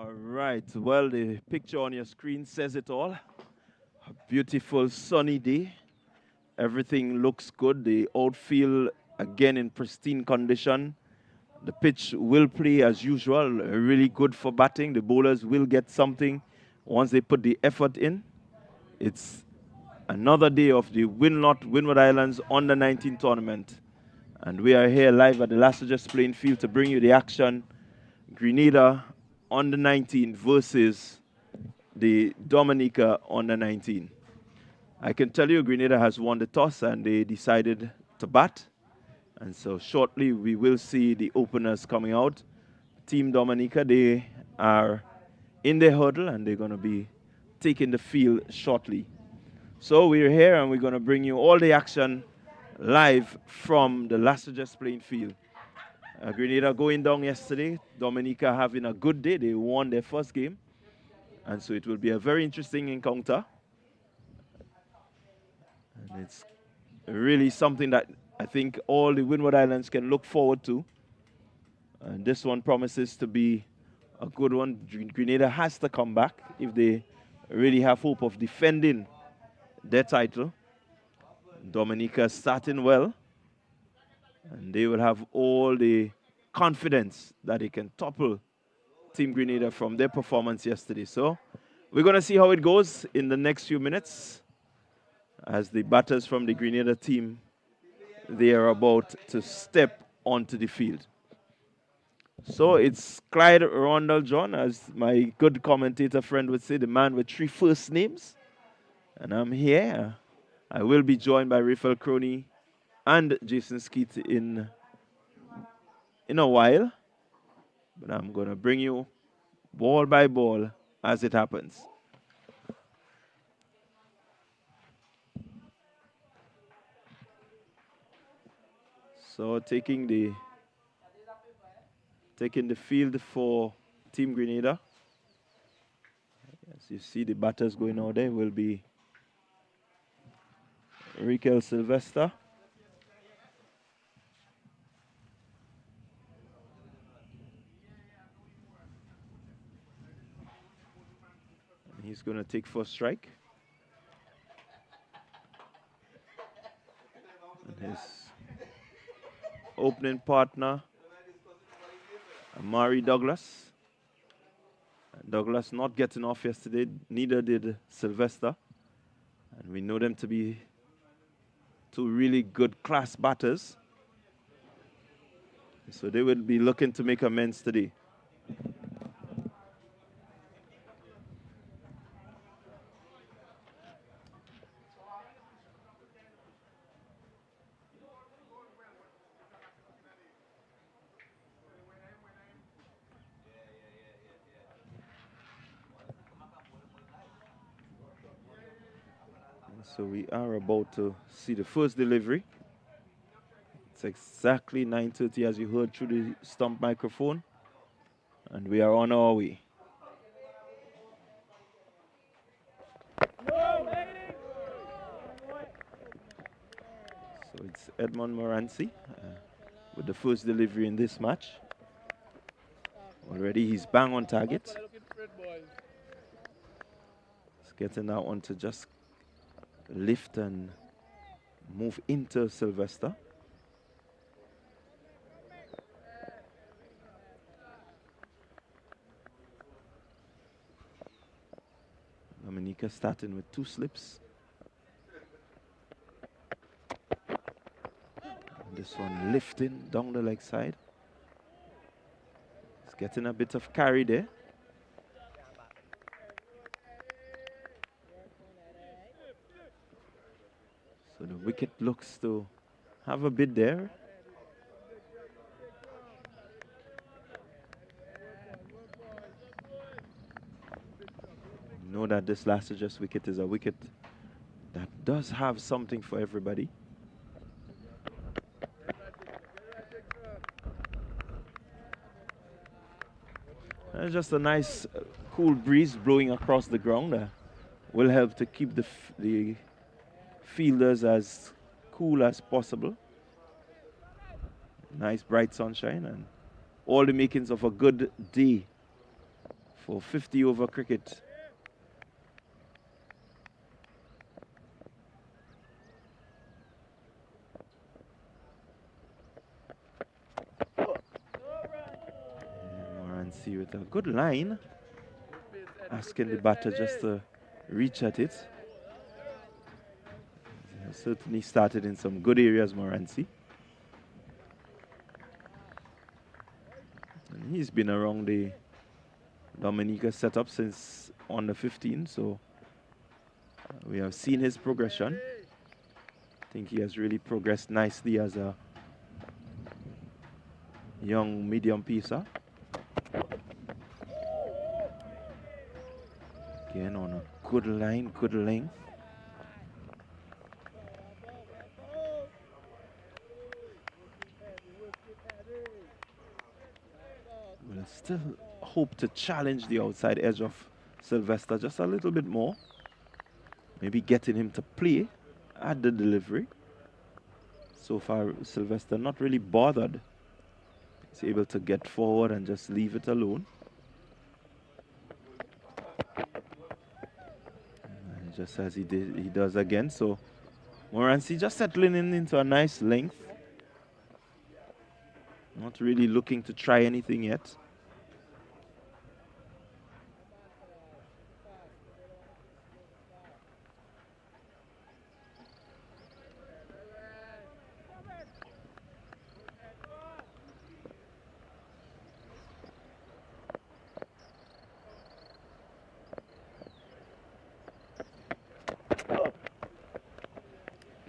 All right. Well, the picture on your screen says it all. A beautiful sunny day. Everything looks good. The outfield, again, in pristine condition. The pitch will play as usual. Really good for batting. The bowlers will get something once they put the effort in. It's another day of the Winlott, Windward Islands Under-19 tournament. And we are here live at the Lassages playing field to bring you the action. Grenada Under-19 versus the Dominica Under-19. I can tell you Grenada has won the toss and they decided to bat. And so shortly we will see the openers coming out. Team Dominica, they are in their hurdle and they're going to be taking the field shortly. So we're here and we're going to bring you all the action live from the Lassages playing field. Grenada going down yesterday. Dominica having a good day. They won their first game. And so it will be a very interesting encounter. And it's really something that I think all the Windward Islands can look forward to. And this one promises to be a good one. Grenada has to come back if they really have hope of defending their title. Dominica starting well. And they will have all the confidence that they can topple Team Grenada from their performance yesterday. So we're going to see how it goes in the next few minutes as the batters from the Grenada team, they are about to step onto the field. So it's Clyde Rondell John, as my good commentator friend would say, the man with 3 first names. And I'm here. I will be joined by Rafael Crony and Jason Skeet in a while. But I'm going to bring you ball by ball as it happens. So taking the field for Team Grenada. As you see the batters going out there will be Riquel Sylvester. And he's going to take first strike. And his opening partner, Amari Douglas. And Douglas not getting off yesterday, neither did Sylvester. And we know them to be 2 really good class batters. So they will be looking to make amends today. So we are about to see the first delivery. It's exactly 9:30 as you heard through the stump microphone. And we are on our way. So it's Edmond Moranci with the first delivery in this match. Already he's bang on target. He's getting that one to just lift and move into Sylvester. Dominica starting with 2 slips. And this one lifting down the leg side. It's getting a bit of carry there. So the wicket looks to have a bit there. You know that this Lassages wicket is a wicket that does have something for everybody. And just a nice cool breeze blowing across the ground will help to keep the fielders as cool as possible. Nice bright sunshine and all the makings of a good day for 50 over cricket. Morancy with a good line, asking the batter just to reach at it. Certainly started in some good areas, Morancy. And he's been around the Dominica setup since under 15, so we have seen his progression. I think he has really progressed nicely as a young medium pacer. Again on a good line, good length. We'll still hope to challenge the outside edge of Sylvester just a little bit more. Maybe getting him to play at the delivery. So far, Sylvester not really bothered. He's able to get forward and just leave it alone. And just as he does again. So Morancy just settling in into a nice length. Not really looking to try anything yet.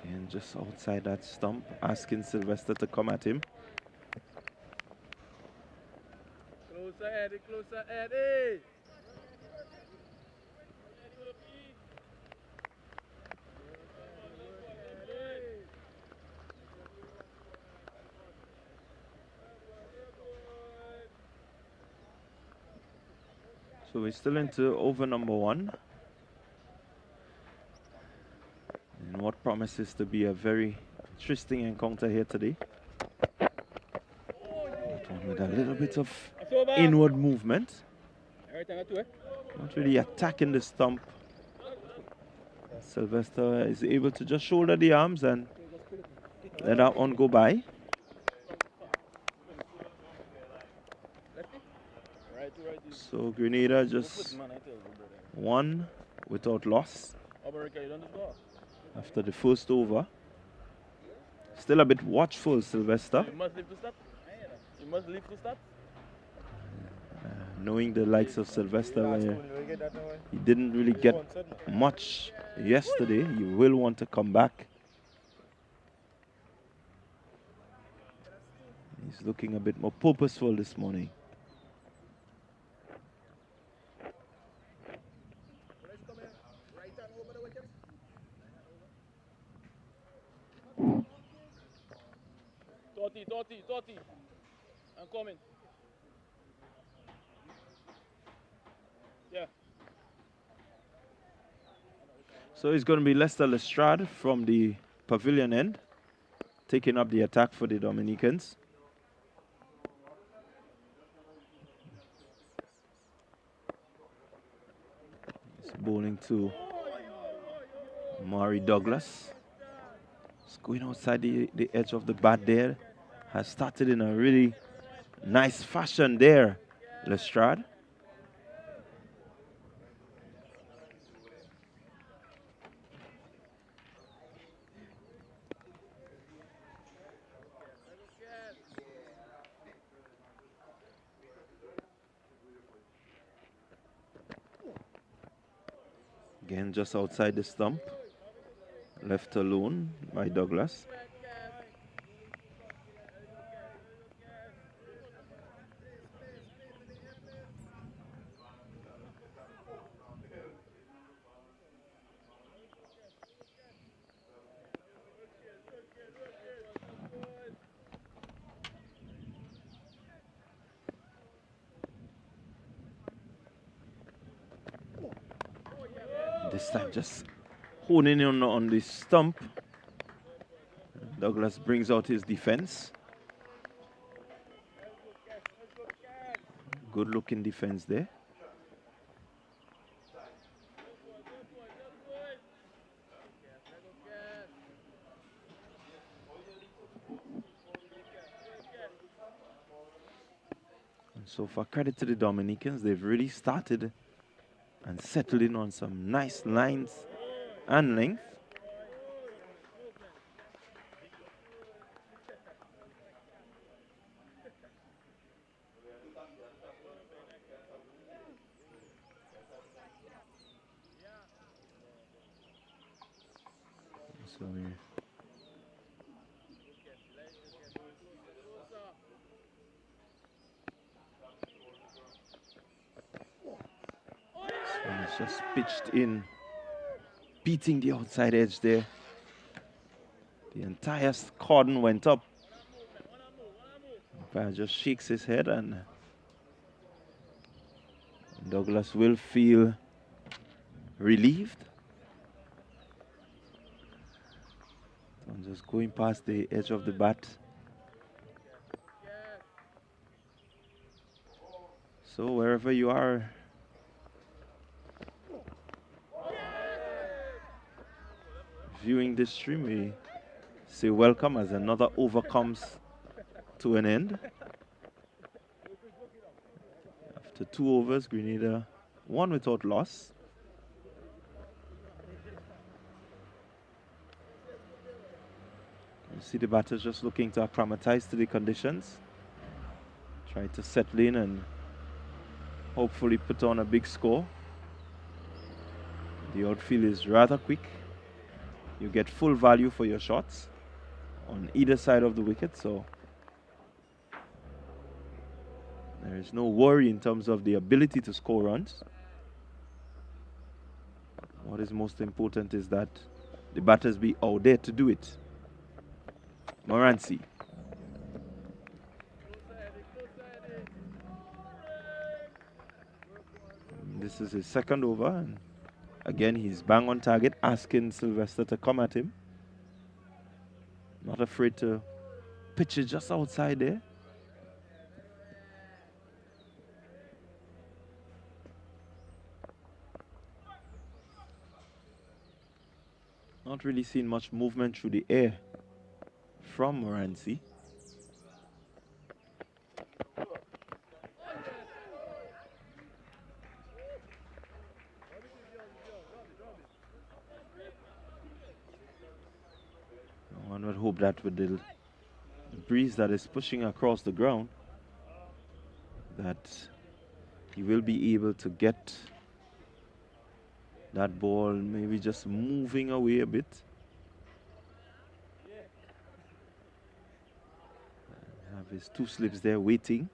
And just outside that stump, asking Sylvester to come at him. Closer, Eddie. So we're still into over number 1. And what promises to be a very interesting encounter here today. With a little bit of inward movement. Not really attacking the stump. Sylvester is able to just shoulder the arms and let that one go by. So Grenada just 1 without loss after the first over. Still a bit watchful, Sylvester. You must leave to start. Knowing the likes of Sylvester, where he didn't really get much yesterday, he will want to come back. He's looking a bit more purposeful this morning. Totti. I'm coming. Yeah. So it's going to be Lester Lestrade from the pavilion end, taking up the attack for the Dominicans. He's bowling to Maury Douglas. It's going outside the edge of the bat there. Has started in a really nice fashion there, Lestrade. Again, just outside the stump, left alone by Douglas. This time just honing in on the stump. Douglas brings out his defense. Good looking defense there. So for credit to the Dominicans, they've really started and settled in on some nice lines and length. So it's just pitched in, beating the outside edge there. The entire cordon went up. Umpire just shakes his head, and Douglas will feel relieved. I'm just going past the edge of the bat. So wherever you are, viewing this stream, we say welcome as another over comes to an end. After 2 overs, Grenada won without loss. You see the batters just looking to acclimatize to the conditions. Try to settle in and hopefully put on a big score. The outfield is rather quick. You get full value for your shots on either side of the wicket, so there is no worry in terms of the ability to score runs. What is most important is that the batters be out there to do it. Moranci. This is his second over, and again he's bang on target, asking Sylvester to come at him. Not afraid to pitch it just outside there. Not really seeing much movement through the air from Moranci. One would hope that with the breeze that is pushing across the ground, that he will be able to get that ball maybe just moving away a bit. Have his 2 slips there waiting.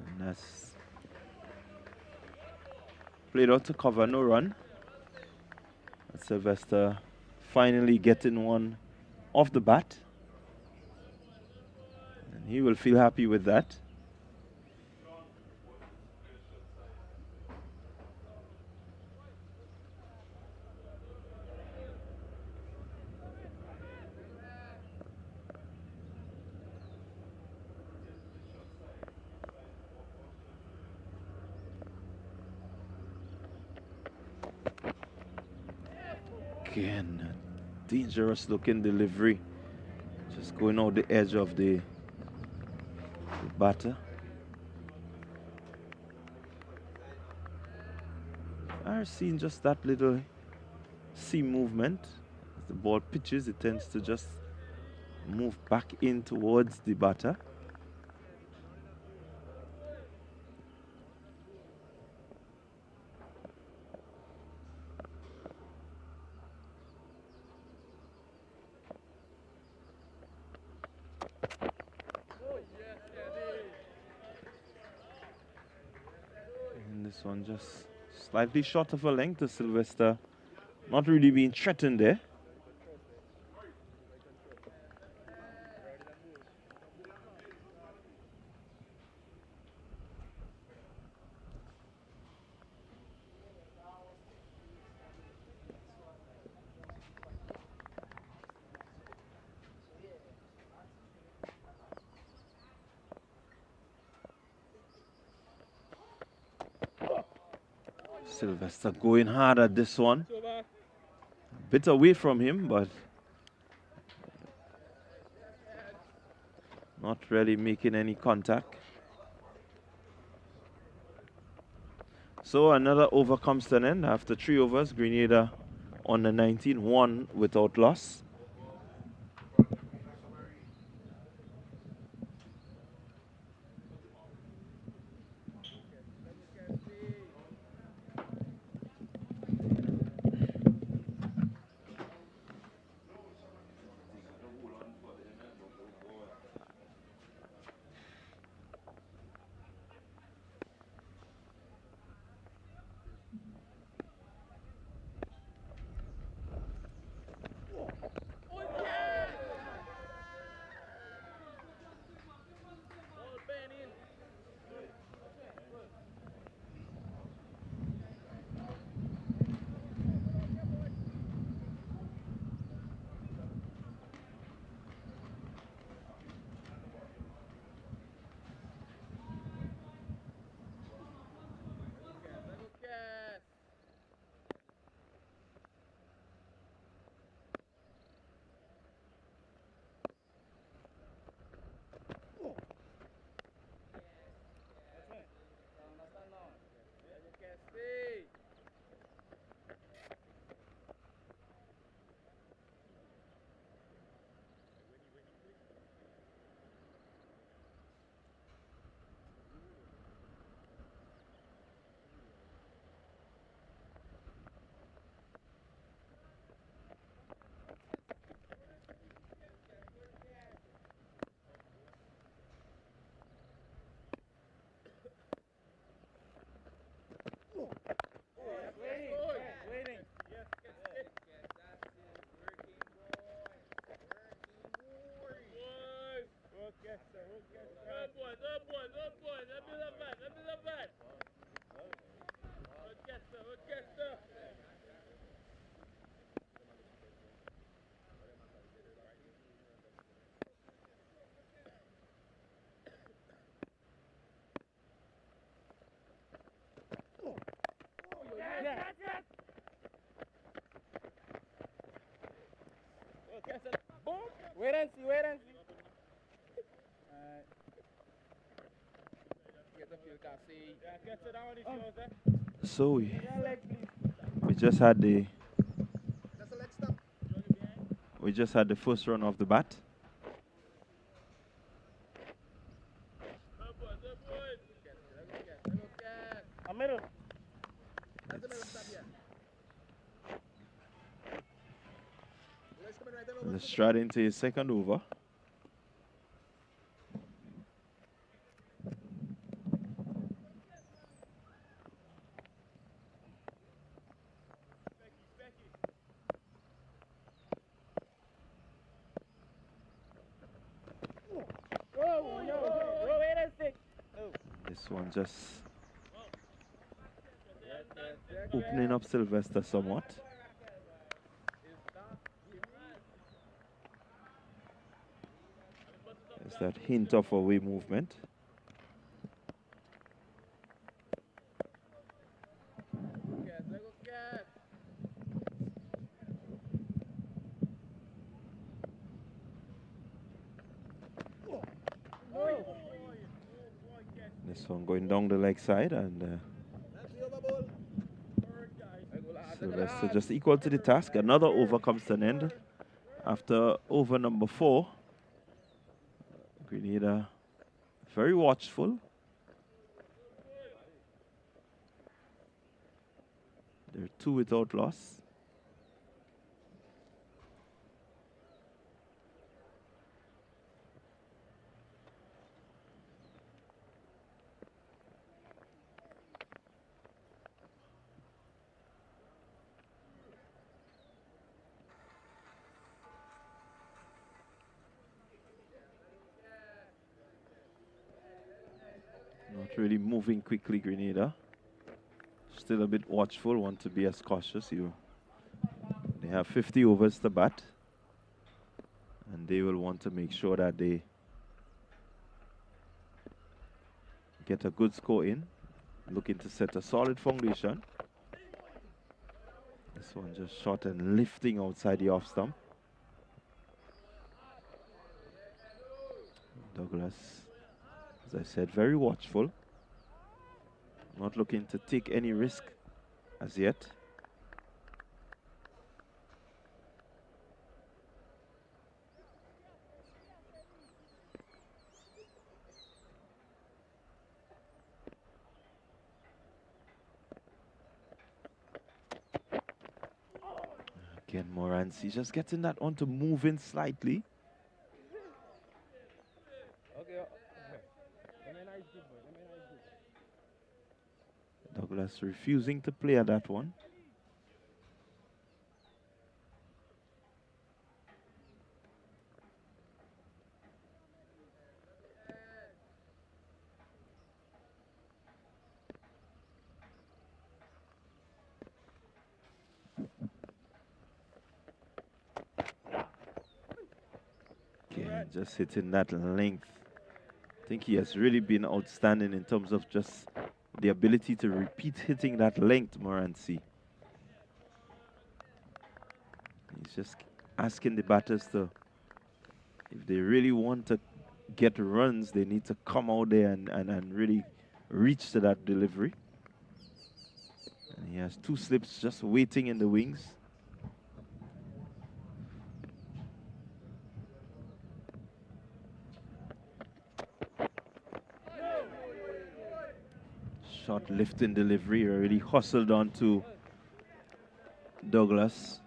And that's played out to cover, no run. Sylvester finally getting one off the bat, and he will feel happy with that. Again, dangerous looking delivery. Just going out the edge of the batter. I've seen just that little seam movement. As the ball pitches, it tends to just move back in towards the batter. This one just slightly short of a length to Sylvester. Not really being threatened there. Sylvester going hard at this one. Over. Bit away from him, but not really making any contact. So another over comes to an end after 3 overs. Grenada on the 19, 1 without loss. Wait and see, wait and see. Get the field, see. Yeah, get it down if you want that. So we just had the first run of the bat. Let's straight into his second over. This one just opening up Sylvester somewhat. There's that hint of away movement. This one going down the leg side, and Sylvester just equal to the task. Another over comes to an end after over number 4. Grenada very watchful. They're 2 without loss. Not really moving quickly, Grenada. Still a bit watchful, want to be as cautious. They have 50 overs to bat, and they will want to make sure that they get a good score in, looking to set a solid foundation This one just shot and lifting outside the off stump. Douglas, as I said, very watchful. Not looking to take any risk as yet. Again, Morancy just getting that one to move in slightly. Okay. Douglas refusing to play at that one. Again, just hitting that length. I think he has really been outstanding in terms of just the ability to repeat hitting that length, Morancy. He's just asking the batters to, if they really want to get runs, they need to come out there and really reach to that delivery. And he has two slips just waiting in the wings. Short lifting delivery, really hustled on to Douglas.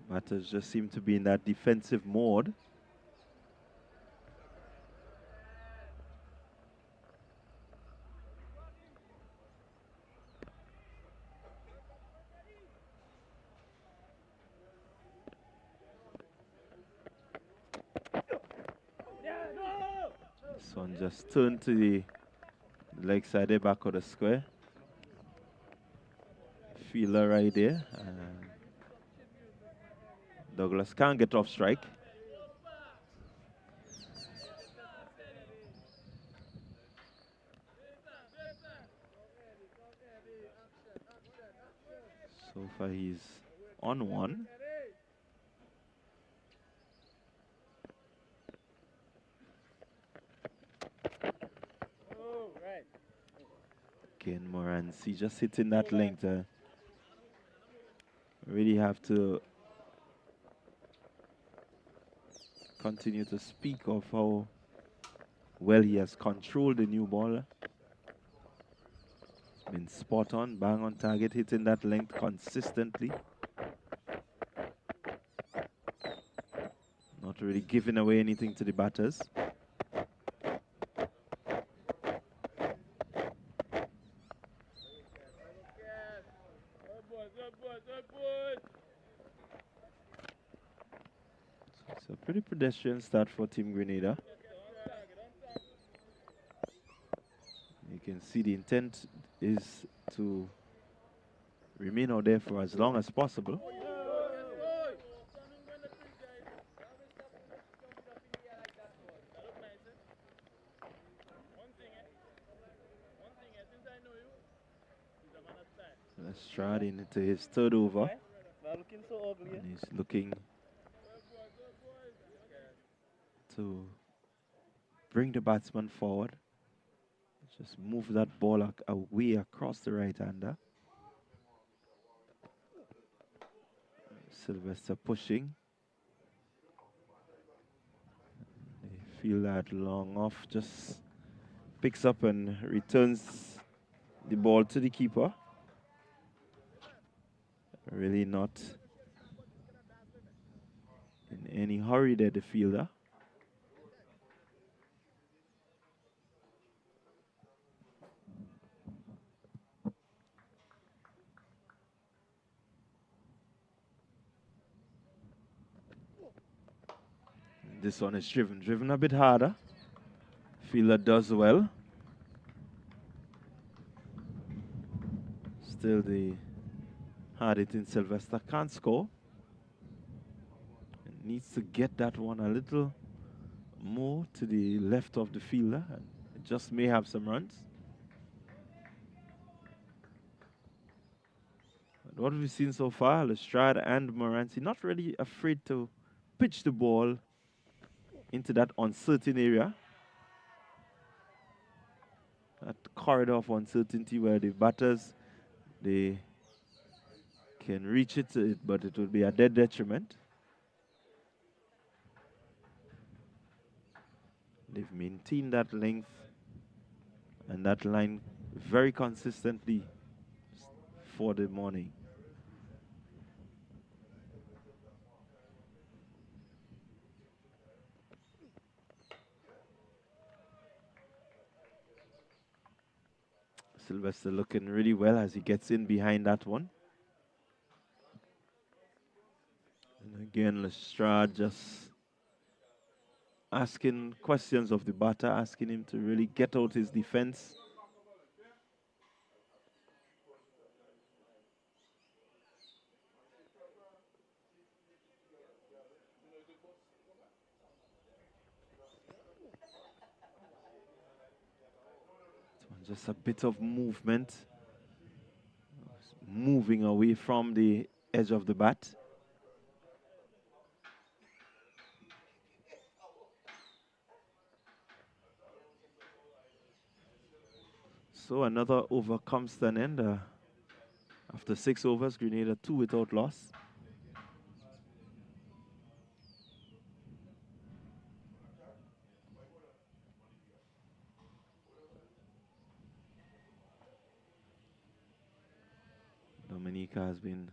Batters just seem to be in that defensive mode. This one just turned to the leg side there, back of the square. Fielder right there. Douglas can't get off strike. So far he's on one. Again, Morancy just hitting that length. Really have to continue to speak of how well he has controlled the new ball. It's been spot on, bang on target, hitting that length consistently. Not really giving away anything to the batters. It's a pretty pedestrian start for Team Grenada. You can see the intent is to remain out there for as long as possible. Lestrade into his third over. And he's looking to bring the batsman forward. Just move that ball away across the right-hander. Sylvester pushing. They feel that long off, just picks up and returns the ball to the keeper. Really not in any hurry there, the fielder. This one is driven a bit harder. Fielder does well. Still the hard hitting Sylvester can't score. needs to get that one a little more to the left of the fielder, and it just may have some runs. But what we've seen so far, Lestrade and Morancy not really afraid to pitch the ball into that uncertain area, that corridor of uncertainty where the batters, they can reach it, but it will be a dead detriment. They've maintained that length and that line very consistently for the morning. Sylvester looking really well as he gets in behind that one. And again, Lestrade just asking questions of the batter, asking him to really get out his defense. Just a bit of movement, moving away from the edge of the bat. So another over comes to an end. After 6 overs, Grenada 2 without loss. Dominica has been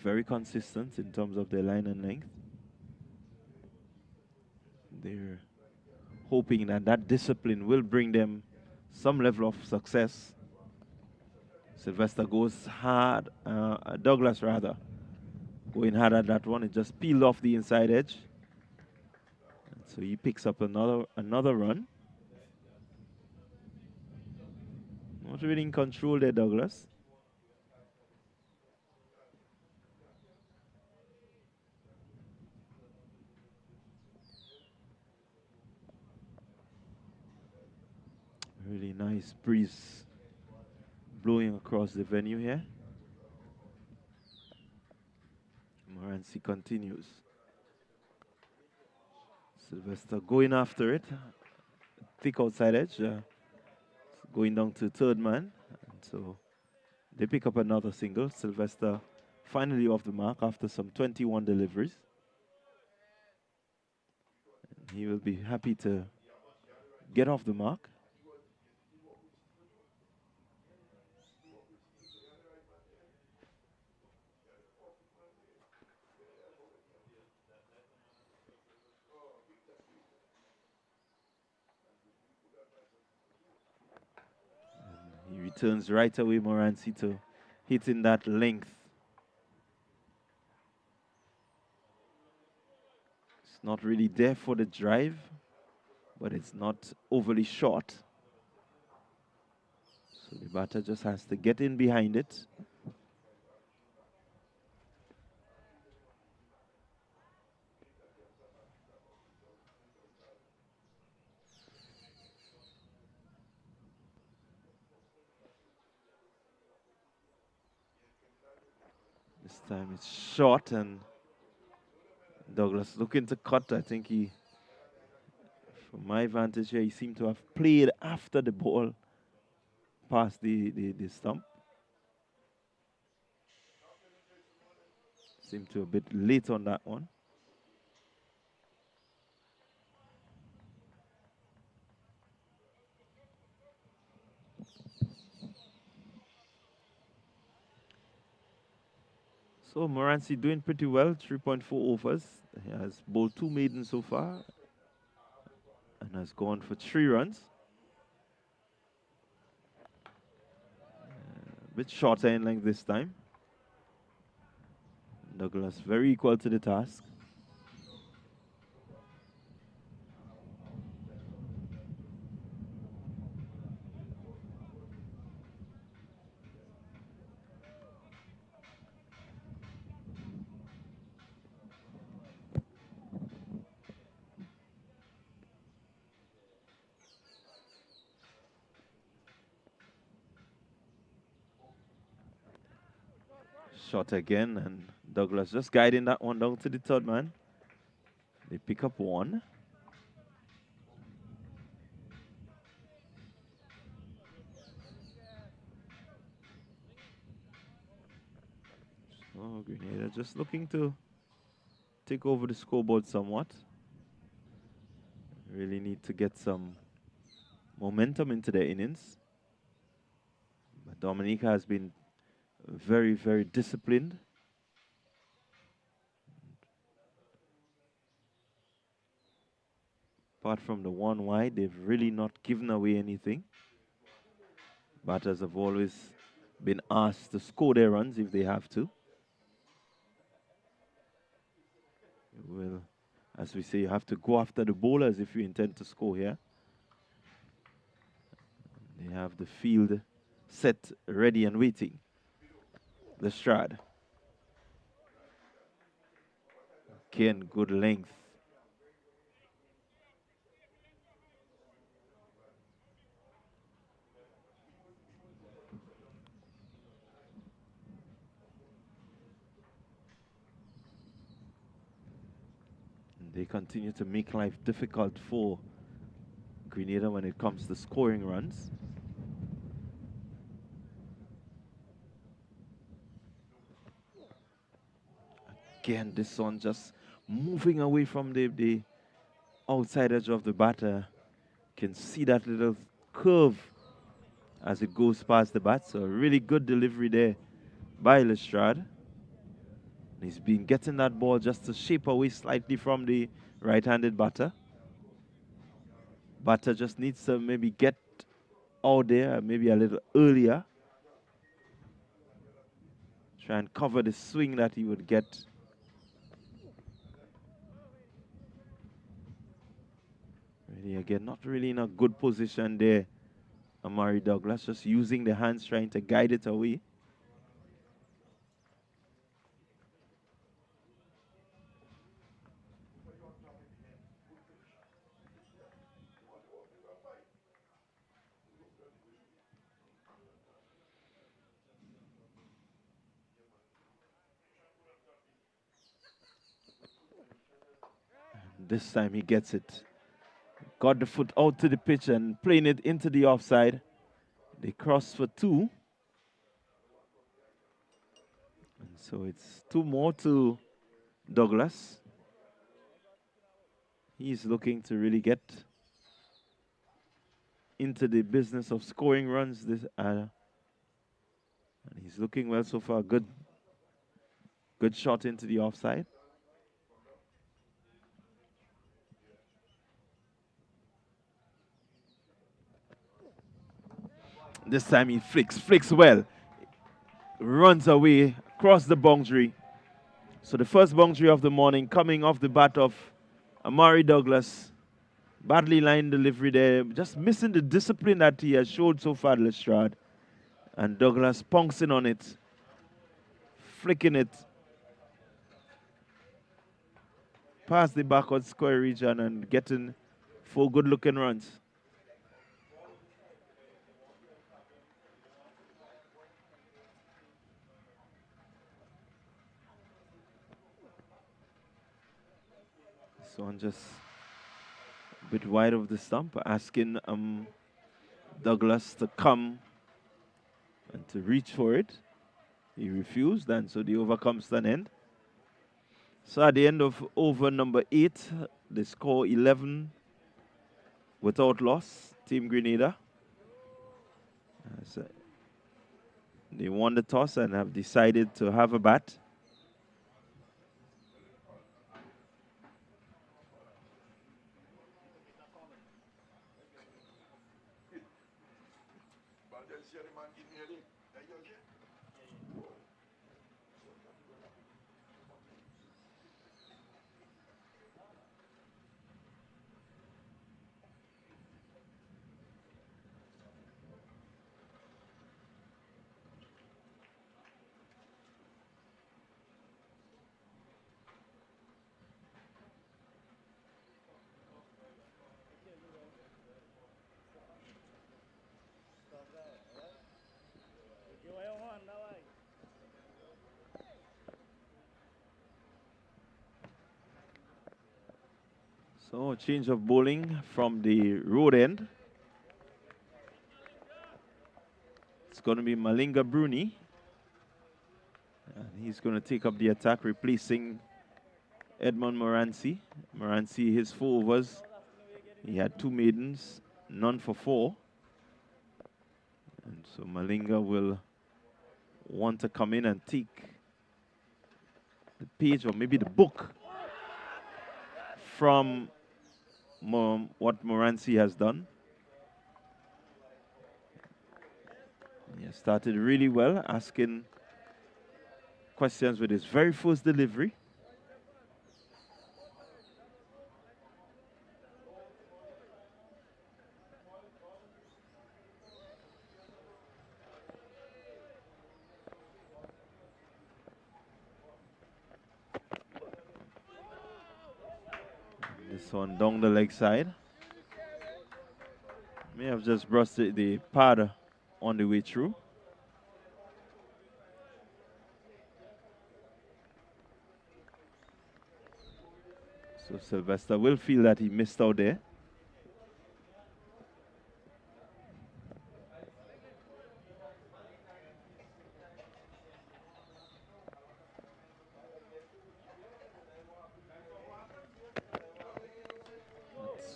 very consistent in terms of their line and length. They're hoping that that discipline will bring them some level of success. Sylvester goes hard, Douglas rather, going hard at that one. It just peeled off the inside edge. And so he picks up another run. Not really in control there, Douglas. Really nice breeze blowing across the venue here. Morancy continues. Sylvester going after it. Thick outside edge. Going down to third man. And so they pick up another single. Sylvester finally off the mark after some 21 deliveries. And he will be happy to get off the mark. He returns right away, Morancy, to hitting that length. It's not really there for the drive, but it's not overly short. So the batter just has to get in behind it. This time it's short, and Douglas looking to cut. I think he, from my vantage here, he seemed to have played after the ball past the stump. Seemed to a bit late on that one. So Morancy doing pretty well, 3.4 overs. He has bowled 2 maidens so far and has gone for 3 runs. A bit shorter in length this time. Douglas very equal to the task. Shot again, and Douglas just guiding that one down to the third man. They pick up one. Oh, Grenada just looking to take over the scoreboard somewhat. Really need to get some momentum into their innings. But Dominica has been very, very disciplined. Apart from the one wide, they've really not given away anything. Batters have always been asked to score their runs if they have to. Well, as we say, you have to go after the bowlers if you intend to score here. They have the field set, ready and waiting. Lestrade. Again, good length. And they continue to make life difficult for Grenada when it comes to scoring runs. Again, this one just moving away from the outside edge of the batter. Can see that little curve as it goes past the bat. So a really good delivery there by Lestrade. He's been getting that ball just to shape away slightly from the right-handed batter. Batter just needs to maybe get out there maybe a little earlier. Try and cover the swing that he would get. Really, again, not really in a good position there. Amari Douglas just using the hands, trying to guide it away. And this time he gets it. Got the foot out to the pitch and playing it into the offside. They cross for two. And so it's two more to Douglas. He's looking to really get into the business of scoring runs. And he's looking well so far. Good shot into the offside. This time he flicks well. Runs away across the boundary. So the first boundary of the morning coming off the bat of Amari Douglas. Badly lined delivery there. Just missing the discipline that he has showed so far, Lestrade. And Douglas pouncing on it. Flicking it past the backward square region and getting 4 good-looking runs. This one just a bit wide of the stump, asking Douglas to come and to reach for it. He refused, and so the over comes to an end. So at the end of over number 8, they score 11 without loss, Team Grenada. So they won the toss and have decided to have a bat. So a change of bowling from the road end. It's going to be Malinga Bruni. And he's going to take up the attack, replacing Edmund Moranci. Moranci, his 4 overs, he had 2 maidens, none for 4. And so Malinga will want to come in and take the page or maybe the book from what Moranci has done. He has started really well, asking questions with his very first delivery. This one down the leg side. May have just brushed the pad on the way through. So Sylvester will feel that he missed out there.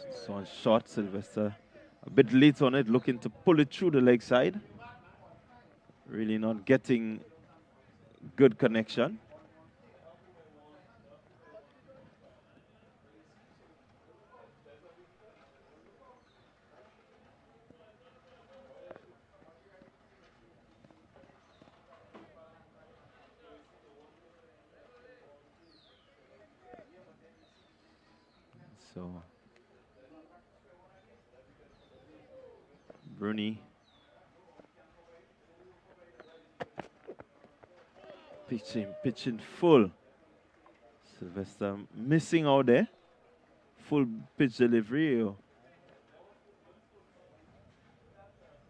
That's one shot, Sylvester a bit late on it, looking to pull it through the leg side. Really not getting good connection. So Bruni pitching full. Sylvester missing out there. Full pitch delivery.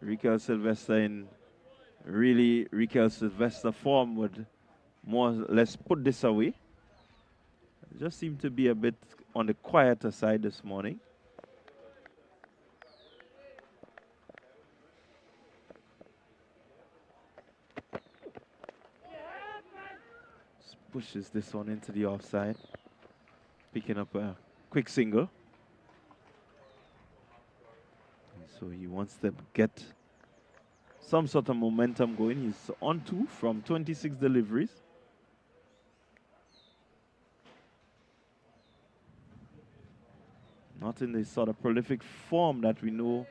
Rikel Sylvester in really Rikel Sylvester form would more or less put this away. It just seemed to be a bit on the quieter side this morning. Just pushes this one into the offside, picking up a quick single. And so he wants to get some sort of momentum going. He's on 2 from 26 deliveries. Not in the sort of prolific form that we know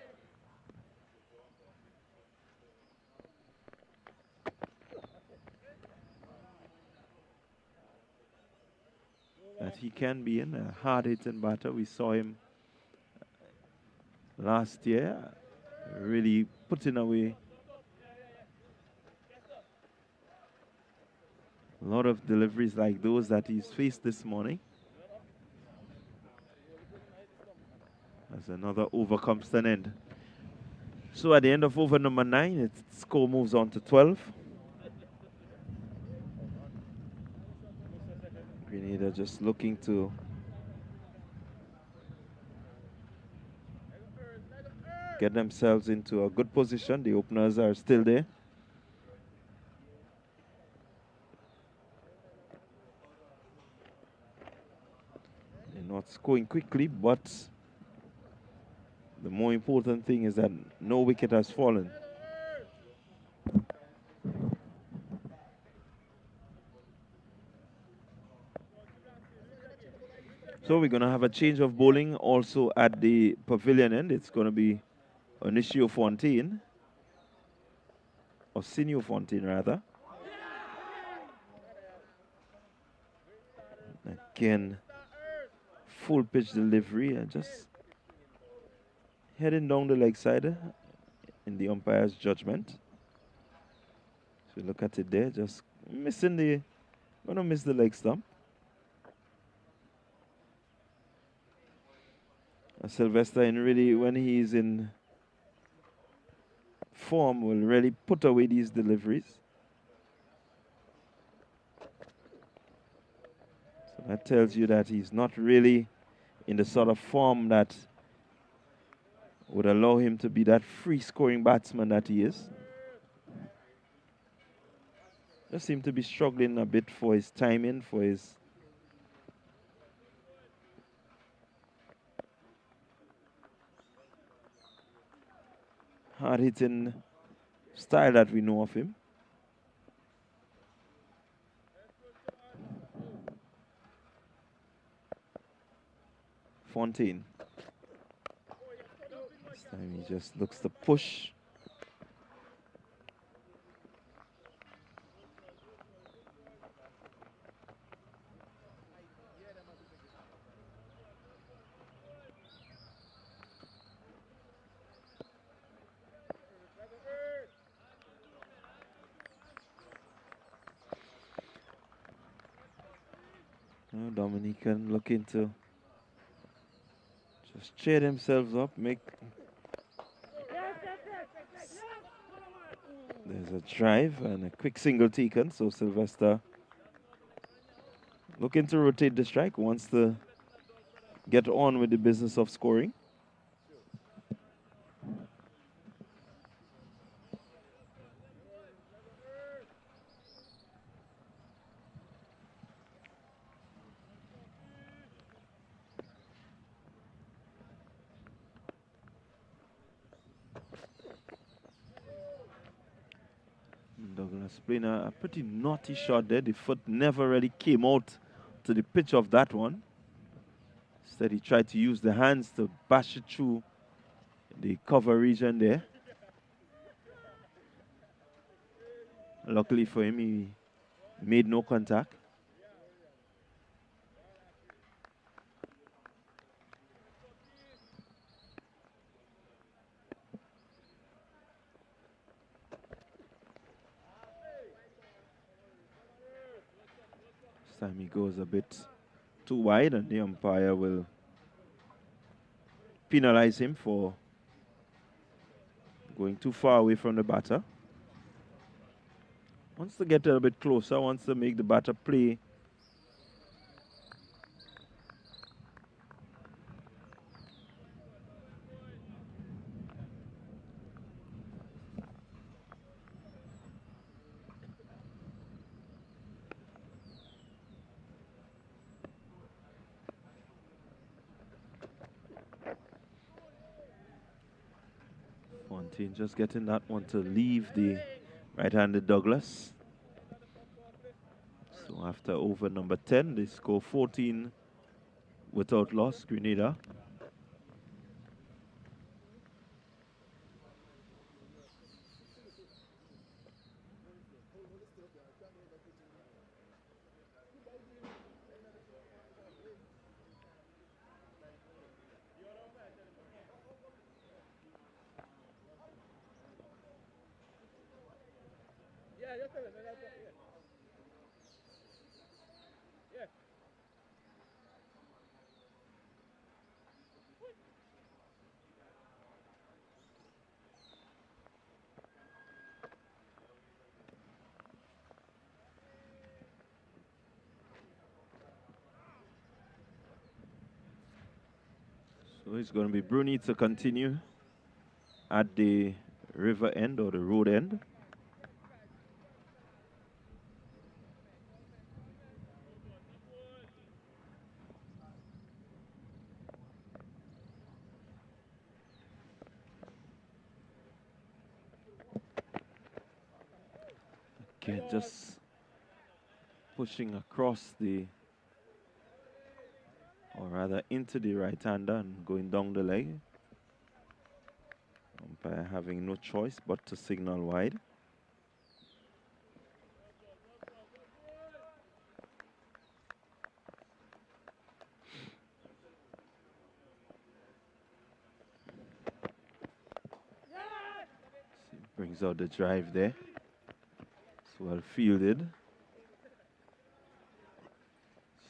that he can be in. A hard-hitting batter. We saw him last year, really putting away a lot of deliveries like those that he's faced this morning. As another over comes to an end. So at the end of over number 9, its score moves on to 12. Grenada just looking to get themselves into a good position. The openers are still there. They're not scoring quickly, but the more important thing is that no wicket has fallen. So we're going to have a change of bowling also at the pavilion end. It's going to be Onicio Fontaine, or Sinio Fontaine rather. Again, full pitch delivery and just heading down the leg side in the umpire's judgment. So look at it there, just missing the, gonna miss the leg stump. Sylvester, in really, when he's in form, will really put away these deliveries. So that tells you that he's not really in the sort of form that would allow him to be that free scoring batsman that he is. Just seemed to be struggling a bit for his timing, for his hard-hitting style that we know of him. Fontaine. This time he just looks to push. Now Dominican looking to just cheer themselves up, make. There's a drive and a quick single taken, so Sylvester looking to rotate the strike, wants to get on with the business of scoring. Douglas playing a pretty naughty shot there. The foot never really came out to the pitch of that one. Instead, he tried to use the hands to bash it through the cover region there. Luckily for him, he made no contact. This time he goes a bit too wide, and the umpire will penalize him for going too far away from the batter. Wants to get a little bit closer, wants to make the batter play. Fontaine just getting that one to leave the right-handed Douglas. So after over number 10, they score 14 without loss, Grenada. So it's going to be Bruni to continue at the river end or the road end. Again, just pushing across the, or rather into the right-hander and going down the leg. Umpire having no choice but to signal wide. Brings out the drive there. It's well fielded.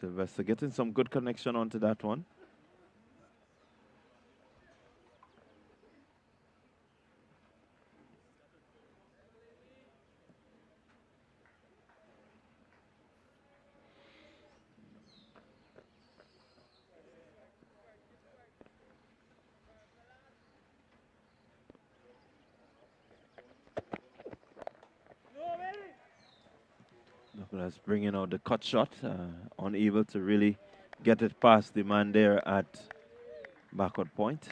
Sylvester getting some good connection onto that one. Douglas bringing out the cut shot, unable to really get it past the man there at backward point.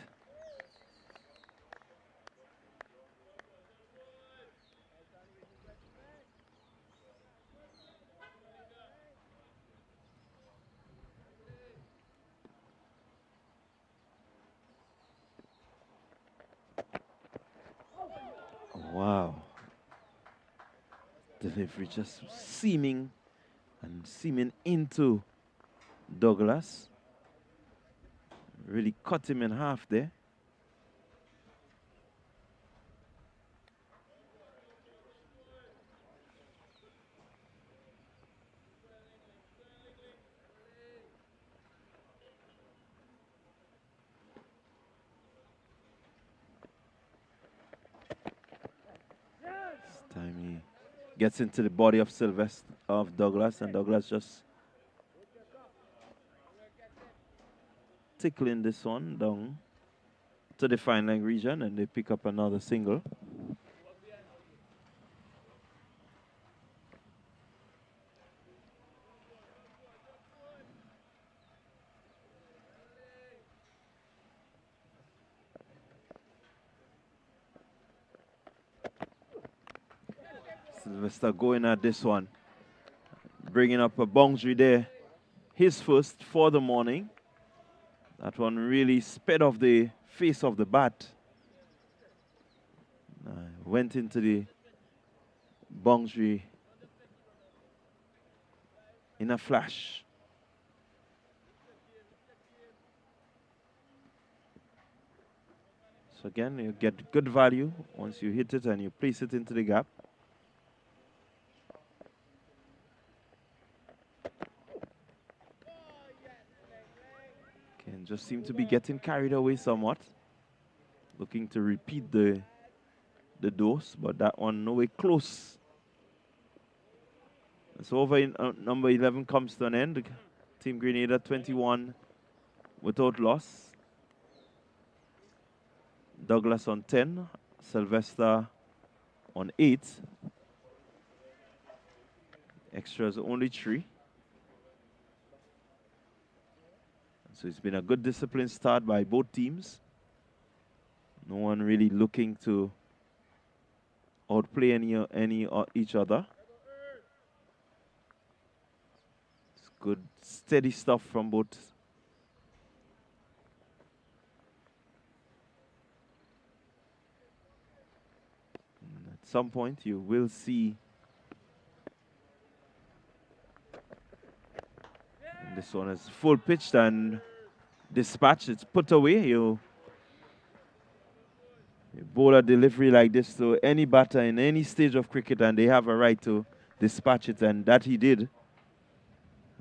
Wow. Delivery just seeming into Douglas. Really cut him in half there. This time he gets into the body of Douglas, and Douglas just tickling this one down to the fine line region, and they pick up another single. Sylvester going at this one, bringing up a boundary there. His first for the morning. That one really sped off the face of the bat. Went into the boundary in a flash. So again, you get good value once you hit it and you place it into the gap. Can just seem to be getting carried away somewhat. Looking to repeat the dose, but that one nowhere close. So over in number 11 comes to an end. Team Grenada 21 without loss. Douglas on 10, Sylvester on 8. Extras only 3. So it's been a good disciplined start by both teams. No one really looking to outplay each other. It's good, steady stuff from both. And at some point, you will see. And this one is full pitched and dispatched. It's put away. You bowl a delivery like this to any batter in any stage of cricket, and they have a right to dispatch it, and that he did.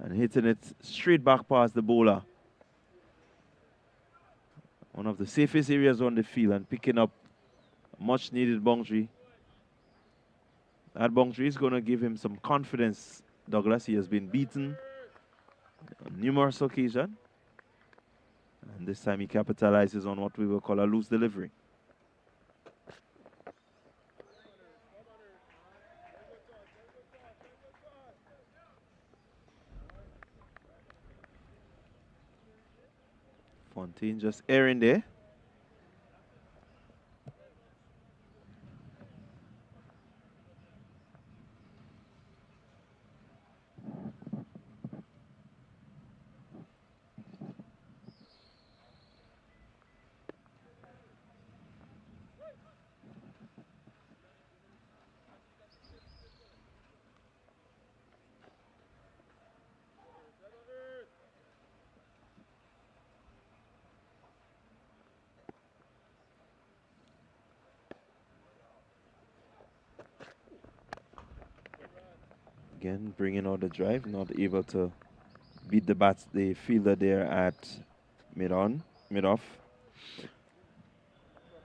And hitting it straight back past the bowler. One of the safest areas on the field, and picking up a much needed boundary. That boundary is going to give him some confidence, Douglas. He has been beaten on numerous occasions. And this time he capitalizes on what we will call a loose delivery. Fontaine just airing there. Again, bringing out the drive, not able to beat the fielder there at mid-off.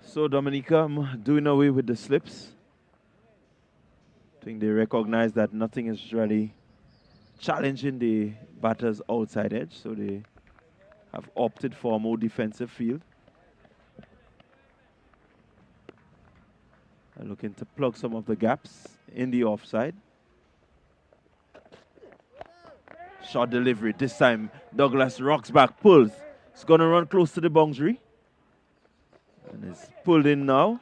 So Dominica doing away with the slips. I think they recognize that nothing is really challenging the batter's outside edge, so they have opted for a more defensive field. And looking to plug some of the gaps in the offside. Short delivery. This time, Douglas rocks back, pulls. He's going to run close to the boundary. And it's pulled in now.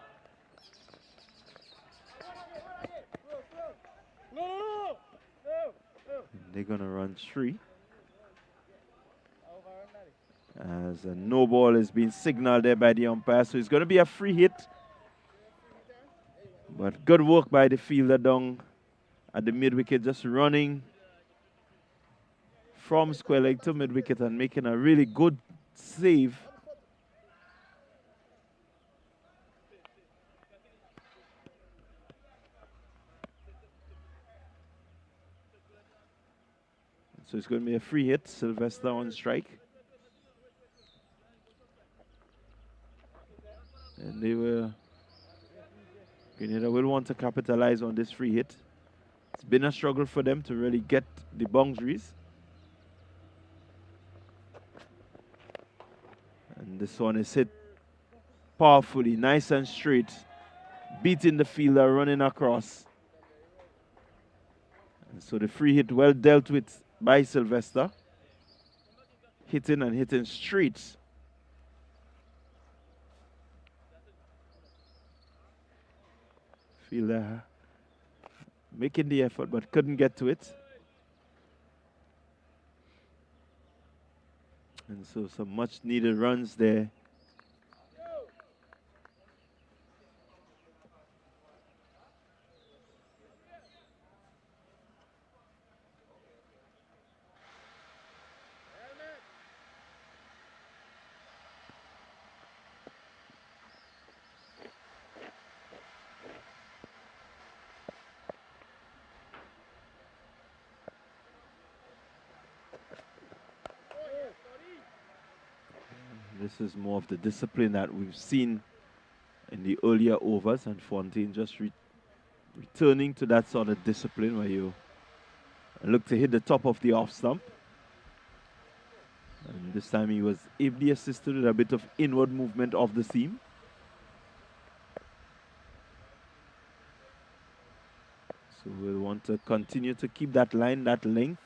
And they're going to run 3. As a no ball is being signaled there by the umpire. So it's going to be a free hit. But good work by the fielder down at the mid-wicket, just running from square leg to mid-wicket and making a really good save. So it's going to be a free hit. Sylvester on strike. And Grenada will want to capitalize on this free hit. It's been a struggle for them to really get the boundaries. And this one is hit powerfully, nice and straight. Beating the fielder, running across. And so the free hit well dealt with by Sylvester. Hitting and hitting straight. Fielder making the effort but couldn't get to it. And so some much needed runs there. This is more of the discipline that we've seen in the earlier overs, and Fontaine just returning to that sort of discipline where you look to hit the top of the off stump. And this time he was ably assisted with a bit of inward movement of the seam. So we'll want to continue to keep that line, that length.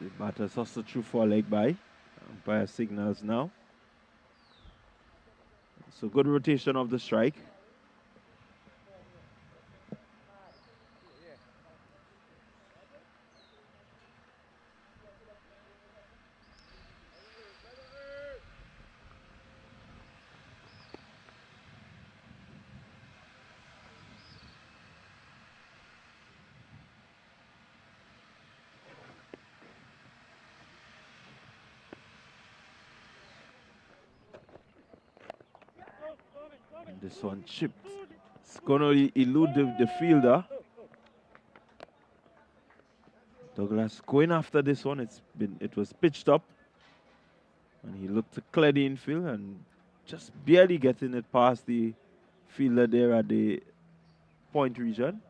The batter's also through for a leg by. Umpire signals now. So good rotation of the strike. This one chipped. It's going to elude the fielder. Douglas going after this one. It was pitched up. And he looked to clear the infield and just barely getting it past the fielder there at the point region.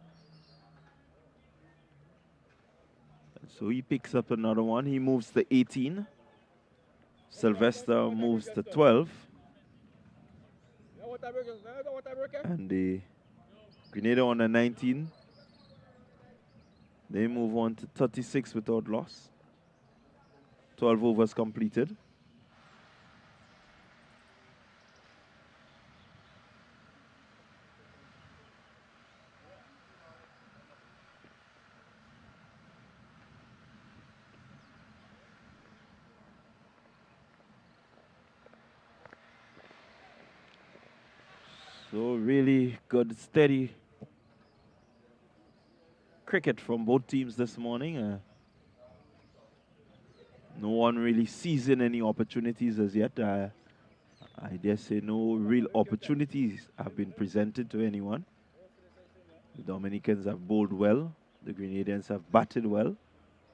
And so he picks up another one. He moves to 18. Sylvester moves to 12. And the Grenada on the 19, they move on to 36 without loss. 12 overs completed. So really good, steady cricket from both teams this morning. No one really seizing any opportunities as yet. I dare say no real opportunities have been presented to anyone. The Dominicans have bowled well. The Grenadians have batted well.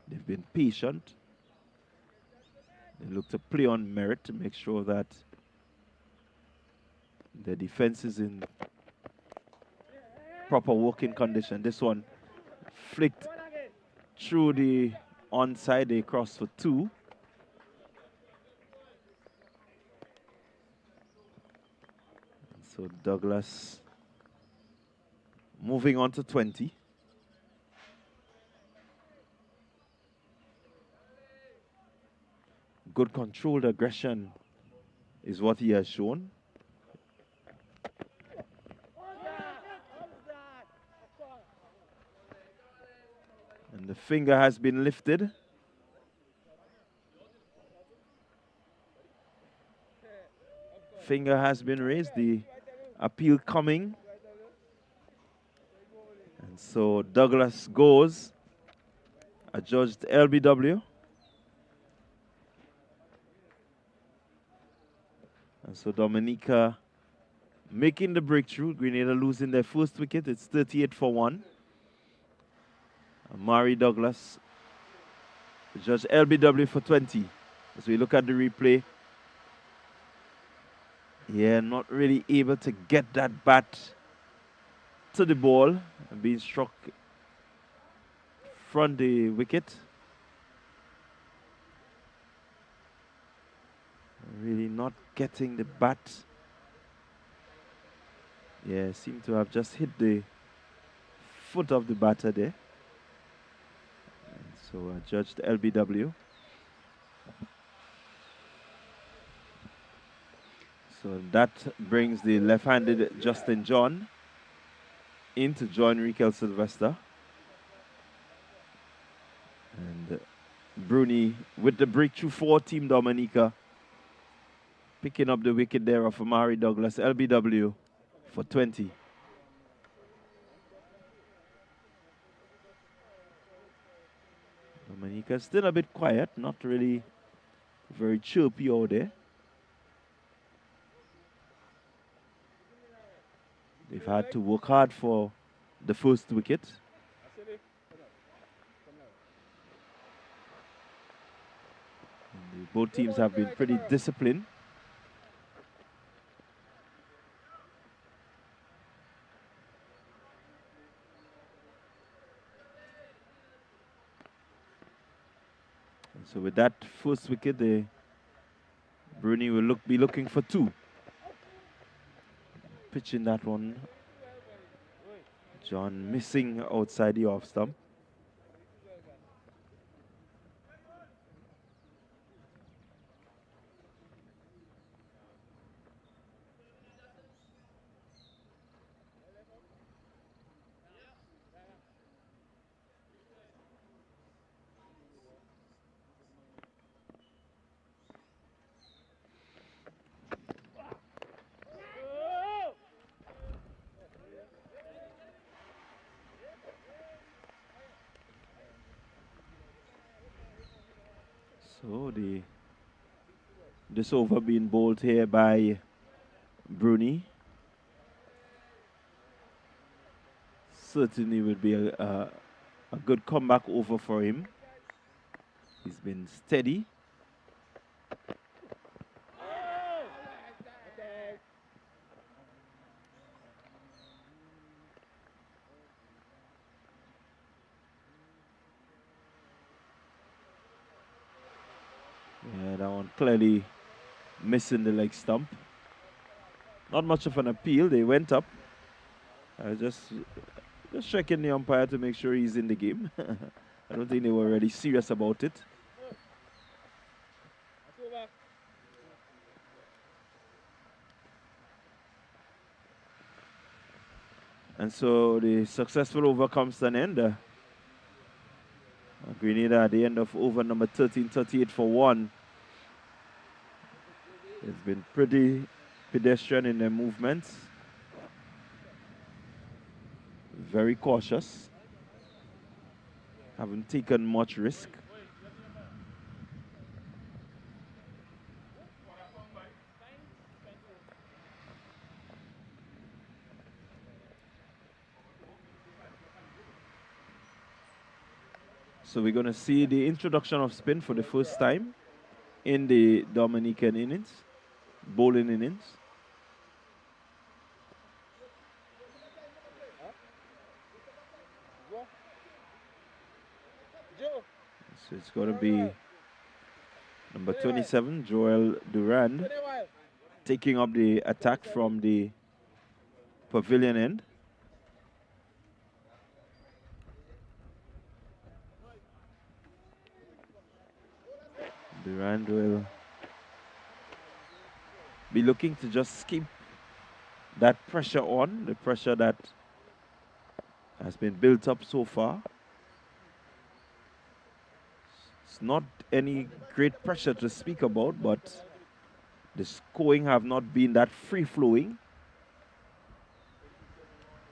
They've been patient. They look to play on merit to make sure that the defense is in proper working condition. This one flicked through the onside. They cross for 2. So Douglas moving on to 20. Good controlled aggression is what he has shown. And the finger has been lifted. Finger has been raised. The appeal coming. And so Douglas goes, adjudged LBW. And so Dominica making the breakthrough. Grenada losing their first wicket. It's 38 for 1. Mari Douglas adjudged LBW for 20. As we look at the replay. Yeah, not really able to get that bat to the ball and being struck from the wicket. Really not getting the bat. Yeah, seemed to have just hit the foot of the batter there. And so adjudged LBW. So that brings the left-handed Justin John in to join Rikel Sylvester. And Bruni with the breakthrough for Team Dominica. Picking up the wicket there of Amari Douglas, LBW for 20. Dominica still a bit quiet, not really very chirpy out there. They've had to work hard for the first wicket. And both teams have been pretty disciplined. And so with that first wicket, Bruni will be looking for 2. Pitching that one. John missing outside the off stump. So this over being bowled here by Bruni. Certainly will be a good comeback over for him. He's been steady. Yeah, that one clearly missing the leg stump. Not much of an appeal. They went up. Just checking the umpire to make sure he's in the game. I don't think they were really serious about it. And so the successful over comes to an end. Grenada at the end of over number 13, 38 for 1. It's been pretty pedestrian in their movements. Very cautious. Haven't taken much risk. So we're going to see the introduction of spin for the first time in the Dominican innings, bowling innings. So it's going to be number 27, Joel Durand, taking up the attack from the pavilion end. Durand will be looking to just keep that pressure on, the pressure that has been built up so far. It's not any great pressure to speak about, but the scoring have not been that free-flowing.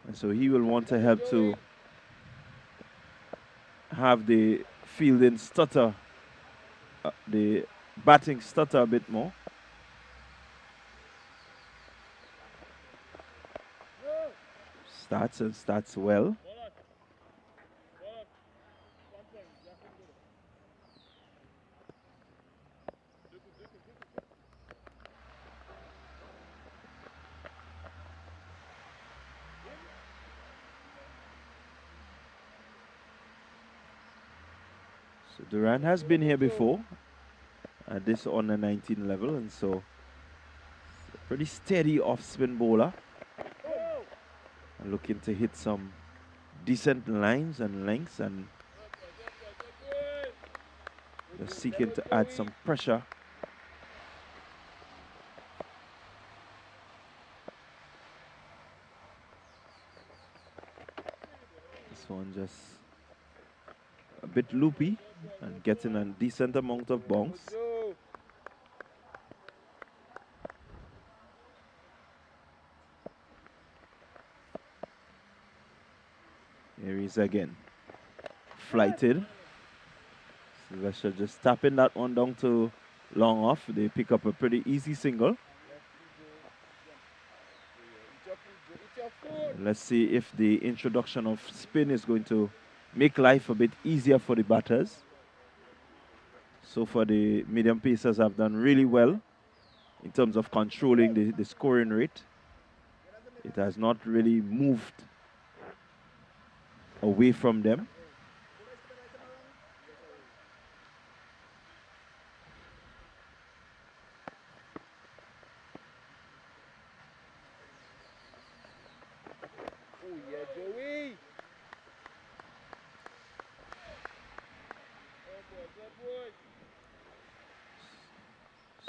And so he will want to help to have the fielding stutter, the batting stutter a bit more. Starts and starts well. So Durand has been here before at this under 19 level, and so a pretty steady off-spin bowler. Looking to hit some decent lines and lengths, and just seeking to add some pressure. This one just a bit loopy and getting a decent amount of bounce. Here he is again, flighted. Sylvester just tapping that one down to long off. They pick up a pretty easy single. Let's see if the introduction of spin is going to make life a bit easier for the batters. So far, the medium pacers have done really well in terms of controlling the scoring rate. It has not really moved away from them.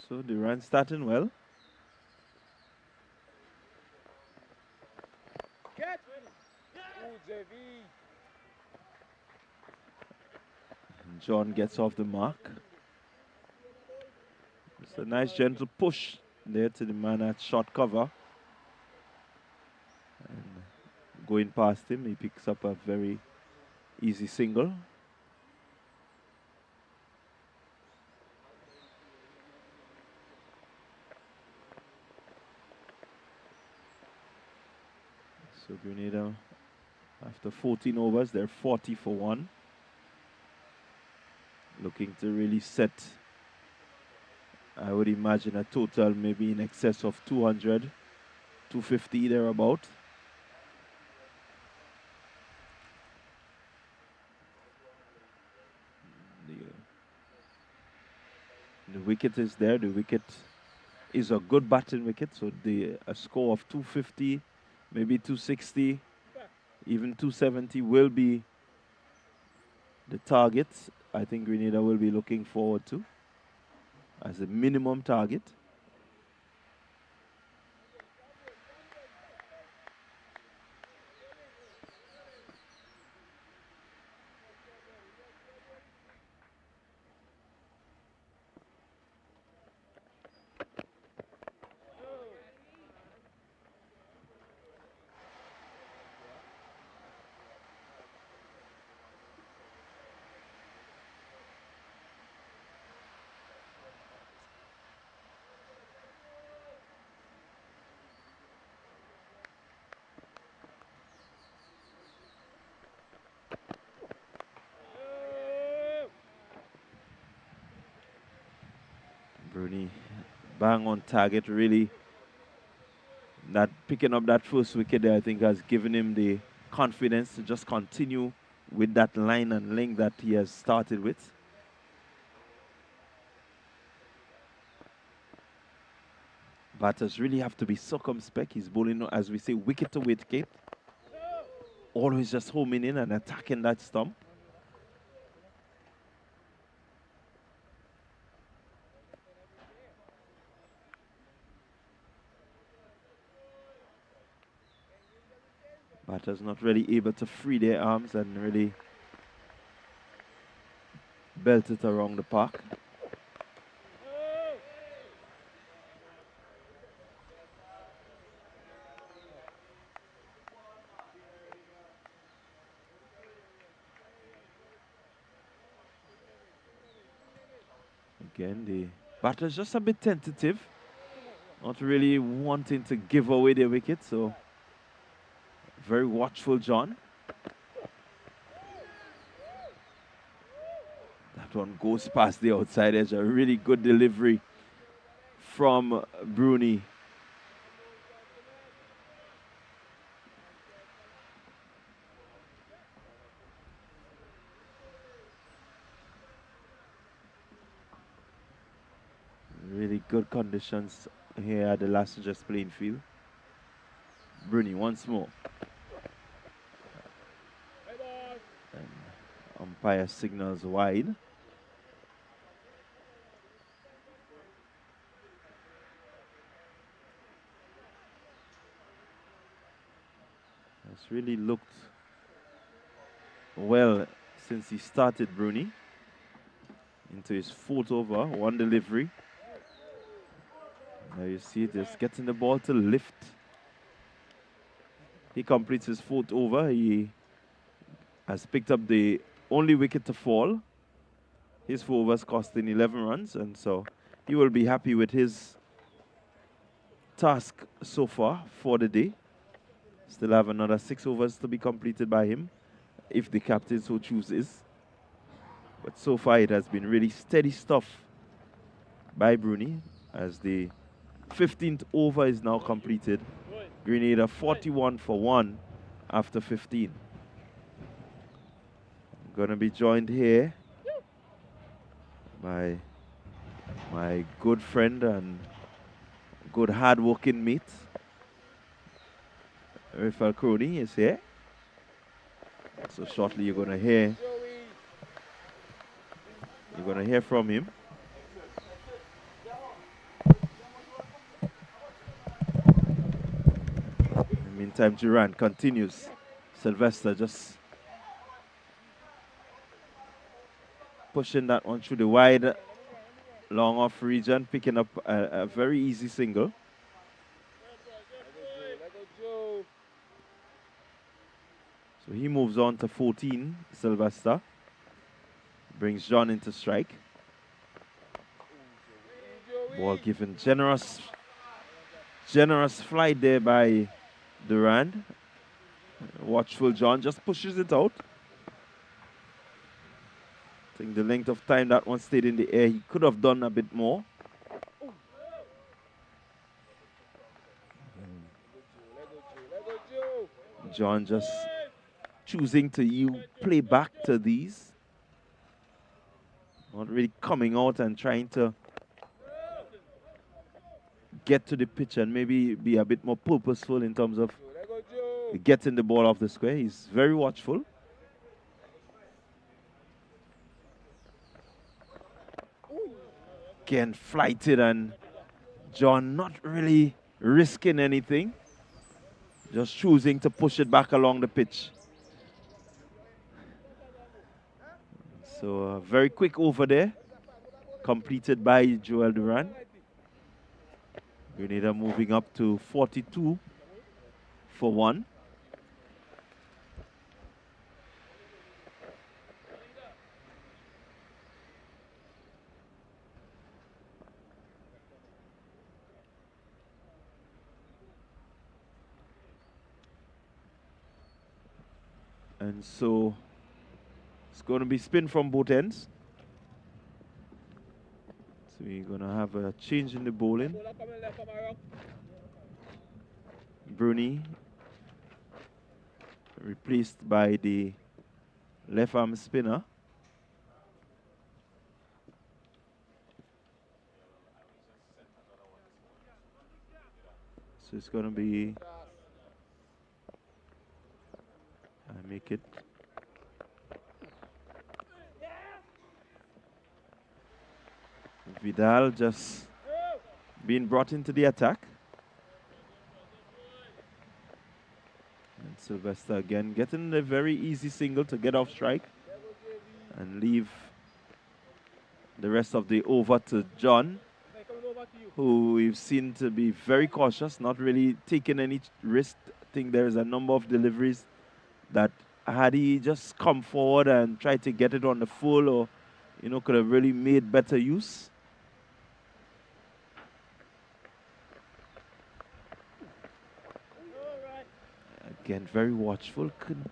So the run starting well. And John gets off the mark. It's a nice gentle push there to the man at short cover. And going past him, he picks up a very easy single. So Grenada, after 14 overs, they're 40 for 1. Looking to really set, I would imagine, a total maybe in excess of 200, 250 thereabout. The wicket is there. The wicket is a good batting wicket, so a score of 250, maybe 260, even 270 will be the target I think Grenada will be looking forward to as a minimum target. Bruni bang on target, really. That picking up that first wicket there, I think, has given him the confidence to just continue with that line and length that he has started with. Batters really have to be circumspect. He's bowling, as we say, wicket to wicket. Always just homing in and attacking that stump. Batters not really able to free their arms and really belt it around the park. Again, the batter's just a bit tentative, not really wanting to give away their wicket, so very watchful, John. That one goes past the outside edge. A really good delivery from Bruni. Really good conditions here at the Las Angeles playing field. Bruni once more. And umpire signals wide. Has really looked well since he started, Bruni. Into his fourth over, one delivery. Now you see, just getting the ball to lift. He completes his fourth over. He has picked up the only wicket to fall. His 4 overs costing 11 runs, and so he will be happy with his task so far for the day. Still have another 6 overs to be completed by him, if the captain so chooses. But so far it has been really steady stuff by Bruni, as the 15th over is now completed. Grenada 41 for 1 after 15. I'm going to be joined here by my good friend and good hard-working mate, Rafael Crony is here. So shortly you're going to hear from him. In the meantime, Durant continues. Sylvester just pushing that one through the wide, long off region, picking up a very easy single. So he moves on to 14, Sylvester. Brings John into strike. Ball given generous flight there by Durand. Watchful John just pushes it out. I think the length of time that one stayed in the air, he could have done a bit more. John just choosing to play back to these. Not really coming out and trying to get to the pitch and maybe be a bit more purposeful in terms of getting the ball off the square. He's very watchful. Again, flighted, and John not really risking anything. Just choosing to push it back along the pitch. So a very quick over there, completed by Joel Duran. Grenada moving up to 42 for 1. And so it's going to be spin from both ends. So we're going to have a change in the bowling. Bruni replaced by the left arm spinner. So it's going to be, I make it. Vidal just being brought into the attack. And Sylvester again getting a very easy single to get off strike and leave the rest of the over to John, who we've seen to be very cautious, not really taking any risk. I think there's a number of deliveries that had he just come forward and tried to get it on the full, or could have really made better use. Again, very watchful. Could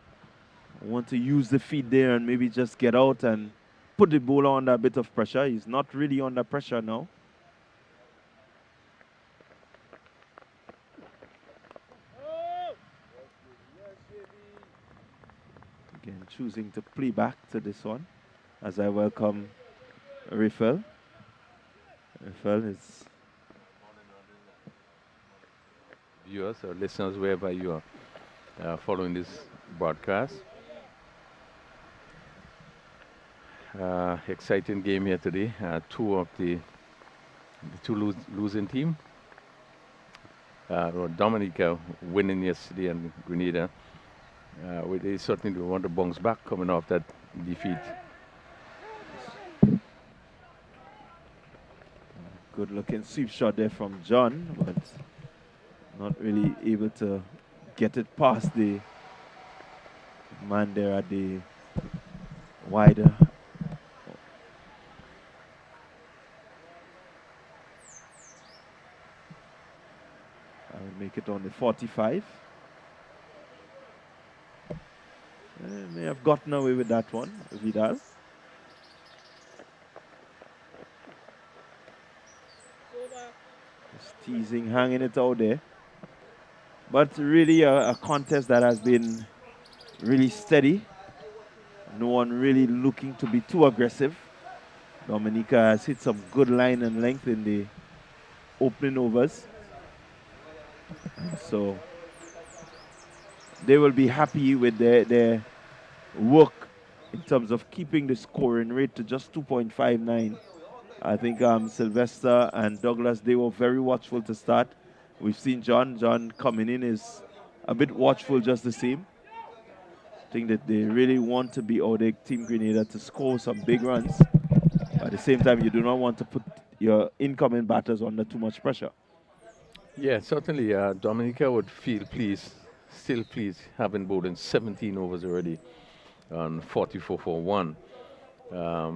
want to use the feet there and maybe just get out and put the bowler under a bit of pressure. He's not really under pressure now. Again, choosing to play back to this one as I welcome Rafael. Rafael is... Viewers or listeners, wherever you are following this broadcast. Exciting game here today. Two of the losing team. Dominica winning yesterday and Grenada. They certainly want to bounce back coming off that defeat. Good looking sweep shot there from John, but not really able to get it past the man there at the wider. I'll make it on the 45. May have gotten away with that one, Vidal. Just teasing, hanging it out there. But really a contest that has been really steady. No one really looking to be too aggressive. Dominica has hit some good line and length in the opening overs. So they will be happy with their work in terms of keeping the scoring rate to just 2.59. I think Sylvester and Douglas, they were very watchful to start. We've seen John coming in is a bit watchful just the same. I think that they really want to be out there, Team Grenada, to score some big runs. At the same time, you do not want to put your incoming batters under too much pressure. Yeah, certainly Dominica would feel pleased, still pleased, having bowled in 17 overs already on 44 for 1.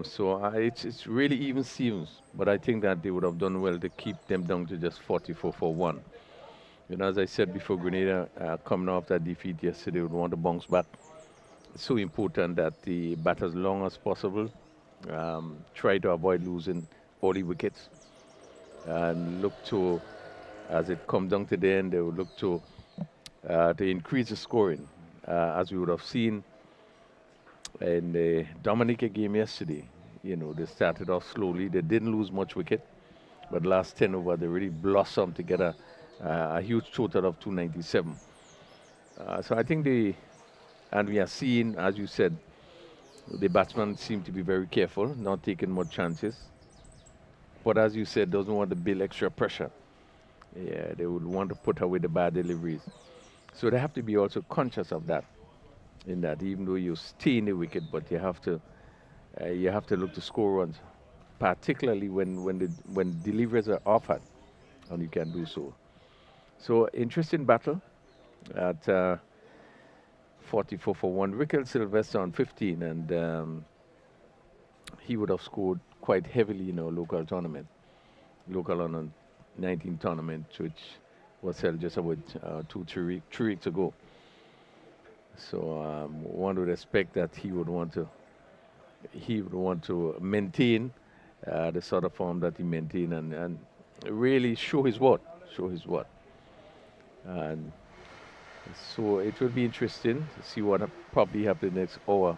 So it's really even Stevens, but I think that they would have done well to keep them down to just 44 for 1. As I said before, Grenada coming off that defeat yesterday would want to bounce back. It's so important that the bat as long as possible, try to avoid losing all the wickets, and look to, as it comes down to the end, they would look to increase the scoring, as we would have seen in the Dominica game yesterday. They started off slowly. They didn't lose much wicket, but last 10 over, they really blossomed to get a huge total of 297. So I think and we are seeing, as you said, the batsmen seem to be very careful, not taking much chances. But as you said, doesn't want to build extra pressure. Yeah, they would want to put away the bad deliveries. So they have to be also conscious of that. In that, even though you stay in the wicket, but you have to look to score runs, particularly when deliveries are offered, and you can do so. So interesting battle at 44 for 1. Rickle Sylvester on 15, and he would have scored quite heavily in our local tournament, local under 19 tournament, which was held just about 3 weeks ago. So one would expect that he would want to maintain the sort of form that he maintained, and really show his worth. And so it will be interesting to see what probably happens next hour.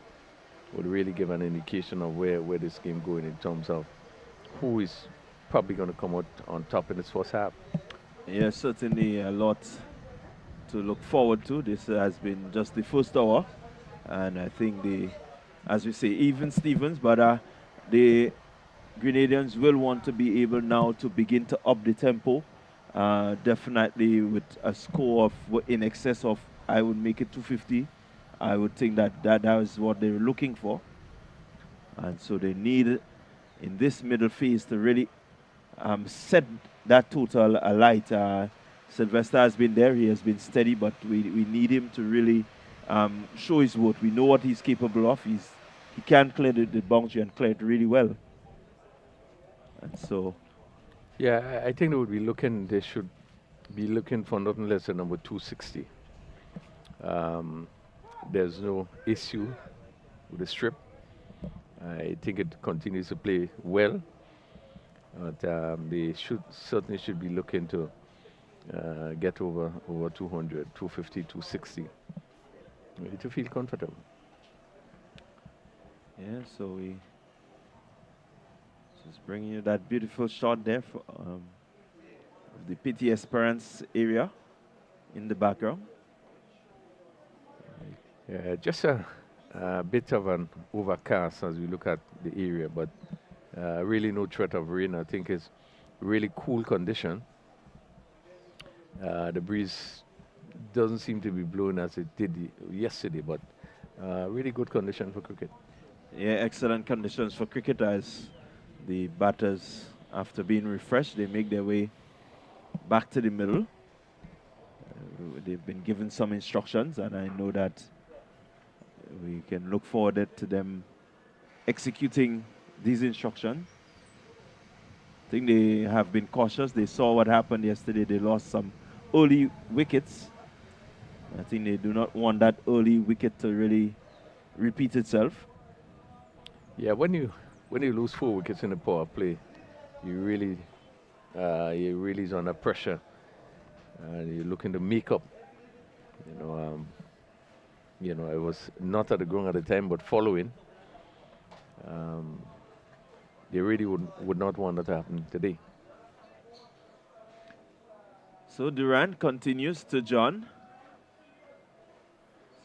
Would really give an indication of where this game going in terms of who is probably going to come out on top in this first half. Yes, certainly a lot to look forward to. This has been just the first hour, and I think as we say, even Stevens, but the Grenadians will want to be able now to begin to up the tempo. Definitely with a score of in excess of, I would make it 250. I would think that is what they're looking for. And so they need, in this middle phase, to really set that total alight. Sylvester has been there, he has been steady, but we need him to really show his worth. We know what he's capable of. He can clear the boundary and clear it really well. And so, yeah, I think they should be looking for nothing less than number 260. There's no issue with the strip. I think it continues to play well, but they certainly should be looking to get over 200, 250, 260 to feel comfortable. yeah, so we just bringing you that beautiful shot there for the PT Esperance area in the background. Yeah, just a bit of an overcast as we look at the area, but really no threat of rain. I think it's really cool condition. The breeze doesn't seem to be blowing as it did yesterday, but really good condition for cricket. Yeah, excellent conditions for cricket as the batters, after being refreshed, they make their way back to the middle. They've been given some instructions, and I know that we can look forward to them executing these instructions. I think they have been cautious. They saw what happened yesterday. They lost some early wickets. I think they do not want that early wicket to really repeat itself. Yeah, when you lose 4 wickets in a power play, you're really under pressure, and you're looking to make up. I was not at the ground at the time, but following. They really would not want that to happen today. So Durant continues to John.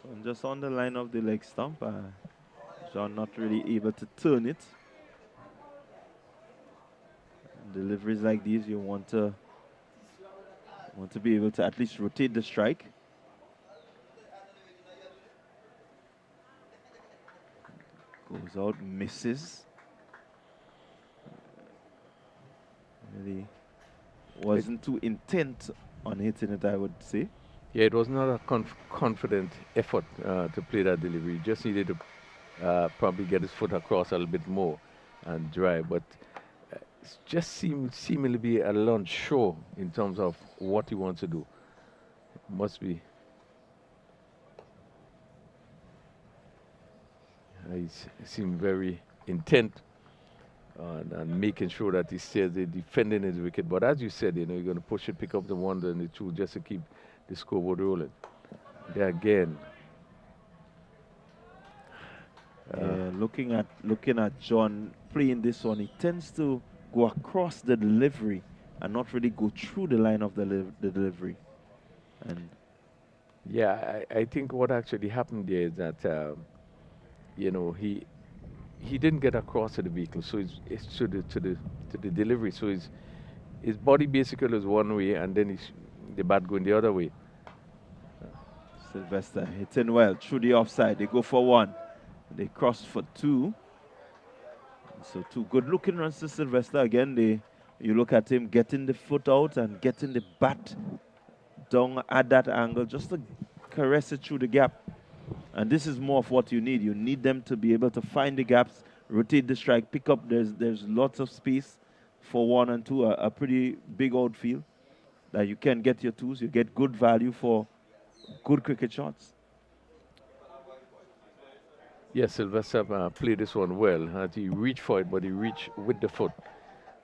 So just on the line of the leg stump. John not really able to turn it. Deliveries like these, you want to be able to at least rotate the strike. Goes out, misses. Really wasn't too intent on hitting it, I would say. Yeah, it was not a confident effort to play that delivery. He just needed to probably get his foot across a little bit more and drive, but it just seemingly be a little unsure in terms of what he wants to do. Must be. He seemed very intent on making sure that he stays there defending his wicket. But as you said, you're going to push it, pick up the 1 and the 2 just to keep the scoreboard rolling. There again. Looking at John playing this one, he tends to go across the delivery and not really go through the line of the delivery. And yeah, I think what actually happened there is that he didn't get across to the vehicle, so it's to the delivery. So his body basically is one way, and then the bat going the other way. Sylvester hitting well through the offside. They go for 1. They cross for 2. So 2 good-looking runs to Sylvester. Again, you look at him getting the foot out and getting the bat down at that angle just to caress it through the gap. And this is more of what you need. You need them to be able to find the gaps, rotate the strike, pick up. There's lots of space for 1 and 2, a pretty big outfield that you can get your 2s. You get good value for good cricket shots. Yes, Sylvester played this one well. He reached for it, but he reached with the foot.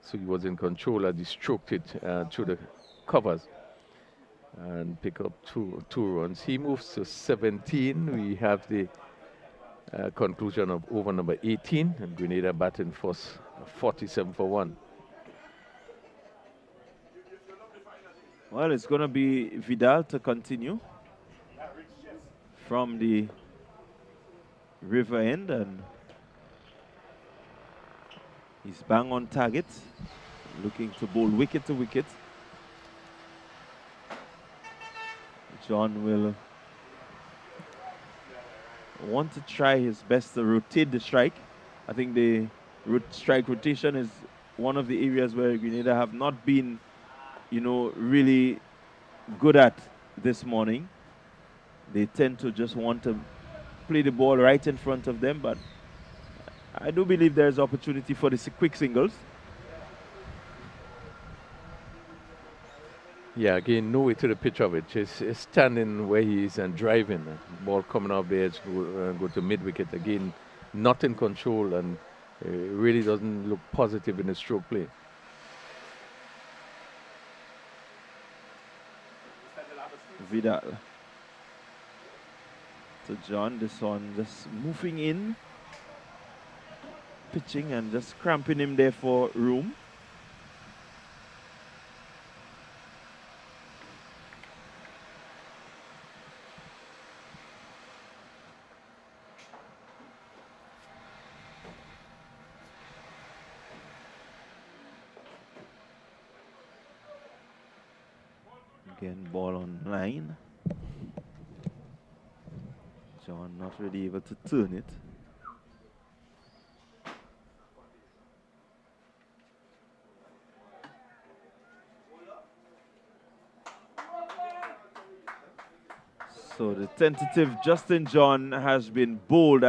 So he was in control as he stroked it through the covers and pick up two runs. He moves to 17. We have the conclusion of over number 18, and Grenada batting for 47 for 1. Well, it's going to be Vidal to continue from the river end, and he's bang on target, looking to bowl wicket to wicket. John will want to try his best to rotate the strike. I think the strike rotation is one of the areas where Grenada have not been, really good at this morning. They tend to just want to play the ball right in front of them, but I do believe there's opportunity for the quick singles. Yeah, again, no way to the pitch of it. Just standing where he is and driving. Ball coming off the edge, go to mid-wicket. Again, not in control, and really doesn't look positive in his stroke play. Vidal to John. This one just moving in, pitching and just cramping him there for room. Again, ball on line. John not really able to turn it. So the tentative Justin John has been bowled.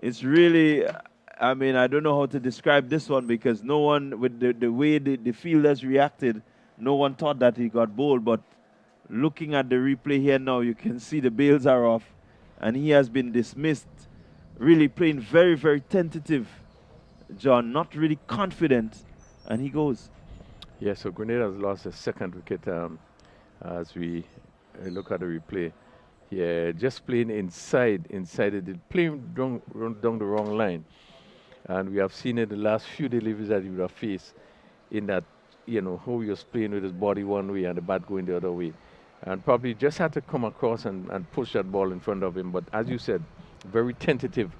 It's really, I mean, I don't know how to describe this one, because no one, with the way the fielders reacted, no one thought that he got bowled. But looking at the replay here now, you can see the bails are off, and he has been dismissed. Really playing very, very tentative, John, not really confident, and he goes. Yeah, so Grenada has lost a second wicket as we look at the replay. Yeah, just playing inside it, playing down the wrong line. And we have seen it the last few deliveries that he would have faced, in that, how he was playing with his body one way and the bat going the other way. And probably just had to come across and push that ball in front of him. But as you said, very tentative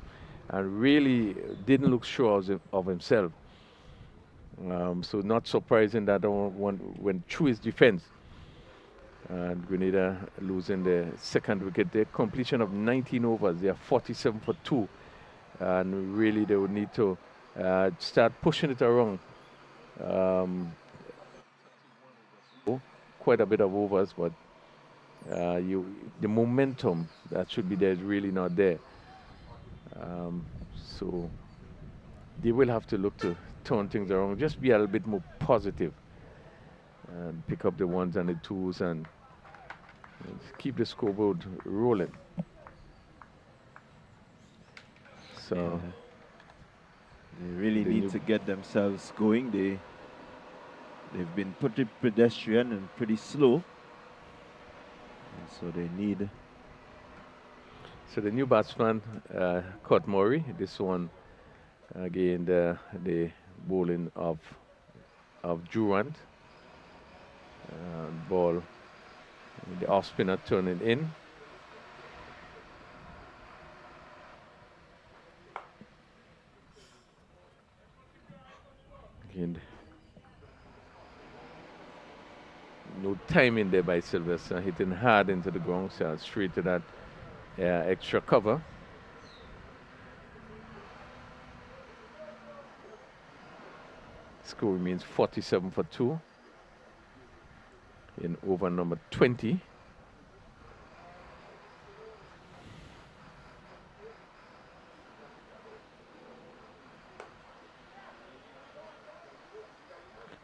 and really didn't look sure of himself. So not surprising that one went through his defense. And Grenada losing the second wicket. Their completion of 19 overs. They are 47 for 2. And really they would need to start pushing it around. Quite a bit of overs, but the momentum that should be there is really not there. So they will have to look to turn things around, just be a little bit more positive and pick up the ones and the twos and keep the scoreboard rolling. So yeah. They really need to get themselves going. They've been pretty pedestrian and pretty slow. And so they need. So the new batsman, Curt Murray. This one, again, the bowling of Durant. Ball, the off spinner turning in. Again, no timing there by Sylvester, hitting hard into the ground, so straight to that extra cover. Score remains 47 for 2 in over number 20.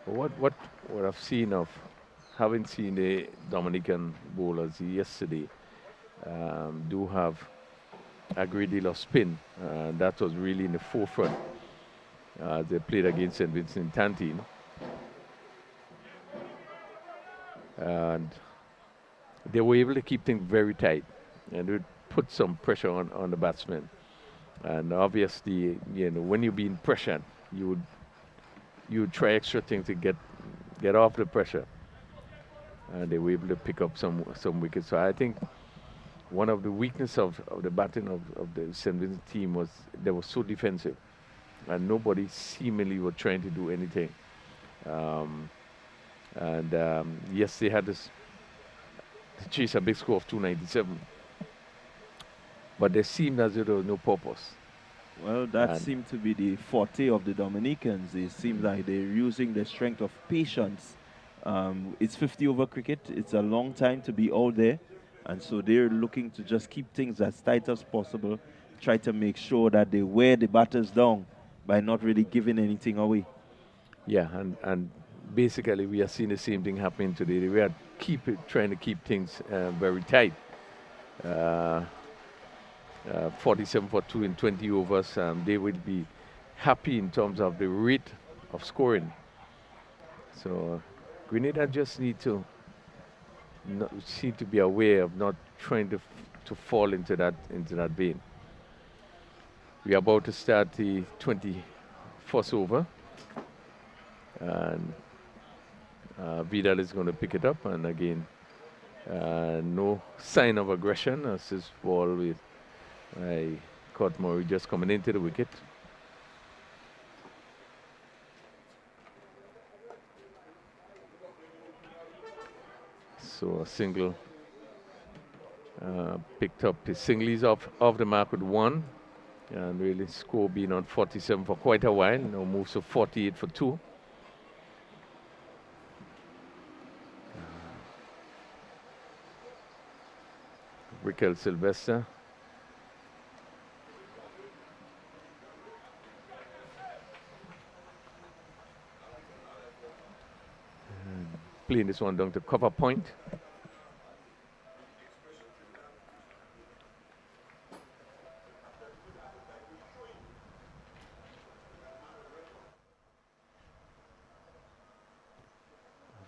What I've seen of, having seen the Dominican bowlers yesterday, do have a great deal of spin. That was really in the forefront. They played against St. Vincent Tantine. And they were able to keep things very tight, and it would put some pressure on the batsmen. And obviously, when you're being pressured, you would try extra things to get off the pressure. and they were able to pick up some wickets. So I think one of the weaknesses of the batting of the St. Vincent team was they were so defensive, and nobody seemingly were trying to do anything. Yes, they had to chase a big score of 297, but they seemed as if there was no purpose. Well, that seemed to be the forte of the Dominicans. It seems like they're using the strength of patience. It's 50 over cricket. It's a long time to be out there. And so they're looking to just keep things as tight as possible, try to make sure that they wear the batters down by not really giving anything away. Yeah, and basically we are seeing the same thing happening today. We are trying to keep things very tight. 47 for 2 in 20 overs. They will be happy in terms of the rate of scoring. So Grenada just need to be aware of not trying to fall into that vein. We are about to start the 21st over, and Vidal is going to pick it up, and again no sign of aggression as this ball with caught Murray just coming into the wicket. So a single picked up his singlies off the mark with 1, and really score being on 47 for quite a while. Now moves to 48 for 2. Raquel Sylvester. Playing this one down to cover point.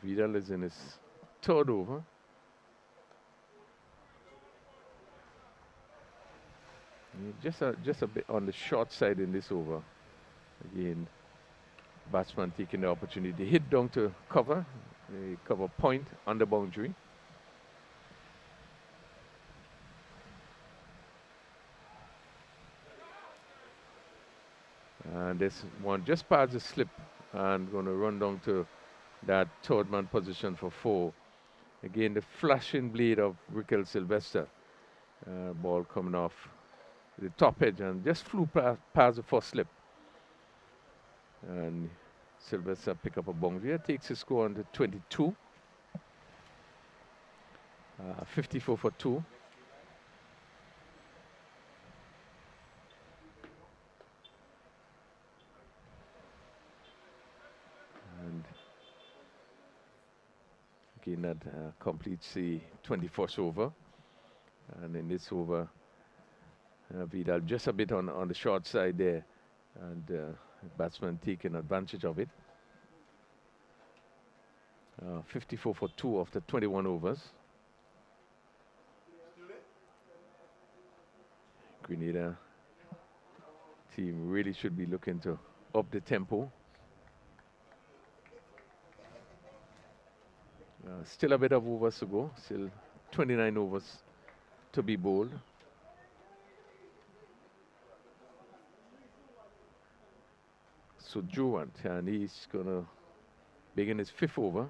Vidal is in his 3rd over. Just a bit on the short side in this over. Again, batsman taking the opportunity to hit down to cover. A cover point on the boundary. And this one just past the slip and going to run down to that 3rd man position for 4. Again, the flashing blade of Raquel Sylvester. Ball coming off the top edge and just flew past the 1st slip. And Sylvester pick up a boundary, takes his score on to 22. 54 for 2. And again, that completes the 21st over. And in this over, Vidal just a bit on the short side there, and batsman taking advantage of it. 54 for 2 after 21 overs. Grenada team really should be looking to up the tempo. Still a bit of overs to go. Still 29 overs to be bowled. So Jurant, and he's going to begin his 5th over.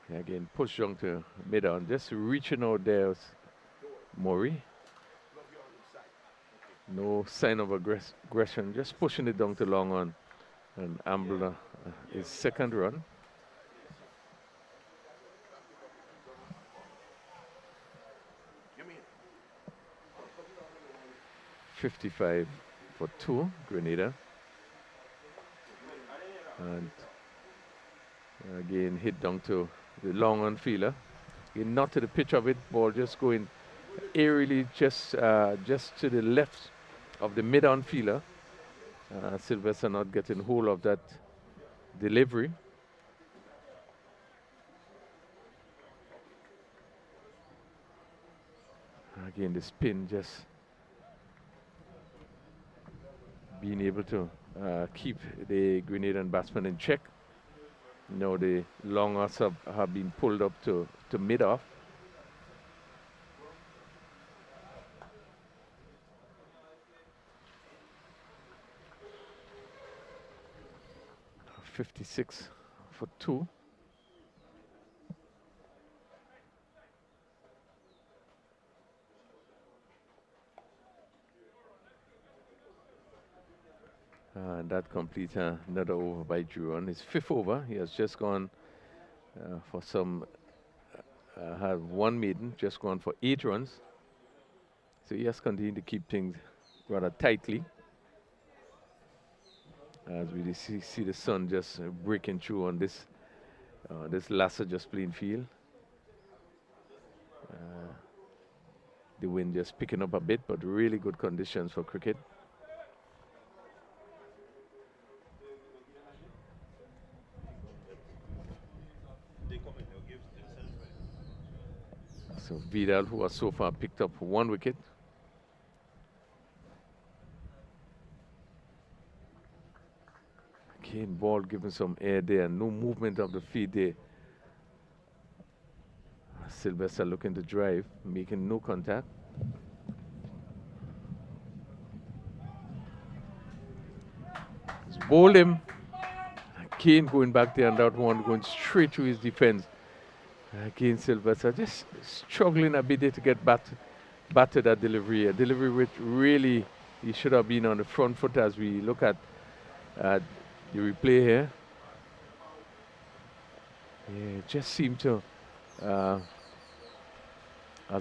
Again, push down to mid-on, just reaching out there was Murray. No sign of aggression, just pushing it down to long on. And Ambler, his 2nd run. .55 for 2, Grenada. And Again, hit down to the long on fielder. Again, not to the pitch of it, ball just going aerially just to the left of the mid-on fielder. Sylvester not getting hold of that delivery. Again, the spin just being able to keep the Grenadian batsman in check. Now the long odds have been pulled up to mid-off. .56 for 2. And that completes another over by Drew. On his 5th over, he has just gone for some, had 1 maiden, just gone for 8 runs. So he has continued to keep things rather tightly. As we see the sun just breaking through on this last just playing field. The wind just picking up a bit, but really good conditions for cricket. So Vidal, who has so far picked up 1 wicket. Again, ball given some air there, no movement of the feet there. Sylvester looking to drive, making no contact. He's bowled him. Again going back there, and that one going straight to his defense. Again, Sylvester just struggling a bit there to get back to that delivery. A delivery which really he should have been on the front foot as we look at the replay here. Yeah, it just seemed to, as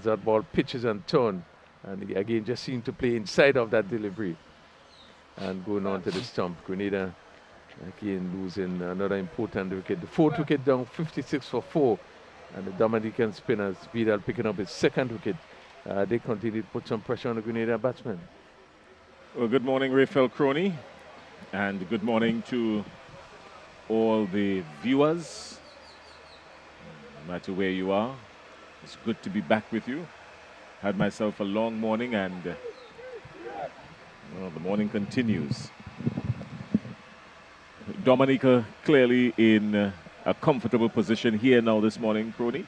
that ball pitches and turns, and he again just seemed to play inside of that delivery and going on to the stump. Grenada again losing another important wicket. The 4th wicket down, 56 for 4. And the Dominican spinners, Vidal picking up his 2nd wicket. They continue to put some pressure on the Grenada batsmen. Well, good morning, Rafael Crony. And good morning to all the viewers, no matter where you are. It's good to be back with you. Had myself a long morning, and well, the morning continues. Dominica clearly in a comfortable position here now this morning, Crony.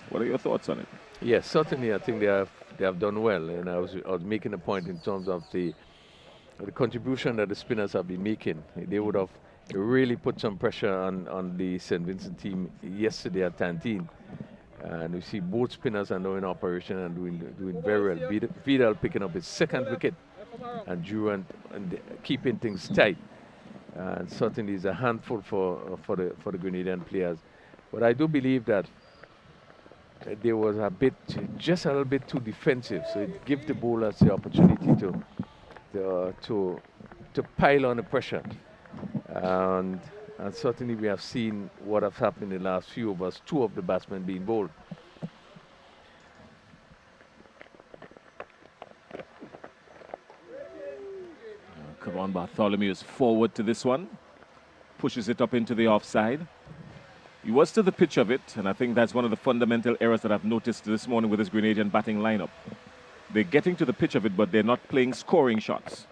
What are your thoughts on it? Yes, certainly I think they have done well, and I was making a point in terms of the contribution that the spinners have been making. They would have really put some pressure on the St. Vincent team yesterday at Tantine. And we see both spinners are now in operation and doing very well. Vidal picking up his 2nd wicket, and Drew and keeping things tight. And certainly is a handful for the Grenadian players. But I do believe that there was just a little bit too defensive. So it gives the bowlers the opportunity to pile on the pressure. And certainly we have seen what has happened in the last few overs, 2 of the batsmen being bowled. Come on, Bartholomew is forward to this one. Pushes it up into the offside. He was to the pitch of it, and I think that's one of the fundamental errors that I've noticed this morning with this Grenadian batting lineup. They're getting to the pitch of it, but they're not playing scoring shots.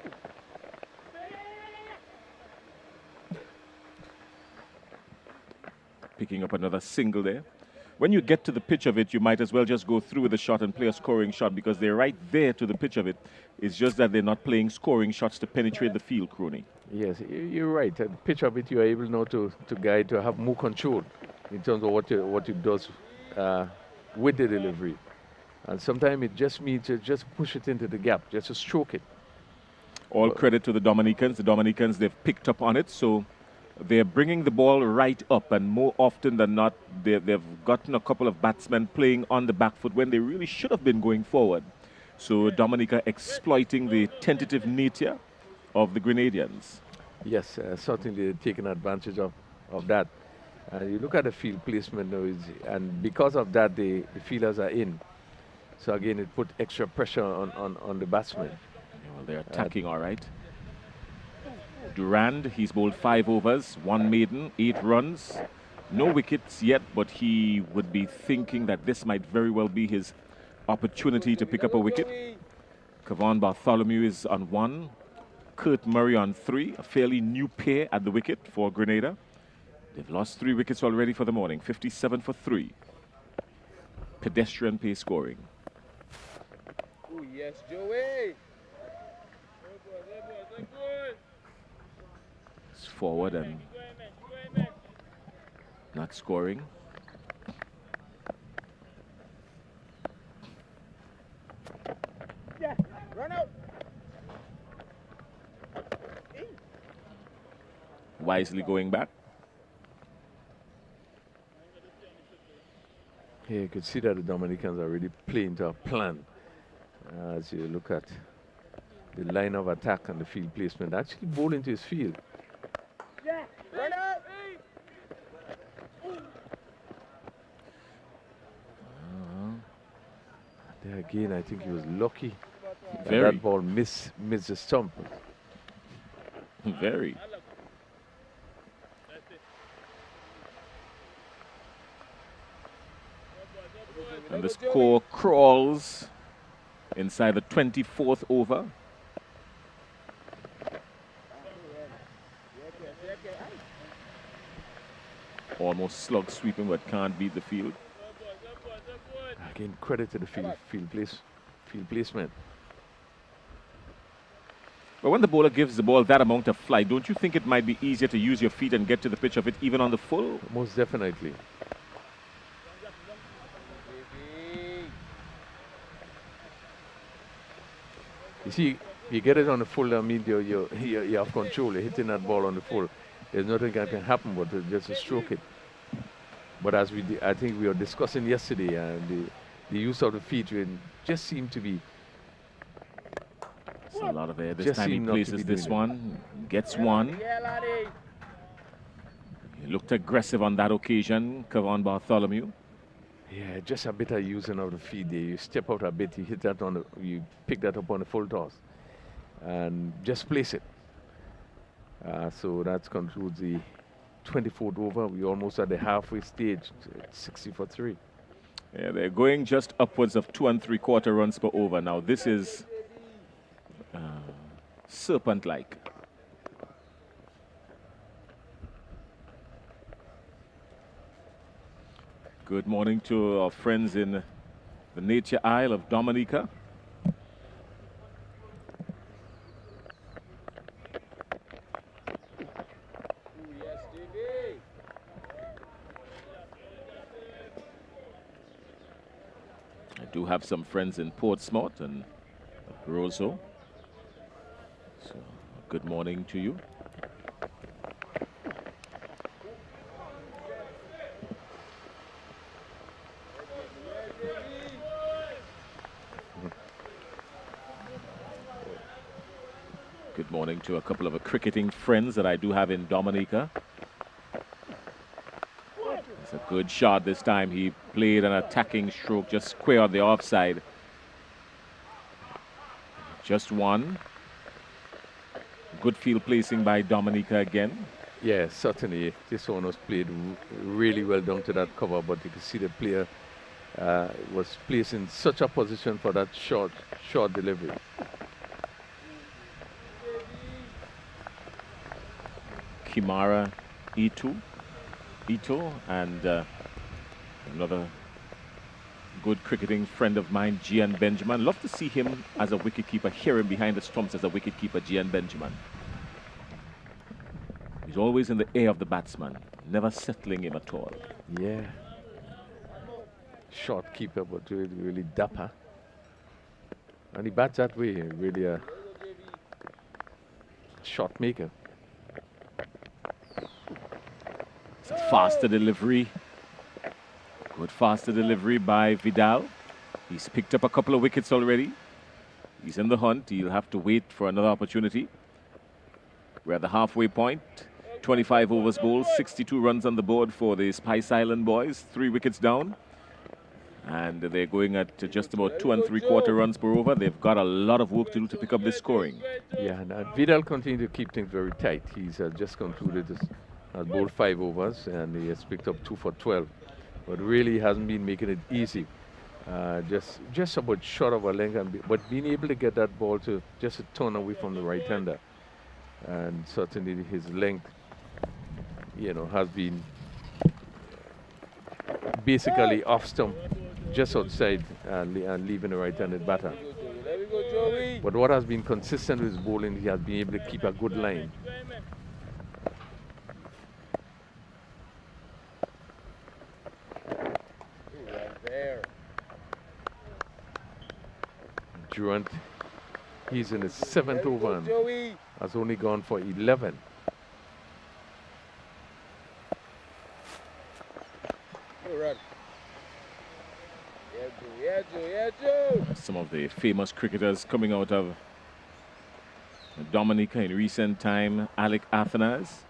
Picking up another single there. When you get to the pitch of it, you might as well just go through with the shot and play a scoring shot, because they're right there to the pitch of it. It's just that they're not playing scoring shots to penetrate the field, Crony. Yes, you're right. At the pitch of it, you're able now to guide, to have more control in terms of what it does with the delivery. And sometimes it just means to just push it into the gap, just to stroke it. All credit to the Dominicans. The Dominicans, they've picked up on it, so they're bringing the ball right up, and more often than not, they've gotten a couple of batsmen playing on the back foot when they really should have been going forward. So Dominica exploiting the tentative nature of the Grenadians. Yes, certainly taking advantage of that. You look at the field placement now, and because of that, the fielders are in. So again, it put extra pressure on the batsmen. Yeah, well, they're attacking all right. Durand, he's bowled 5 overs, 1 maiden, 8 runs. No wickets yet, but he would be thinking that this might very well be his opportunity to pick up a wicket. Kevon Bartholomew is on 1. Kurt Murray on 3. A fairly new pair at the wicket for Grenada. They've lost 3 wickets already for the morning. 57 for 3. Pedestrian pace scoring. Oh, yes, Joey. It's forward and not scoring. Yeah, run out. Wisely going back. Here you could see that the Dominicans are really playing to a plan. As you look at the line of attack and the field placement, actually bowl into his field. Yeah, run out. There again, I think he was lucky. Very. That ball missed the stump. Very. And the score crawls inside the 24th over. Almost slug sweeping, but can't beat the field. Again, credit to the field placement. But when the bowler gives the ball that amount of flight, don't you think it might be easier to use your feet and get to the pitch of it even on the full? Most definitely. You see, you get it on the full, I mean, you have control. You're hitting that ball on the full. There's nothing that can happen but just to stroke it. But as I think we were discussing yesterday, the use of the feet just seemed to be. It's a lot of air. This time he places this one, gets one. He looked aggressive on that occasion, Kevon Bartholomew. Yeah, just a bit of using of the feet there. You step out a bit, you hit that you pick that up on the full toss, and just place it. So that concludes the 24th over. We're almost at the halfway stage. It's 60 for 3. Yeah, they're going just upwards of 2 3/4 runs per over. Now this is serpent-like. Good morning to our friends in the Nature Isle of Dominica. I do have some friends in Portsmouth and Roseau. So, good morning to you. Good morning to a couple of cricketing friends that I do have in Dominica. It's a good shot this time. He played an attacking stroke just square on the offside. Just one. Good field placing by Dominica again. Yeah, certainly. This one was played really well down to that cover, but you can see the player was placed in such a position for that short delivery. Kimara Ito and another good cricketing friend of mine, Gian Benjamin. Love to see him as a wicketkeeper, hear him behind the stumps as a wicketkeeper, Gian Benjamin. He's always in the air of the batsman, never settling him at all. Yeah. Short keeper, but really dapper. And he bats that way, really a shot maker. It's a faster delivery. Good faster delivery by Vidal. He's picked up a couple of wickets already. He's in the hunt. He'll have to wait for another opportunity. We're at the halfway point. 25 overs bowled, 62 runs on the board for the Spice Island boys, 3 wickets down. And they're going at just about 2 3/4 runs per over. They've got a lot of work to do to pick up this scoring. Yeah, and Vidal continued to keep things very tight. He's just concluded his bowled 5 overs and he has picked up 2 for 12. But really hasn't been making it easy. Just about short of a length, but being able to get that ball to just a turn away from the right-hander. And certainly his length, has been basically off stump, just outside and leaving the right-handed batter. But what has been consistent with his bowling, he has been able to keep a good line. Durant, he's in his 7th over and has only gone for 11. Some of the famous cricketers coming out of Dominica in recent time. Alec Athenas,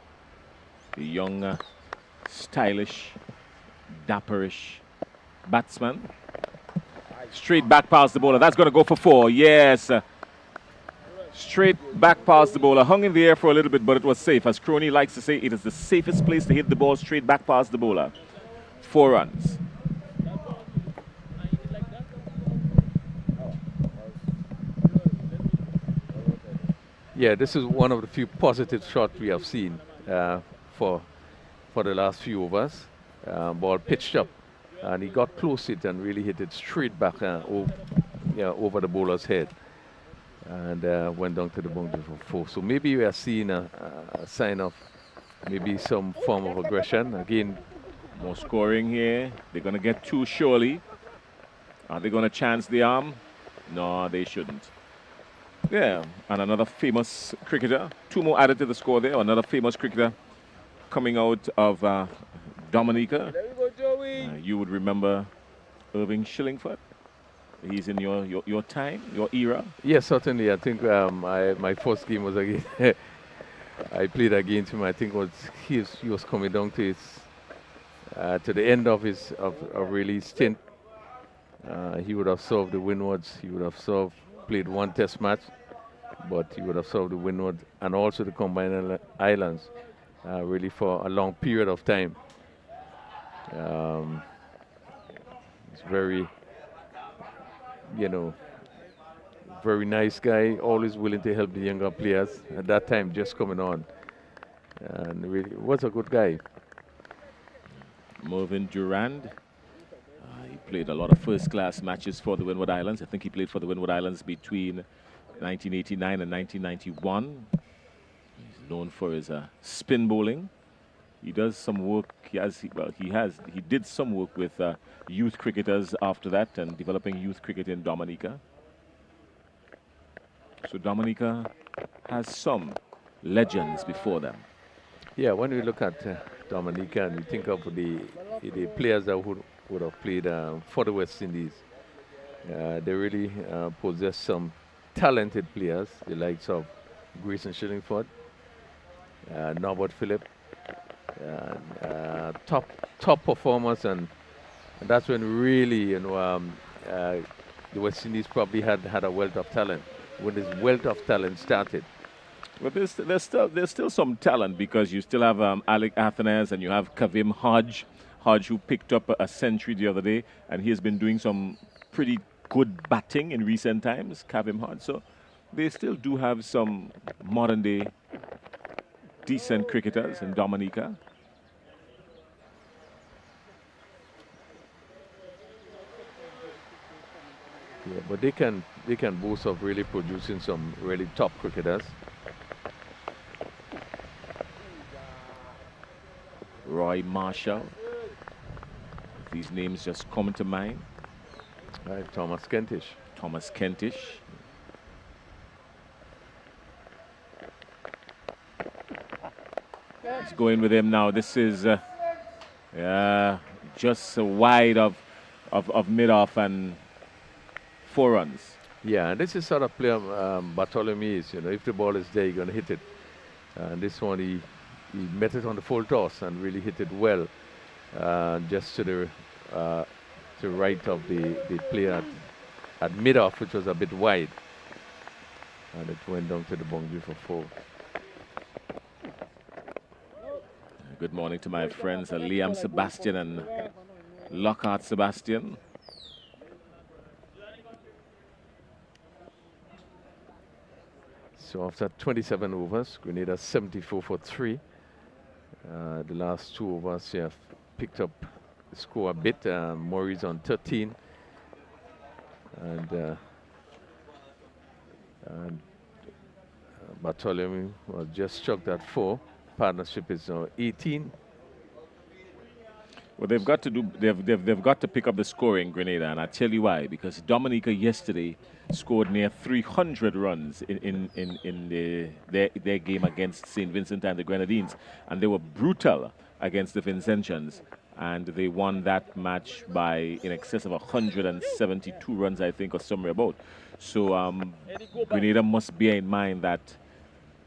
the young, stylish, dapperish batsman. Straight back past the bowler. That's going to go for 4. Yes. Straight back past the bowler. Hung in the air for a little bit, but it was safe. As Crony likes to say, it is the safest place to hit the ball straight back past the bowler. 4 runs. Yeah, this is one of the few positive shots we have seen for the last few overs. Ball pitched up, and he got close to it and really hit it straight back over the bowler's head, and went down to the boundary for 4. So maybe we are seeing a sign of maybe some form of aggression. Again, more scoring here. They're going to get 2 surely. Are they going to chance the arm? No, they shouldn't. Yeah, and another famous cricketer. 2 more added to the score there. Another famous cricketer coming out of Dominica. You would remember Irving Shillingford. He's in your time, your era. Yes, certainly. I think my first game was against. I played against him. I think he was coming down to to the end of his really stint. He would have served the Winlotts. He would have played 1 test match, but he would have served the Winlott and also the Combined Islands really for a long period of time. He's very, very nice guy, always willing to help the younger players. At that time, just coming on, and really was a good guy. Mervyn Durand. He played a lot of first-class matches for the Windward Islands. I think he played for the Windward Islands between 1989 and 1991. He's known for his spin bowling. He does some work. He did some work with youth cricketers after that and developing youth cricket in Dominica. So Dominica has some legends before them. Yeah, when we look at Dominica and we think of the players that would have played for the West Indies, they really possess some talented players, the likes of Grayson Shillingford, Norbert Phillip, top performers, and that's when really the West Indies probably had a wealth of talent. When this wealth of talent started. Well, there's still some talent because you still have Alec Athenas and you have Kavim Hodge, who picked up a century the other day, and he has been doing some pretty good batting in recent times, Kavim Hodge. So they still do have some modern-day decent cricketers in Dominica. Yeah, but they can boast of really producing some really top cricketers. Roy Marshall. These names just come to mind. Right, Thomas Kentish. Thomas Kentish. He's going with him now. This is just wide of mid-off and 4 runs. Yeah, and this is sort of player Bartholomew is. If the ball is there, you're going to hit it. And this one, he met it on the full toss and really hit it well, just to the right of the player at mid-off, which was a bit wide. And it went down to the boundary for 4. Good morning to my friends Liam Sebastian and Lockhart Sebastian. So after 27 overs, Grenada 74 for 3. The last 2 overs have picked up the score a bit. Maurice on 13. And Bartholomew was just chucked at 4. Partnership is now 18. Well, they've got to pick up the scoring, Grenada, and I tell you why. Because Dominica yesterday scored near 300 runs in their game against St. Vincent and the Grenadines, and they were brutal against the Vincentians, and they won that match by in excess of 172 runs, I think, or somewhere about. So Grenada must bear in mind that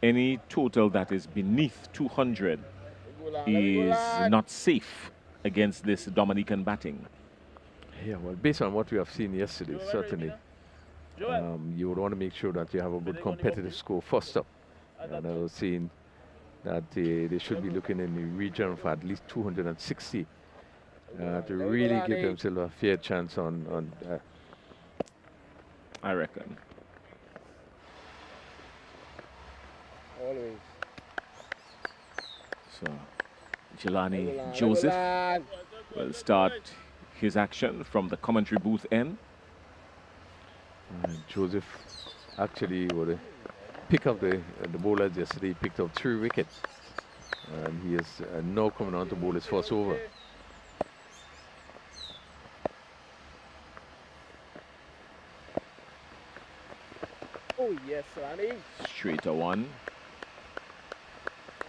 any total that is beneath 200 is not safe against this Dominican batting. Yeah, well, based on what we have seen yesterday, certainly, you would want to make sure that you have a good competitive score first up. And I was saying that they should be looking in the region for at least 260 to really give themselves a fair chance on I reckon. Always. So Jelani Joseph will start his action from the commentary booth end. Joseph actually would pick up the bowlers yesterday. He picked up 3 wickets, and he is now coming on to bowl his first over. Oh yes, Ronnie. Straight to 1.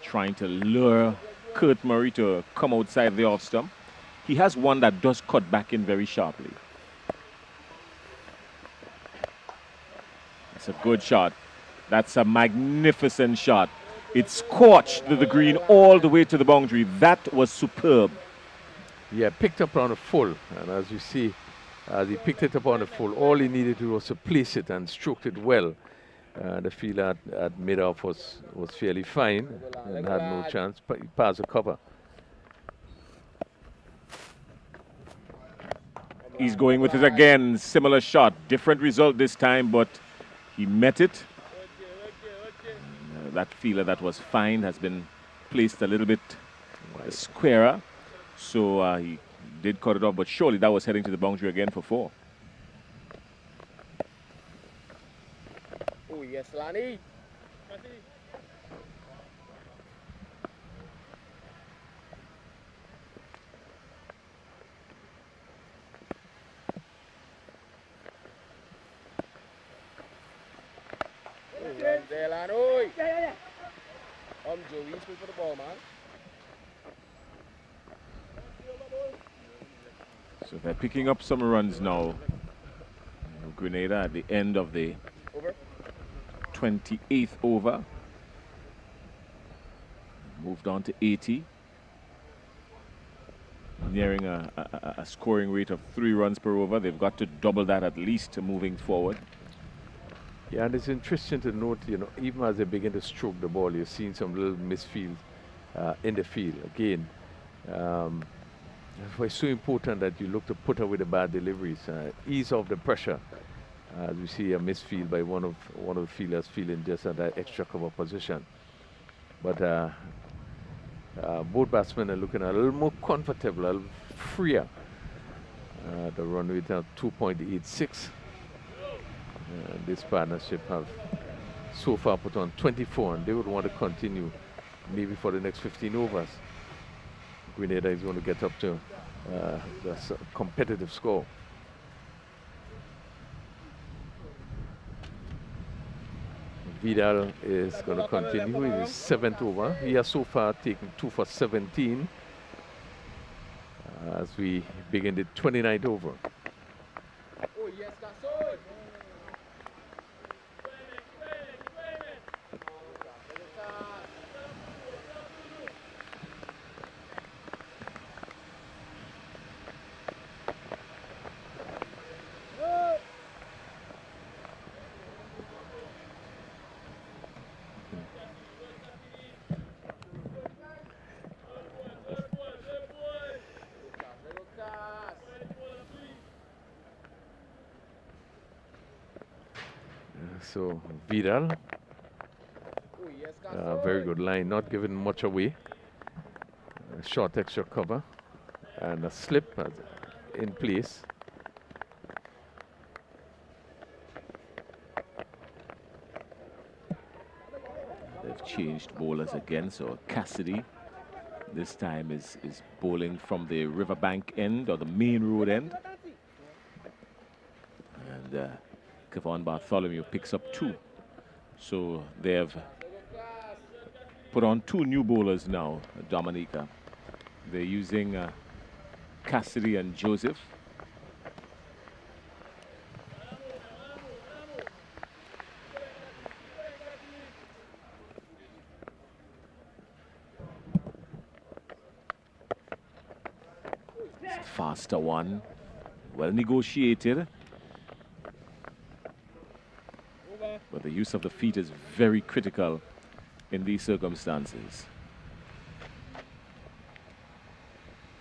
Trying to lure Kurt Murray to come outside the off stump. He has one that does cut back in very sharply. That's a good shot. That's a magnificent shot. It scorched the green all the way to the boundary. That was superb. Yeah, picked up on a full, and as you see, as he picked it up on the full, all he needed to do was to place it and stroked it well. The field at mid-off was fairly fine and had no chance, but he passed the cover. He's going with it again. Similar shot. Different result this time, but he met it. That feeler that was fine has been placed a little bit squarer. So he did cut it off, but surely that was heading to the boundary again for 4. Oh yes, Lonnie. There, Lonnie. Joe, he's for the ball, man. So they're picking up some runs now. Grenada at the end of the 28th over. Moved on to 80. Nearing a scoring rate of 3 runs per over. They've got to double that at least moving forward. Yeah, and it's interesting to note, you know, even as they begin to stroke the ball, you're seeing some little misfield in the field. Again, it's so important that you look to put away the bad deliveries, ease off the pressure. As we see a misfield by one of the fielders feeling just at that extra cover position. But both batsmen are looking a little more comfortable, a little freer. The run rate now 2.86. This partnership have so far put on 24, and they would want to continue maybe for the next 15 overs. Grenada is going to get up to the competitive score. Vidal is going to continue in his 7th over. He has so far taken 2 for 17 as we begin the 29th over. Oh yes, that's all. So Vidal, Oh, yes, got very good line, not giving much away. Short extra cover and a slip in place. They've changed bowlers again, so Cassidy this time is bowling from the riverbank end or the main road end. And Kevon Bartholomew picks up 2. So they've put on 2 new bowlers now, Dominica. They're using Cassidy and Joseph. It's a faster one, well negotiated. But the use of the feet is very critical in these circumstances.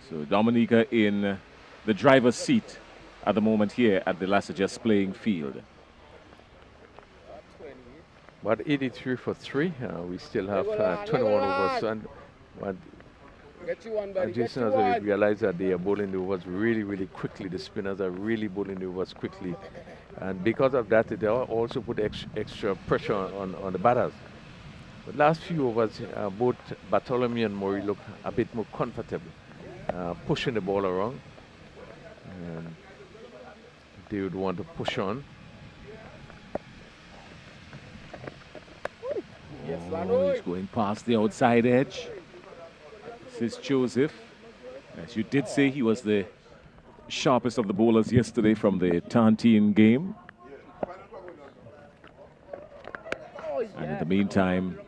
So Dominica in the driver's seat at the moment here at the Lassajas playing field. But 83 for 3. We still have 21 overs. And Jason has realized that they are bowling the overs really, really quickly. The spinners are really bowling the overs quickly. And because of that, they also put extra pressure on the batters. But last few overs, both Bartholomew and Murray look a bit more comfortable, pushing the ball around. And they would want to push on. Oh, he's going past the outside edge. This is Joseph. As you did say, he was the sharpest of the bowlers yesterday from the Tantine game. And in the meantime,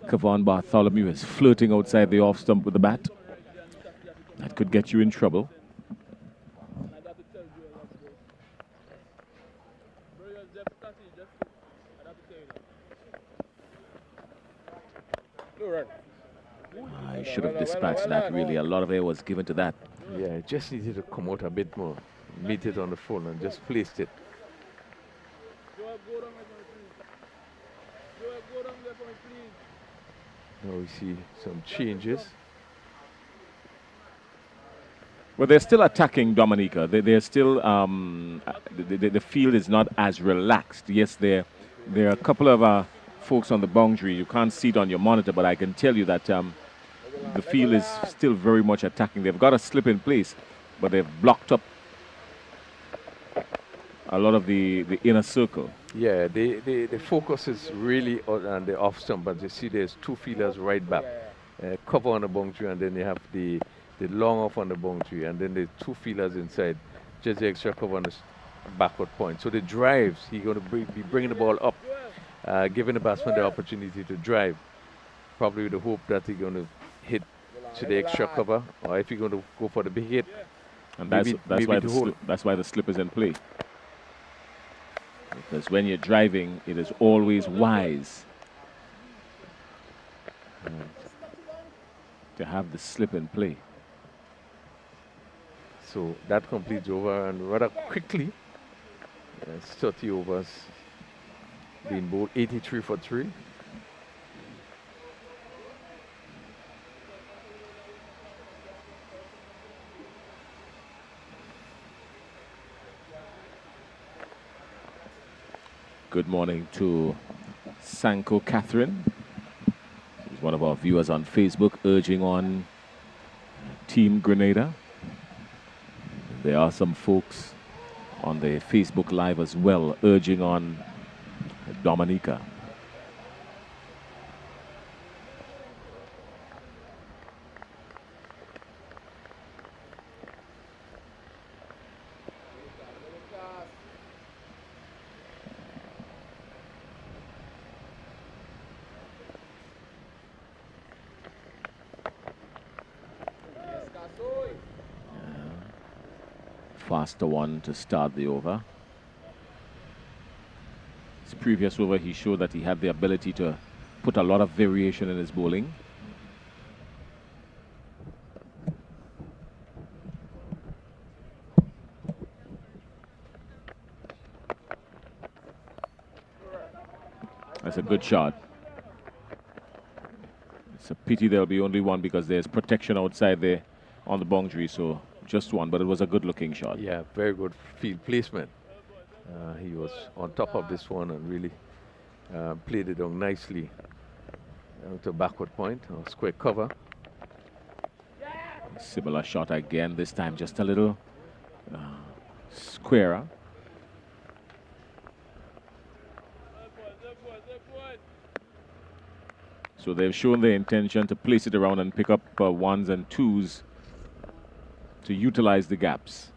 Kevon Bartholomew is flirting outside the off stump with the bat. That could get you in trouble. I should have dispatched that, really. A lot of air was given to that. Yeah, it just needed to come out a bit more. Meet it on the phone and just placed it. Now we see some changes. Well, they're still attacking Dominica. They're still, the field is not as relaxed. Yes, there are a couple of folks on the boundary. You can't see it on your monitor, but I can tell you that the field is still very much attacking. They've got a slip in place, but they've blocked up a lot of the inner circle. Yeah, the focus is really on the off stump, but you see there's 2 fielders right back. Cover on the boundary, and then you have the long off on the boundary, and then the 2 fielders inside, just the extra cover on the backward point. So the drives, he's going to be bringing the ball up, giving the batsman the opportunity to drive, probably with the hope that he's going to hit to the extra cover, or if you're going to go for the big hit. And that's why the slip is in play. Because when you're driving, it is always wise to have the slip in play. So that completes over, and rather quickly, 30 overs being bowled, 83 for 3. Good morning to Sanko Catherine, who's one of our viewers on Facebook, urging on Team Grenada. There are some folks on the Facebook Live as well, urging on Dominica. Faster one to start the over. His previous over, he showed that he had the ability to put a lot of variation in his bowling. That's a good shot. It's a pity there'll be only one because there's protection outside there on the boundary, so just one, but it was a good-looking shot. Yeah, very good field placement. He was on top of this one and really played it down nicely to backward point or square cover. Similar shot again, this time just a little squarer. So they've shown their intention to place it around and pick up ones and twos to utilize the gaps.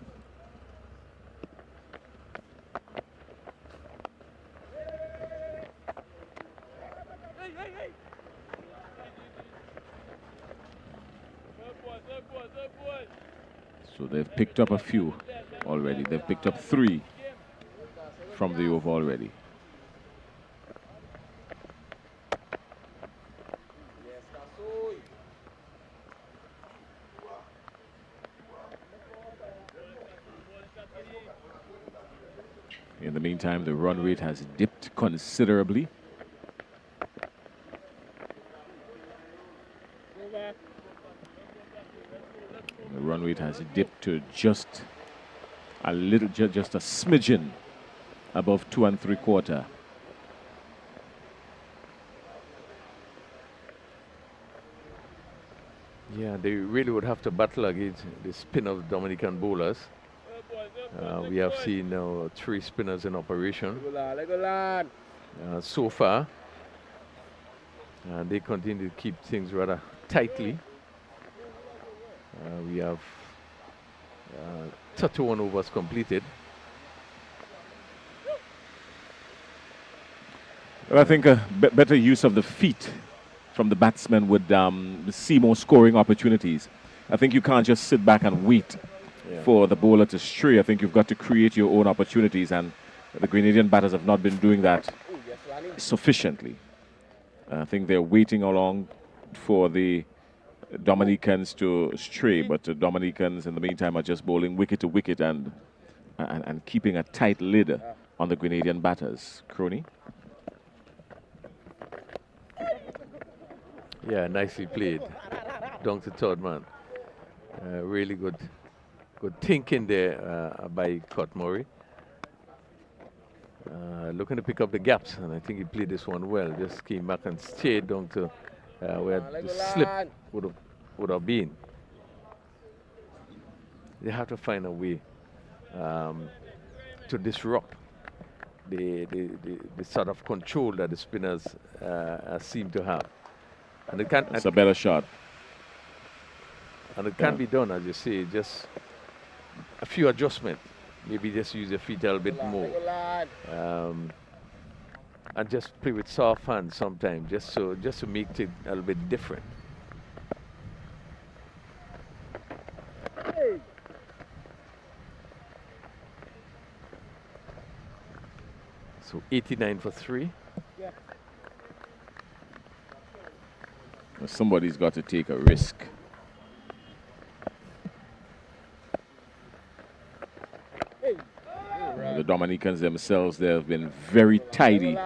So they've picked up a few already. They've picked up 3 from the over already. In the meantime, the run rate has dipped considerably. The run rate has dipped to just a little, just a smidgen above 2 3/4. Yeah, they really would have to battle against the spin of Dominican bowlers. We have seen now 3 spinners in operation so far. And they continue to keep things rather tightly. We have 31 overs completed. Well, I think a better use of the feet from the batsmen would see more scoring opportunities. I think you can't just sit back and wait for the bowler to stray. I think you've got to create your own opportunities, and the Grenadian batters have not been doing that sufficiently. I think they're waiting along for the Dominicans to stray, but the Dominicans in the meantime are just bowling wicket to wicket and keeping a tight lid on the Grenadian batters. Crony? Yeah, nicely played. Down to third man. Really good thinking there by Cott Murray. Looking to pick up the gaps, and I think he played this one well. Just came back and stayed down to where the slip would have been. They have to find a way to disrupt the sort of control that the spinners seem to have. And it can't. It's a better shot. And it can be done, as you say, just a few adjustments. Maybe just use your feet a little bit more. And just play with soft hands sometimes, just to make it a little bit different. So 89 for 3. Somebody's got to take a risk. The Dominicans themselves, they have been very tidy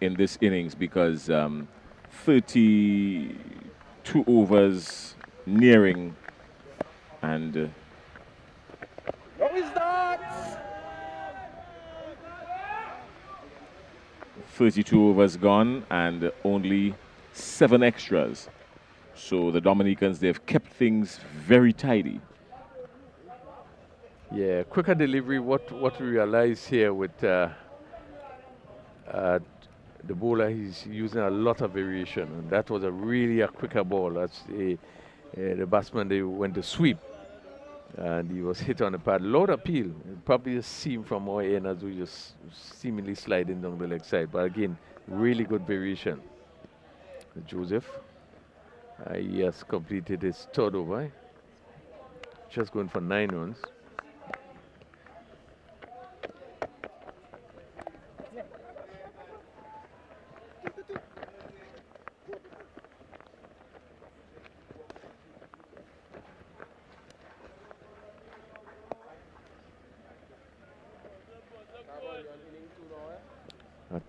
in this innings because 32 overs nearing, and 32 overs gone and only 7 extras. So the Dominicans, they've kept things very tidy. Yeah, quicker delivery. What we realize here with the bowler, he's using a lot of variation, and that was a quicker ball. That's the batsman, they went to sweep, and he was hit on the pad. Loud appeal. It probably just seemed from our end as we just seemingly sliding down the leg side. But again, really good variation. Joseph, he has completed his third over. Just going for 9 runs.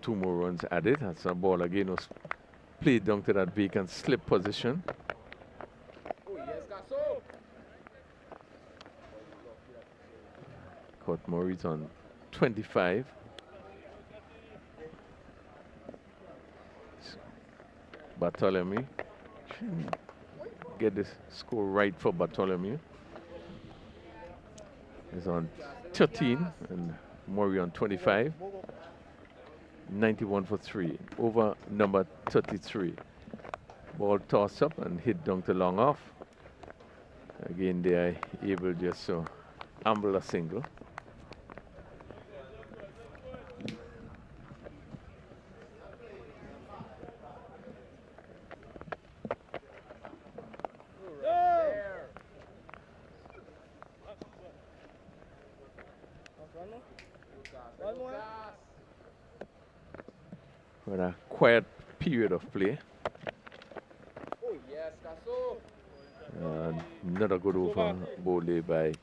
2 more runs added. That's a ball again was played down to that vacant slip position. Oh, yes, Gasso. Court Murray's on 25. Bartholomew. Get this score right for Bartholomew. He's on 13 and Murray on 25. 91 for 3. Over number 33. Ball toss up and hit down to long off. Again, they are able just to amble a single. With a quiet period of play. Oh, yes, Gasso. Another good over bowled by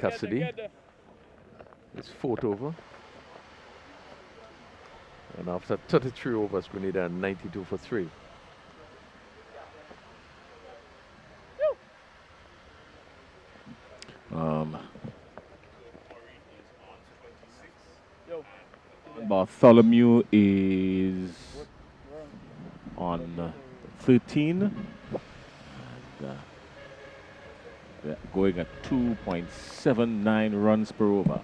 Cassidy. It's 4th over. And after 33 overs, Grenada 92 for 3. Bartholomew is on 13. And, they're going at 2.79 runs per over.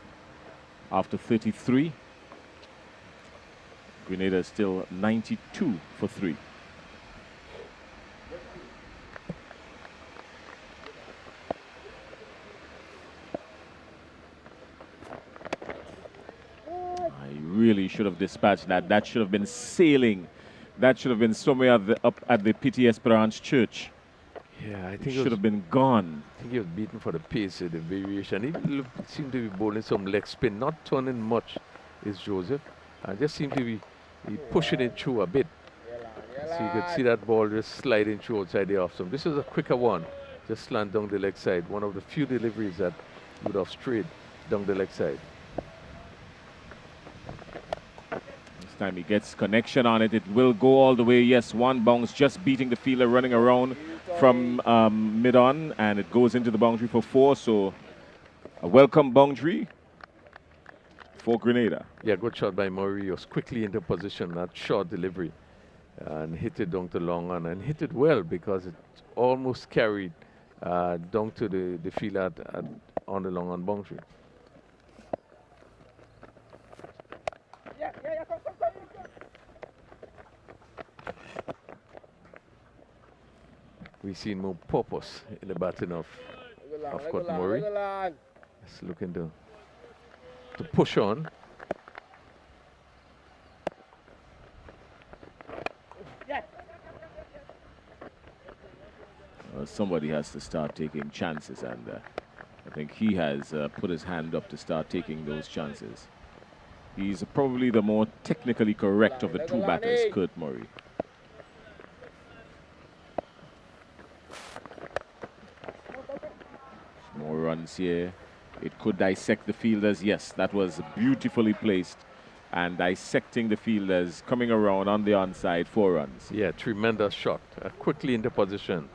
After 33, Grenada is still 92 for 3. Really should have dispatched that. That should have been sailing. That should have been somewhere up at the PTS branch church. Yeah, I think it should have been gone. I think he was beaten for the pace, the variation. He seemed to be bowling some leg spin, not turning much, is Joseph. And just seemed to be pushing it through a bit. So you could see that ball just sliding through outside the off stump. This is a quicker one, just slant down the leg side. One of the few deliveries that would have strayed down the leg side. Time he gets connection on it, it will go all the way. Yes, one bounce just beating the fielder running around from mid-on, and it goes into the boundary for 4. So a welcome boundary for Grenada. Yeah, good shot by Murray. He was quickly into position, that short delivery, and hit it down to long on, and hit it well because it almost carried down to the field on the long on boundary. We've seen more purpose in the batting of Court Murray. Just looking to push on. Somebody has to start taking chances, and I think he has put his hand up to start taking those chances. He's probably the more technically correct of the 2 batters, Court Murray. More runs here. It could dissect the fielders. Yes, that was beautifully placed. And dissecting the fielders, coming around on the onside, 4 runs. Yeah, tremendous shot. Quickly into position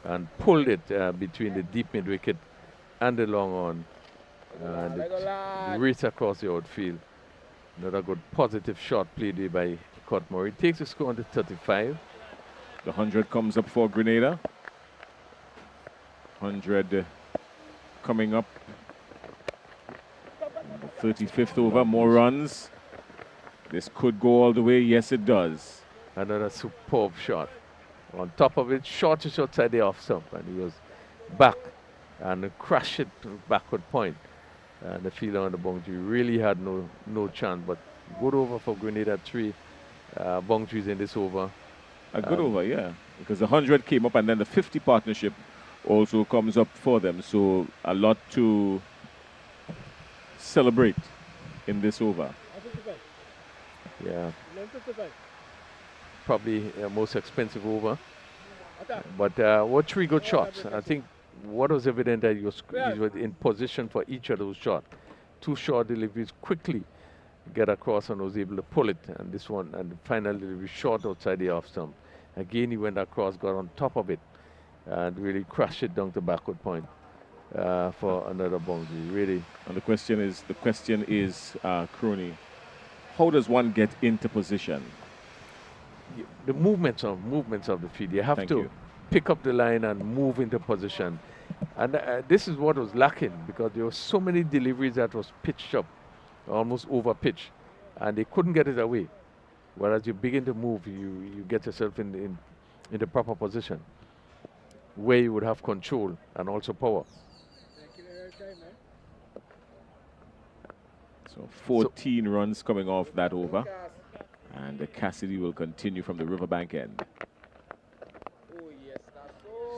and pulled it between the deep mid wicket and the long on. And it reached across the outfield. Another good positive shot played by Court Murray. Takes the score on to 35. The 100 comes up for Grenada. 100 coming up. 35th over, more runs. This could go all the way. Yes, it does. Another superb shot. On top of it, shortish outside the off stump, and he was back and crashed it to backward point. And the fielder on the boundary really had no chance, but good over for Grenada. 3 boundaries in this over. A good over, yeah, because the 100 came up, and then the 50 partnership also comes up for them. So a lot to celebrate in this over. Yeah. Probably most expensive over. But what 3 good shots. I think what was evident that he was in position for each of those shots. two short deliveries quickly, get across and was able to pull it. And this one, and the final delivery short outside the off stump. Again, he went across, got on top of it, and really crashed it down to backward point for another boundary. Really. And the question is, Crony, how does one get into position? The movements of the field. You have to pick up the line and move into position. And this is what was lacking, because there were so many deliveries that was pitched up, almost over pitch, and they couldn't get it away. Whereas you begin to move, you get yourself in the proper position, where you would have control and also power. So 14 runs coming off that over. And Cassidy will continue from the riverbank end.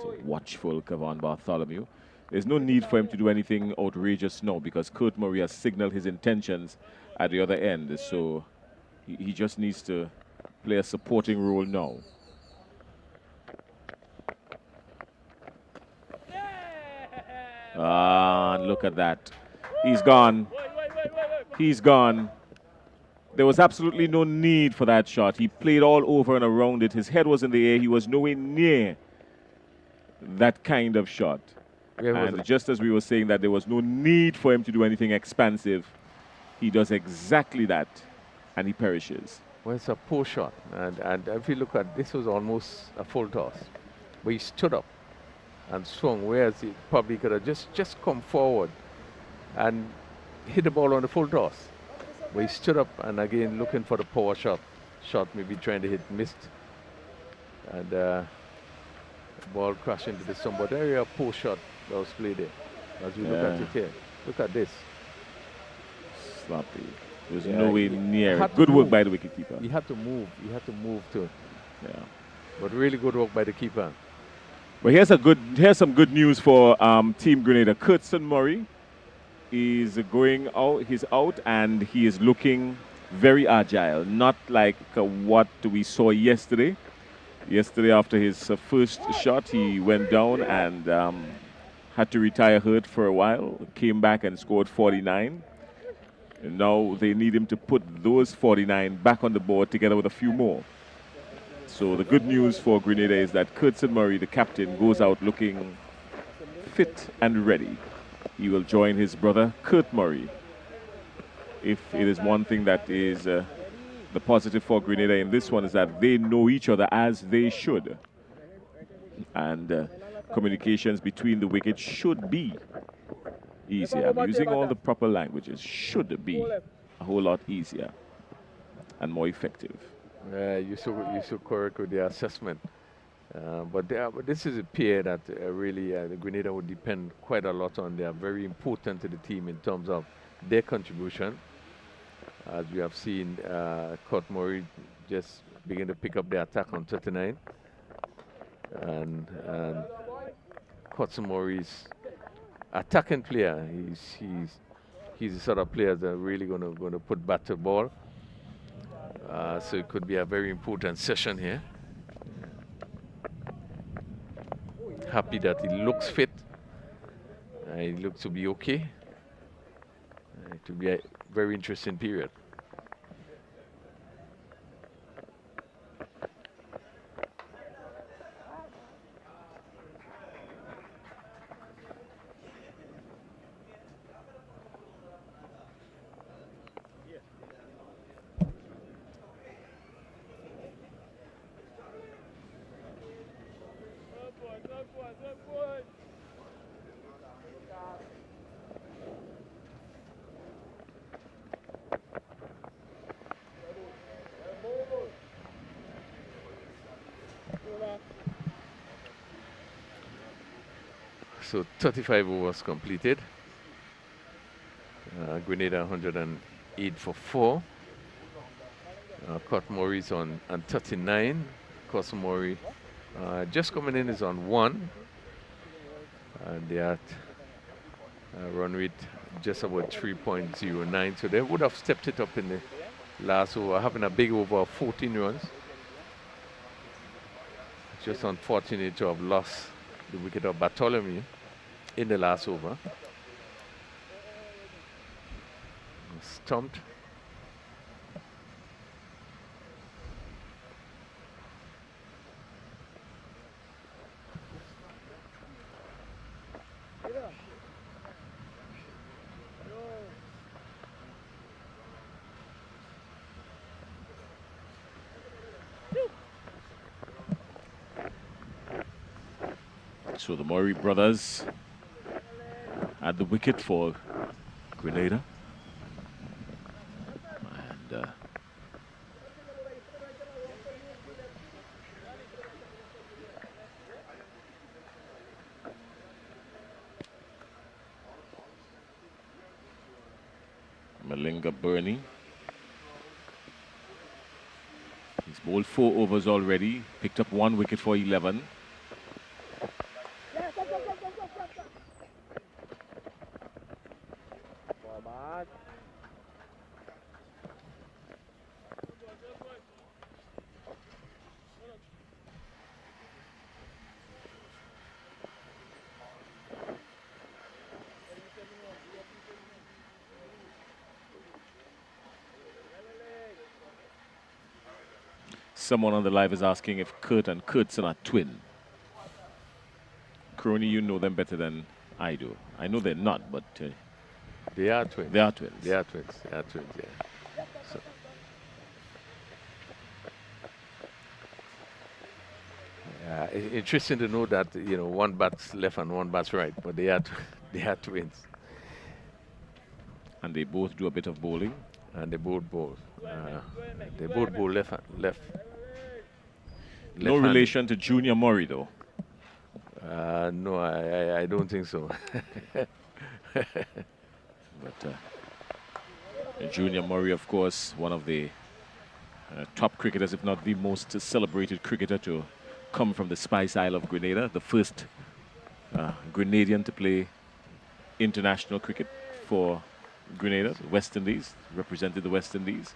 So watchful Kevon Bartholomew. There's no need for him to do anything outrageous now, because Kurt Murray has signaled his intentions at the other end. So he just needs to play a supporting role now. Ah, look at that. He's gone. He's gone. There was absolutely no need for that shot. He played all over and around it. His head was in the air. He was nowhere near that kind of shot. And just as we were saying that there was no need for him to do anything expansive, he does exactly that, and he perishes. Well, it's a poor shot. And if you look at this, was almost a full toss. But he stood up and swung, whereas he probably could have just come forward and hit the ball on the full toss. But he stood up and again looking for the power shot. Maybe trying to hit, missed. And the ball crashed into the stump. But there a poor shot that was played there. As you look at it here. Look at this. Sloppy. There's no way near it. Good work by the wicketkeeper. He had to move. He had to move too. Yeah. But really good work by the keeper. Well, here's some good news for Team Grenada. Curtson Murray is going out. He's out and he is looking very agile. Not like what we saw yesterday. Yesterday, after his first shot, he went down and had to retire hurt for a while. Came back and scored 49. And now they need him to put those 49 back on the board together with a few more. So the good news for Grenada is that Curtson Murray, the captain, goes out looking fit and ready. He will join his brother, Kurt Murray. If it is one thing that is the positive for Grenada in this one, is that they know each other as they should. And communications between the wickets should be easier. I'm using all the proper languages. Should be a whole lot easier and more effective. You're so correct with the assessment. But this is a pair that really the Grenada would depend quite a lot on. They are very important to the team in terms of their contribution. As we have seen, Kurt Murray just begin to pick up the attack on 39. And Curtson Murray's attacking player. He's the sort of player that really going to put bat to ball. So it could be a very important session here. Happy that he looks fit. He looks to be okay. It will be a very interesting period. So 35 overs completed. Grenada 108 for 4. Kurt Murray's on 39. Curtson Murray just coming in is on 1. And they are at run rate just about 3.09. So they would have stepped it up in the last over, having a big over of 14 runs. Just unfortunate to have lost the wicket of Bartholomew in the last over. stumped. So the Murray brothers at the wicket for Grenada. And Malinga Burney. He's bowled 4 overs already, picked up 1 wicket for 11. Someone on the live is asking if Kurt and Kurtson are twin. Crony, you know them better than I do. I know they're not, but They are twins. they are twins. They are twins. They are twins, yeah. So, interesting to know that, you know, one bats left and one bats right, but they are they are twins. And they both do a bit of bowling. And they both bowl. They both bowl left. No relation to Junior Murray, though. No, I don't think so. But Junior Murray, of course, one of the top cricketers, if not the most celebrated cricketer to come from the Spice Isle of Grenada, the first Grenadian to play international cricket for Grenada, West Indies, represented the West Indies.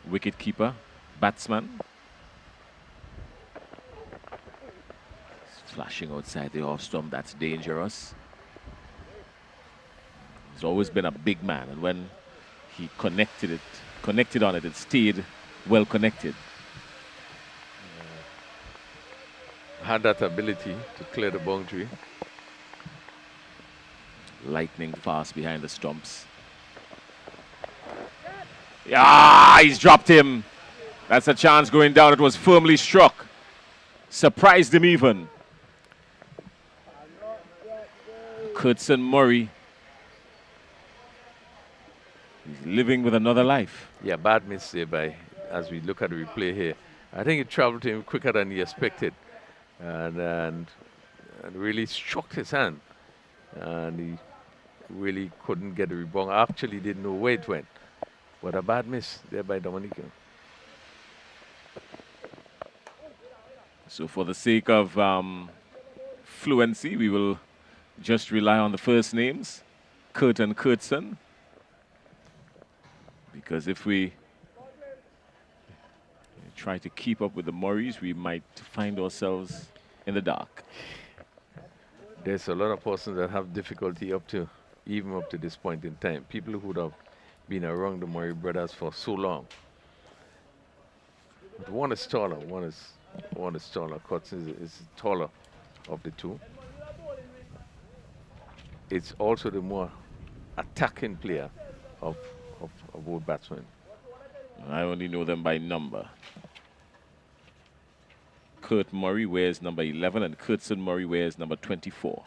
Wicket keeper, batsman. Flashing outside the off stump, that's dangerous. He's always been a big man, and when he connected on it, it stayed well connected. Had that ability to clear the boundary. Lightning fast behind the stumps. Yeah, he's dropped him. That's a chance going down. It was firmly struck. Surprised him even. Kurtson Murray. He's living with another life. Yeah, bad miss there by, as we look at the replay here. I think it traveled to him quicker than he expected. And really struck his hand. And he really couldn't get the rebound. Actually didn't know where it went. But a bad miss there by Dominica. So for the sake of fluency, we will just rely on the first names, Kurt and Kurtson. Because if we try to keep up with the Murrays, we might find ourselves in the dark. There's a lot of persons that have difficulty even up to this point in time. People who would have been around the Murray brothers for so long. But one is taller. One is taller. Kurtson is taller of the two. It's also the more attacking player of both batsmen. I only know them by number. Kurt Murray wears number 11 and Kurtson Murray wears number 24.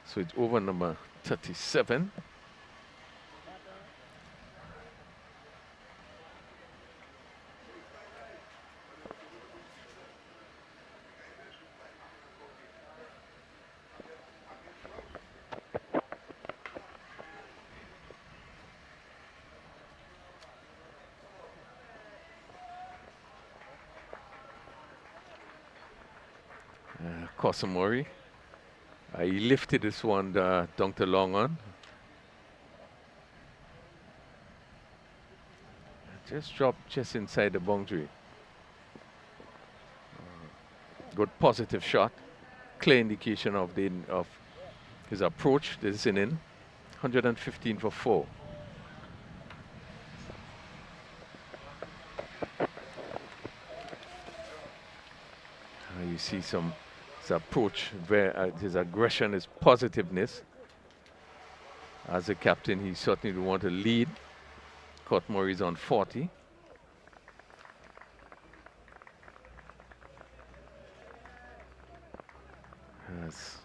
So it's over number 37. Kosamori. He lifted this one down to long on. Just dropped just inside the boundary. Good positive shot. Clear indication of his approach. This is an in. 115 for 4. You see his approach, where his aggression, his positiveness. As a captain, he certainly want to lead. Cotmore is on 40. Yes.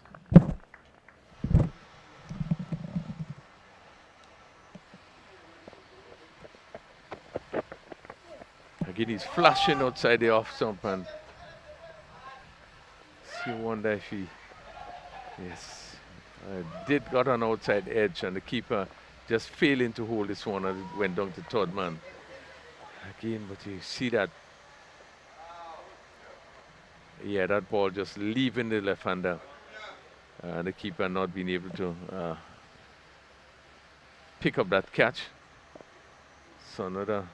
Again, he's flashing outside the off stump, and you wonder if he, yes, did got an outside edge, and the keeper just failing to hold this one, and it went down to third man. Again, but you see that, yeah, that ball just leaving the left-hander, and the keeper not being able to pick up that catch. So another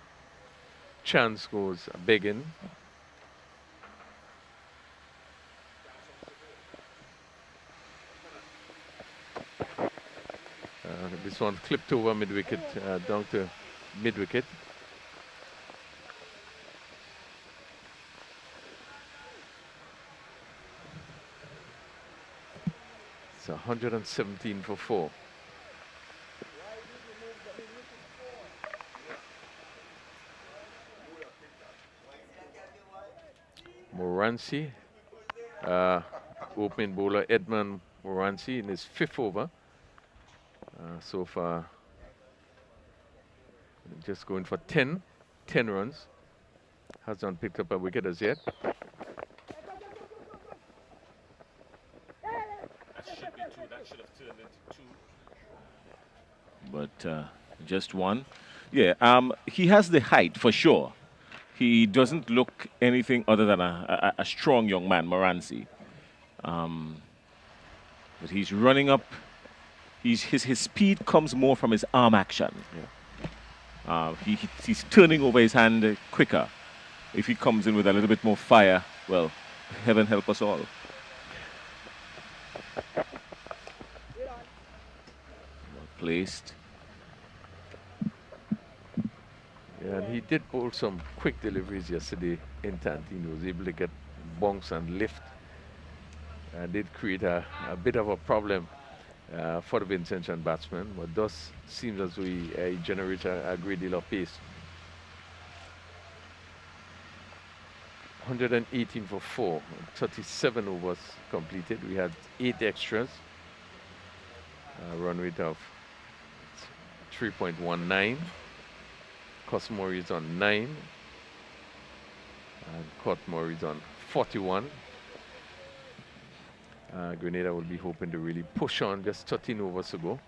chance goes begging. This one clipped over mid-wicket, down to mid-wicket. It's 117 for 4. Moranci, opening bowler Edmund Moranci in his 5th over. So far, just going for 10 runs. Has not picked up a wicket as yet. That should be 2. That should have turned into 2. But just 1. Yeah, he has the height for sure. He doesn't look anything other than a strong young man, Moranci. But he's running up. His speed comes more from his arm action. Yeah. He's turning over his hand quicker. If he comes in with a little bit more fire, well, heaven help us all. Well placed. Yeah, and he did bowl some quick deliveries yesterday in Tantine. He was able to get bounce and lift. And did create a bit of a problem for the Vincentian batsman, but does seems as we generate a great deal of pace. 118 for 4, 37 overs completed. We had 8 extras. Run rate of 3.19. Cosmore is on 9. And Cotmore is on 41. Grenada will be hoping to really push on, just 13 overs to go.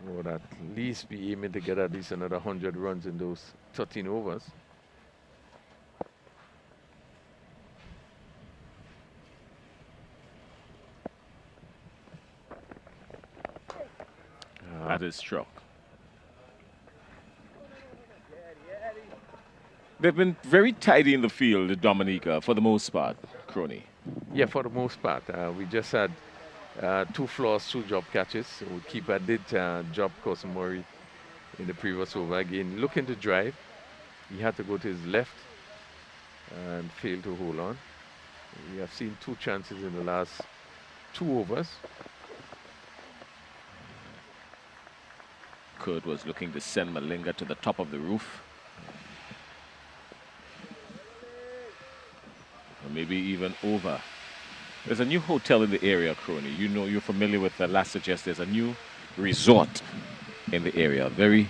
Would at least be aiming to get at least another 100 runs in those 13 overs. That is struck. They've been very tidy in the field, Dominica, for the most part, Crony. Yeah, for the most part. We just had 2 floors, 2 drop catches. So keeper did drop Kosamori in the previous over. Again, looking to drive. He had to go to his left and failed to hold on. We have seen 2 chances in the last 2 overs. Kurt was looking to send Malinga to the top of the roof. Or maybe even over. There's a new hotel in the area, Crony. You know, you're familiar with the last suggest there's a new resort in the area. A very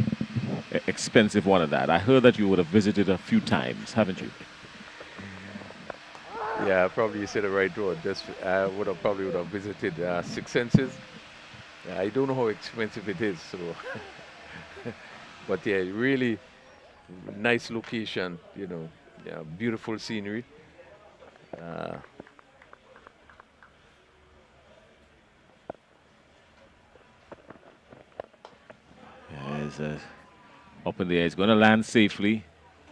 expensive one of that. I heard that you would have visited a few times, haven't you? Yeah, probably you said the right word. Just probably would have visited Six Senses. I don't know how expensive it is, so but yeah, really nice location, you know, yeah, beautiful scenery. Up in the air. It's going to land safely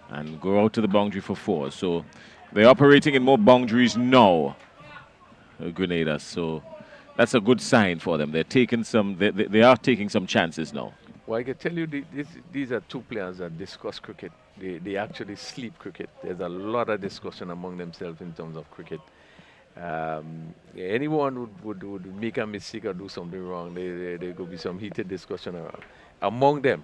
and go out to the boundary for 4. So they're operating in more boundaries now, Grenada. So that's a good sign for them. They're taking some. They are taking some chances now. Well, I can tell you these are two players that discuss cricket. They actually sleep cricket. There's a lot of discussion among themselves in terms of cricket. Anyone would make a mistake or do something wrong. There could be some heated discussion among them,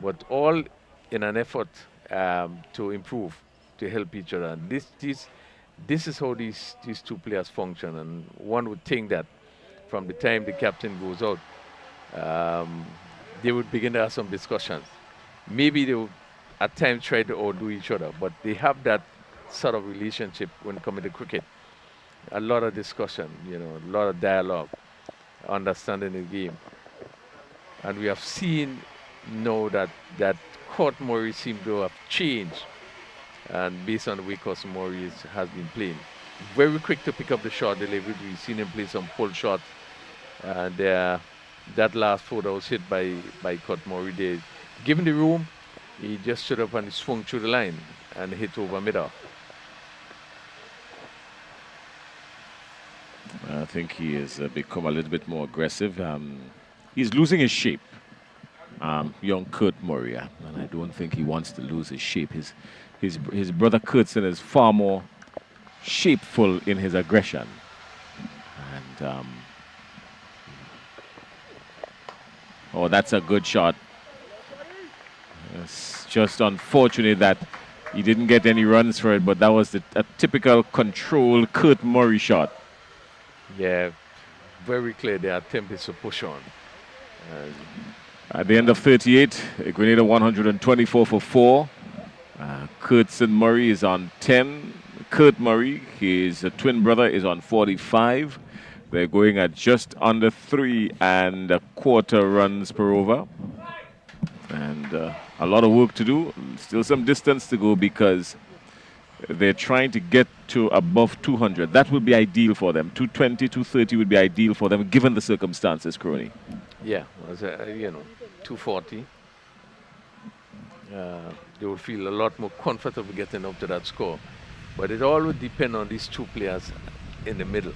but all in an effort to improve, to help each other. And this is how these two players function. And one would think that from the time the captain goes out, they would begin to have some discussions. Maybe they would at times try to outdo each other, but they have that sort of relationship when coming to cricket. A lot of discussion, a lot of dialogue, understanding the game. And we have seen now that Court Murray seems to have changed, and based on the way Court Murray has been playing. Very quick to pick up the shot delivery. We've seen him play some pull shots, and that last 4 that was hit by Court Murray there. Given the room, he just stood up and he swung through the line and hit over mid-off. I think he has become a little bit more aggressive. He's losing his shape, young Kurt Murray, and I don't think he wants to lose his shape. His brother Kurtson is far more shapeful in his aggression. And oh, that's a good shot. It's just unfortunate that he didn't get any runs for it, but that was a typical controlled Kurt Murray shot. Yeah, very clear their attempt is to push on. At the end of 38, Grenada 124 for 4. Kurtson Murray is on 10. Kurt Murray, his twin brother, is on 45. They're going at just under 3 1/4 runs per over. And a lot of work to do. Still some distance to go because they're trying to get to above 200. That would be ideal for them. 220, 230 would be ideal for them given the circumstances, Crony. Yeah, 240. They would feel a lot more comfortable getting up to that score. But it all would depend on these two players in the middle.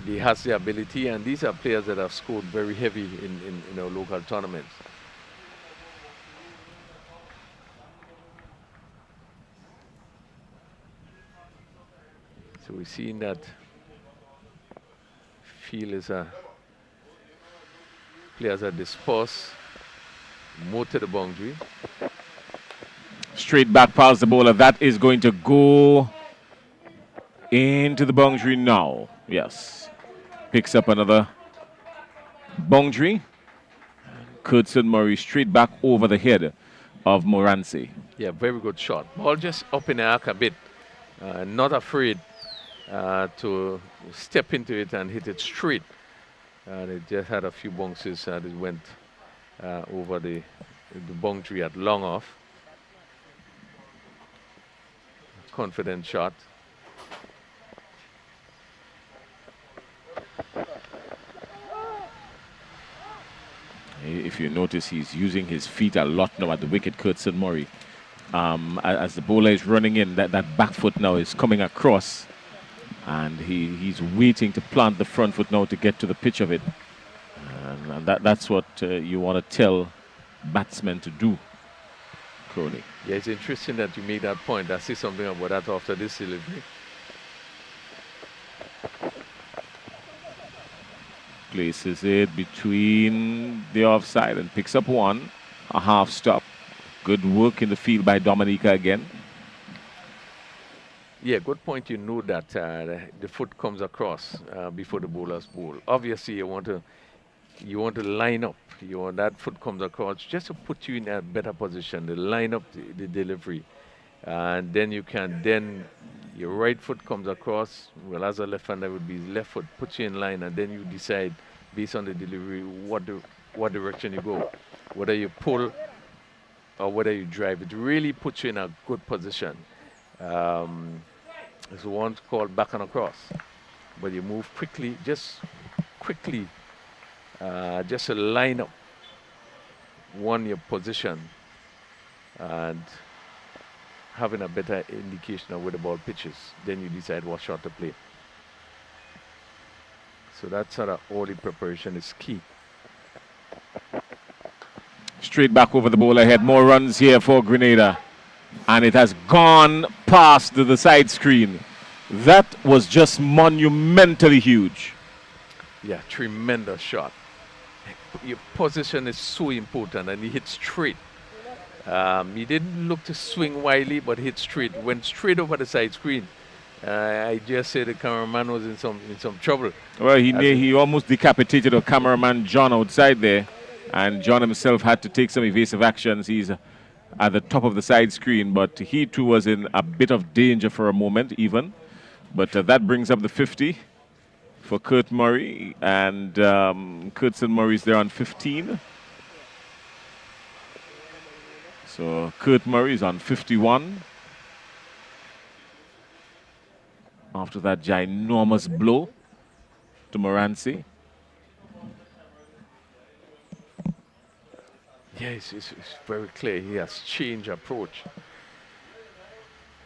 He has the ability, and these are players that have scored very heavy in our local tournaments. So we've seen that field is players are dispersed more to the boundary. Straight back past the bowler. That is going to go into the boundary now. Yes. Picks up another boundary. Kurtson Murray straight back over the head of Moranci. Yeah, very good shot. Ball just up in the arc a bit. Not afraid to step into it and hit it straight. And it just had a few bounces and it went over the boundary at long off. Confident shot. If you notice, he's using his feet a lot now at the wicket, Kurtson Murray. As the bowler is running in, that back foot now is coming across. And he's waiting to plant the front foot now to get to the pitch of it. And that's what you want to tell batsmen to do, Crowley. Yeah, it's interesting that you made that point. I see something about that after this delivery. Places it between the offside and picks up one. A half stop. Good work in the field by Dominica again. Yeah, good point. You know that the foot comes across before the bowler's bowl. Obviously, you want to line up. You want that foot comes across just to put you in a better position. To line up the delivery, and then you can your right foot comes across. Well, as a left-hander, would be left foot puts you in line, and then you decide based on the delivery what direction you go. Whether you pull or whether you drive, it really puts you in a good position. There's one called back and across, but you move quickly, just to line up your position and having a better indication of where the ball pitches. Then you decide what shot to play. So that sort of early preparation is key. Straight back over the ball ahead. More runs here for Grenada. And it has gone past the side screen. That was just monumentally huge. Yeah, tremendous shot. Your position is so important, and he hit straight. He didn't look to swing wildly, but hit straight. Went straight over the side screen. I just said the cameraman was in some trouble. Well, he almost decapitated a cameraman John outside there, and John himself had to take some evasive actions. He's at the top of the side screen, but he too was in a bit of danger for a moment even. But that brings up the 50 for Kurt Murray, and Kurtson Murray's there on 15. So Kurt Murray is on 51. After that ginormous blow to Moranci. Yeah, it's very clear. He has changed approach.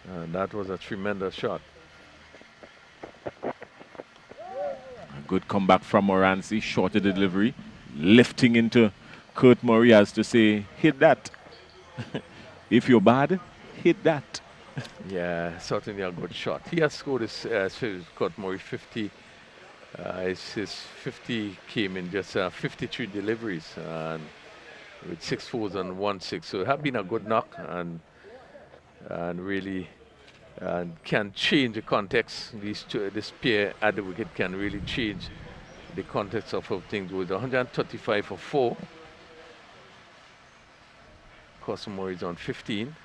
And that was a tremendous shot. A good comeback from Moranci. Shorter delivery. Lifting into Kurt Murray as to say, hit that. If you're bad, hit that. Yeah, certainly a good shot. He has scored his Kurt Murray 50. His 50 came in just 53 deliveries and with 6 fours and 1 6. So it has been a good knock and really can change the context. This pair at the wicket can really change the context of how things with 135 for 4. Murray is on 15.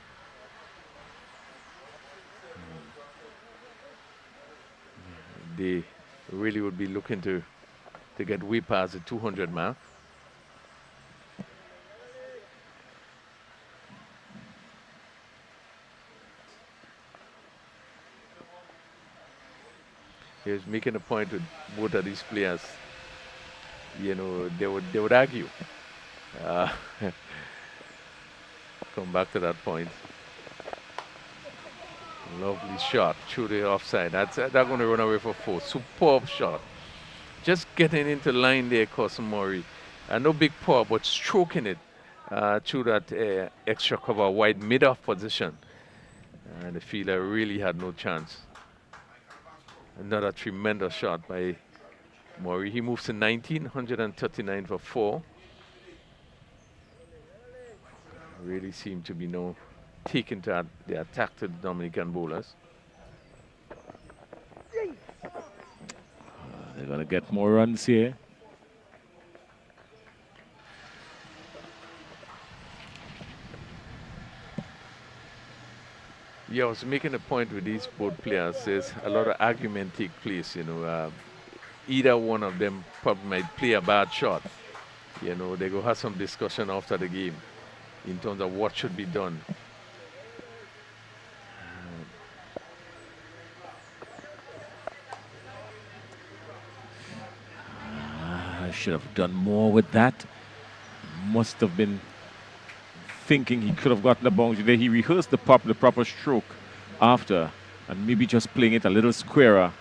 They really would be looking to get way past the 200 mark. He was making a point with both of these players. You know, they would argue. Come back to that point. Lovely shot through the offside. They're going to run away for 4. Superb shot. Just getting into line there, Cousin Murray. No big paw, but stroking it through that extra cover wide mid-off position. And the fielder really had no chance. Another tremendous shot by Murray. He moves to 19, 139 for 4. Really seem to be taken to the attack to the Dominican bowlers. They're going to get more runs here. Yeah, I was making a point with these both players. There's a lot of argument take place, you know. Either one of them probably might play a bad shot. You know, they go have some discussion after the game in terms of what should be done. I should have done more with that. Must have been thinking he could have gotten the boundary there. He rehearsed the proper stroke after, and maybe just playing it a little squarer,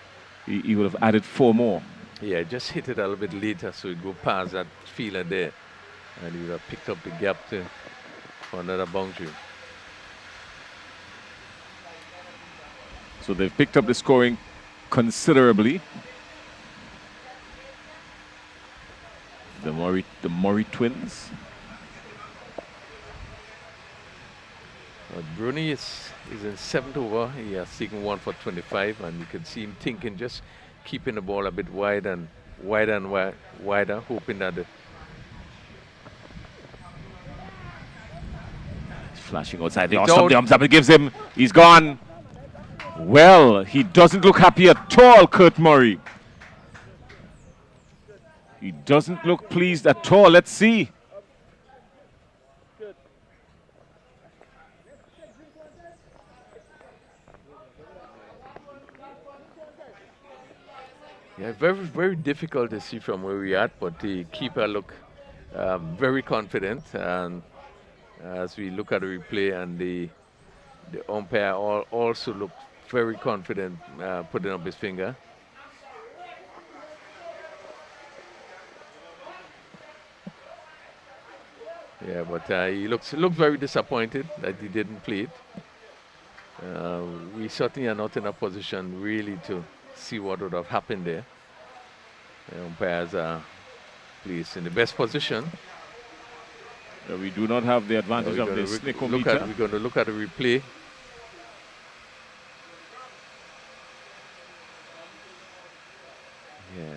he would have added 4 more. Yeah, just hit it a little bit later so it go past that fielder there, and he would have picked up the gap for another boundary. So they've picked up the scoring considerably. The Murray twins. Bruni is in 7th over. He has taken 1 for 25, and you can see him thinking, just keeping the ball a bit wide and wider, hoping that the flashing outside the arms up. It gives him. He's gone. Well, he doesn't look happy at all, Kurt Murray. He doesn't look pleased at all. Let's see. Yeah, very difficult to see from where we at, but the keeper look very confident, and as we look at the replay, and the umpire also looked very confident, putting up his finger. Yeah, but he looks very disappointed that he didn't play it. We certainly are not in a position really to see what would have happened there. The umpires are placed in the best position. We do not have the advantage of the snickometer. We're going to look at the replay. Yeah.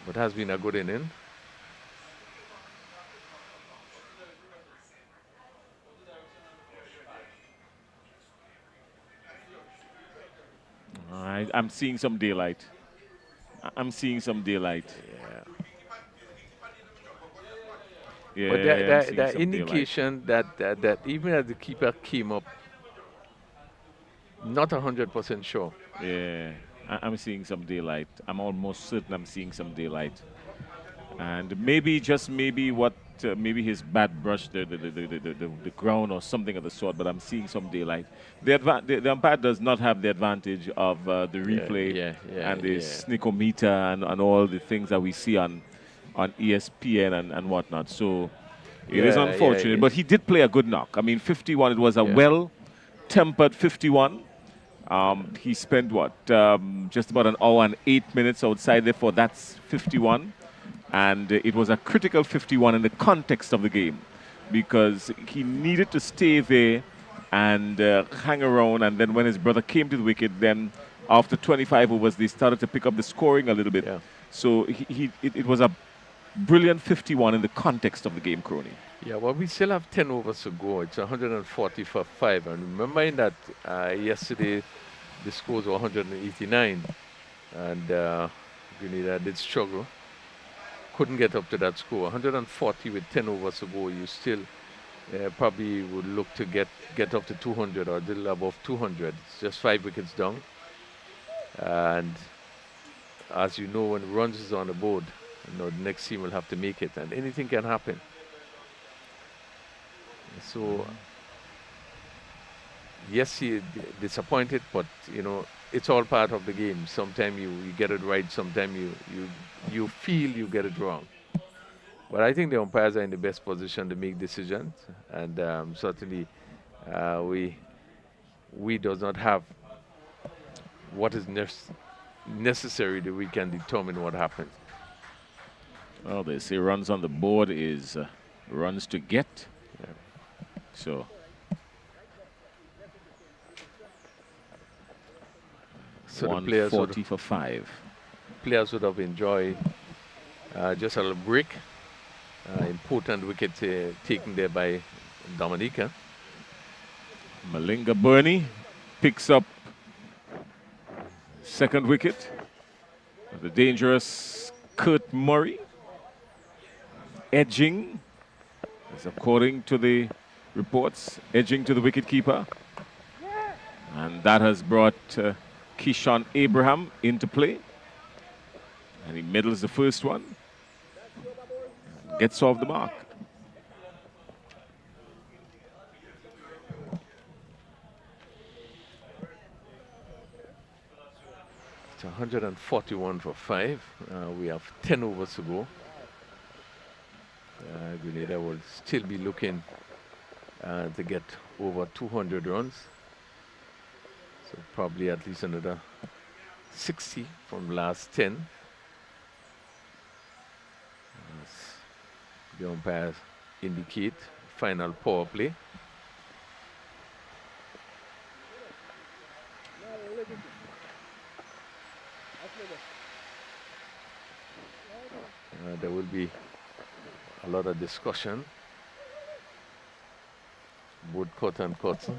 But has been a good inning. I'm seeing some daylight. I'm seeing some daylight. Yeah. But the indication that even as the keeper came up, not 100% sure. Yeah, I'm seeing some daylight. I'm almost certain I'm seeing some daylight. And maybe, just maybe, maybe his bat brushed the ground or something of the sort, but I'm seeing some daylight. The umpire does not have the advantage of the replay and the snickometer and all the things that we see on ESPN and whatnot. So it is unfortunate, but he did play a good knock. I mean, 51, it was a well-tempered 51. He spent, just about an hour and 8 minutes outside there for that's 51. And it was a critical 51 in the context of the game because he needed to stay there and hang around. And then when his brother came to the wicket, then after 25 overs, they started to pick up the scoring a little bit. Yeah. So it was a brilliant 51 in the context of the game, Crony. Yeah, well, we still have 10 overs to go. It's 140 for 5. And remembering that yesterday the scores were 189. And Grenada did struggle. Couldn't get up to that score. 140 with 10 overs to go. You still probably would look to get up to 200 or a little above 200. It's just 5 wickets down. And as you know, when runs is on the board, the next team will have to make it, and anything can happen. So, yes, he disappointed, but it's all part of the game. Sometimes you get it right, sometimes you feel you get it wrong. But I think the umpires are in the best position to make decisions, and certainly we does not have what is necessary that we can determine what happens. Well, they say runs on the board is runs to get. Yeah. So. So the players 140 for 5. Players would have enjoyed just a little break. Important wicket taken there by Dominica. Malinga Burney picks up second wicket. The dangerous Kurt Murray edging, as according to the reports, edging to the wicketkeeper. And that has brought Keyshawn Abraham into play. And he middles the first one. Gets off the mark. It's 141 for 5. We have 10 overs to go. Grenada will still be looking to get over 200 runs. So probably at least another 60 from last 10. As the umpires indicate final power play. There will be a lot of discussion. Woodcourt and Cotton.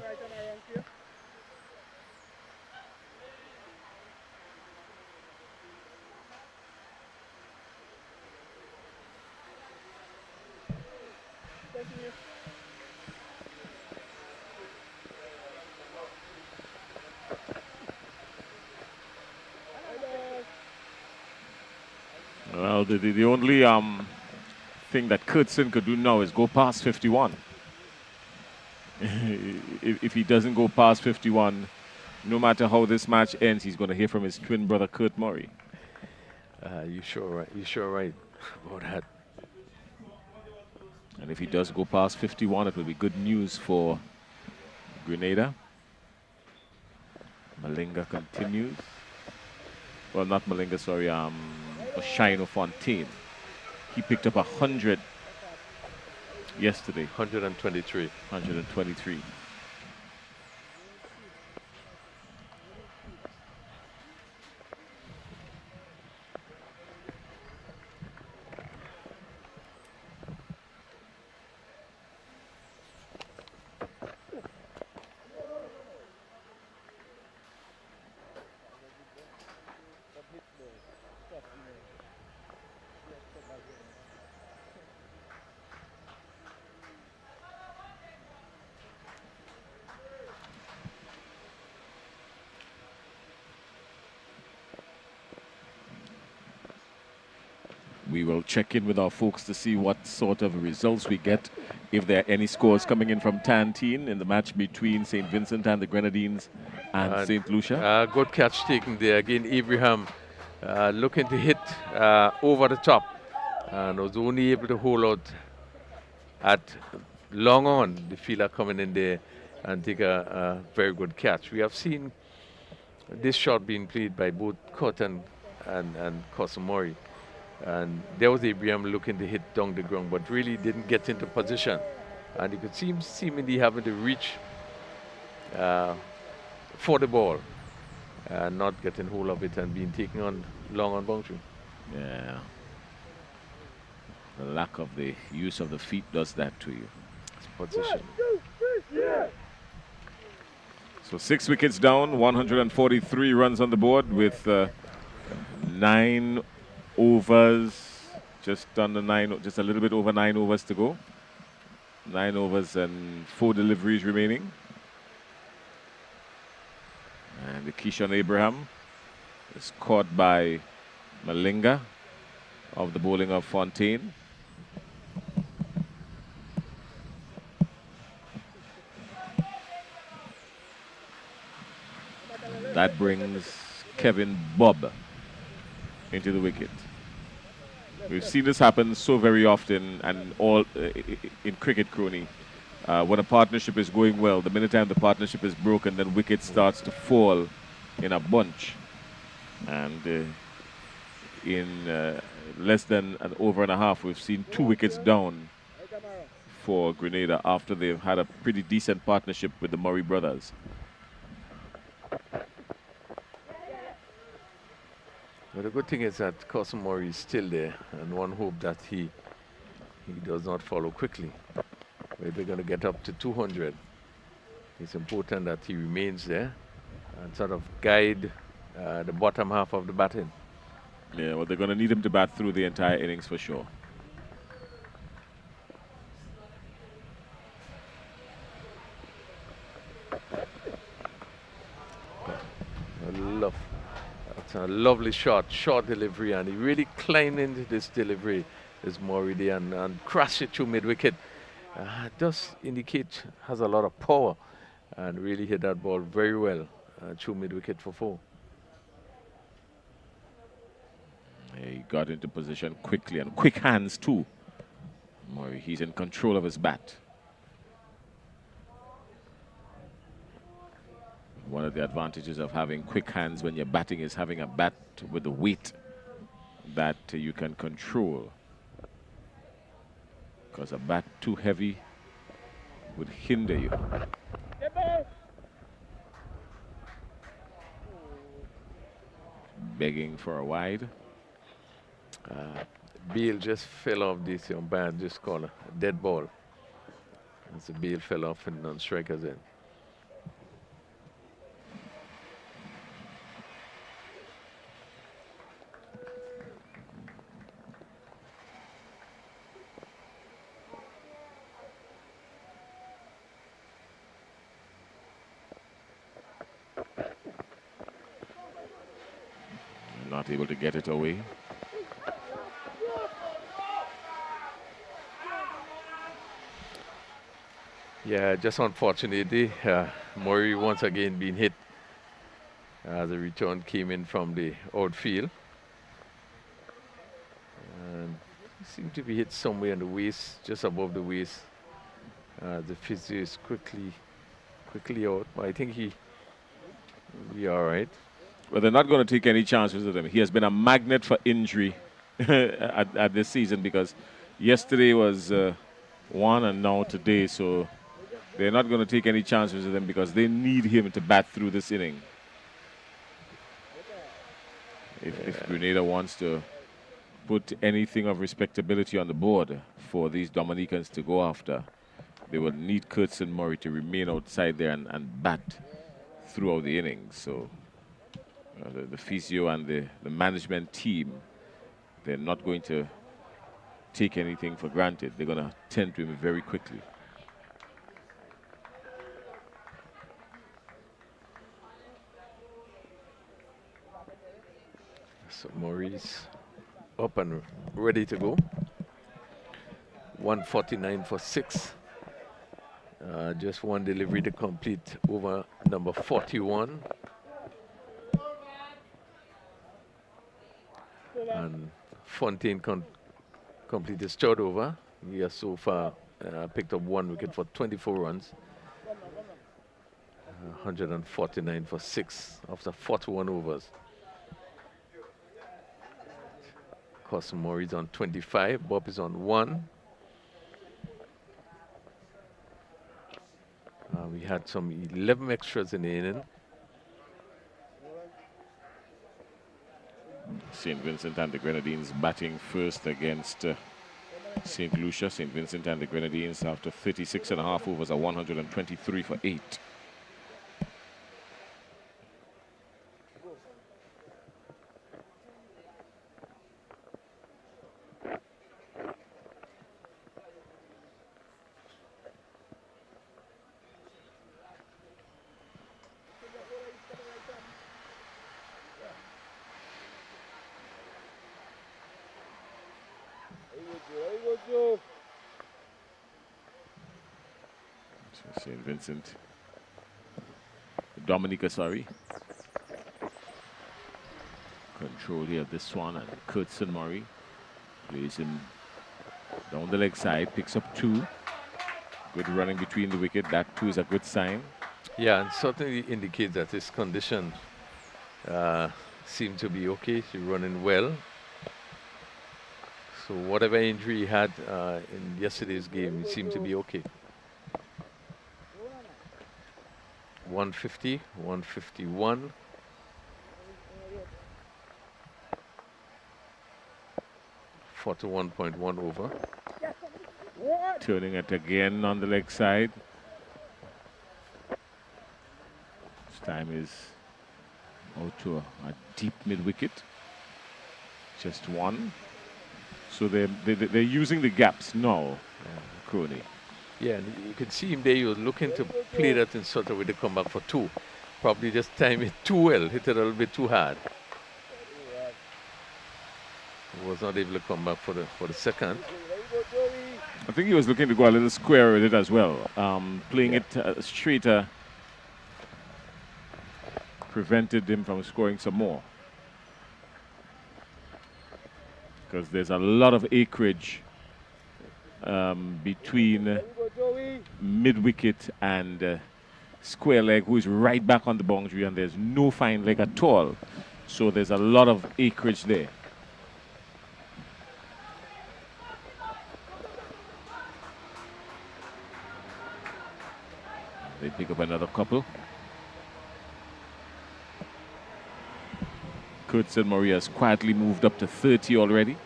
Well, the only thing that Kurtzson could do now is go past 51. If he doesn't go past 51, no matter how this match ends, he's going to hear from his twin brother, Kurt Murray. You sure right? You sure right about that? And if he does go past 51, it will be good news for Grenada. Malinga continues. Well, not Malinga, sorry. Oshino Fontaine. He picked up 100 yesterday. 123. 123. We will check in with our folks to see what sort of results we get, if there are any scores coming in from Tantine in the match between St. Vincent and the Grenadines and St. Lucia. Good catch taken there. Again, Abraham looking to hit over the top and was only able to hold out at long on. The fielder coming in there and take a very good catch. We have seen this shot being played by both Cotton and Kosomori. And there was Abraham looking to hit down the ground, but really didn't get into position. And you could see him seemingly having to reach for the ball, not getting hold of it and being taken on long on boundary. Yeah. The lack of the use of the feet does that to you. It's position. So 6 wickets down, 143 runs on the board with 9 overs, just under 9, just a little bit over 9 overs to go. 9 overs and 4 deliveries remaining. And the Keishon Abraham is caught by Malinga of the bowling of Fontaine. That brings Kevin Bob into the wicket. We've seen this happen so very often, and all in cricket, Crony. When a partnership is going well, the minute time the partnership is broken, then wicket starts to fall in a bunch. And in less than an over and a half, we've seen 2 wickets down for Grenada after they've had a pretty decent partnership with the Murray brothers. But the good thing is that Kosomori is still there, and one hope that he does not follow quickly. If they're going to get up to 200, it's important that he remains there and sort of guide the bottom half of the batting. Yeah, well, they're going to need him to bat through the entire innings for sure. That's a lovely shot, short delivery, and he really climbed into this delivery, this Murray, and crashed it through mid-wicket. Does indicate has a lot of power and really hit that ball very well through mid-wicket for 4. He got into position quickly, and quick hands too. Murray, he's in control of his bat. One of the advantages of having quick hands when you're batting is having a bat with the weight that you can control. Because a bat too heavy would hinder you. Begging for a wide. Beal just fell off this umpire, just called a dead ball. As the Beal fell off and non-strikers in. Not able to get it away. Yeah, just unfortunately, Murray once again being hit. The return came in from the outfield. And he seemed to be hit somewhere in the waist, just above the waist. The physio is quickly out, but I think he will be all right. Well, they're not going to take any chances with him. He has been a magnet for injury at this season because yesterday was one and now today, so they're not going to take any chances with him because they need him to bat through this inning. If Grenada wants to put anything of respectability on the board for these Dominicans to go after, they will need Kurtz and Murray to remain outside there and bat throughout the innings. So the physio and the management team, they're not going to take anything for granted. They're going to tend to him very quickly. So Murray's up and ready to go. 149 for 6. Just one delivery to complete over number 41. And Fontaine complete his third over. He has so far picked up 1 wicket for 24 runs. 149 for 6 after 41 overs. Murray is on 25, Bob is on 1. We had some 11 extras in the inning. St. Vincent and the Grenadines batting first against St. Lucia. St. Vincent and the Grenadines after 36.5 overs are 123 for 8. St. Vincent, Dominica, sorry. Control here, this one, and Kurtz and Murray plays him down the leg side, picks up 2. Good running between the wicket, that too is a good sign. Yeah, and certainly indicates that his condition seemed to be okay. He's running well. So whatever injury he had in yesterday's game, he seemed to be okay. 150, 151. .1 over. Turning it again on the leg side. This time is out to a deep mid wicket. Just 1. So they're using the gaps now, Crony. Yeah, and you can see him there. He was looking to play that in sort of way to come back for 2. Probably just timed it too well, hit it a little bit too hard. He was not able to come back for the second. I think he was looking to go a little square with it as well. Playing it straighter prevented him from scoring some more. Because there's a lot of acreage between mid-wicket and square leg, who is right back on the boundary, and there's no fine leg at all. So there's a lot of acreage there. They pick up another couple. Kurtz and Murray has quietly moved up to 30 already.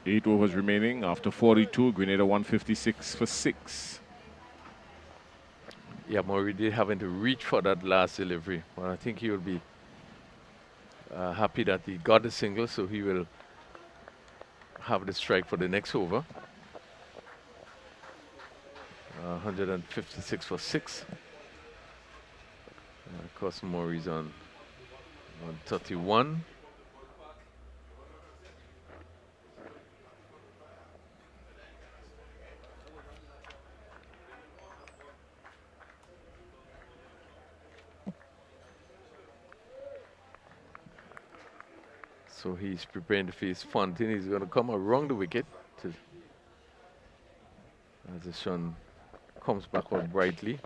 Eight overs remaining after 42. Grenada 156 for 6. Yeah, Murray did having to reach for that last delivery. Well, I think he will be happy that he got the single, so he will have the strike for the next over. 156 for 6. Cousin Murray's on 31. So he's preparing to face Fontaine. He's going to come around the wicket as the sun comes back out brightly.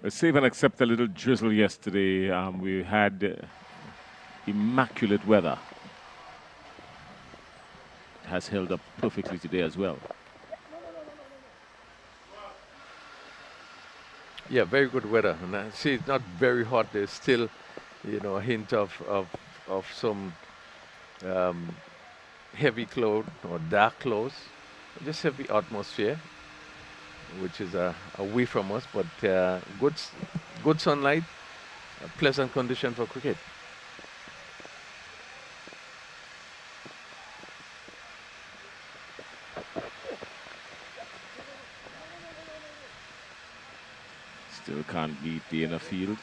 Save and accept a little drizzle yesterday. We had immaculate weather. It has held up perfectly today as well. Yeah, very good weather. And I see it's not very hot. There's still, you know, a hint of some heavy cloud or dark clouds. Just heavy atmosphere, which is away from us, but good sunlight, a pleasant condition for cricket. Still can't beat the inner field.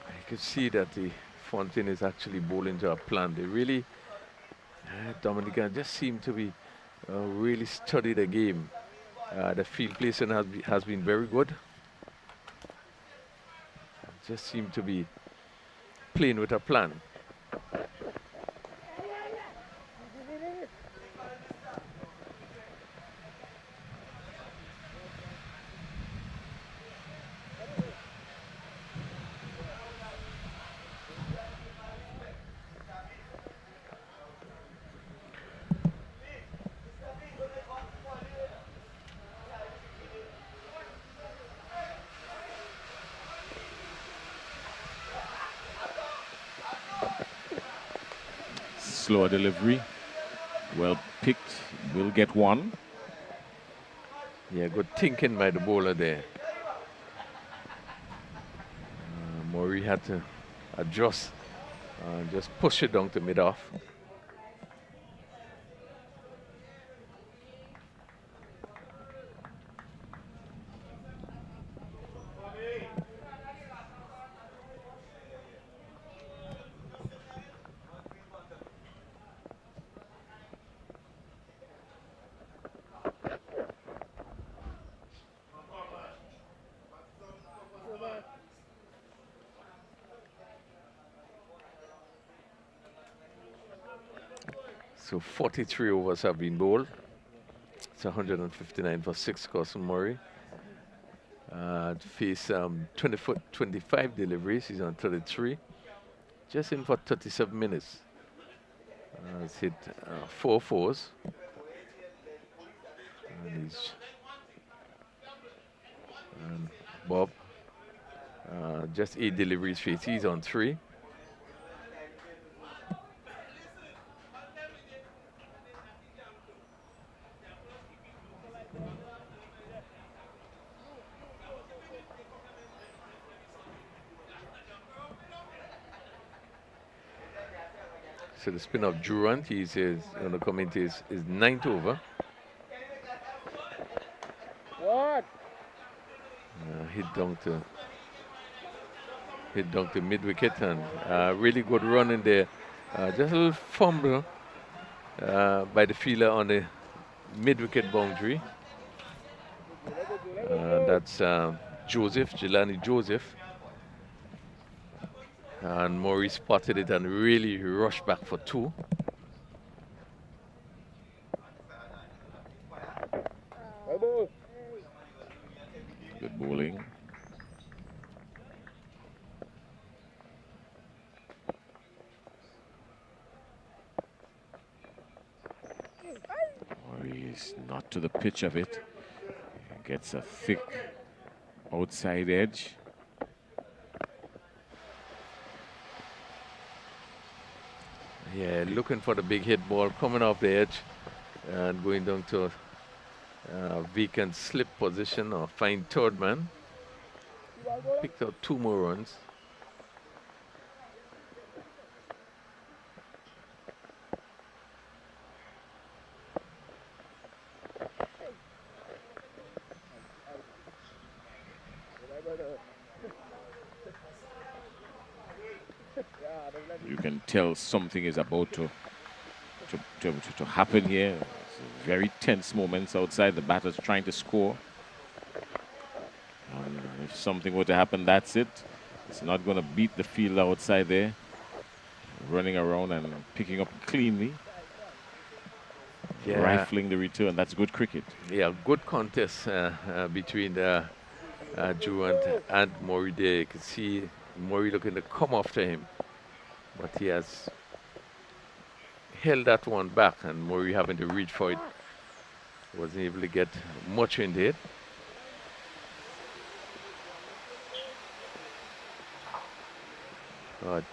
I could see that the Fontaine is actually bowling to a plan. They really, Dominica just seem to be really study the game. The field placing has been very good. Just seem to be playing with a plan. Slower delivery, well picked, will get one. Yeah, good thinking by the bowler there. Murray had to adjust, just push it down to mid-off. So 43 overs have been bowled. It's 159 for 6, Cousin Murray. To face 25 deliveries, he's on 33. Just in for 37 minutes. He's hit 4 fours. And Bob, just 8 deliveries faced. He's on 3. So the spin of Durant, he's going to come into his 9th over. What? Hit down to mid wicket, and really good run in there. Just a little fumble by the fielder on the mid wicket boundary. That's Joseph, Jelani Joseph. And Murray spotted it and really rushed back for 2. Good bowling. Murray is not to the pitch of it. Gets a thick outside edge. Yeah, looking for the big hit ball coming off the edge and going down to vacant slip position or find third man. Picked out 2 more runs. You can tell something is about to happen here. It's very tense moments outside. The batter's trying to score. And if something were to happen, that's it. It's not going to beat the field outside there. Running around and picking up cleanly. Yeah. Rifling the return. That's good cricket. Yeah, good contest between Drew and Murray there. You can see Murray looking to come after him, but he has held that one back, and Murray having to reach for it. Wasn't able to get much in there.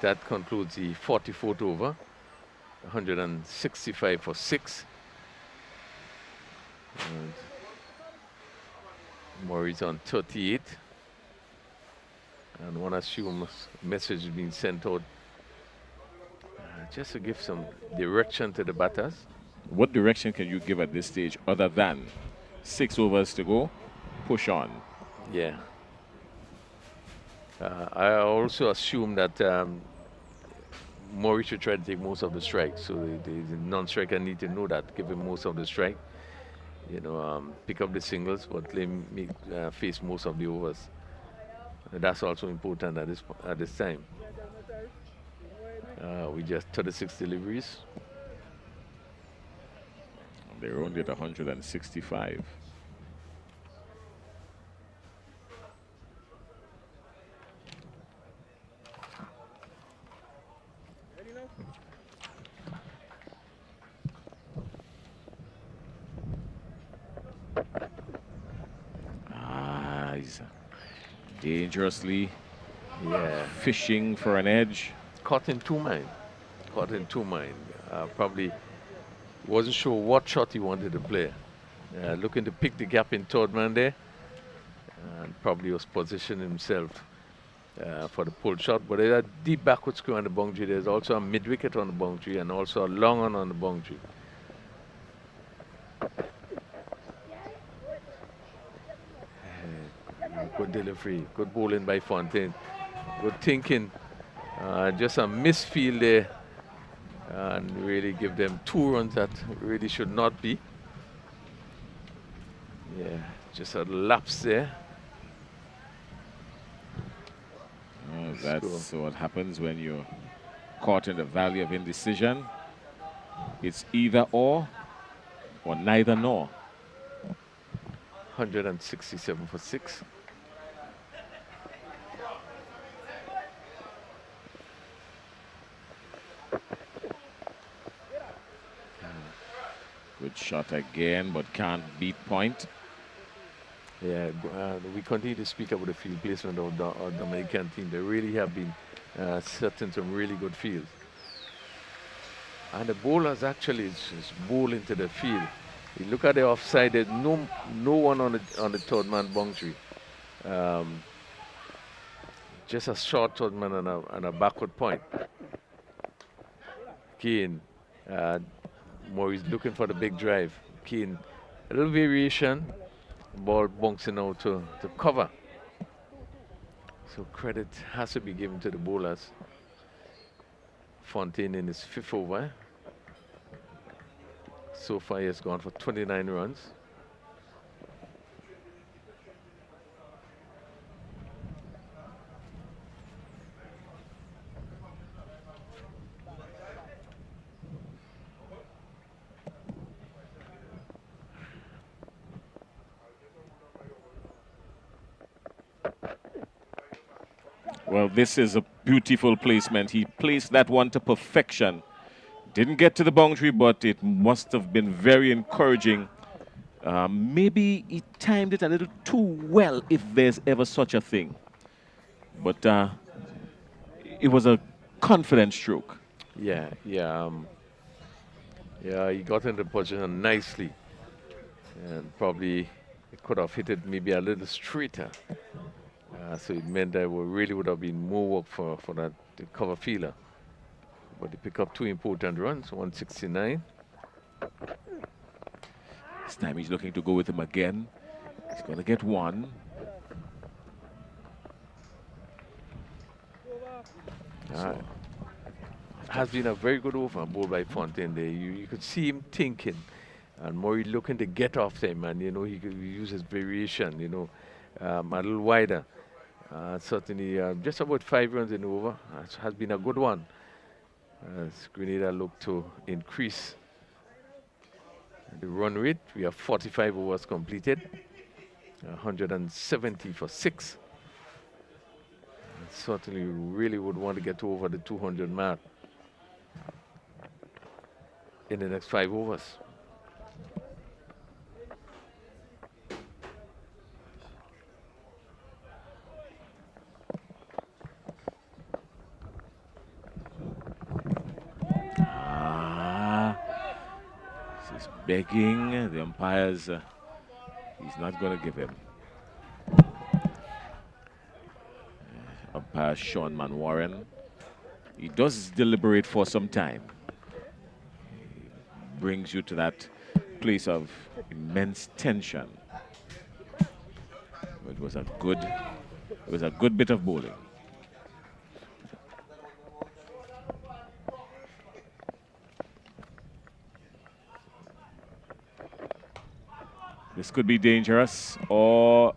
That concludes the 44th over. 165 for 6. And Murray's on 38. And one assumes message is being sent out just to give some direction to the batters. What direction can you give at this stage other than 6 overs to go, push on? Yeah. I also assume that Murray should try to take most of the strikes. So the non-striker need to know that, give him most of the strike. You know, pick up the singles, but let him face most of the overs. That's also important at this time. We just 36 deliveries. They're only at 165. He's dangerously fishing for an edge. Caught in 2 mind. Caught in 2 mind. Probably wasn't sure what shot he wanted to play. Looking to pick the gap in third man there. And probably was positioning himself for the pull shot. But there's a deep backward square on the boundary. There's also a mid-wicket on the boundary and also a long one on the boundary. Good delivery, good bowling by Fontaine. Good thinking. Just a misfield there. And really give them 2 runs that really should not be. Yeah, just a lapse there. That's what happens when you're caught in the valley of indecision. It's either or neither nor. 167 for 6. Good shot again, but can't beat point. Yeah, we continue to speak about the field placement of the Dominican team. They really have been setting some really good fields. And the bowlers actually just bowl into the field. You look at the offside, there's no one on the third man boundary. Just a short third man and a backward point. Keane, Maurice looking for the big drive. Keane, a little variation. Ball bouncing out to cover. So credit has to be given to the bowlers. Fontaine in his 5th over. So far he has gone for 29 runs. Well, this is a beautiful placement. He placed that one to perfection. Didn't get to the boundary, but it must have been very encouraging Maybe he timed it a little too well, if there's ever such a thing. But it was a confident stroke. Yeah, yeah. Yeah, he got into position nicely. And probably could have hit it maybe a little straighter. So it meant that really would have been more work for that cover fielder. But they pick up 2 important runs, 169. This time he's looking to go with him again. He's going to get 1. Has been a very good over ball by Fontaine there. You could see him thinking. And Murray looking to get off them. And, you know, he could use his variation, you know, a little wider. Certainly, just about 5 runs in the over. Has been a good one. As Grenada look to increase the run rate. We have 45 overs completed. 170 for 6. And certainly, we really would want to get over the 200 mark in the next 5 overs. He's begging the umpires. He's not going to give him. Umpire Sean Manwaran. He does deliberate for some time. He brings you to that place of immense tension. It was a good bit of bowling. This could be dangerous or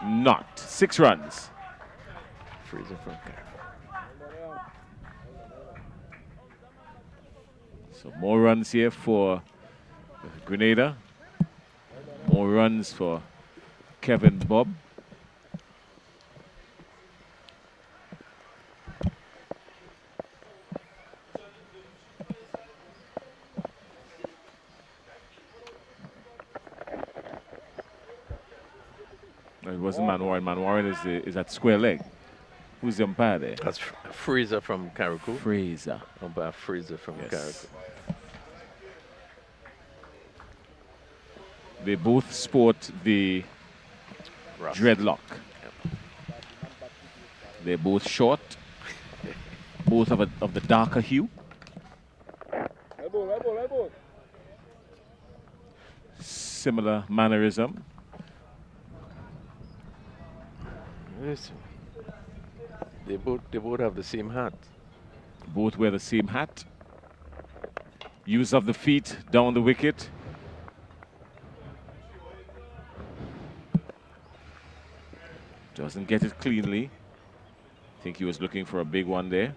not. 6 runs. Freezer from So more runs here for Grenada. More runs for Kevin Bob. It wasn't Manwaran. Manwaran is at square leg. Who's the umpire there? That's Freezer from Carriacou. Fraser. Umpire Freezer from Carriacou. They both sport the dreadlock. Yep. They're both short. Both of the darker hue. Similar mannerism. Yes. They both have the same hat. Both wear the same hat. Use of the feet down the wicket. Doesn't get it cleanly. I think he was looking for a big one there.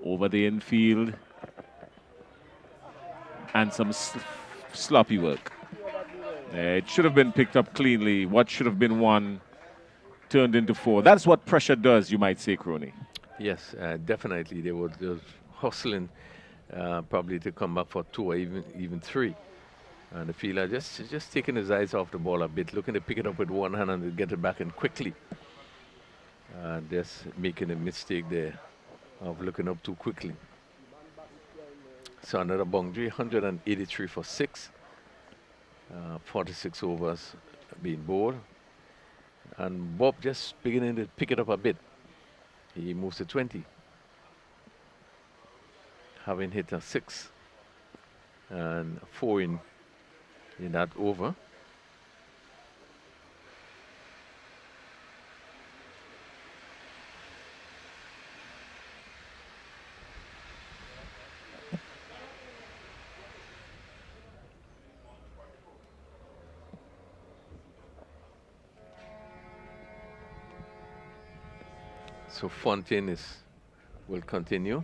Over the infield. And some sloppy work. It should have been picked up cleanly. What should have been 1 turned into 4. That's what pressure does, you might say, Crony. Yes, definitely. They were hustling probably to come back for 2 or even 3. And the fielder just taking his eyes off the ball a bit, looking to pick it up with one hand and get it back in quickly. Just making a mistake there of looking up too quickly. So another boundary, 183 for 6. 46 overs being bowled. And Bob just beginning to pick it up a bit. He moves to 20. Having hit a 6 and 4 in that over. So Fontaine will continue.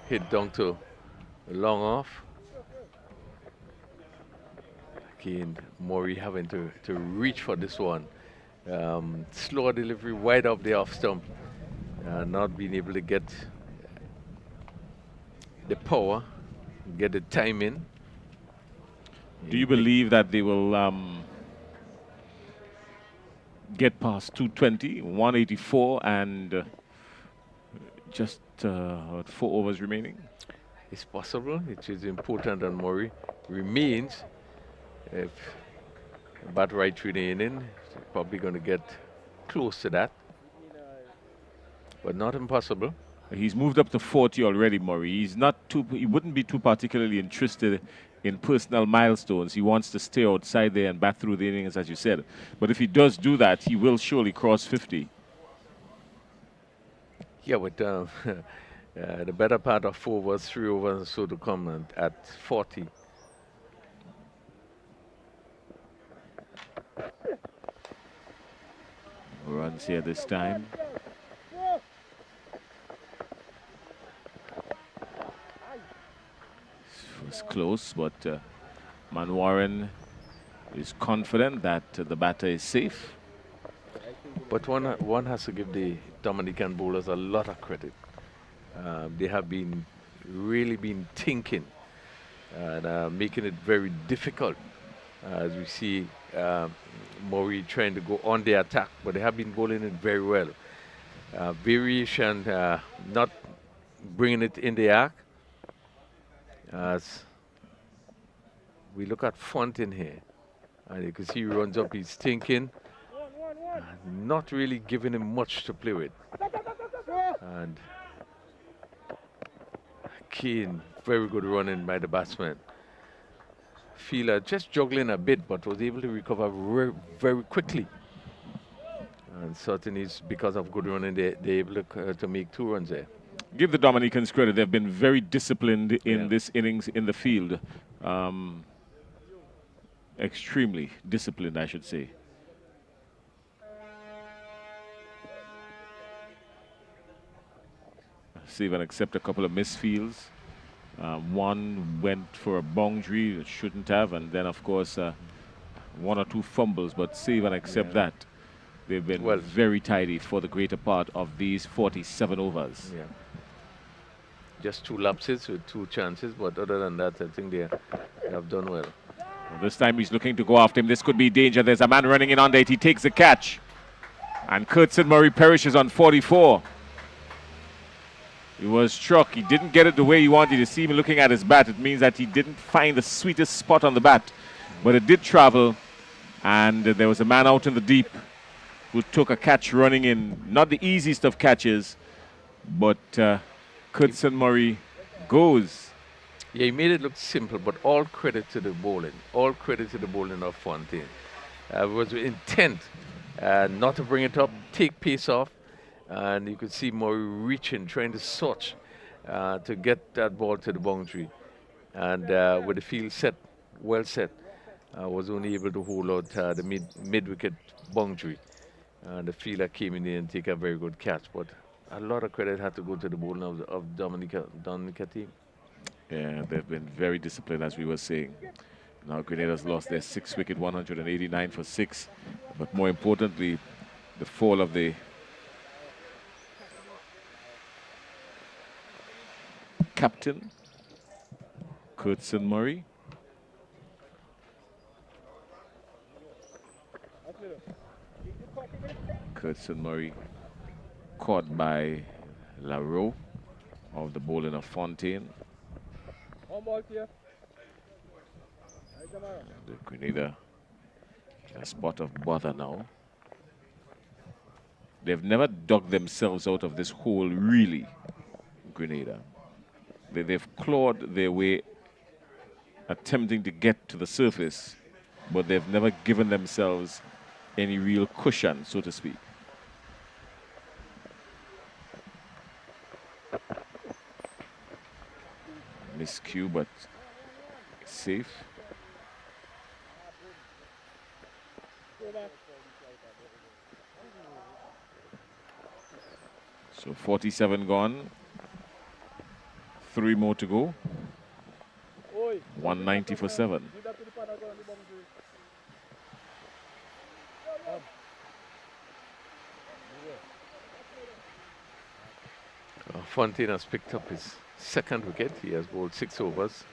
Hit down to long off. Again, Murray having to reach for this one. Slow delivery wide off the off stump. Not being able to get the power, get the time in. Do you believe that they will get past 220, 184, and just 4 overs remaining? It's possible. It is important that Murray remains. If bat right through the inning, probably going to get close to that, but not impossible. He's moved up to 40 already, Murray. He wouldn't be too particularly interested in personal milestones. He wants to stay outside there and bat through the innings, as you said. But if he does do that, he will surely cross 50. Yeah, with the better part of 4 overs, 3 overs, so to come at 40. Runs here this time. It was close, but Manwaran is confident that the batter is safe. But one has to give the Dominican bowlers a lot of credit. They have really been thinking and making it very difficult. As we see Murray trying to go on the attack, but they have been bowling it very well. Variation, not bringing it in the arc. As we look at Fontaine here, and you can see he runs up, he's thinking, not really giving him much to play with. And keen, very good running by the batsman. Fielder just juggling a bit, but was able to recover very quickly. And certainly it's because of good running, they're able to make 2 runs there. Give the Dominicans credit. They've been very disciplined in this innings in the field. Extremely disciplined, I should say. Save and accept a couple of misfields. One went for a boundary that shouldn't have, and then of course 1 or 2 fumbles, but save and accept that. They've been very tidy for the greater part of these 47 overs. Yeah. Just 2 lapses with 2 chances, but other than that, I think they have done well. This time he's looking to go after him. This could be danger. There's a man running in under it. He takes the catch. And Curtson Murray perishes on 44. He was struck. He didn't get it the way he wanted to see him looking at his bat. It means that he didn't find the sweetest spot on the bat. But it did travel. And there was a man out in the deep who took a catch running in. Not the easiest of catches. But Curtson Murray goes. Yeah, he made it look simple, but all credit to the bowling. All credit to the bowling of Fontaine. It was intent not to bring it up, take pace off. And you could see Murray reaching, trying to search to get that ball to the boundary. And with the field set, well set, was only able to hold out the mid-wicket boundary. And the fielder came in there and take a very good catch. But a lot of credit had to go to the bowling of Dominica team. Yeah, they've been very disciplined, as we were saying. Now Grenada's lost their 6th wicket, 189 for 6. But more importantly, the fall of the captain, Curtson Murray. Curtson Murray caught by Larrowe of the bowling of Fontaine. The Grenada in a spot of bother now. They've never dug themselves out of this hole, really, Grenada. They've clawed their way, attempting to get to the surface, but they've never given themselves any real cushion, so to speak. Miscue, but safe. So 47 gone. 3 more to go. 190 for 7. Fontaine has picked up his second wicket. He has bowled 6 overs.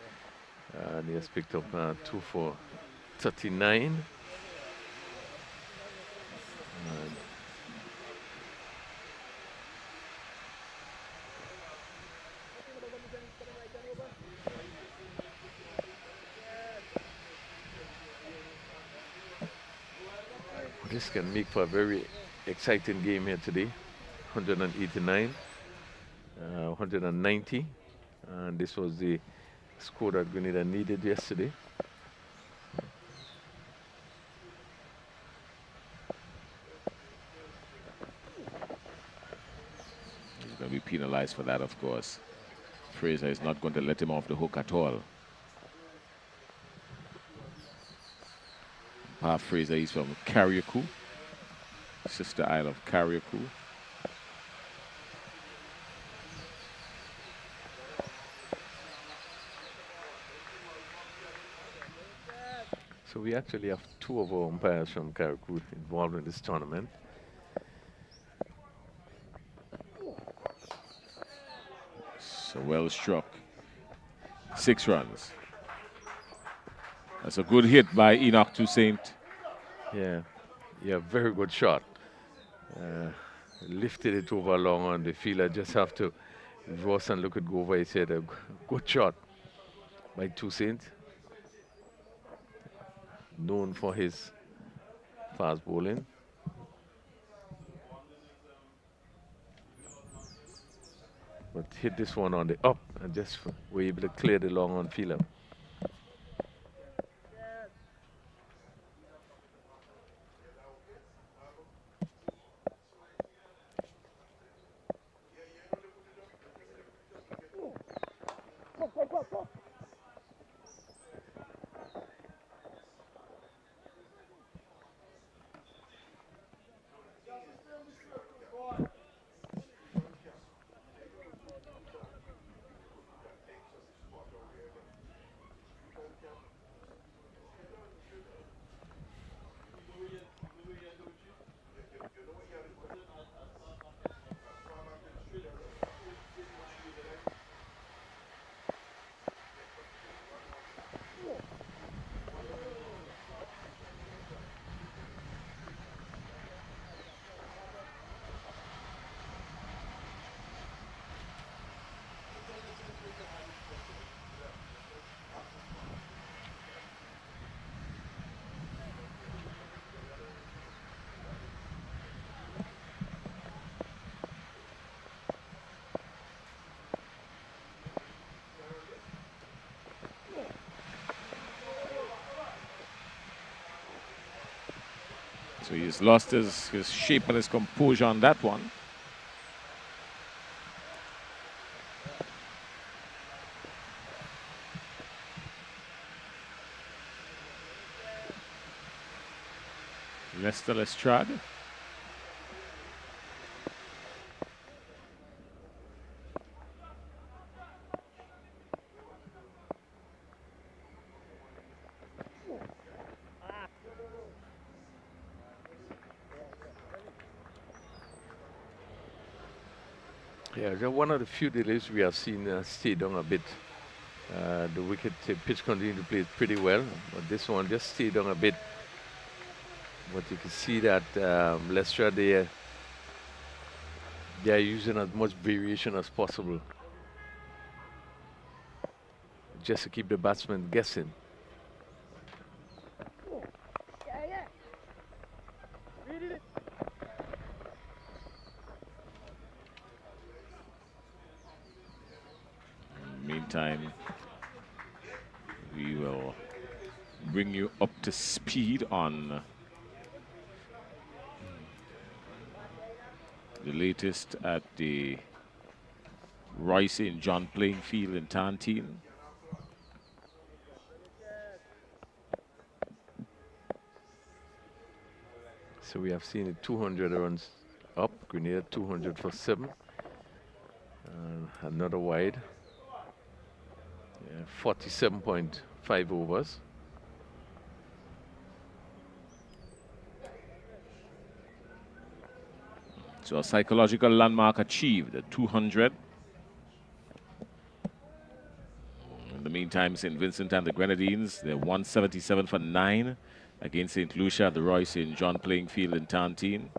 And he has picked up 2 for 39. This can make for a very exciting game here today. 189, 190, and this was the score that Grenada needed yesterday. He's going to be penalized for that, of course. Fraser is not going to let him off the hook at all. Pa Fraser is from Carriacou, sister isle of Carriacou. So we actually have 2 of our umpires from Carriacou involved in this tournament. So well struck. 6 runs. That's a good hit by Enoch Toussaint. Yeah, very good shot. Lifted it over long on the fielder. Just have to reverse and look at go over. He said a good shot by Toussaint. Known for his fast bowling. But hit this one on the up and just were able to clear the long on fielder. So he's lost his shape and his composure on that one. Lester Lestrade. Yeah, one of the few delays we have seen stay down a bit. The wicket pitch continued to play pretty well, but this one just stayed down a bit. But you can see that Lestrade, they are using as much variation as possible just to keep the batsman guessing. Meantime, we will bring you up to speed on the latest at the Roy St. John playing field in Tantine. So we have seen it 200 runs up, Grenada 200 for 7. And another wide. Yeah, 47.5 overs. So a psychological landmark achieved at 200. In the meantime, St. Vincent and the Grenadines, they're 177 for 9 against St. Lucia at the Roy St. John playing field in Tantine.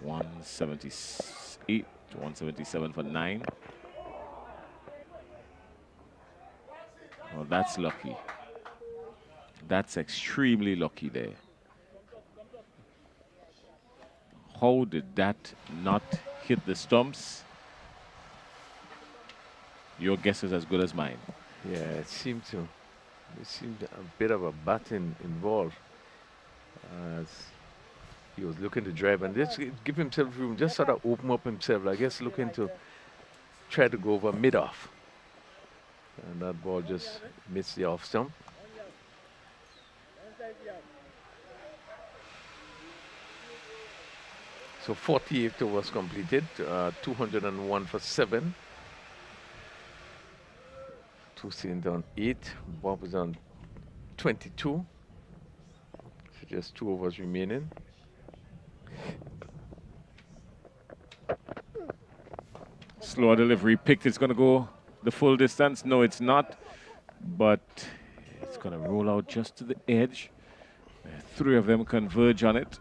178 to 177 for 9. Well, that's lucky. That's extremely lucky there. How did that not hit the stumps? Your guess is as good as mine. Yeah, it seemed a bit of a batting involved as he was looking to drive and just give himself room, just sort of open up himself, I guess looking to try to go over mid-off. And that ball just missed the off stump. So 48 overs completed, 201 for 7. Toussaint on 8, Bob is on 22. So just 2 overs remaining. Slower delivery picked. It's going to go the full distance. No, it's not. But it's going to roll out just to the edge. 3 of them converge on it.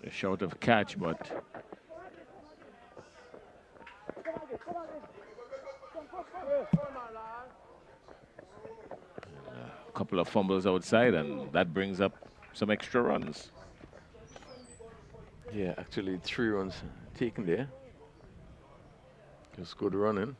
A short of catch, but a couple of fumbles outside, and that brings up some extra runs. Yeah, actually 3 runs taken there. Just good running.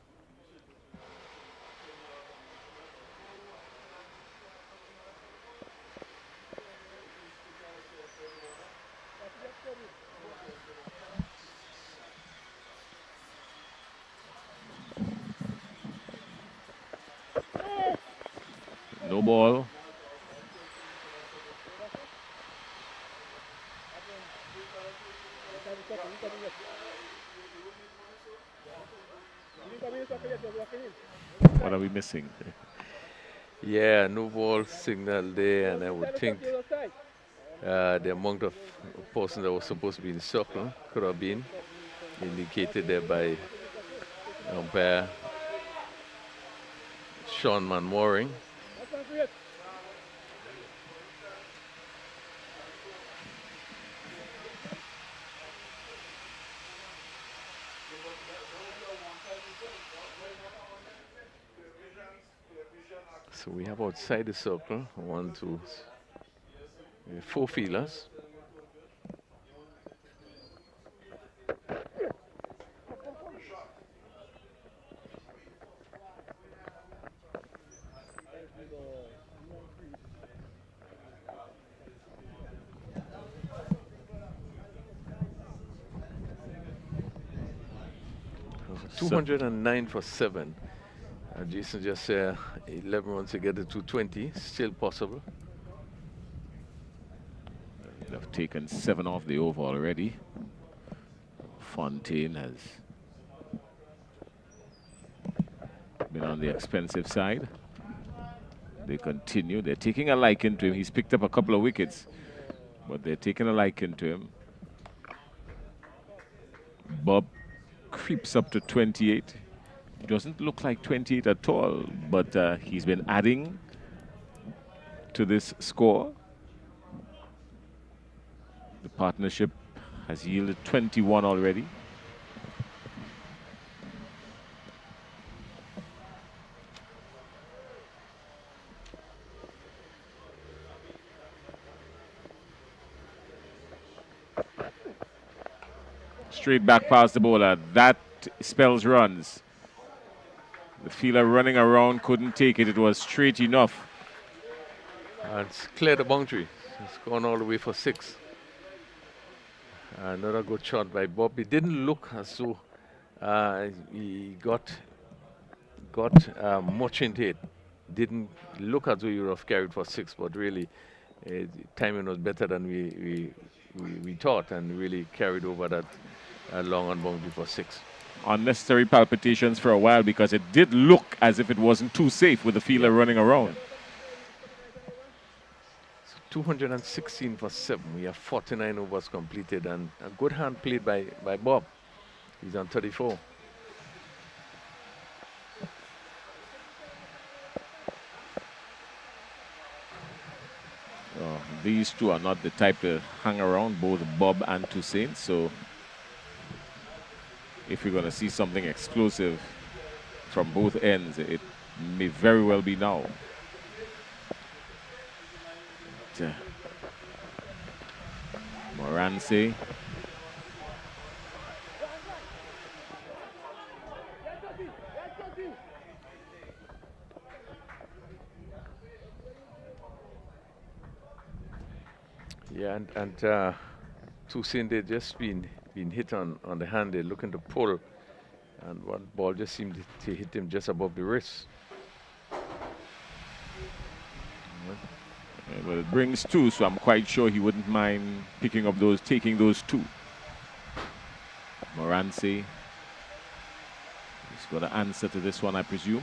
No ball. What are we missing? Yeah, no ball signal there, and I would think the amount of persons that was supposed to be in the circle could have been indicated there by umpire Sean Manwaring. So we have outside the circle 1, 2, 4 fielders. So 209 for 7. Jason just said 11 runs to get to 220, still possible. They've taken 7 off the over already. Fontaine has been on the expensive side. They continue. They're taking a liking to him. He's picked up a couple of wickets, but they're taking a liking to him. Bob creeps up to 28. Doesn't look like 28 at all, but he's been adding to this score. The partnership has yielded 21 already. Straight back past the bowler. That spells runs. The fielder running around couldn't take it. It was straight enough. And it's cleared the boundary. It's gone all the way for 6. Another good shot by Bob. It didn't look as though he got much into it. Didn't look as though he would have carried for 6, but really timing was better than we thought, and really carried over that long on boundary for 6. Unnecessary palpitations for a while because it did look as if it wasn't too safe with the fielder running around. 216 for 7. We have 49 overs completed, and a good hand played by Bob. He's on 34. These two are not the type to hang around, both Bob and Toussaint. So if you're going to see something explosive from both ends, it may very well be now. Moranse. Yeah, and Toussaint, they just been hit on the hand. They're looking to pull, and one ball just seemed to hit him just above the wrist. Yeah, well, it brings 2, so I'm quite sure he wouldn't mind taking those 2. Moranse. He's got to answer to this one, I presume.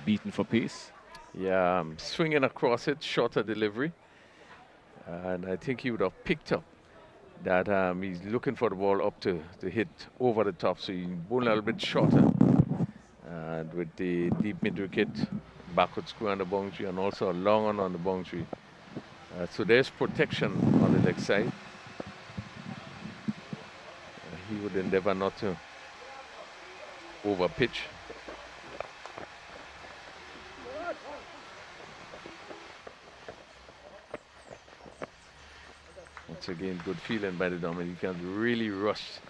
Beaten for pace. Yeah, swinging across it, shorter delivery. And I think he would have picked up that he's looking for the ball up to hit over the top, so he bowled a little bit shorter. And with the deep mid-wicket, backward square on the boundary, and also a long on the boundary. So there's protection on the leg side. He would endeavor not to over pitch. Once again, good feeling by the Dominicans. Really rushed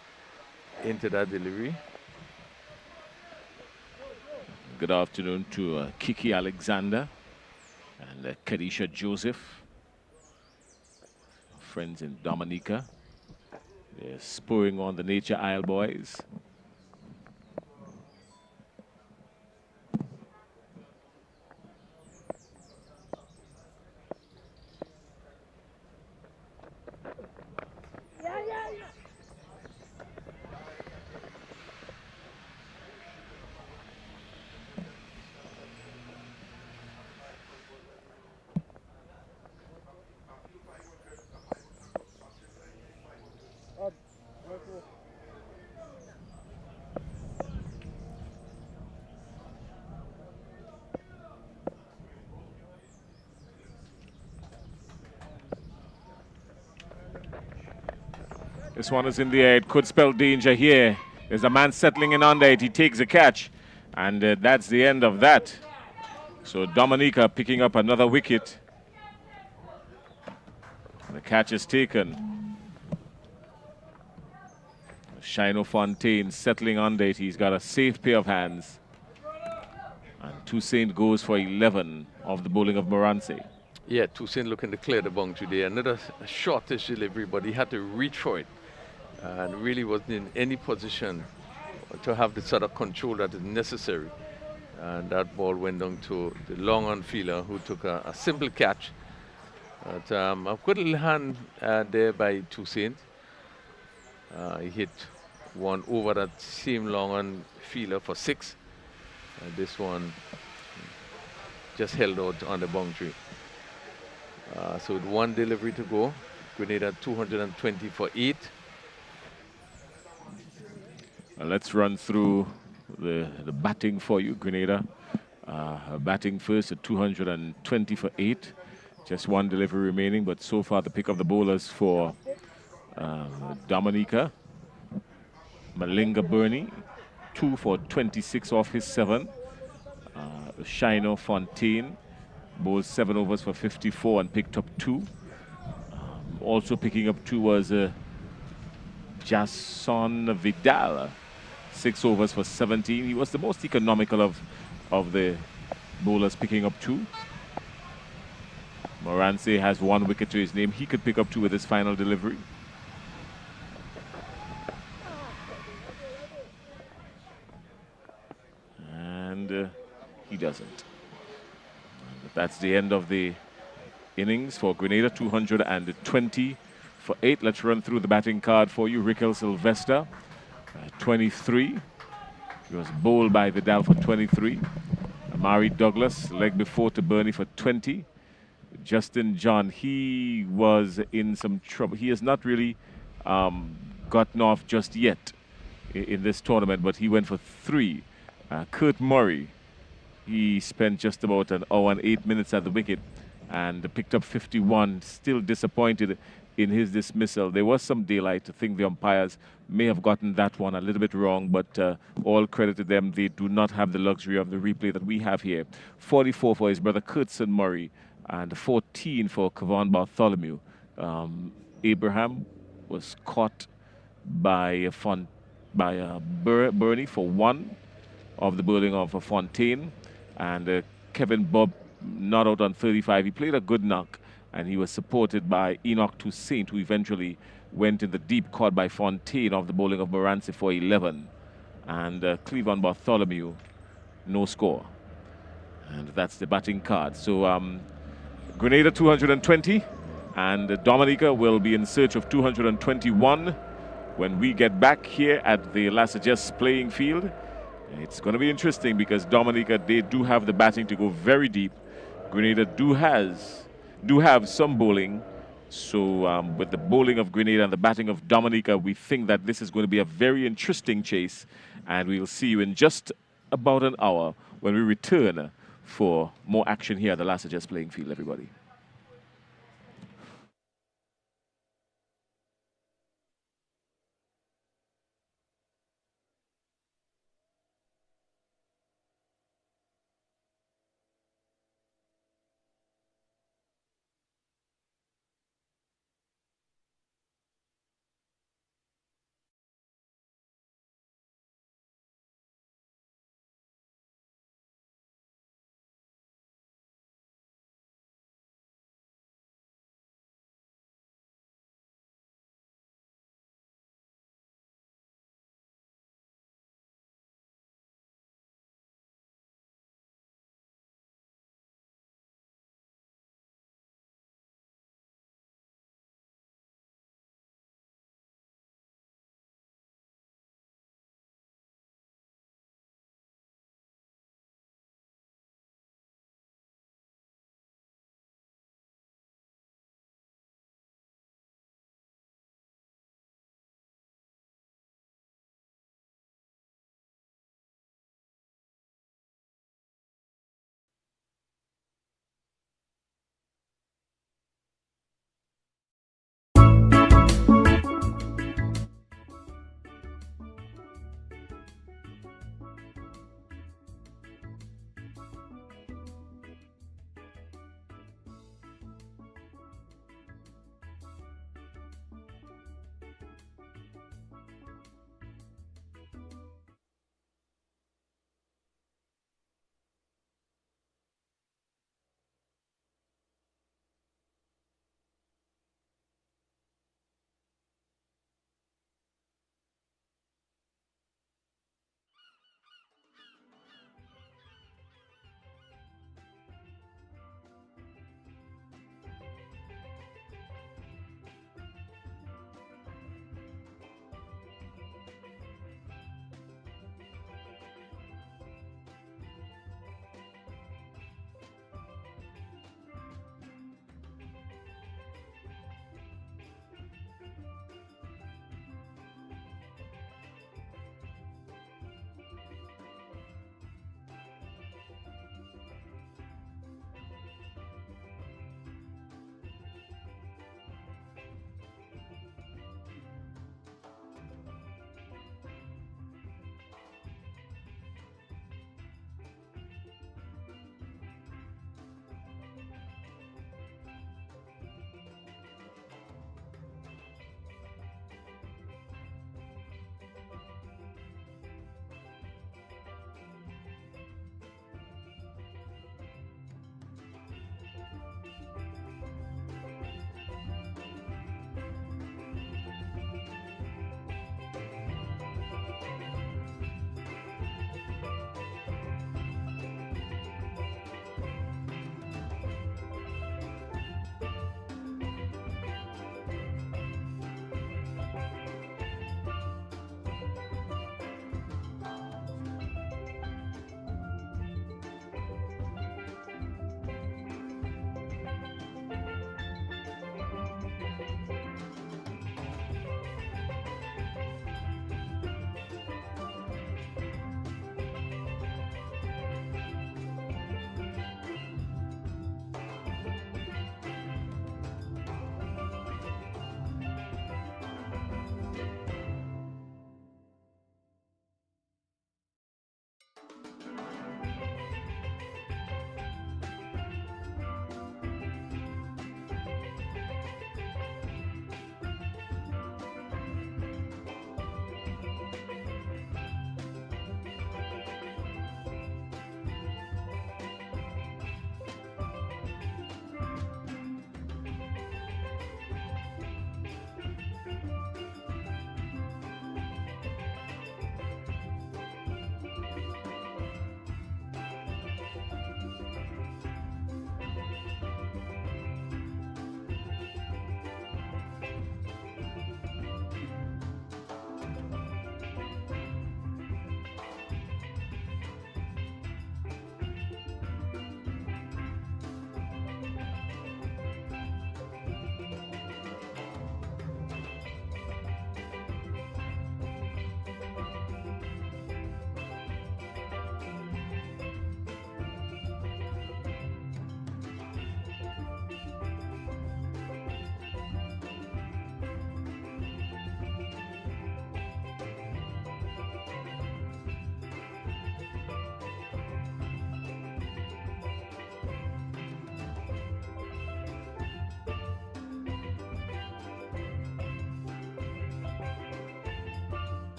into that delivery. Good afternoon to Kiki Alexander and Kadisha Joseph, friends in Dominica. They're spurring on the Nature Isle boys. This one is in the air. It could spell danger here. There's a man settling in under it. He takes a catch. And that's the end of that. So Dominica picking up another wicket. The catch is taken. Shino Fontaine settling under it. He's got a safe pair of hands. And Toussaint goes for 11 of the bowling of Moranse. Yeah, Toussaint looking to clear the boundary there. Another shortish delivery, but he had to reach for it. And really wasn't in any position to have the sort of control that is necessary. And that ball went down to the long on fielder, who took a simple catch. But a good little hand there by Toussaint. He hit one over that same long on fielder for 6. This one just held out on the boundary. So with one delivery to go, Grenada 220 for 8. Let's run through the batting for you. Grenada batting first at 220 for 8. Just one delivery remaining, but so far the pick of the bowlers for Dominica. Malinga Burney, 2 for 26 off his 7. Shino Fontaine bowled 7 overs for 54 and picked up 2. Also picking up 2 was Jason Vidal, 6 overs for 17. He was the most economical of the bowlers, picking up 2. Morance has 1 wicket to his name. He could pick up 2 with his final delivery. And he doesn't. But that's the end of the innings for Grenada, 220 for 8. Let's run through the batting card for you. Rickle Sylvester, 23. He was bowled by Vidal for 23. Amari Douglas, leg before to Burney for 20. Justin John, he was in some trouble. He has not really gotten off just yet in this tournament, but he went for 3. Kurt Murray, he spent just about an hour and 8 minutes at the wicket and picked up 51. Still disappointed in his dismissal. There was some daylight. I think the umpires may have gotten that one a little bit wrong, but all credit to them. They do not have the luxury of the replay that we have here. 44 for his brother Kurtson Murray and 14 for Kevon Bartholomew. Abraham was caught by Burney for 1 of the bowling of Fontaine, and Kevin Bob not out on 35. He played a good knock, and he was supported by Enoch Toussaint, who eventually went in the deep, caught by Fontaine of the bowling of Morance for 11. And Cleavon Bartholomew, no score. And that's the batting card. So Grenada 220, and Dominica will be in search of 221 when we get back here at the Lasajes playing field. It's going to be interesting because Dominica, they do have the batting to go very deep. Grenada do have some bowling. So with the bowling of Grenada and the batting of Dominica, we think that this is going to be a very interesting chase. And we will see you in just about an hour when we return for more action here at the Lasajes playing field, everybody.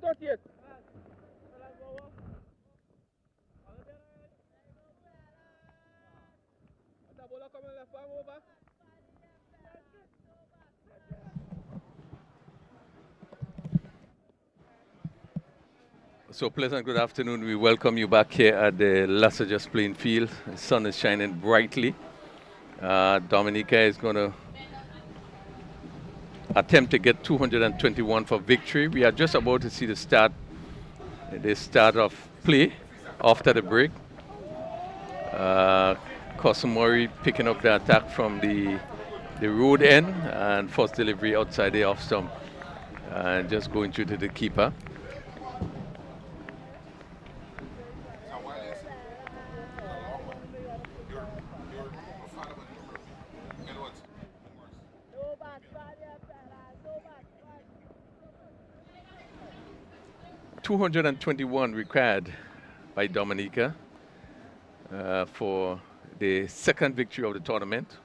138. That ball coming left arm over. So pleasant good afternoon. We welcome you back here at the Lesser Just Playing Field. The sun is shining brightly. Dominica is going to attempt to get 221 for victory. We are just about to see the start of play after the break. Cosumori picking up the attack from the road end and first delivery outside the off stump and just going through to the keeper. .221 required by Dominica for the second victory of the tournament.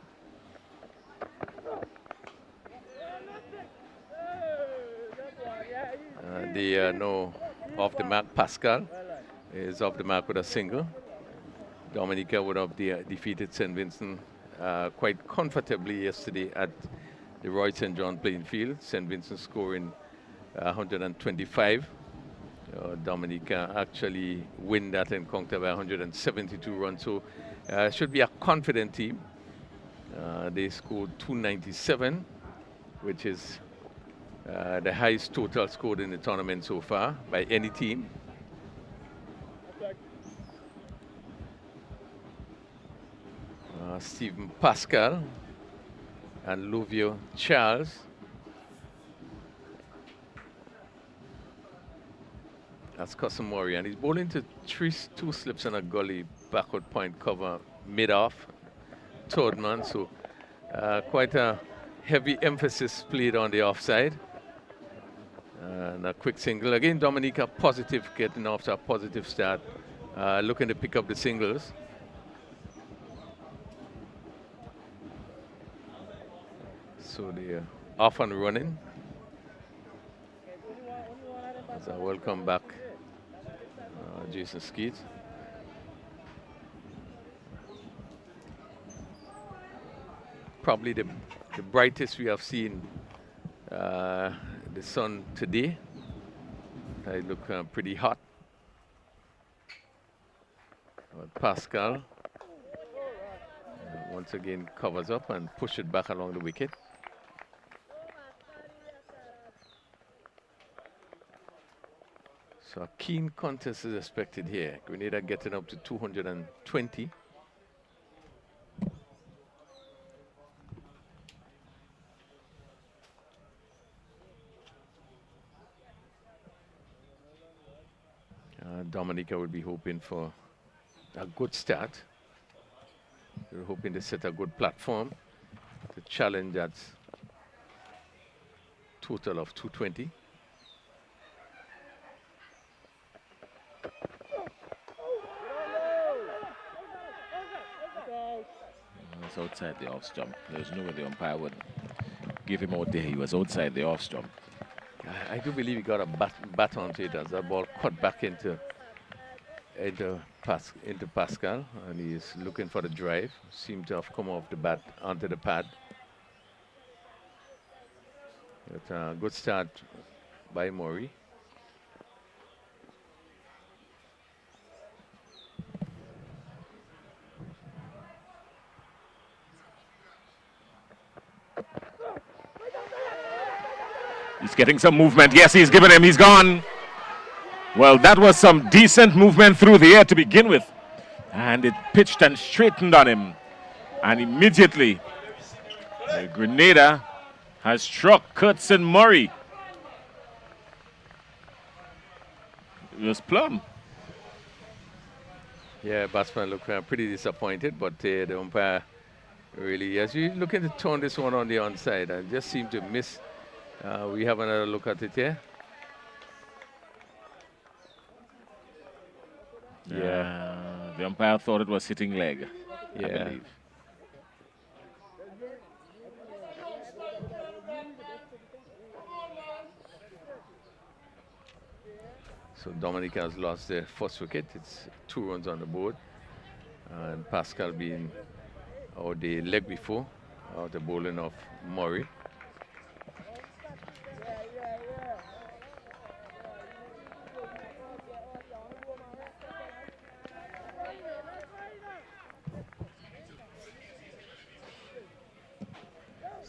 No off the mark. Pascal is off the mark with a single. Dominica would have defeated St. Vincent quite comfortably yesterday at the Roy St. John playing field. St. Vincent scoring 125. Dominica actually win that encounter by 172 runs, so should be a confident team. They scored 297, which is the highest total scored in the tournament so far by any team. Stephen Pascal and Luvio Charles. That's Cosumori, and he's bowling to two slips and a gully, backward point cover, mid-off, third man, so quite a heavy emphasis played on the offside. And a quick single. Again, Dominica positive, getting off to a positive start, looking to pick up the singles. So they're off and running. So welcome back, Jason Skeet. Probably the brightest we have seen the sun today. They look pretty hot. Pascal once again covers up and push it back along the wicket. So a keen contest is expected here. Grenada getting up to 220. Dominica would be hoping for a good start. They're hoping to set a good platform to challenge that total of 220. It's outside the off stump. There's no way the umpire would give him out there. He was outside the off stump. I do believe he got a bat onto it as that ball cut back into Pascal, and he's looking for the drive. Seemed to have come off the bat onto the pad. It's a good start by Maury. He's getting some movement. Yes, he's given him. He's gone. Well, that was some decent movement through the air to begin with. And it pitched and straightened on him. And immediately, Grenada has struck Curtson Murray. It was plumb. Yeah, batsman looked pretty disappointed, but the umpire really, as you looking to turn this one on the onside, and just seemed to miss. We have another look at it here. Yeah, the umpire thought it was hitting leg, yeah. I believe. So Dominica has lost their first wicket. It's 2 runs on the board. And Pascal being out the leg before, out the bowling of Murray.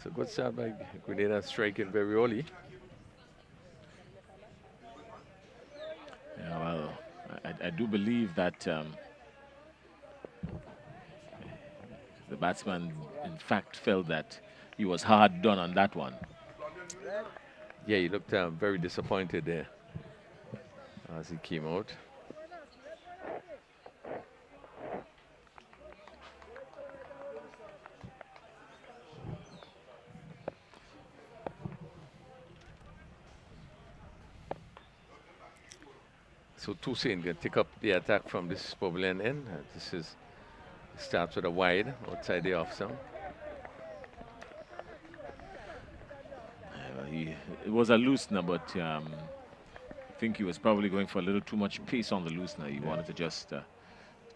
So good start by Grenada, striking very early. Yeah, well, I do believe that the batsman, in fact, felt that he was hard done on that one. Yeah, he looked very disappointed there as he came out. So Toussaint can take up the attack from this pavilion end. This is starts with a wide outside the off stump. It was a loosener, but I think he was probably going for a little too much pace on the loosener. He wanted to just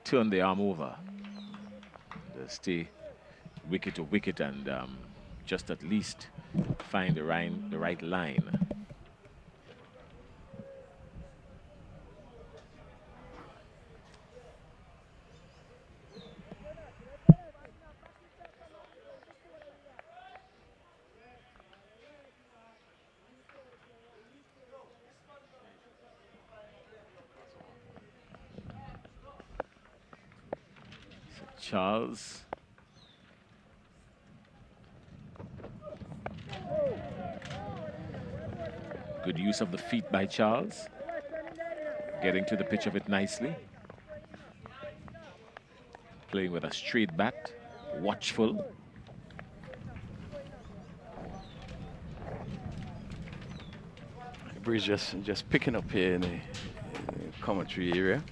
turn the arm over, stay wicket to wicket, and just at least find the right line. Charles. Good use of the feet by Charles. Getting to the pitch of it nicely. Playing with a straight bat. Watchful. The breeze just picking up here in the commentary area.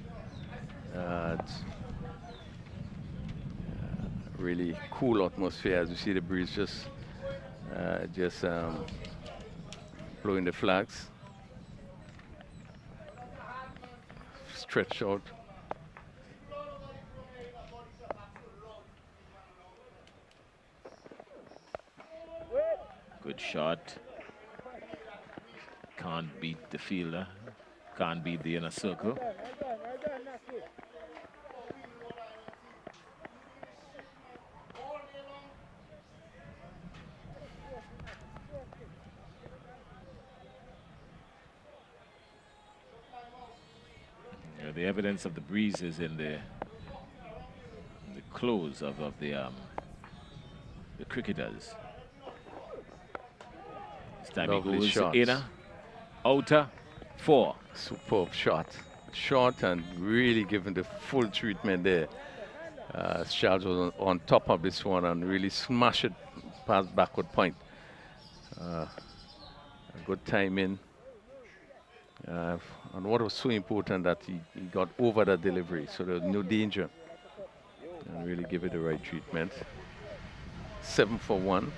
Really cool atmosphere as you see the breeze just blowing the flags. Stretched out. Good shot. Can't beat the fielder. Can't beat the inner circle. The evidence of the breeze is in the clothes of the cricketers. This time he goes shots. inner, outer, 4. Superb shot. Short and really given the full treatment there. Charles was on top of this one and really smashed it past backward point. A good timing. And what was so important that he got over the delivery, so there was no danger. And really give it the right treatment. 7 for 1.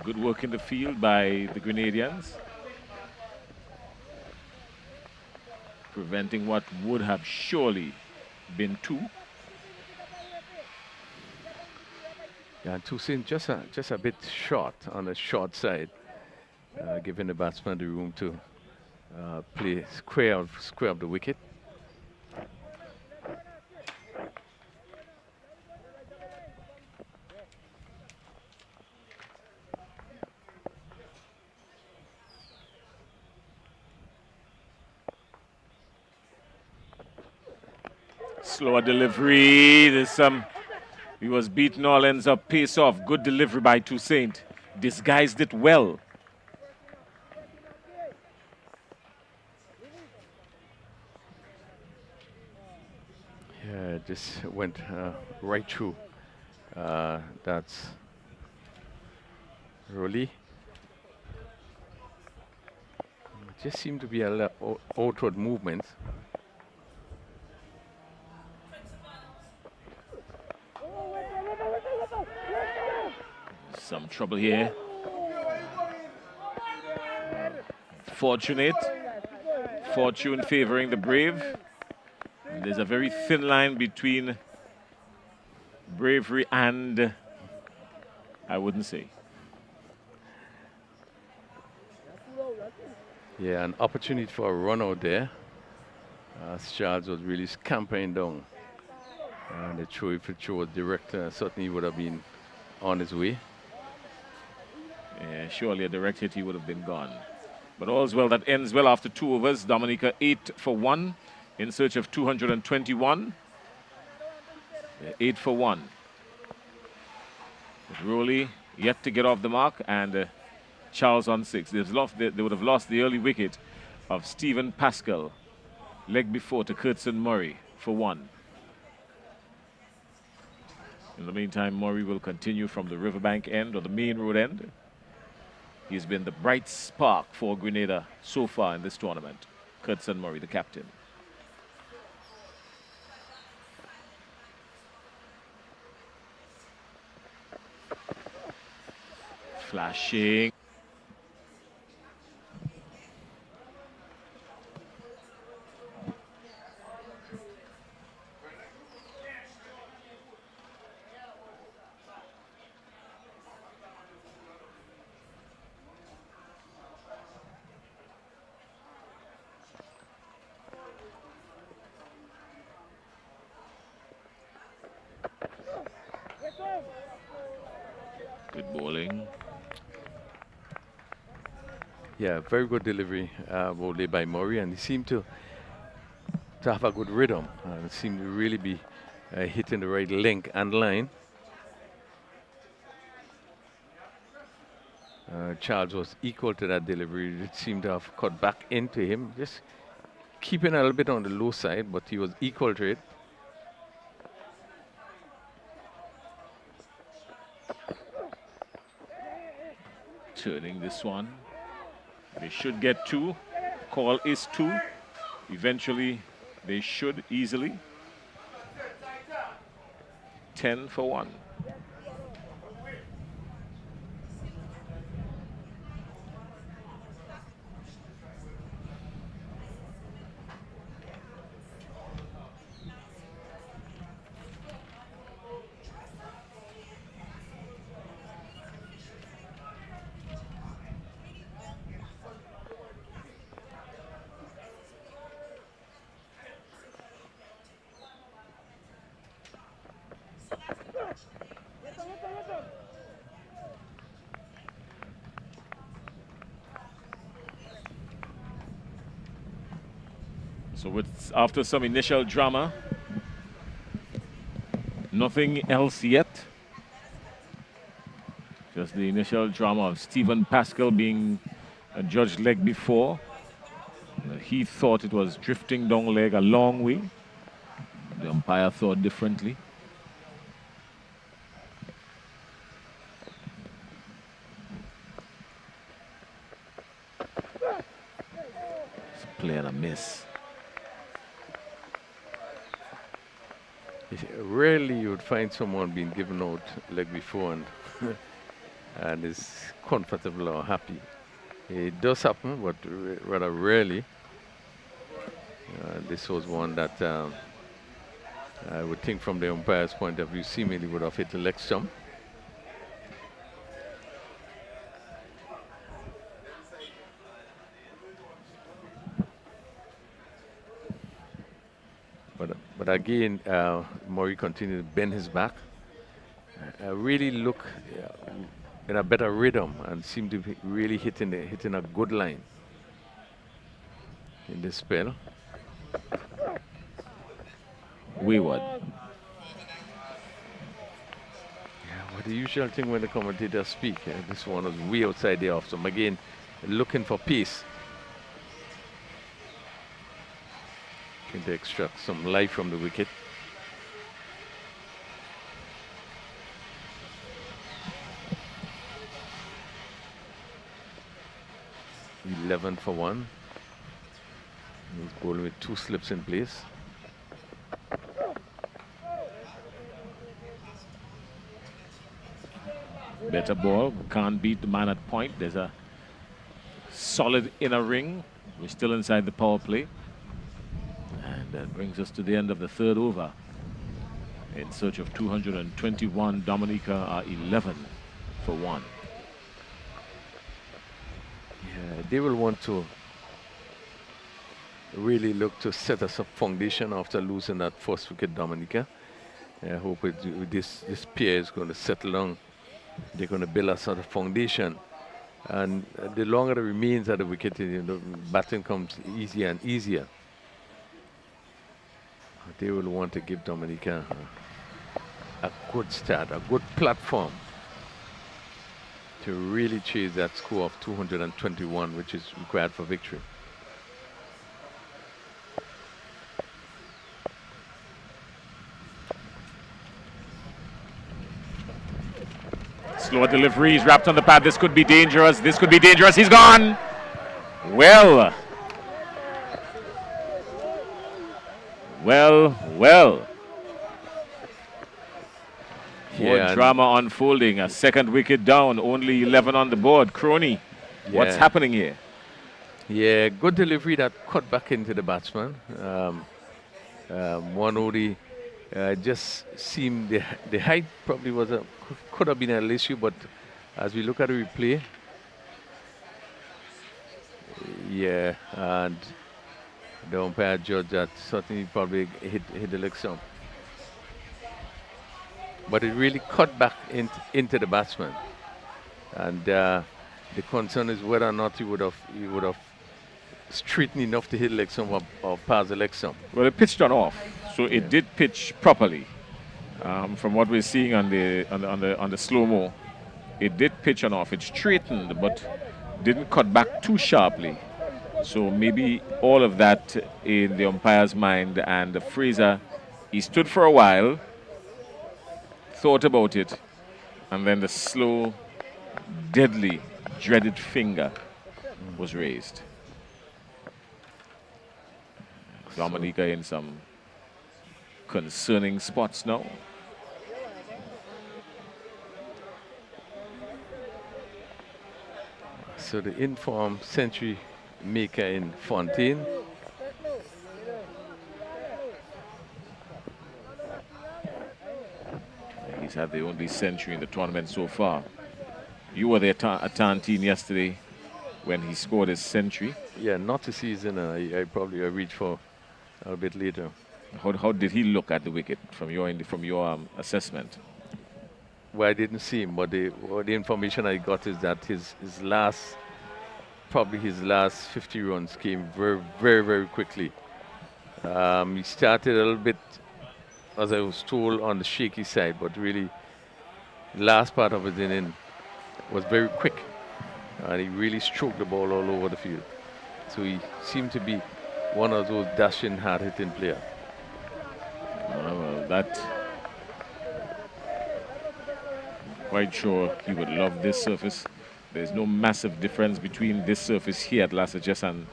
Good work in the field by the Grenadians. Preventing what would have surely been 2. Yeah, Toussaint just a bit short on the short side, giving the batsman the room to play square of the wicket. Slower delivery. There's some. He was beaten, all ends up pace off. Good delivery by Toussaint. Disguised it well. Yeah, just went right through. That's Rolly. Just seemed to be a lot outward movements. Some trouble here. Fortunate. Fortune favoring the brave. And there's a very thin line between bravery and, I wouldn't say. Yeah, an opportunity for a run out there. As Charles was really scampering down. And the throw, if the throw was direct, certainly would have been on his way. Yeah, surely a direct hit, he would have been gone. But all's well that ends well after 2 overs. Dominica 8 for 1 in search of 221. 8 for 1. But Rowley yet to get off the mark, and Charles on 6. They would have lost the early wicket of Stephen Pascal. Leg before to Kurtson Murray for 1. In the meantime, Murray will continue from the riverbank end or the main road end. He's been the bright spark for Grenada so far in this tournament. Kurtson Murray, the captain. Flashing. Good bowling. Yeah, very good delivery bowled by Murray, and he seemed to have a good rhythm. And seemed to really be hitting the right length and line. Charles was equal to that delivery. It seemed to have cut back into him, just keeping a little bit on the low side, but he was equal to it. Turning this one. They should get 2. Call is 2. Eventually, they should easily. 10 for 1. So after some initial drama, nothing else yet. Just the initial drama of Stephen Pascal being judged leg before. He thought it was drifting down leg a long way. The umpire thought differently. Playing a miss. Rarely you would find someone being given out leg before and is comfortable or happy. It does happen, but rather rarely. This was one that I would think from the umpire's point of view seemingly would have hit the leg stump. But again, Murray continued to bend his back, really look in a better rhythm, and seemed to be really hitting a good line in this spell. Wayward. Yeah, well, the usual thing when the commentators speak, this one was way outside the off stump. Again, looking for pace. To extract some life from the wicket. 11 for 1. He's bowling with 2 slips in place. Better ball. Can't beat the man at point. There's a solid inner ring. We're still inside the power play. And that brings us to the end of the 3rd over. In search of 221, Dominica are 11 for 1. Yeah, they will want to really look to set us a foundation after losing that first wicket, Dominica. I hope this pair is going to settle down. They're going to build us a foundation. And the longer it remains at the wicket, the batting comes easier and easier. They will want to give Dominica a good start, a good platform to really chase that score of 221, which is required for victory. Slow delivery. He's wrapped on the pad. This could be dangerous. This could be dangerous. He's gone. Well. Well. More drama unfolding. A second wicket down. Only 11 on the board. Crony, what's happening here? Yeah, good delivery that cut back into the batsman. One OD just seemed the height probably could have been an issue, but as we look at the replay, yeah, and the umpire judged that certainly probably hit the leg stump. But it really cut back into the batsman, and the concern is whether or not he would have straightened enough to hit the leg stump or pass the leg stump. Well, it pitched on off, so it did pitch properly. From what we're seeing on the slow-mo, it did pitch on off. It straightened, but didn't cut back too sharply. So maybe all of that in the umpire's mind, and Fraser, he stood for a while, thought about it, and then the slow, deadly, dreaded finger was raised. Dominica in some concerning spots now. So the informed century maker in Fontaine. He's had the only century in the tournament so far. You were there at Tarntine yesterday when he scored his century. Yeah, not the season. I probably reached for a bit later. How did he look at the wicket from your assessment? Well, I didn't see him, but the information I got is that his last 50 runs came very, very, very quickly. He started a little bit, as I was told, on the shaky side, but really, the last part of his inning was very quick, and he really stroked the ball all over the field. So he seemed to be one of those dashing, hard-hitting players. Well, that quite sure he would love this surface. There's no massive difference between this surface here at Las Vegas and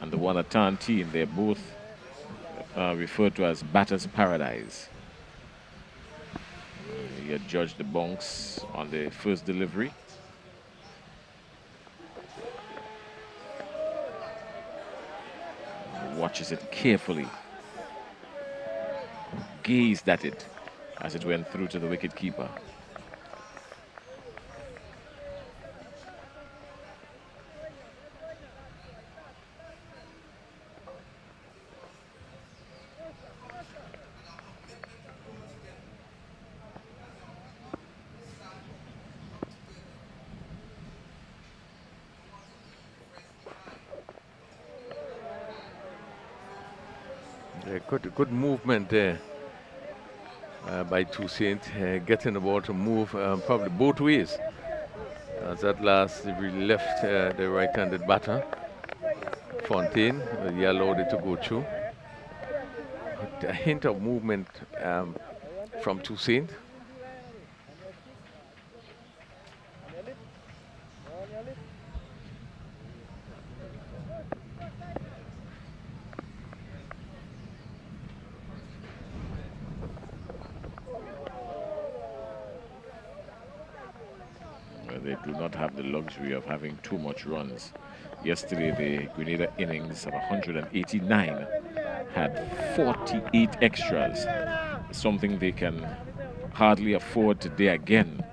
the one at Tarntine. They're both referred to as batter's paradise. He had judged the bonks on the first delivery. Watches it carefully. Gazed at it as it went through to the wicket keeper. Good movement there by Toussaint, getting the ball to move probably both ways. As at last, he really left the right-handed batter, Fontaine. He allowed it to go through. A hint of movement from Toussaint. do not have the luxury of having too much runs. Yesterday, the Grenada innings of 189 had 48 extras, something they can hardly afford today again.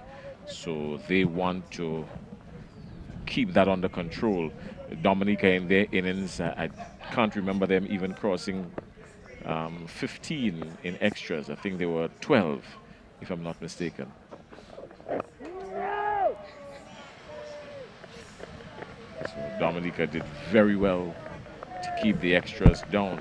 So they want to keep that under control. Dominica in their innings, I can't remember them even crossing 15 in extras. I think they were 12, if I'm not mistaken. So Dominica did very well to keep the extras down.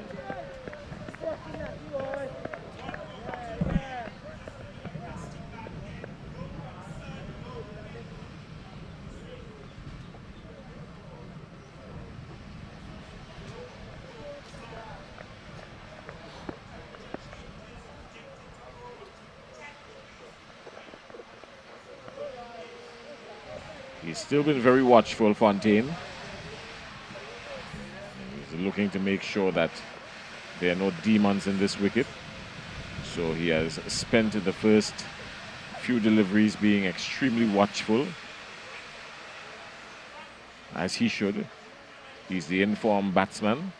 He's still been very watchful, Fontaine. He's looking to make sure that there are no demons in this wicket. So he has spent the first few deliveries being extremely watchful, as he should. He's the informed batsman.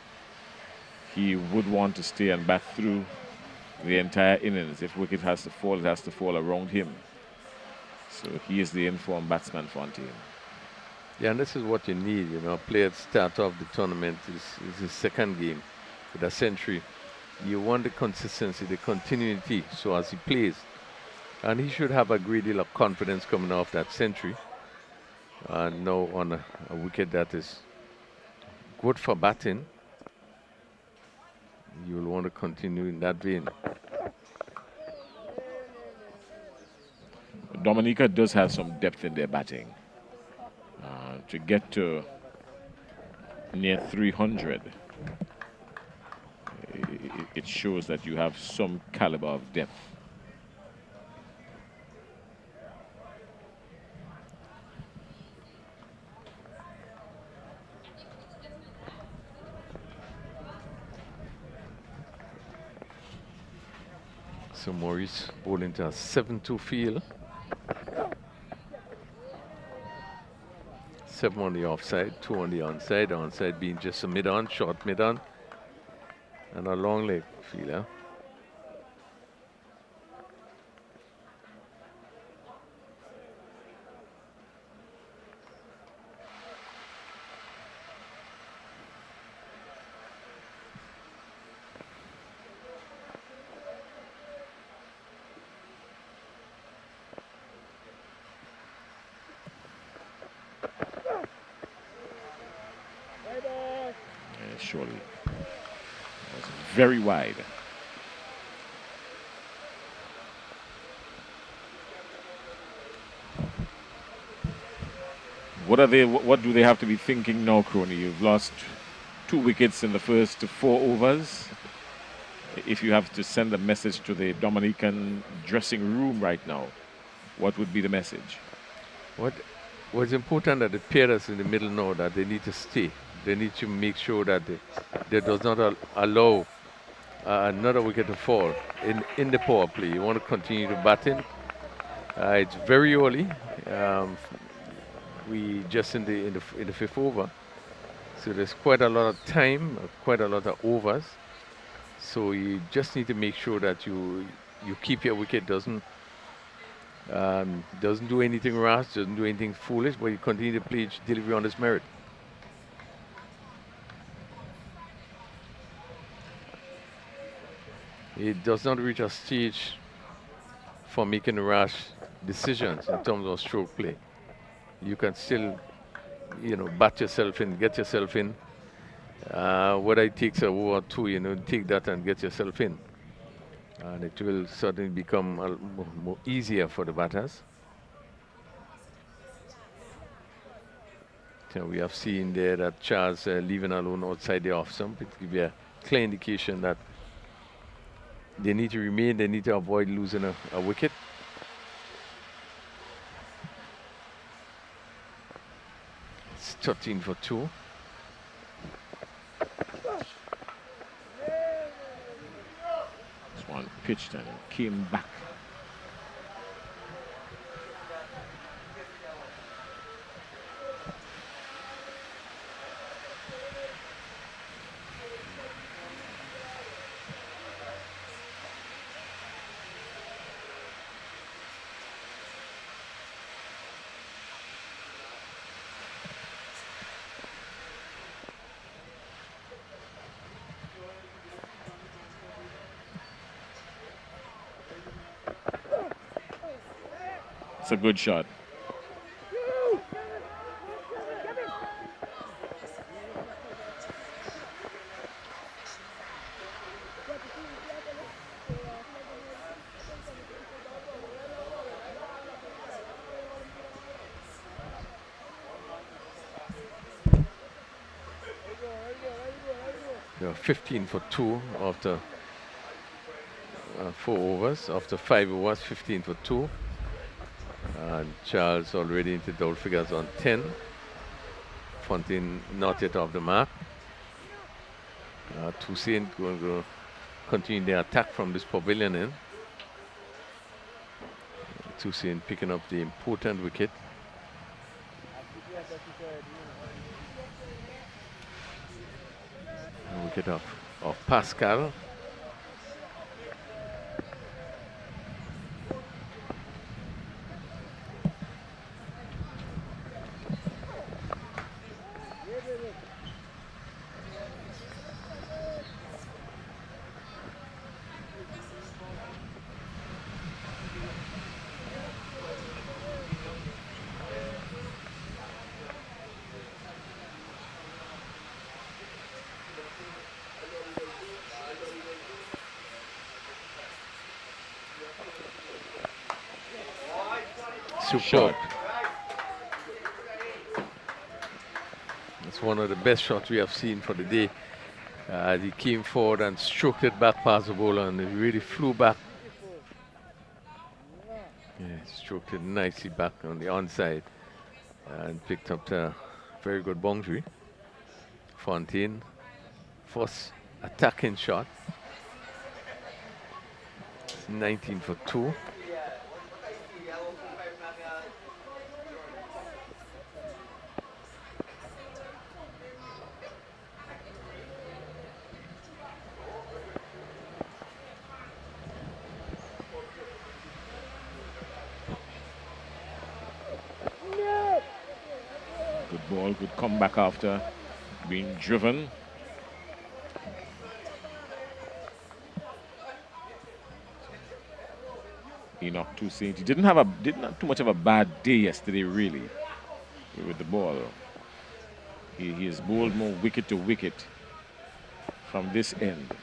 He would want to stay and bat through the entire innings. If wicket has to fall, it has to fall around him. So he is the informed batsman, Fontaine. Yeah, and this is what you need, you know. Players start off the tournament, is his second game with a century. You want the consistency, the continuity, so as he plays. And he should have a great deal of confidence coming off that century. And now on a wicket that is good for batting, you'll want to continue in that vein. Dominica does have some depth in their batting. To get to near 300, it shows that you have some caliber of depth. So Maurice bowling to a 7-2 field. 7 on the offside, 2 on the onside. The onside being just a mid-on, short mid-on, and a long leg fielder. Surely. It was very wide. What do they have to be thinking now, Crony? You've lost 2 wickets in the first 4 overs. If you have to send a message to the Dominican dressing room right now, what would be the message? What's important that the players in the middle know that they need to stay. They need to make sure that they does not allow another wicket to fall in the power play. You want to continue to bat in. It's very early. We just in the 5th over, so there's quite a lot of time, quite a lot of overs. So you just need to make sure that you keep your wicket, doesn't do anything rash, doesn't do anything foolish, but you continue to play each delivery on its merit. It does not reach a stage for making rash decisions in terms of stroke play. You can still, bat yourself in, get yourself in. Whether it takes a over or 2, take that and get yourself in. And it will certainly become more easier for the batters. So we have seen there that Charles leaving alone outside the off stump. It gives you a clear indication that they need to remain, they need to avoid losing a wicket. It's 13 for 2. This one pitched and came back. It's a good shot. They were 15 for 2 after 4 overs. After 5 overs, 15 for 2. And Charles already into double figures on 10. Fontaine not yet off the mark. Toussaint going to continue the attack from this pavilion end. Toussaint picking up the important wicket. Wicket of Pascal. Superb. It's one of the best shots we have seen for the day. He came forward and stroked it back past the bowler, and it really flew back. Yeah, stroked it nicely back on the onside and picked up a very good boundary. Fontaine, first attacking shot. It's 19 for 2. Ball could come back after being driven. Enoch Toussaint. He didn't have too much of a bad day yesterday, really, with the ball. He has bowled more wicket to wicket from this end.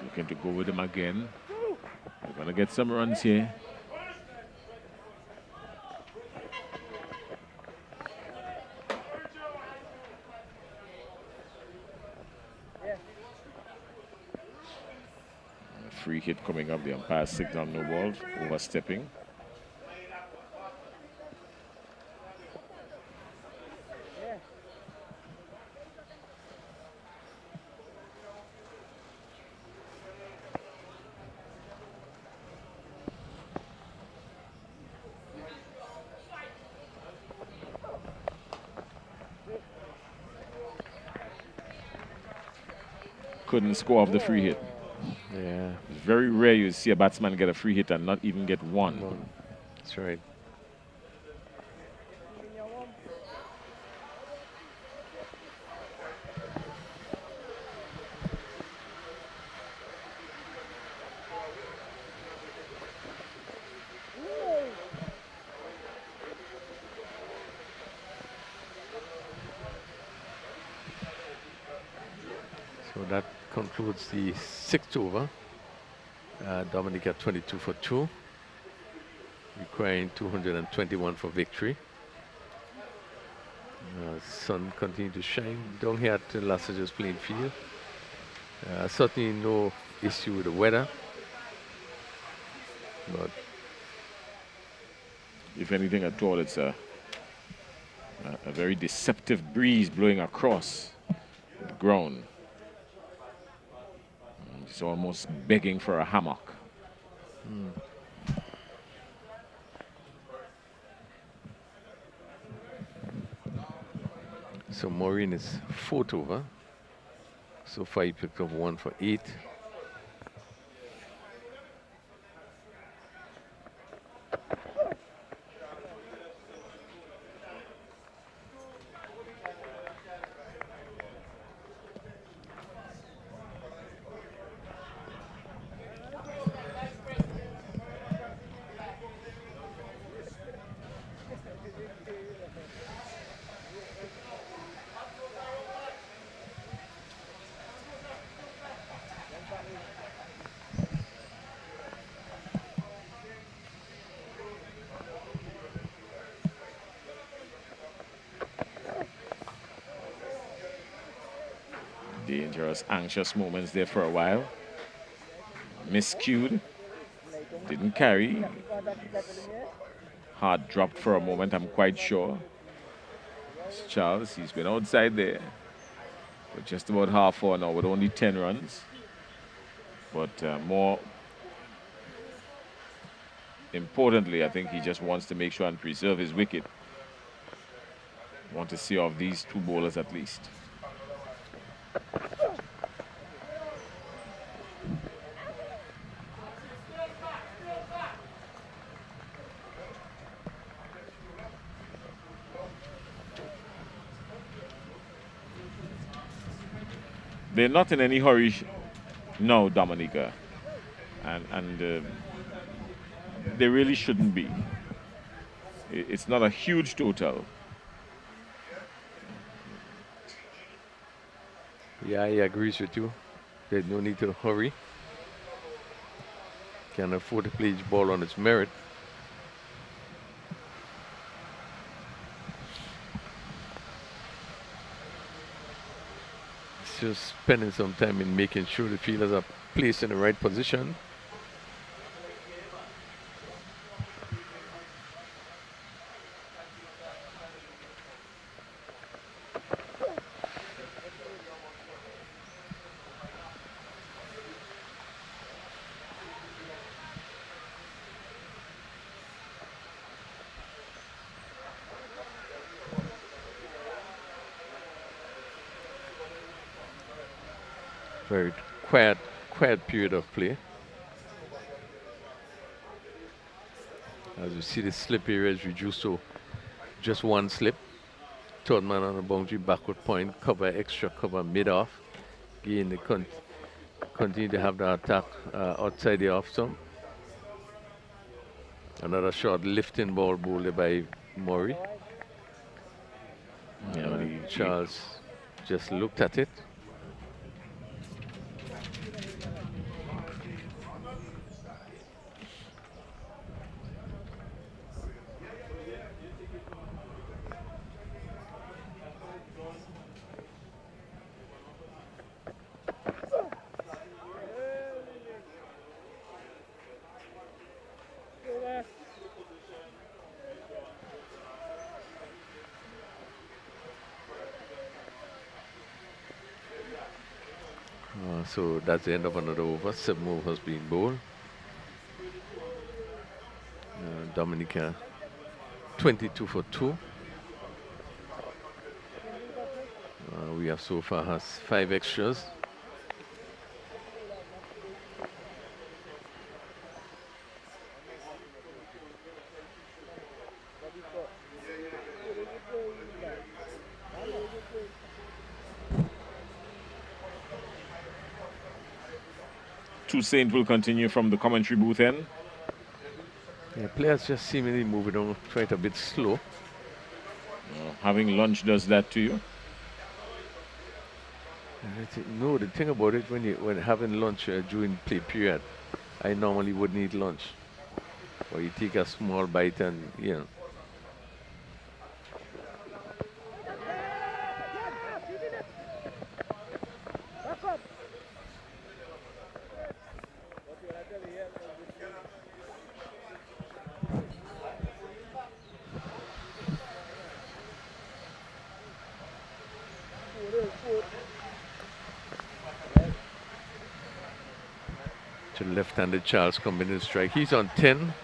Looking to go with him again. We're going to get some runs here. A free hit coming up. The umpire signal no ball, overstepping. Couldn't score off the free hit. Yeah. It's very rare you see a batsman get a free hit and not even get one. That's right. So that concludes the 6th over. Dominica 22 for 2, requiring 221 for victory. Sun continued to shine down here at Lassager's playing field. Certainly no issue with the weather, but if anything at all, it's a very deceptive breeze blowing across the ground. It's almost begging for a hammock. So Maureen is 4th over. So far he picked up 1 for 8. Dangerous, anxious moments there for a while. Miscued. Didn't carry. Hard dropped for a moment, I'm quite sure. Charles, he's been outside there for just about half hour now with only 10 runs. But more importantly, I think he just wants to make sure and preserve his wicket. Want to see off these 2 bowlers at least. They're not in any hurry now, Dominica, and they really shouldn't be. It's not a huge total. Yeah, he agrees with you. There's no need to hurry. Can afford to play each ball on its merit. Just spending some time in making sure the fielders are placed in the right position. Very quiet period of play. As you see, the slip area is reduced to just 1 slip. 3rd man on the boundary, backward point, cover, extra cover, mid-off. Gain the continue to have the attack outside the off stump. Another short lifting ball bowled by Murray. Charles just looked at it. So that's the end of another over. 7 overs being bowled. Dominica 22 for 2. We have so far has 5 extras. Toussaint will continue from the commentary booth end. Yeah, players just seemingly moving on quite a bit slow. Having lunch does that to you? No, the thing about it, when having lunch during play period, I normally wouldn't eat lunch. Or you take a small bite and, you know. To left-handed Charles coming in strike. He's on 10.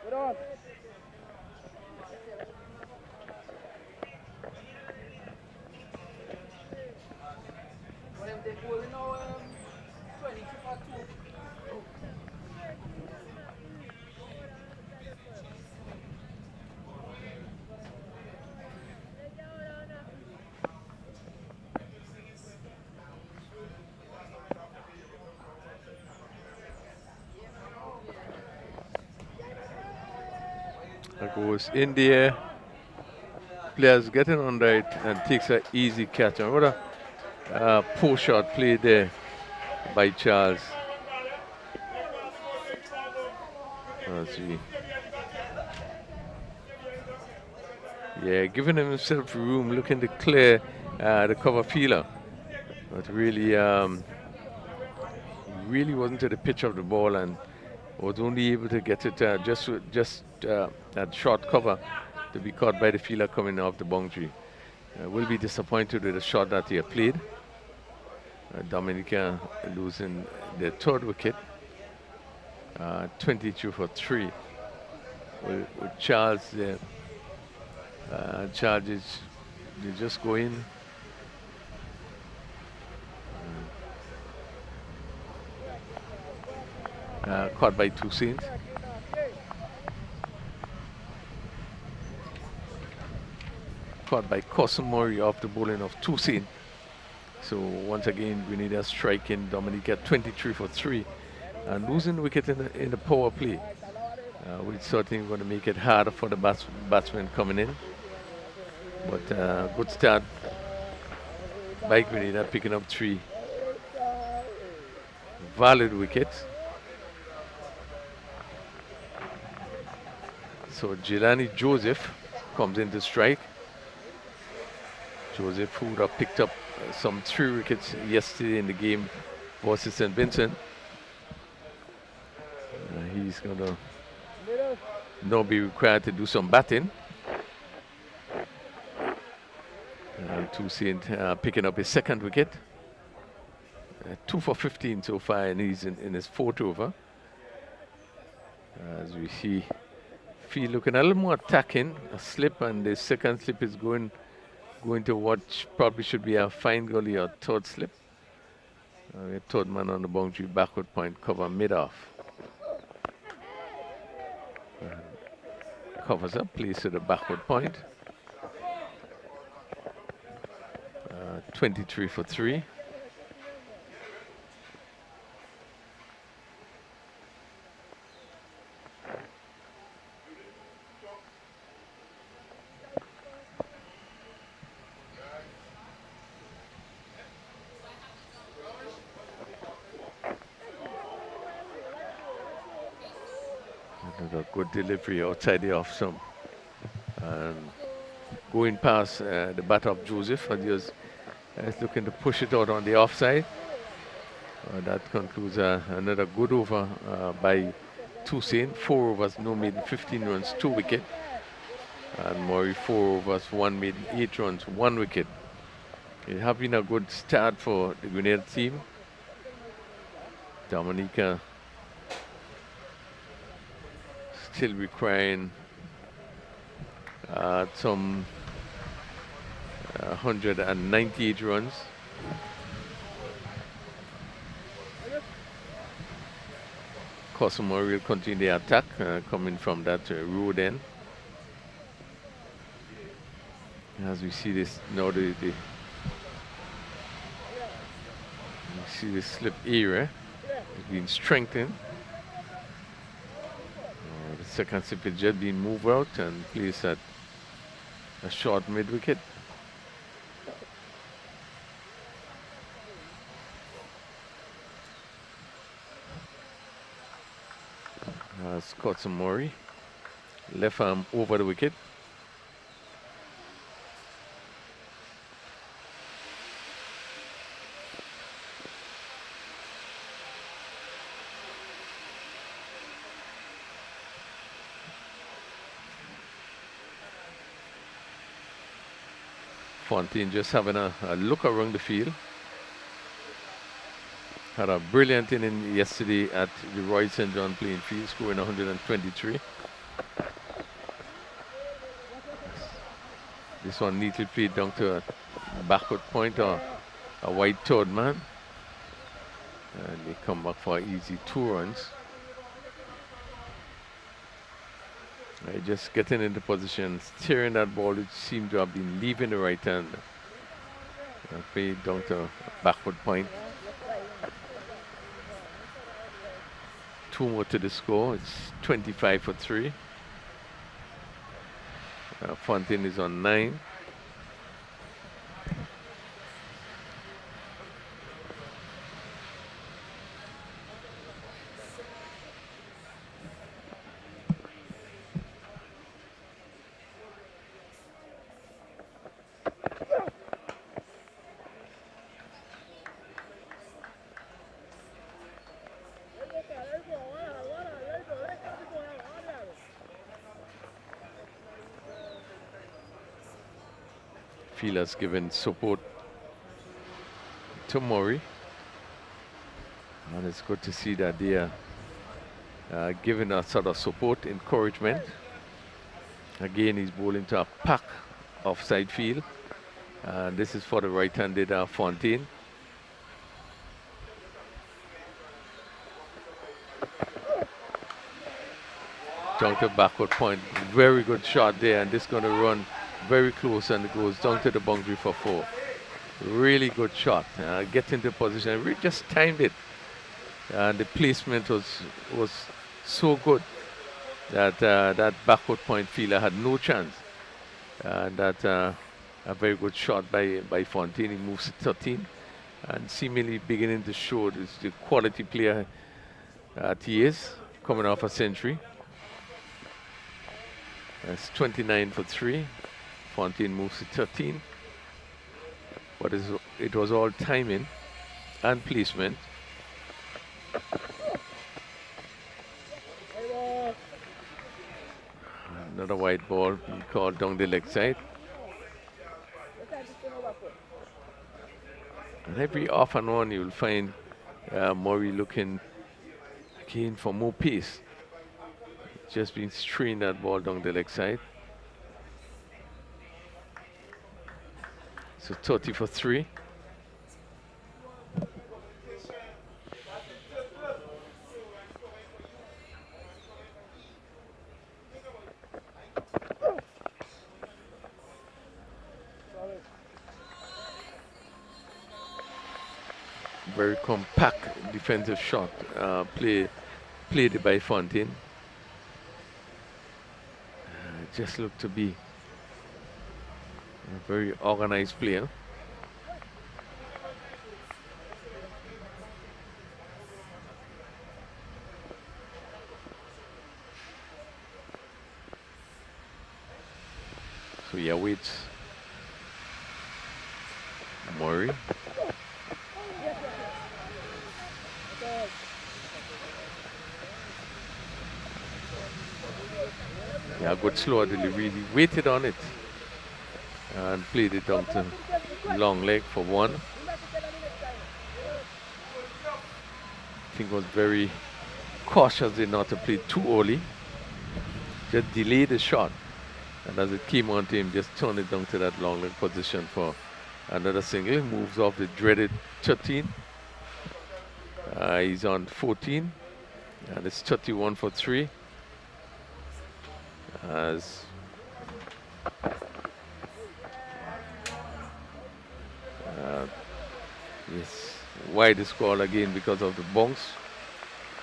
Good on. That goes in the air. Players getting under it and takes an easy catch. And what a poor shot played there by Charles. Let's see. Yeah, giving himself room, looking to clear the cover fielder. But really, really wasn't to the pitch of the ball and was only able to get it just at short cover to be caught by the fielder coming off the boundary. Will be disappointed with the shot that he had played. Dominica losing their third wicket. 22 for 3. With Charles there. Charges, they just go in. Caught by Toussaint. Caught by Cosmori off the bowling of Toussaint. So once again, Grenada striking Dominica 23 for 3 and losing the wicket in the power play. Which certainly going to make it harder for the batsmen coming in. But good start by Grenada, picking up 3 valid wickets. So Jelani Joseph comes in to strike. Joseph, who would have picked up some 3 wickets yesterday in the game versus St. Vincent. He's going to now be required to do some batting. Toussaint picking up his 2nd wicket. 2 for 15 so far, and he's in his 4th over. As we see, Fee looking a little more attacking. A slip, and the 2nd slip is going to what probably should be a fine gully or 3rd slip. 3rd man on the boundary, backward point, cover mid-off. Covers up, plays to the backward point. 23 for 3. Another good delivery outside the off stump. Going past the bat of Joseph, and just looking to push it out on the offside. That concludes another good over by Toussaint. 4 overs, no made 15 runs, 2 wicket. And Murray 4 overs, 1 made 8 runs, 1 wicket. It has been a good start for the Grenada team. Dominica still requiring some 198 runs. Cosmore will continue the attack coming from that road end. As we see this now, you see the slip area is being strengthened. The 2nd slip is just being moved out and placed at a short mid wicket. Scott Samori, left arm over the wicket. Fontaine just having a look around the field. Had a brilliant inning yesterday at the Royal St. John playing field, scoring 123. This one neatly played down to a backward point or a wide third man. And they come back for an easy 2 runs. Just getting into position, steering that ball, which seemed to have been leaving the right hand. Played down to a backward point. 2 more to the score. It's 25 for 3. Fontaine is on 9. Fielders given support to Murray, and it's good to see that they are giving a sort of support, encouragement. Again, he's bowling to a pack offside field, and this is for the right-handed Fontaine. Down to backward point, very good shot there, and this is going to run very close, and it goes down to the boundary for 4. Really good shot. Get into position. We just timed it, and the placement was so good that that backward point fielder had no chance. And that a very good shot by Fontaine. He moves to 13, and seemingly beginning to show the quality player that he is, coming off a century. That's 29 for 3. Fontaine moves to 13. But it was all timing and placement. Another wide ball being called down the leg side. And every off and on you'll find Murray looking again for more pace. Just been straining that ball down the leg side. So 30 for 3. Very compact defensive shot played by Fontaine. Just looked to be a very organized player. So he awaits Murray. Yeah, good slow delivery. He waited on it and played it down to long leg for 1. I think was very cautious not to play too early. Just delay the shot. And as it came onto him, just turn it down to that long leg position for another single. Moves off the dreaded 13. He's on 14. And it's 31 for 3. As yes, wide is called again because of the bounce.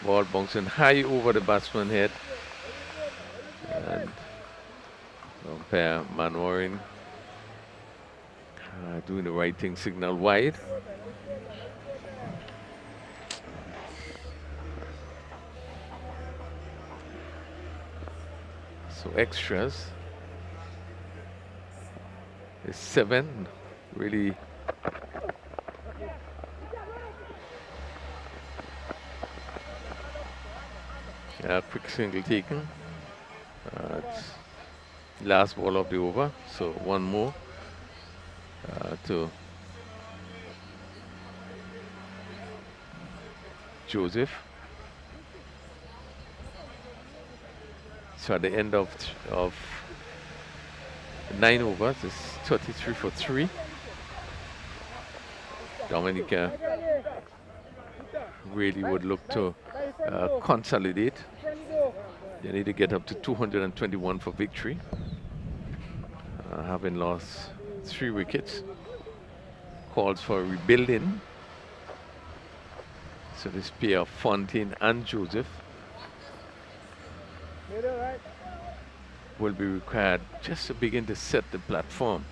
Ball bouncing high over the batsman's head. And umpire Manwaring doing the right thing, signal wide. So extras is 7. Really quick single taken. Last ball of the over, so 1 more. to Joseph. So at the end of 9 overs, it's 33 for 3. Dominica really would look to consolidate. They need to get up to 221 for victory, having lost 3 wickets. Calls for rebuilding. So this pair of Fontaine and Joseph will be required just to begin to set the platform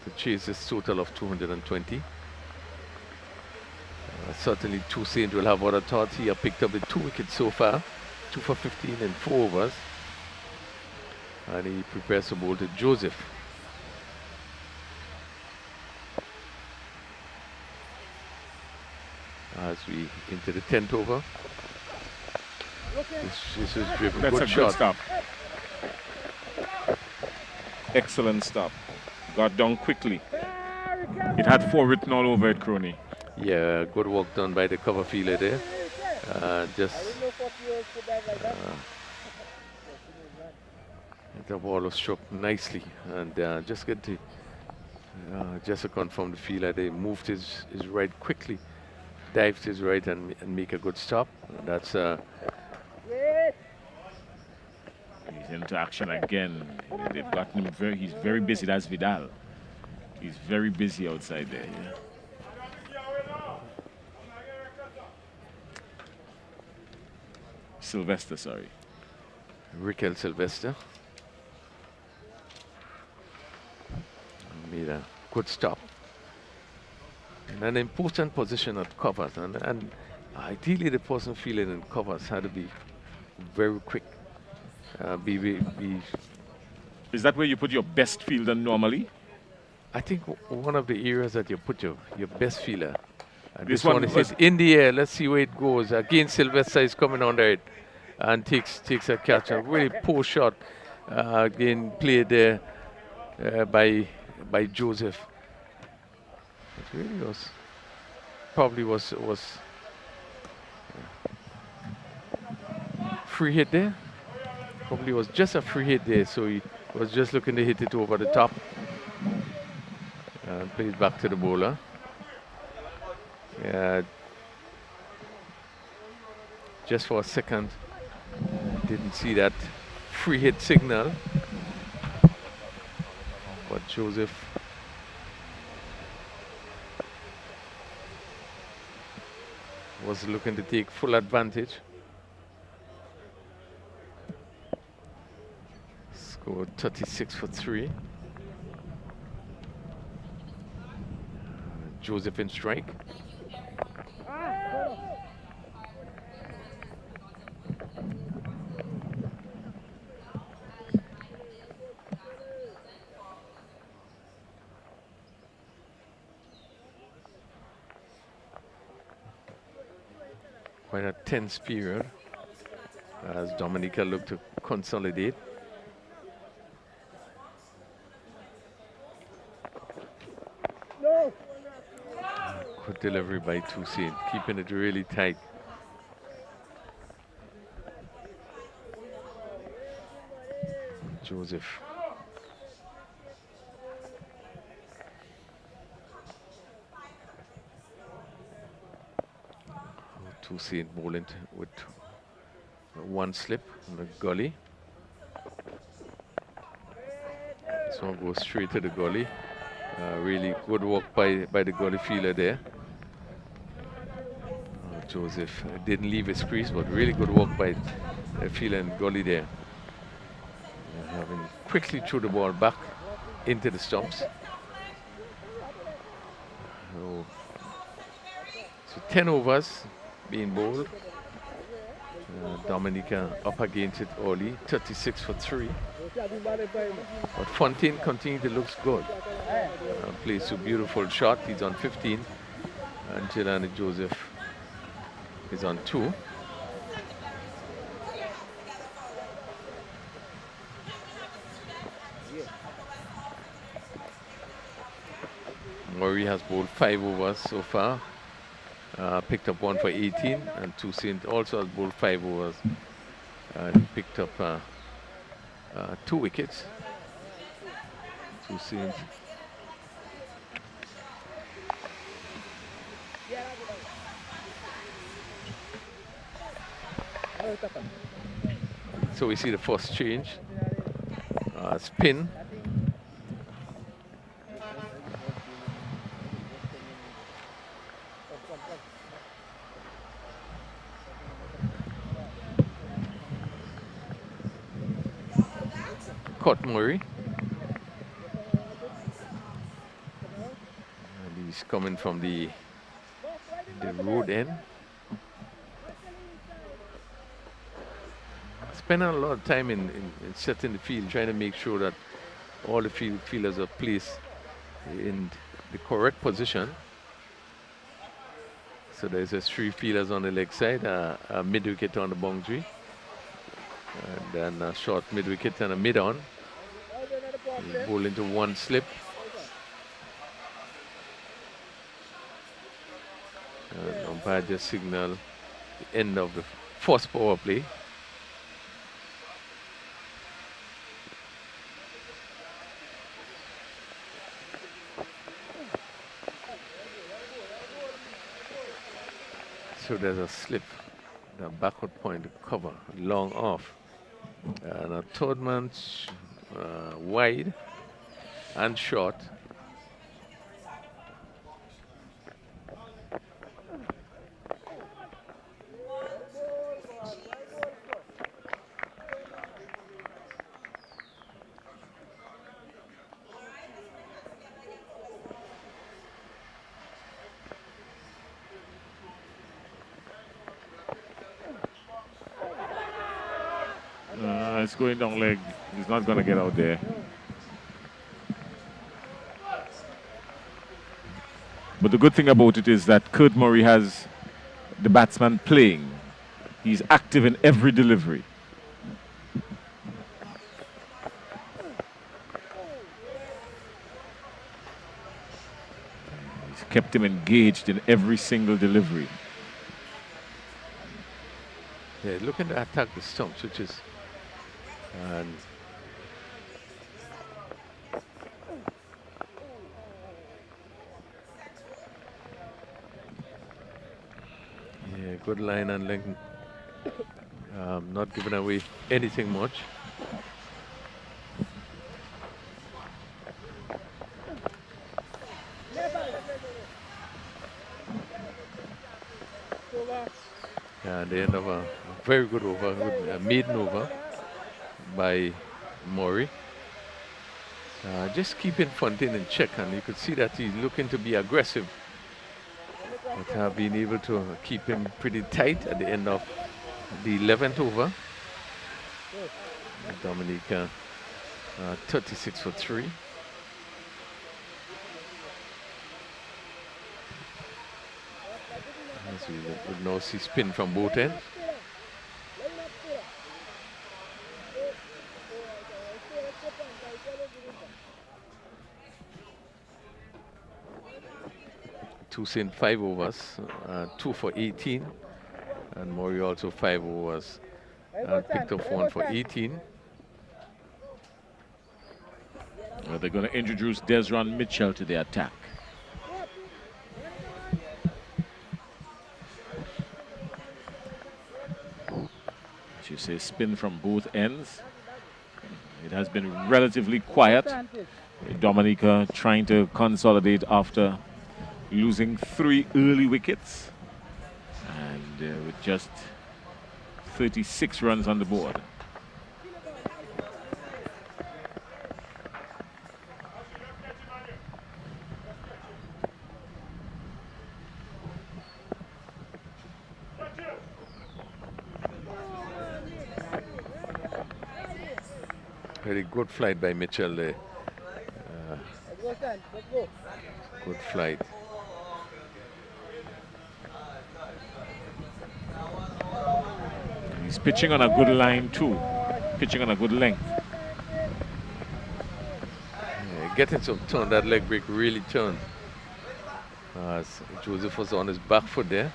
to chase this total of 220. Certainly Toussaint will have other thoughts. He has picked up the 2 wickets so far, 2 for 15 in 4 overs. And he prepares to bowl to Joseph. As we into the 10th over. This is driven. That's good a shot. good stop. Excellent stop. Got down quickly. It had 4 written all over it, Crony. Yeah, good work done by the cover fielder there. The ball was struck nicely, and just get to just to confirm the fielder. They moved his right quickly, dived his right, and make a good stop. That's He's into action again. They've gotten him very. He's very busy. That's Vidal. He's very busy outside there. Yeah. Sylvester, sorry. Raquel Sylvester made a good stop in an important position at covers, and ideally the person fielding in covers had to be very quick. Is that where you put your best fielder normally? I think one of the areas that you put your best fielder. This This one one is was- in the air. Let's see where it goes. Again, Sylvester is coming under it and takes a catch. A really poor shot. Again, played there by Joseph. It really was probably was free hit there. Probably was just a free hit there, so he was just looking to hit it over the top. And plays back to the bowler. Just for a second, didn't see that free hit signal. But Joseph was looking to take full advantage. Scored 36 for 3. Joseph in strike. Quite a tense period as Dominica looked to consolidate. Good delivery by Toussaint, keeping it really tight. Joseph. Toussaint bowling with one slip on the gully. This one goes straight to the gully. Really good work by the gully fielder there. Joseph didn't leave his crease, but really good work by the fielder and gully there. Having quickly threw the ball back into the stumps. So 10 overs being bowled. Dominica up against it early, 36 for 3. But Fontaine continued to look good. Plays a beautiful shot. He's on 15. And Jelani Joseph is on 2. Murray has bowled 5 overs so far. Picked up 1 for 18, and Toussaint also has bowled 5 overs and picked up 2 wickets. Toussaint. So we see the first change. Spin. Caught Murray. And he's coming from the road end. Spending a lot of time in setting the field, trying to make sure that all the fielders are placed in the correct position. So there's just 3 fielders on the leg side, a mid-wicket on the boundary, and then a short mid-wicket and a mid-on. Bowl into 1 slip. And umpire just signal the end of the first power play. So there's a slip, the backward point to cover, long off. And a third man wide and short. It's going down leg. He's not going to get out there. But the good thing about it is that Kurt Murray has the batsman playing. He's active in every delivery. He's kept him engaged in every single delivery. Yeah, looking to attack the stumps, which is and yeah, good line and length. Not giving away anything much. Yeah, the end of a very good over, good maiden over by Murray. Just keeping Fontaine in check, and you could see that he's looking to be aggressive. But have been able to keep him pretty tight at the end of the 11th over. Dominica 36 for 3. As we would now see spin from both ends. Toussaint 5 overs, 2 for 18, and Murray also 5 overs, picked up 1 for 18. They're going to introduce Desron Mitchell to the attack. As you say, spin from both ends. It has been relatively quiet. Dominica trying to consolidate after losing 3 early wickets, and with just 36 runs on the board. Very good flight by Mitchell there. Good flight. He's pitching on a good line too, pitching on a good length. Yeah, getting some turn, that leg break really turned. As Joseph was on his back foot there.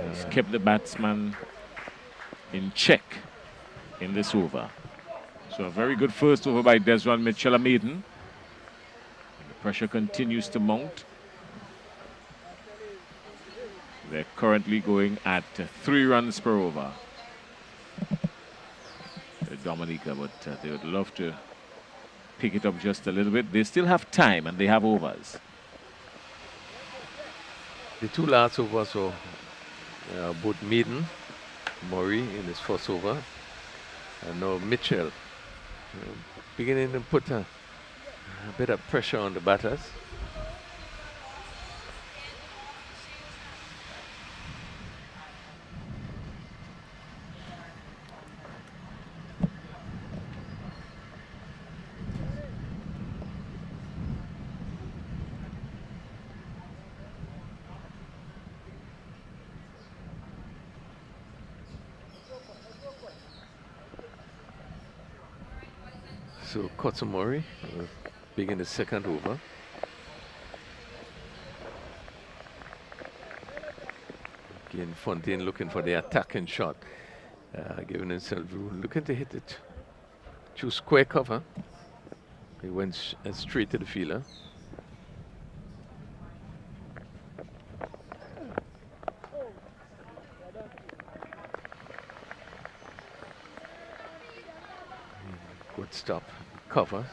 He's kept the batsman in check in this over. So a very good first over by Desron Mitchell-Maiden. The pressure continues to mount. They're currently going at 3 runs per over. Dominica, but they would love to pick it up just a little bit. They still have time and they have overs. The 2 last overs were both Maiden, Murray in his first over, and now Mitchell beginning to put a bit of pressure on the batters. So Kotsumori begin the second over. Again, Fontaine looking for the attacking shot, giving himself room, looking to hit it. Choose square cover. He went straight to the fielder. Good stop. Cover.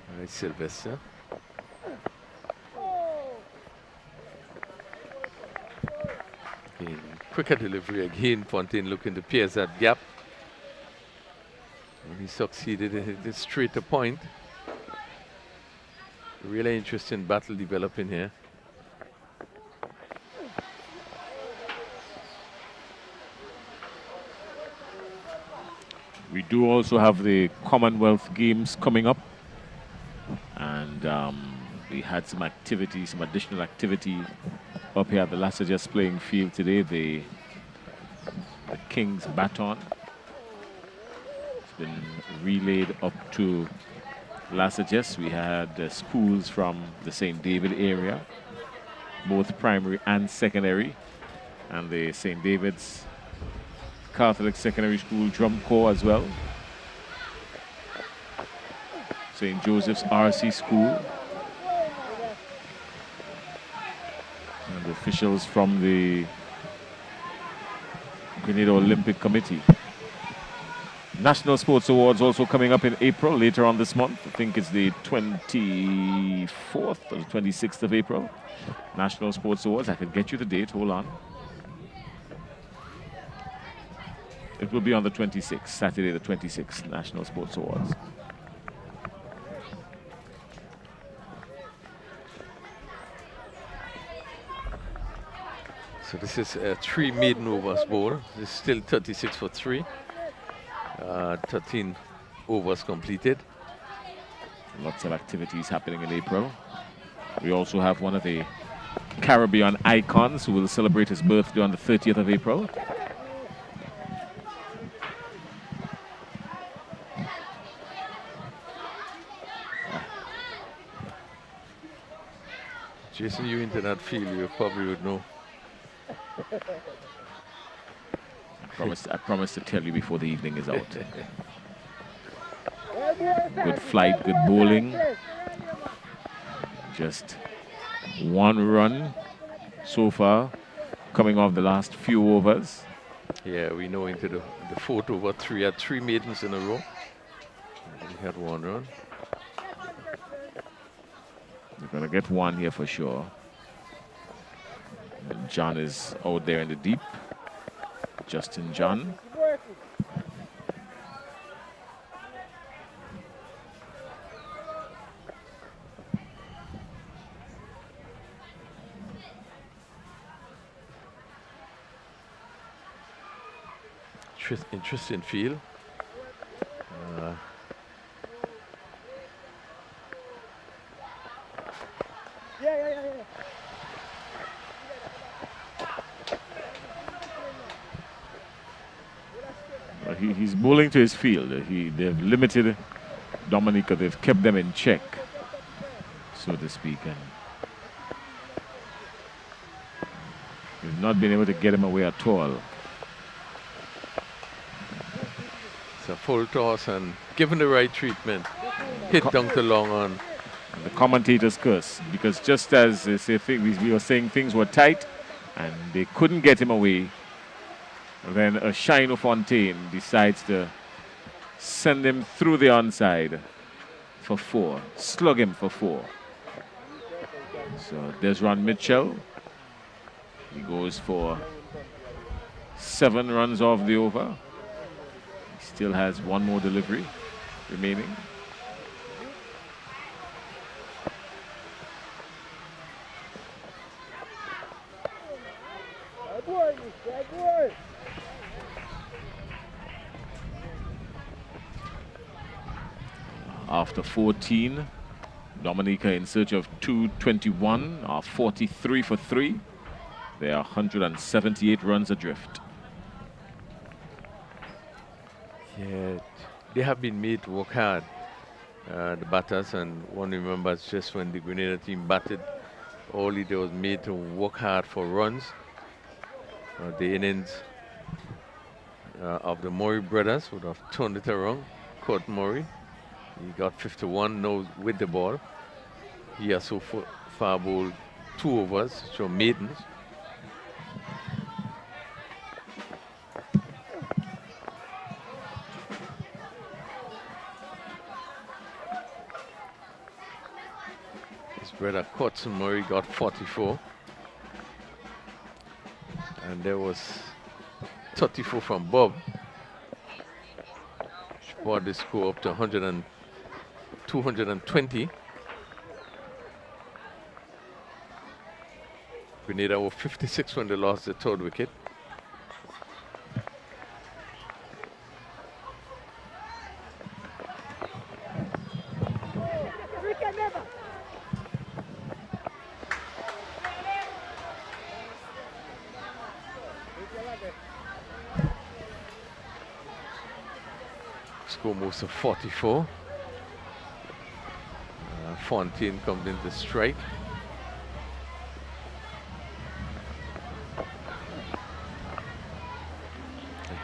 All right, Sylvester. Again, quicker delivery again. Fontaine looking to pierce that gap. And he succeeded in hitting straight to point. Really interesting battle developing here. We do also have the Commonwealth Games coming up, and we had some activity, some additional activity up here at the Lassages playing field today. The King's baton has been relayed up to Lassages. We had schools from the St. David area, both primary and secondary, and the St. David's Catholic Secondary School Drum Corps as well. St. Joseph's RC School. And officials from the Grenada Olympic Committee. National Sports Awards also coming up in April, later on this month. I think it's the 24th or the 26th of April. National Sports Awards. I could get you the date. Hold on. It will be on the 26th, Saturday the 26th, National Sports Awards. So this is a 3 maiden overs bowl. This is still 36 for 3. 13 overs completed. Lots of activities happening in April. We also have one of the Caribbean icons who will celebrate his birthday on the 30th of April. Jason, you into that field, you probably would know. I promise to tell you before the evening is out. Good flight, good bowling. Just 1 run so far, coming off the last few overs. Yeah, we know into the 4th over, 3 had 3 maidens in a row. We had 1 run. We're going to get 1 here for sure. And John is out there in the deep. Justin John. Interesting field. He's bowling to his field. They've limited Dominica. They've kept them in check, so to speak, and they've not been able to get him away at all. It's a full toss and given the right treatment, hit down to long on. The commentators curse because just as they say, we were saying things were tight and they couldn't get him away, then a Shino Fontaine decides to send him through the onside for 4, slug him for 4. So there's Ron Mitchell. He goes for 7 runs off the over. He still has 1 more delivery remaining. After 14, Dominica in search of 221 are 43 for 3. They are 178 runs adrift. Yeah, they have been made to work hard, the batters, and one remembers just when the Grenada team batted, all they was made to work hard for runs. The innings of the Murray brothers would have turned it around. Kurt Murray, he got 51 now with the ball. He has so far bowled 2 overs, so maidens. His brother Courtson Murray got 44. And there was 34 from Bob, which brought the score up to 220. Grenada were 56 when they lost the 3rd wicket. Score moves to 44. Fontaine comes in to strike.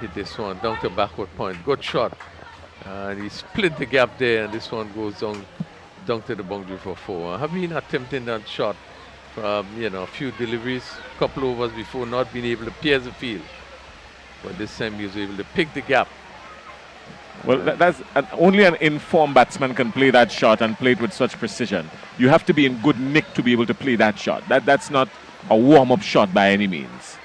Hit this one down to backward point. Good shot. And he split the gap there, and this one goes down to the boundary for 4. I have been attempting that shot from a few deliveries, couple overs before, not being able to pierce the field. But this time he was able to pick the gap. Well, only an informed batsman can play that shot and play it with such precision. You have to be in good nick to be able to play that shot. That's not a warm-up shot by any means.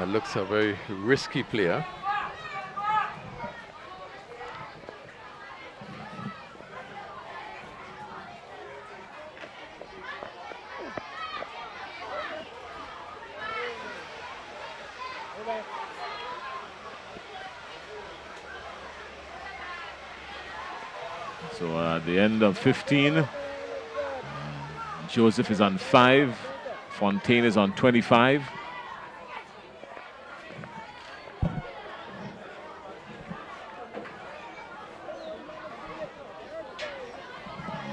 Looks a very risky player. So at the end of 15, Joseph is on 5, Fontaine is on 25.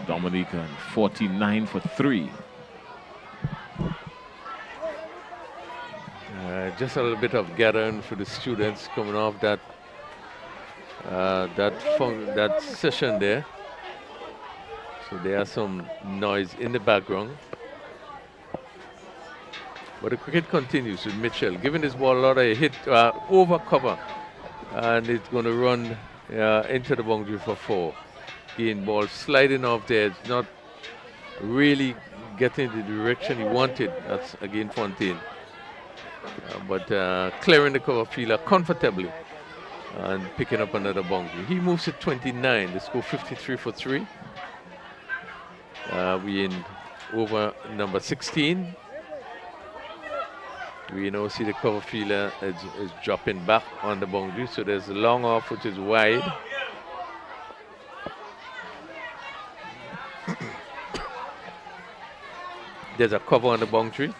Dominica 49 for 3. Just a little bit of gathering for the students coming off that session there. So there's some noise in the background. But the cricket continues with Mitchell giving this ball a lot of hit over cover, and it's going to run into the boundary for 4. Again, ball sliding off there. It's not really getting the direction he wanted. That's again Fontaine. but clearing the cover fielder comfortably and picking up another boundary. He moves to 29. The score 53 for 3. We in over number 16. We now see the cover fielder is dropping back on the boundary, so there's a long off which is wide. There's a cover on the boundary.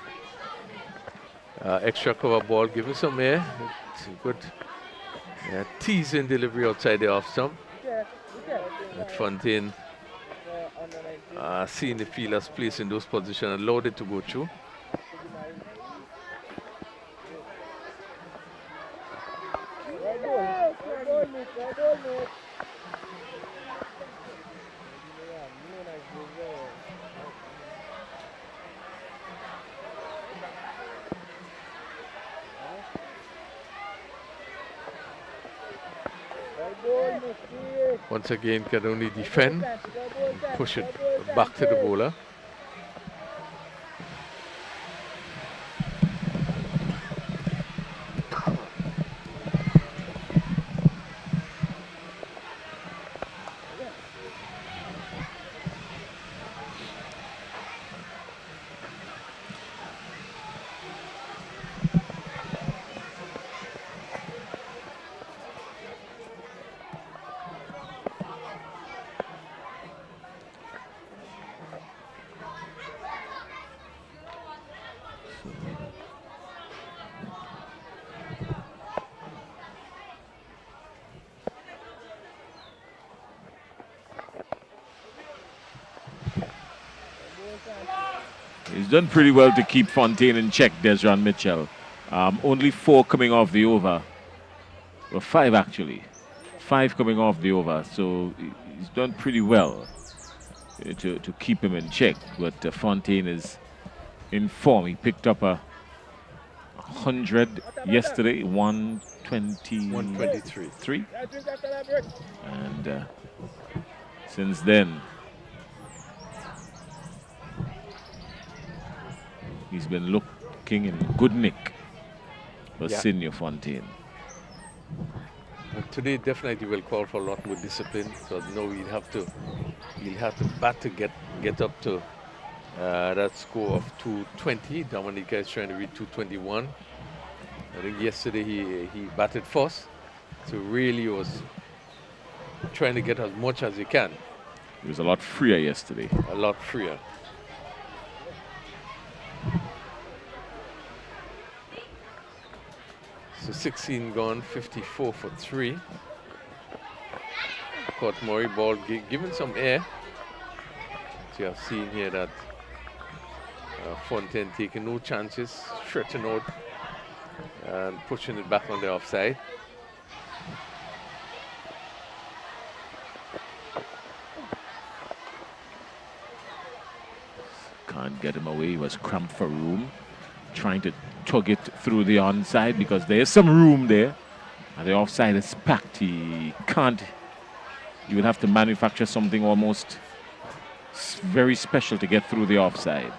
Extra cover ball, giving some air. It's a good teasing delivery outside the off stump. At Fontaine, seeing the fielders placed in those positions, allowed it to go through. Once again, can only defend, push it back to the bowler. He's done pretty well to keep Fontaine in check, Desron Mitchell. Only 4 coming off the over. Well, 5 actually. 5 coming off the over. So he's done pretty well to keep him in check. But Fontaine is in form. He picked up a 100 yesterday, 123. And since then, he's been looking in good nick for Senior Fontaine. Today definitely will call for a lot more discipline. So no, he'll have to bat to get up to that score of 220. Dominica is trying to reach 221. I think yesterday he batted first, so really was trying to get as much as he can. He was a lot freer yesterday. A lot freer. So 16 gone, 54 for 3. Caught Murray ball, given some air. So you have seen here that Fontaine taking no chances, stretching out and pushing it back on the offside. Can't get him away. He was cramped for room, trying to tug it through the onside because there's some room there and the offside is packed. He can't. You would have to manufacture something almost very special to get through the offside.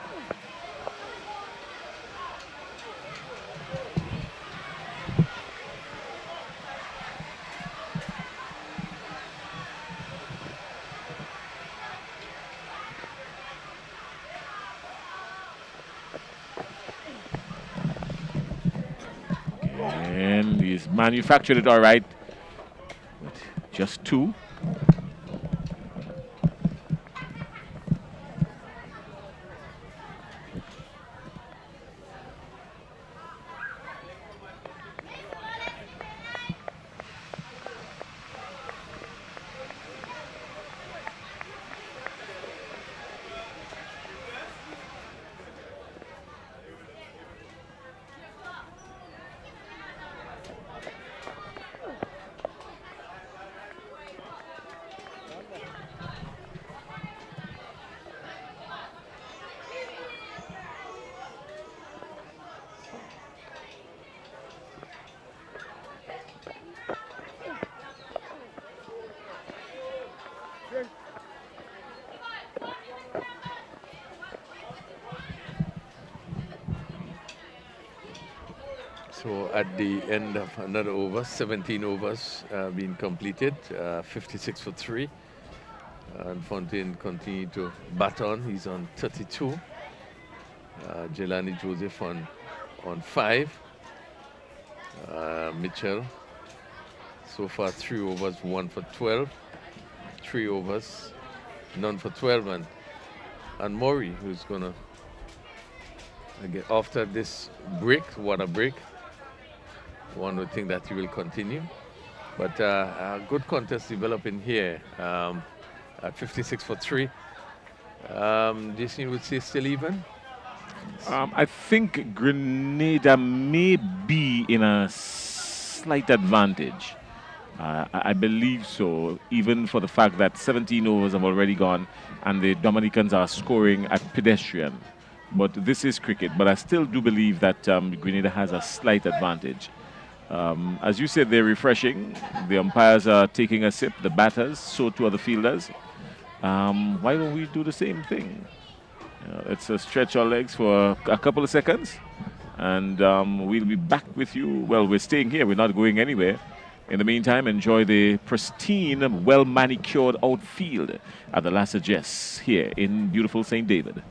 And he's manufactured it all right. But just 2. at the end of another over, 17 overs being completed, 56 for 3. And Fontaine continued to bat on. He's on 32. Jelani Joseph on 5. Mitchell, so far 3 overs, 1 for 12. 3 overs, none for 12. And Maury, who's going to, again, after this break, water break, one would think that he will continue. But a good contest developing here at 56 for 3. Jason would say still even? I think Grenada may be in a slight advantage. I believe so, even for the fact that 17 overs have already gone and the Dominicans are scoring at pedestrian. But this is cricket, but I still do believe that Grenada has a slight advantage. As you said, they're refreshing. The umpires are taking a sip, the batters, so too are the fielders. Why don't we do the same thing? Let's stretch our legs for a couple of seconds, and we'll be back with you. Well, we're staying here. We're not going anywhere. In the meantime, enjoy the pristine, well-manicured outfield at the Lassa Jess here in beautiful St. David.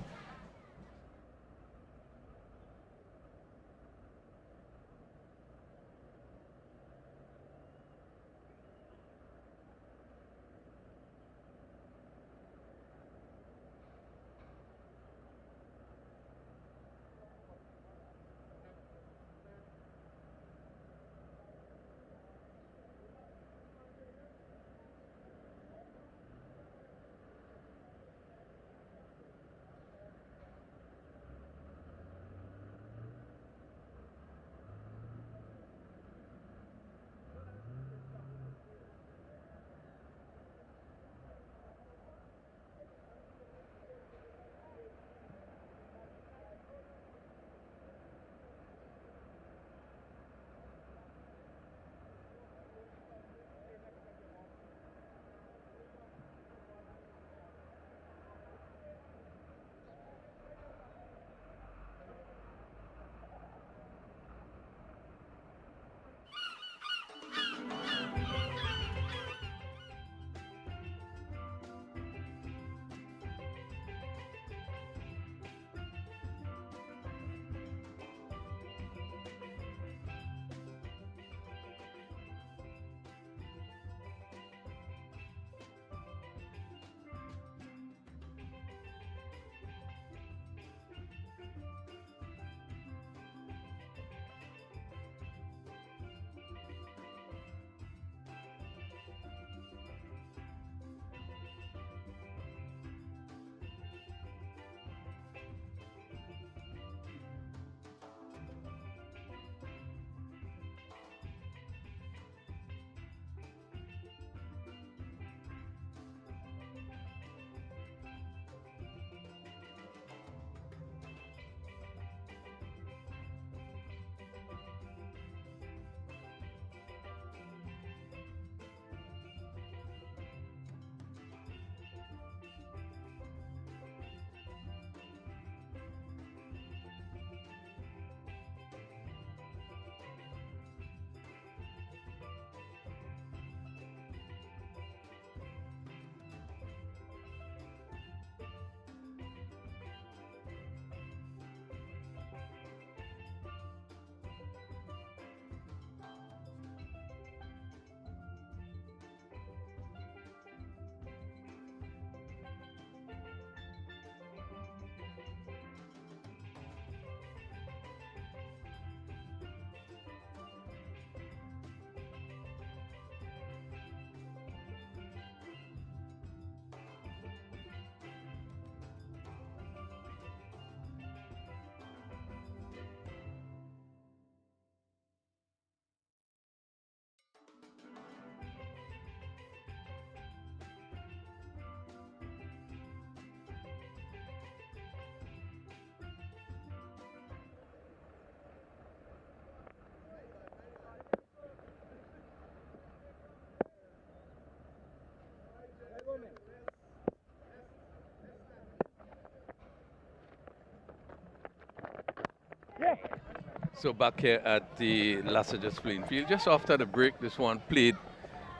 So back here at the Lassiter's playing field. Just after the break, this one played,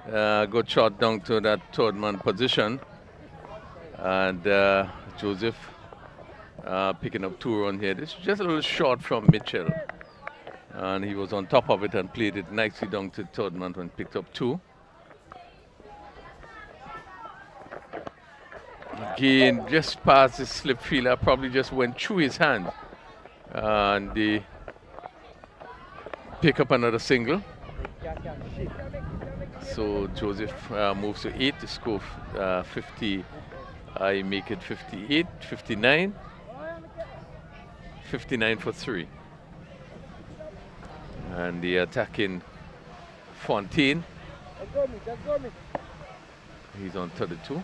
got shot down to that third man position. And Joseph picking up 2 runs here. This is just a little short from Mitchell. And he was on top of it and played it nicely down to third man and picked up 2. Again, just past the slip fielder, probably just went through his hand. And they pick up another single. So Joseph moves to 8 to score 50. I make it 58, 59. 59 for 3. And the attacking Fontaine. He's on 32.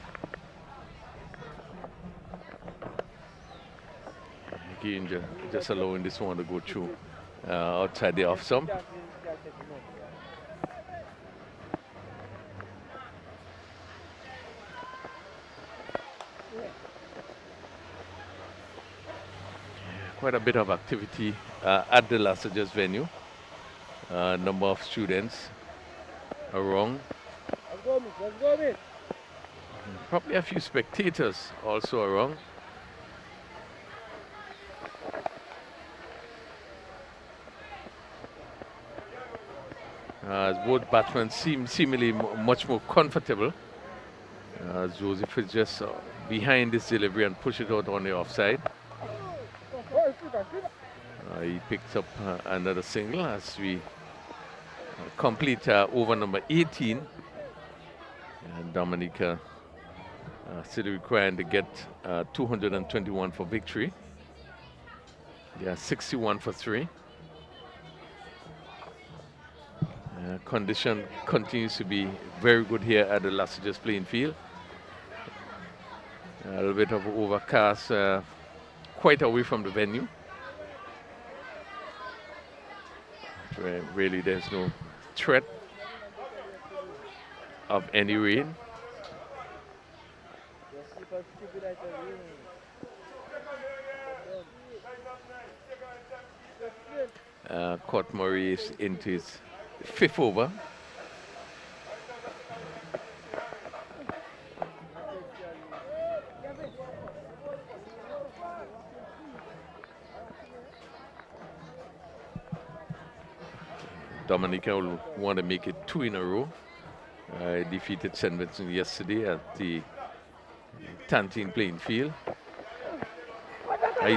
Again, just allowing this one to go through outside the off stump. Quite a bit of activity at the Lassiter's venue. Number of students around. Probably a few spectators also around. As both batsmen seem seemingly much more comfortable. Joseph is just behind this delivery and push it out on the offside. He picks up another single as we complete over number 18. And Dominica still requiring to get 221 for victory. They are 61 for 3. Condition continues to be very good here at the Lassiter's playing field. A little bit of overcast quite away from the venue. Where really there's no threat of any rain. Court Murray is into his 5th over. Dominica will want to make it 2 in a row. Defeated St. Vincent yesterday at the Tantine playing field.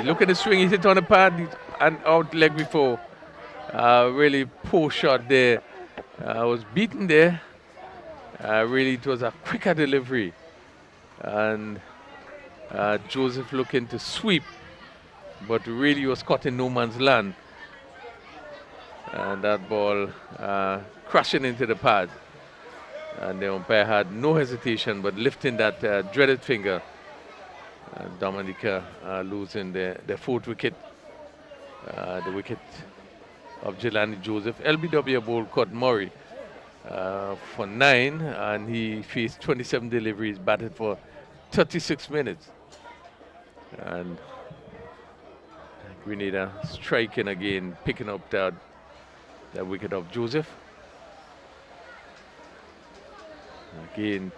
Look at the swing, he hit on the pad and out leg before. Really poor shot there. Was beaten there. Really, it was a quicker delivery. And Joseph looking to sweep, but really was caught in no man's land. And that ball crashing into the pad. And the umpire had no hesitation but lifting that dreaded finger. Dominica losing their 4th wicket. The wicket of Jelani Joseph. LBW bowled Court Murray for 9, and he faced 27 deliveries, batted for 36 minutes. And Grenada striking again, picking up that wicket of Joseph. Again,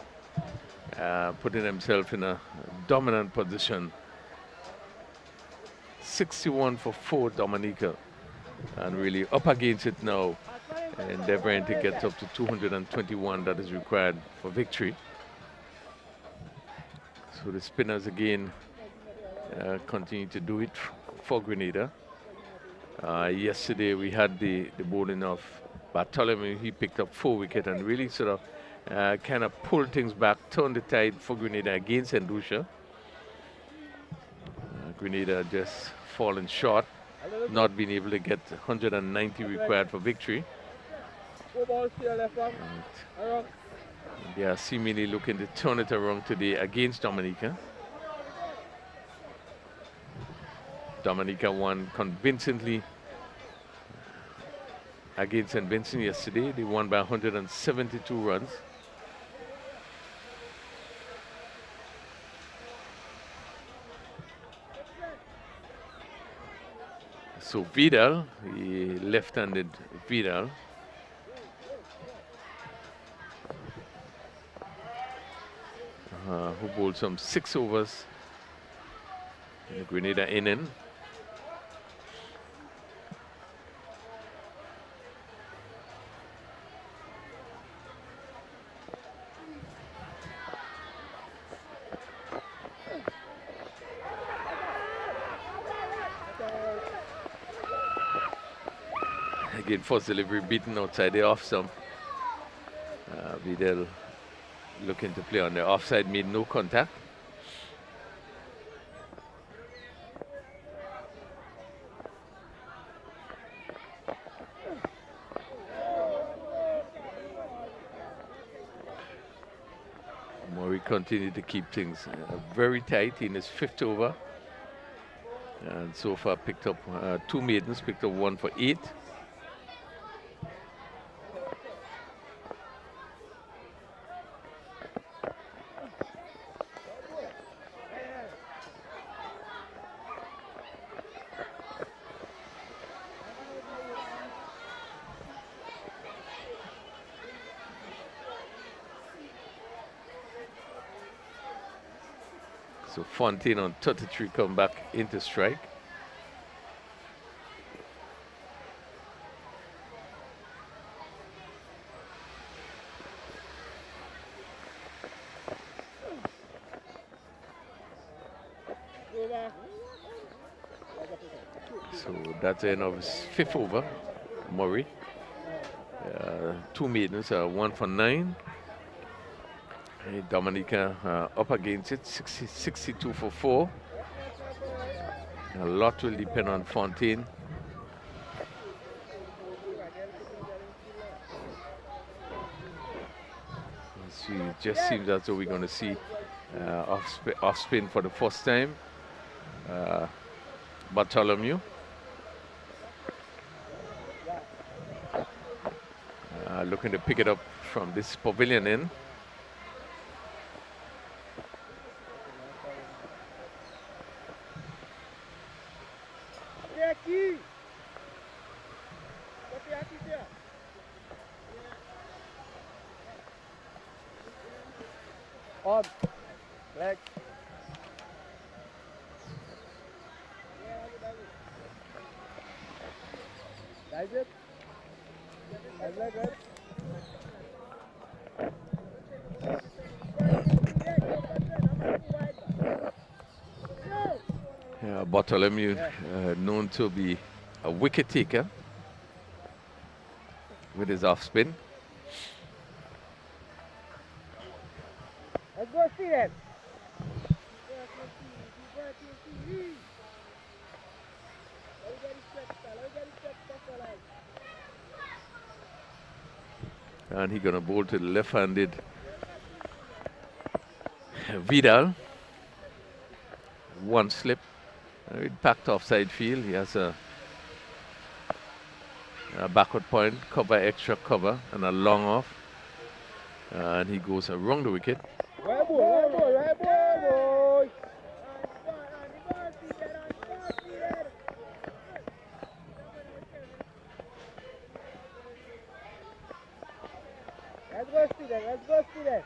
putting himself in a dominant position. 61 for 4, Dominica. And really up against it now, endeavoring to get up to 221 that is required for victory. So the spinners again continue to do it for Grenada. Yesterday we had the bowling of Bartholomew. He picked up 4 wickets and really sort of kind of pulled things back, turned the tide for Grenada against St. Lucia. Grenada just fallen short, not being able to get 190 required for victory. They are seemingly looking to turn it around today against Dominica. Dominica won convincingly against St. Vincent yesterday. They won by 172 runs. So Vidal, the left-handed Vidal. Who bowled some 6 overs in the Grenada inning. Again, first delivery beaten outside the off stump. Vidal looking to play on the offside, made no contact. Murray continued to keep things very tight in his 5th over. And so far picked up 2 maidens, picked up 1 for 8. So Fontaine on 33 come back into strike. So that's the end of his 5th over, Murray. 2 maidens, 1 for 9. Dominica up against it, 62 for 4. A lot will depend on Fontaine. So it just seems as though we're going to see off spin for the first time. Bartholomew. Looking to pick it up from this pavilion end. On. Leg. That's it. Leg, right? Bartholomew, known to be a wicket taker with his off spin. Let's go see it. And he's going to bowl to the left-handed Vidal. 1 slip. Packed offside field. He has a backward point, cover, extra cover, and a long off. And he goes around the wicket. Right boy, right boy, right boy. Let's go see that, let's go see that.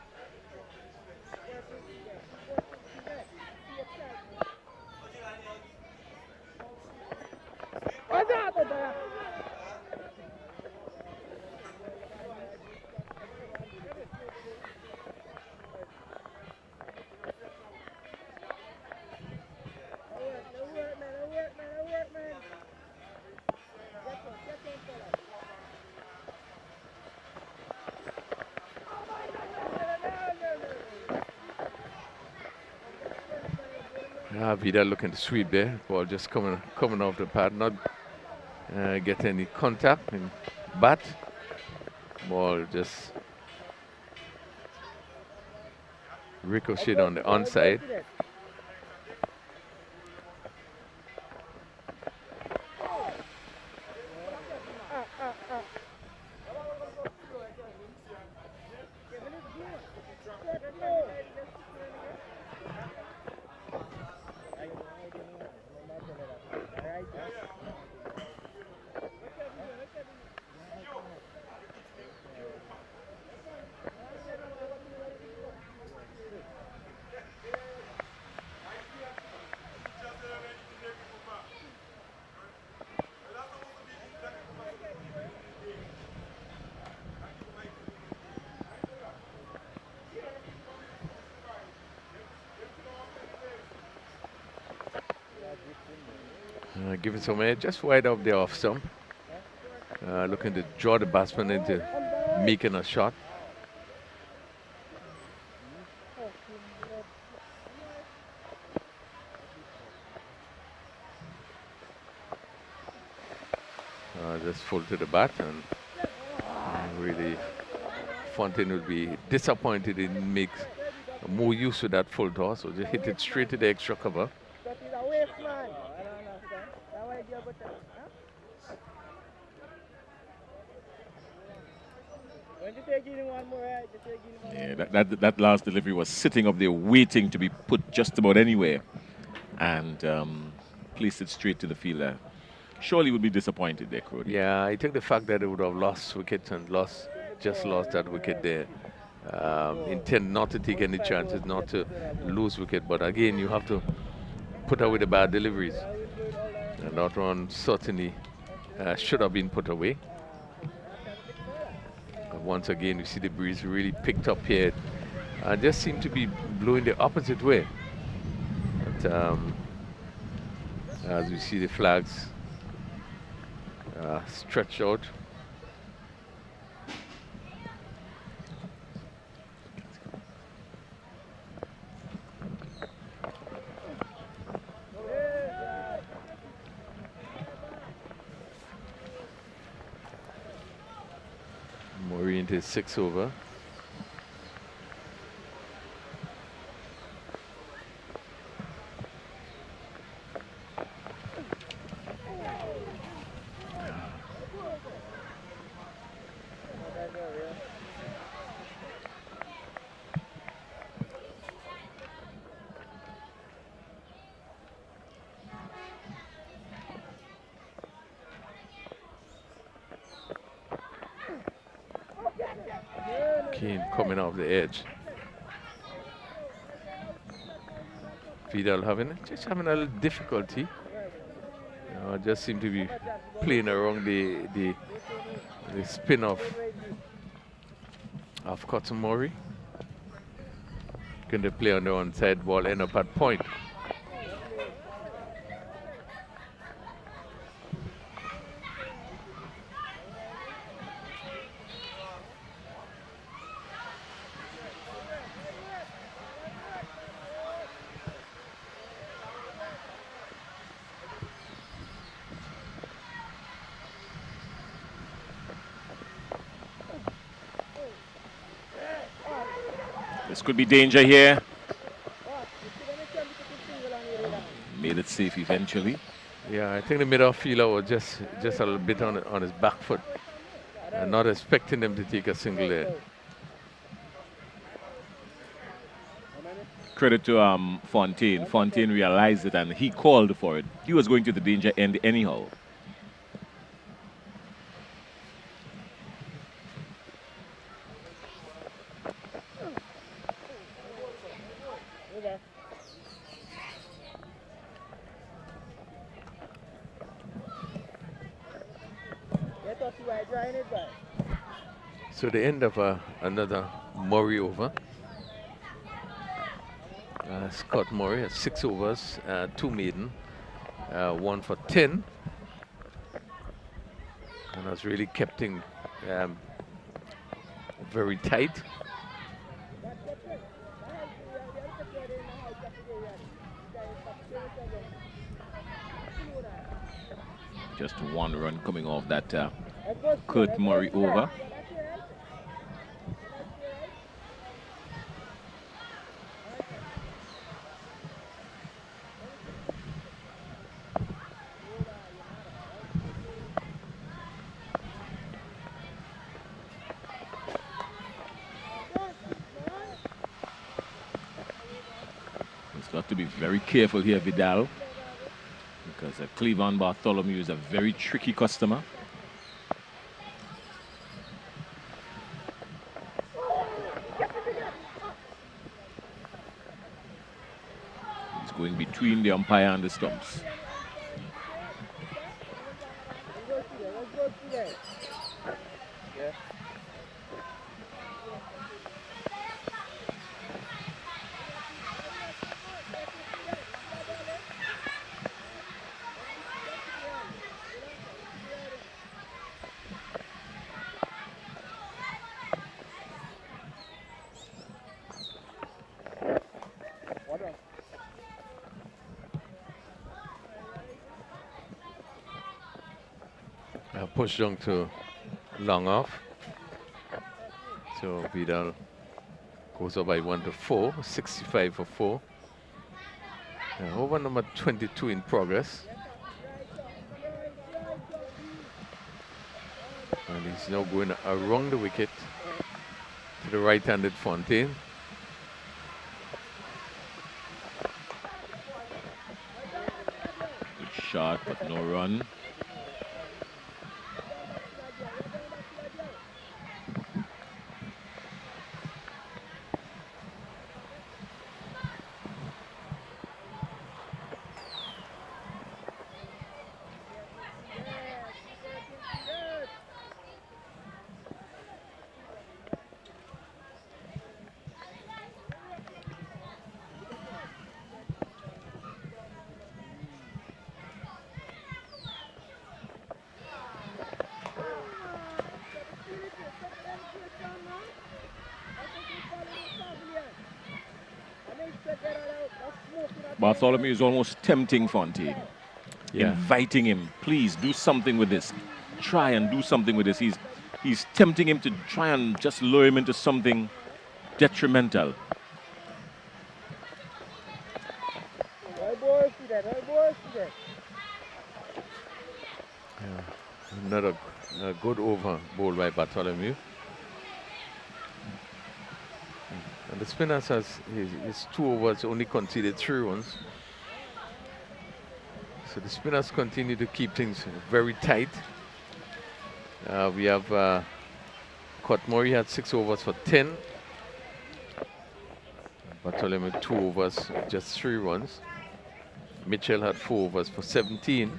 Vidal looking to sweep there. Ball just coming off the pad, not get any contact in bat. Ball just ricocheted on the onside. Giving some air just wide off the off stump. Looking to draw the batsman into making a shot. Just full to the bat, and really Fontaine would be disappointed he didn't make more use of that full toss, so just hit it straight to the extra cover. Yeah, that last delivery was sitting up there waiting to be put just about anywhere, and placed it straight to the fielder. Surely would be disappointed there, Crody. Yeah, I think the fact that they would have lost wickets and just lost that wicket there. Intend not to take any chances, not to lose wicket, but again, you have to put away the bad deliveries. And that one certainly should have been put away. But once again, you see the breeze really picked up here. Just seemed to be blowing the opposite way. But, as we see the flags stretched out. Murray into his 6th over. Kane coming off the edge. Vidal just having a little difficulty. Just seem to be playing around the spin of Cotton Murray. Can they play on the onside ball, end up at point? This could be danger here. Made it safe eventually. Yeah, I think the middle fielder was just a little bit on his back foot, and not expecting them to take a single there. Credit to Fontaine. Fontaine realized it and he called for it. He was going to the danger end anyhow. So the end of another Murray over. Scott Murray has 6 overs, 2 maiden, 1 for 10, and has really kept him very tight. Just 1 run coming off that Kurt Murray over. Got to be very careful here, Vidal, because Cleavon Bartholomew is a very tricky customer. He's going between the umpire and the stumps. push down to long off. So Vidal goes up by 1 to 4, 65 for 4. Over number 22 in progress. And he's now going around the wicket to the right-handed Fontaine. Good shot, but no run. Bartholomew is almost tempting Fontaine, inviting him, please do something with this. Try and do something with this. He's tempting him to try and just lure him into something detrimental. Another good over bowled by Bartholomew. And the spinners has his 2 overs only conceded 3 runs. So the spinners continue to keep things very tight. We have Murray had 6 overs for 10. Bartholomew 2 overs, just 3 runs. Mitchell had 4 overs for 17.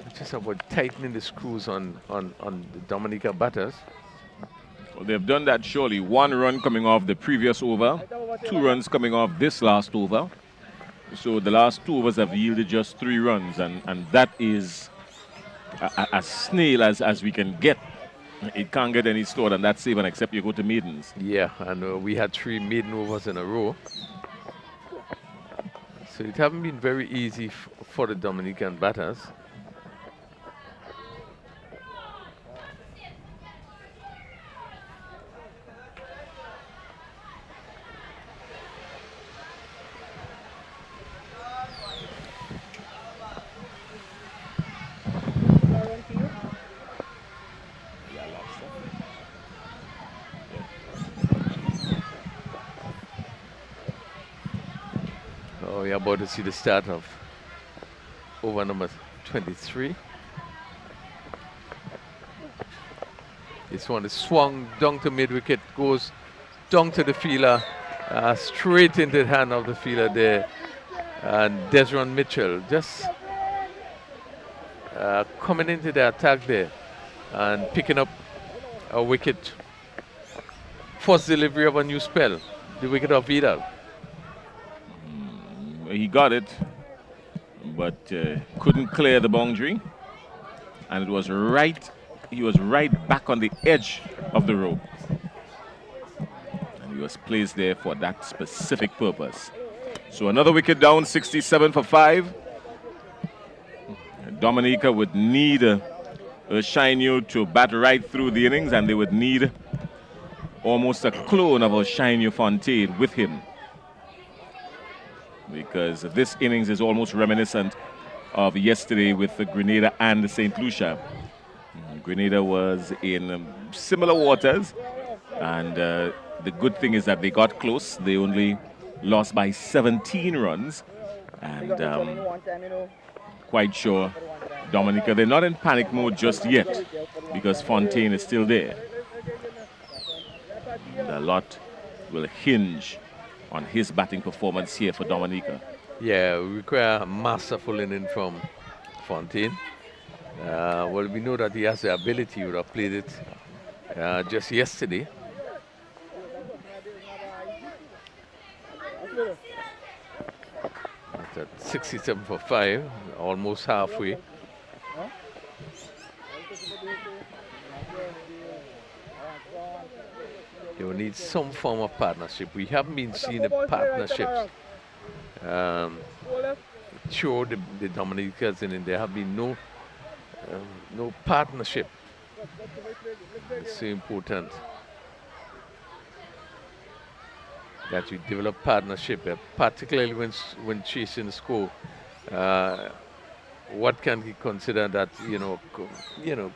It's just about tightening the screws on the Dominica batters. Well, they've done that surely. 1 run coming off the previous over, 2 runs coming off this last over. So the last 2 overs have yielded just 3 runs, and that is as snail as we can get. It can't get any slower than that save, and except you go to maidens. Yeah, and we had 3 maiden overs in a row. So it hasn't been very easy for the Dominican batters. We're about to see the start of over number 23. This one is swung down to mid-wicket, goes down to the fielder, straight into the hand of the fielder there. And Desron Mitchell just coming into the attack there and picking up a wicket. First delivery of a new spell, the wicket of Vidal. He got it, but couldn't clear the boundary, and it was right. He was right back on the edge of the rope, and he was placed there for that specific purpose. So another wicket down, 67 for 5. Dominica would need Oshinio to bat right through the innings, and they would need almost a clone of Oshinio Fontaine with him, because this innings is almost reminiscent of yesterday with the Grenada and the St. Lucia. Grenada was in similar waters, and the good thing is that they got close. They only lost by 17 runs, and quite sure Dominica, they're not in panic mode just yet, because Fontaine is still there. And a lot will hinge on his batting performance here for Dominica. Yeah, we require a masterful inning from Fontaine. Well, we know that he has the ability. He would have played it just yesterday. That's at 67 for 5, almost halfway. They will need some form of partnership. We haven't been seeing the partnerships mature the Dominicans, and there have been no partnership. It's so important that you develop partnership, particularly when chasing the score. What can he consider that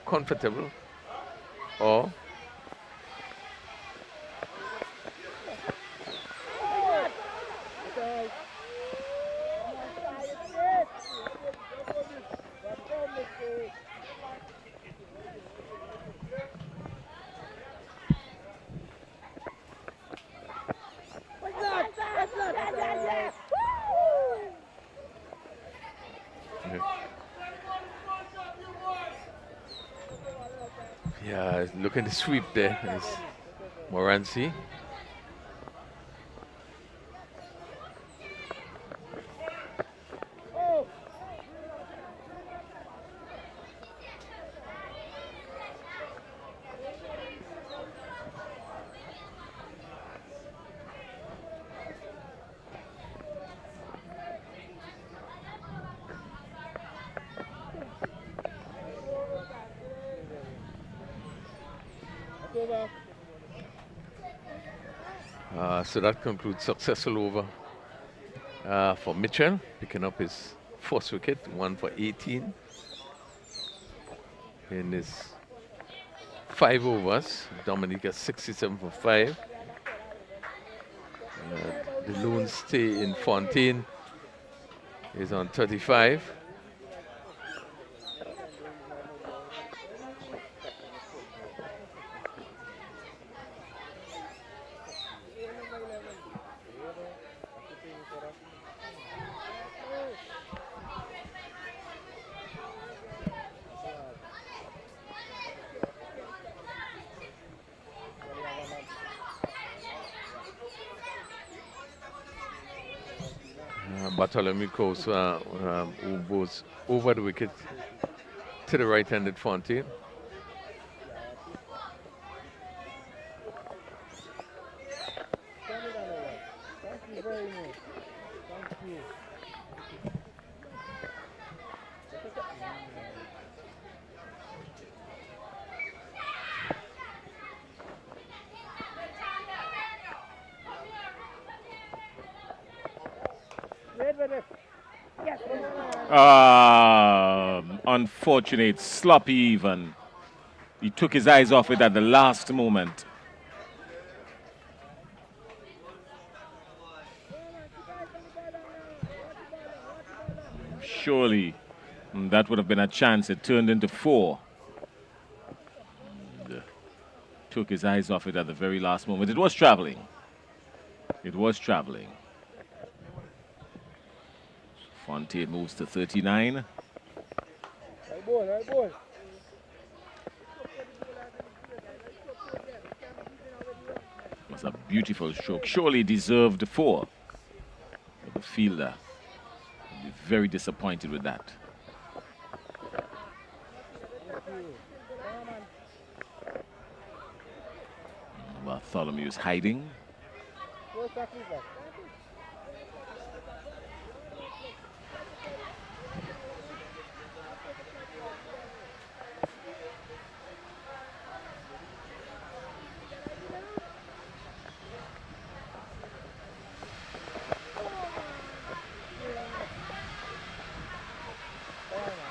comfortable, or yeah, look at the sweep there. It's Moranci. So that concludes successful over for Mitchell, picking up his first wicket, 1 for 18 in his 5 overs. Dominica 67 for 5. The lone stay in Fontaine is on 35. Bartholomew Coase, who goes over the wicket to the right-handed Fontaine. Thank you very much. Thank you. Unfortunate, sloppy even. He took his eyes off it at the last moment. Surely that would have been a chance. It turned into 4. And, took his eyes off it at the very last moment. It was traveling. It was traveling. Fontaine moves to 39. Right ball, right ball. It was a beautiful stroke. Surely deserved 4. But the fielder will be very disappointed with that. Bartholomew's hiding.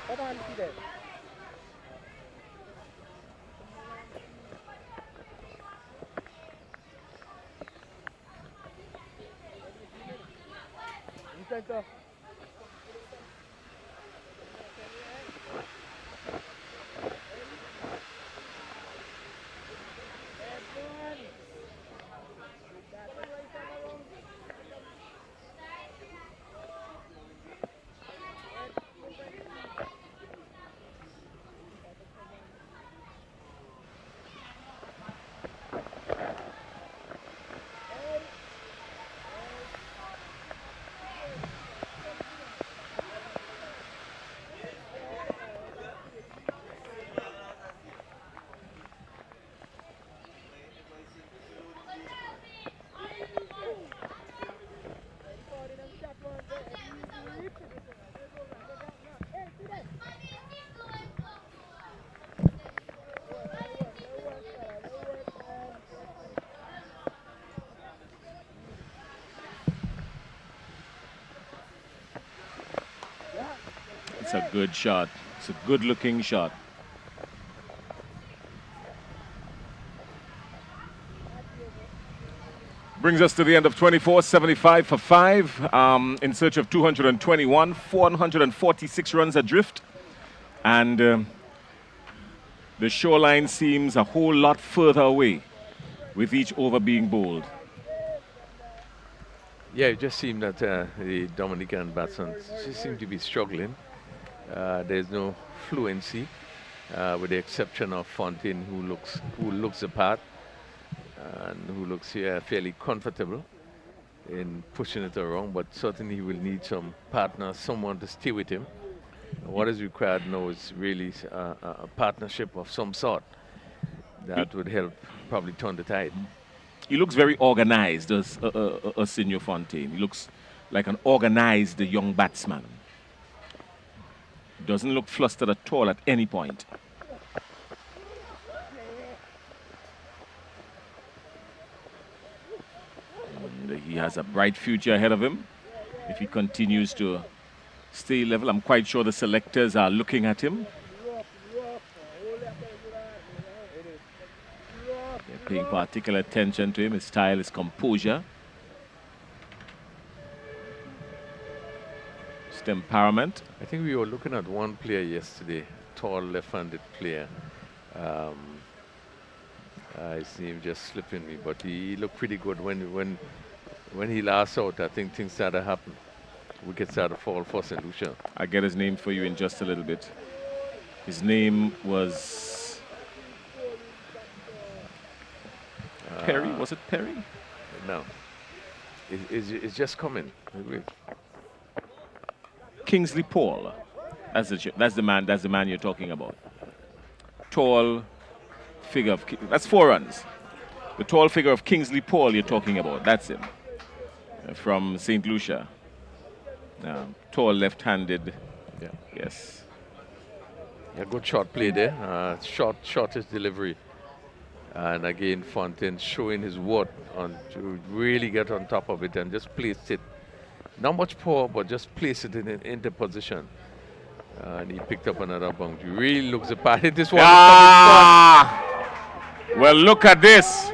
Come on, see that. Center. It's a good shot. It's a good-looking shot. Brings us to the end of 24, 75 for 5, in search of 221, 446 runs adrift. And the shoreline seems a whole lot further away with each over being bowled. Yeah, it just seemed that the Dominican batsmen just seem to be struggling. There's no fluency, with the exception of Fontaine, who looks the part and who looks fairly comfortable in pushing it around. But certainly he will need some partner, someone to stay with him. What is required now is really a partnership of some sort that would help probably turn the tide. He looks very organized, as Senior Fontaine. He looks like an organized young batsman. Doesn't look flustered at all at any point. And he has a bright future ahead of him if he continues to stay level. I'm quite sure the selectors are looking at him. They're paying particular attention to him, his style, his composure, his temperament. I think we were looking at one player yesterday, tall left-handed player. His name just slipping me, but he looked pretty good when he last out. I think things started to happen. Wickets started to fall for St. Lucia. I'll get his name for you in just a little bit. His name was Perry. Was it Perry? No. It's just coming. Kingsley Paul. That's the man you're talking about. Tall figure of, that's 4 runs. The tall figure of Kingsley Paul you're talking about. That's him. From St. Lucia. Tall left-handed. Yeah. Yes. A good shot play there. Shortest delivery. And again, Fontaine showing his worth to really get on top of it and just place it. Not much power, but just place it into position. And he picked up another boundary. Really looks the part. Hit this one. Well, look at this.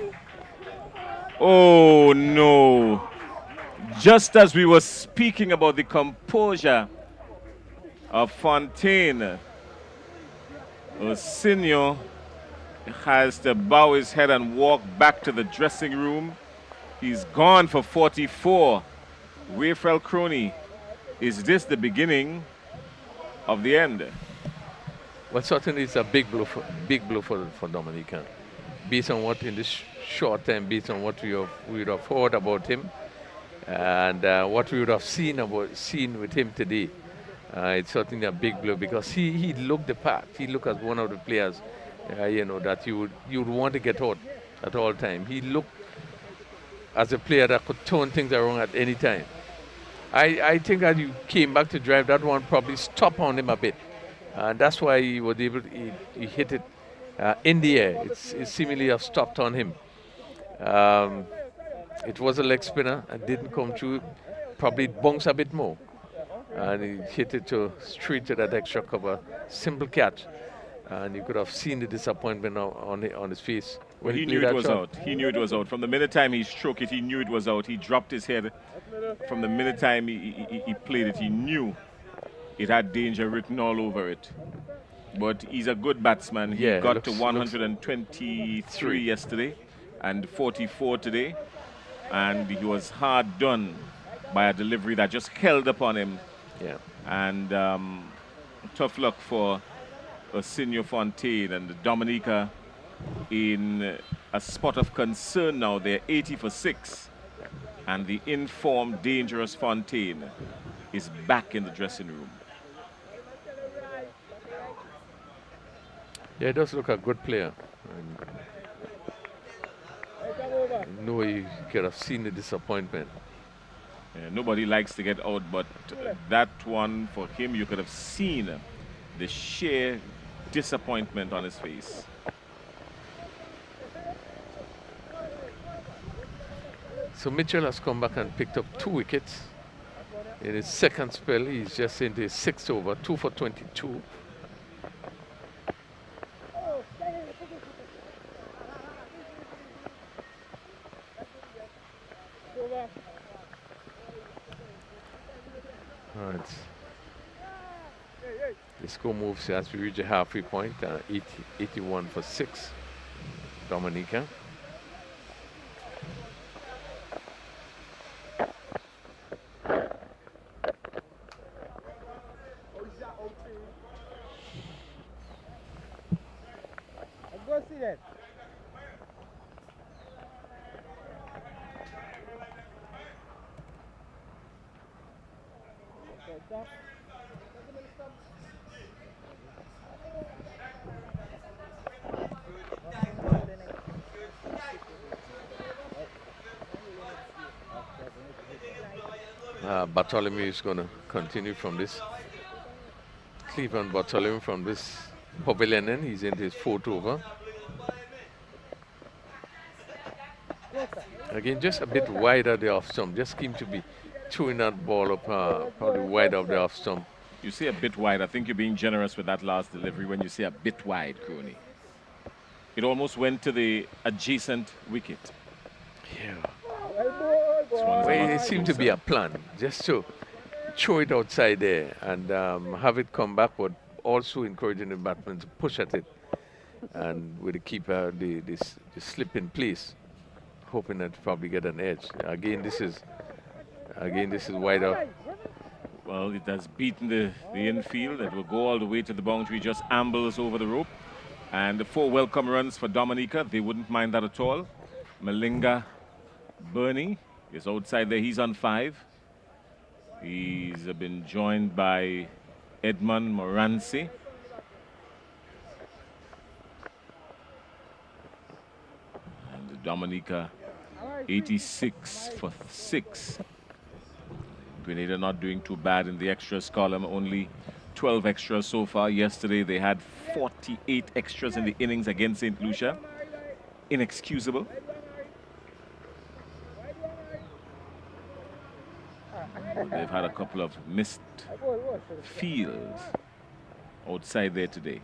Oh, no. Just as we were speaking about the composure of Fontaine, Osinio has to bow his head and walk back to the dressing room. He's gone for 44. Wayfrel Crony, is this the beginning of the end? Well, certainly it's a big blow for Dominica. Based on what in this short time, based on what we would have heard about him, and what we would have seen with him today, it's certainly a big blow because he looked the part. He looked as one of the players, that you would want to get out at all time. He looked as a player that could turn things around at any time. I think that you came back to drive, that one probably stopped on him a bit. And that's why he was able to, he hit it in the air. It seemingly have stopped on him. It was a leg spinner and didn't come through. Probably bounced a bit more. And he hit it straight to that extra cover. Simple catch. And you could have seen the disappointment on his face. Well, he knew it was out. He knew it was out. From the minute time he struck it, he knew it was out. He dropped his head. From the minute time he played it, he knew it had danger written all over it. But he's a good batsman. He got to 123 yesterday and 44 today. And he was hard done by a delivery that just held upon him. Yeah. And tough luck for Senior Fontaine and Dominica in a spot of concern now. They're 80 for 6. And the informed, dangerous Fontaine is back in the dressing room. Yeah, he does look a good player. No, you could have seen the disappointment. Yeah, nobody likes to get out, but that one for him, you could have seen the sheer disappointment on his face. So Mitchell has come back and picked up 2 wickets In his second spell, he's just into his 6th over, 2 for 22. Right. The score moves as we reach a halfway point, 81 for 6, Dominica. Go see that. Okay, stop. Bartholomew is going to continue from this. Cleveland Bartholomew from this pavilion end. He's in his 4th over. Again, just a bit wider the off stump. Just seem to be throwing that ball up probably wide of the off stump. You say a bit wide. I think you're being generous with that last delivery when you say a bit wide, Crony. It almost went to the adjacent wicket. Yeah. Well, It seemed to be a plan, just to throw it outside there and have it come back, but also encouraging the batsman to push at it. And with the keeper, the slip in place, hoping that probably get an edge. Again, this is wide up. Well, it has beaten the infield. It will go all the way to the boundary, just ambles over the rope. And the 4 welcome runs for Dominica. They wouldn't mind that at all. Malinga Bernie is outside there. He's on 5. He's been joined by Edmund Moranci. And Dominica 86 for 6. Grenada not doing too bad in the extras column, only 12 extras so far. Yesterday they had 48 extras in the innings against St. Lucia. Inexcusable. They've had a couple of missed fields outside there today.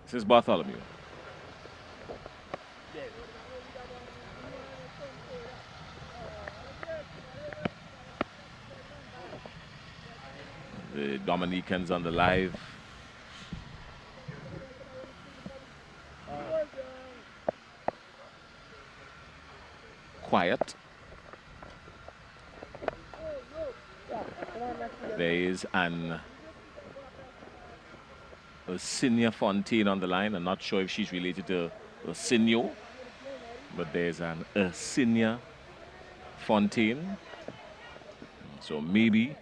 This is Bartholomew. The Dominicans on the live. Quiet. There is an Senior Fontaine on the line. I'm not sure if she's related to Sinio, but there's an Senior Fontaine. So maybe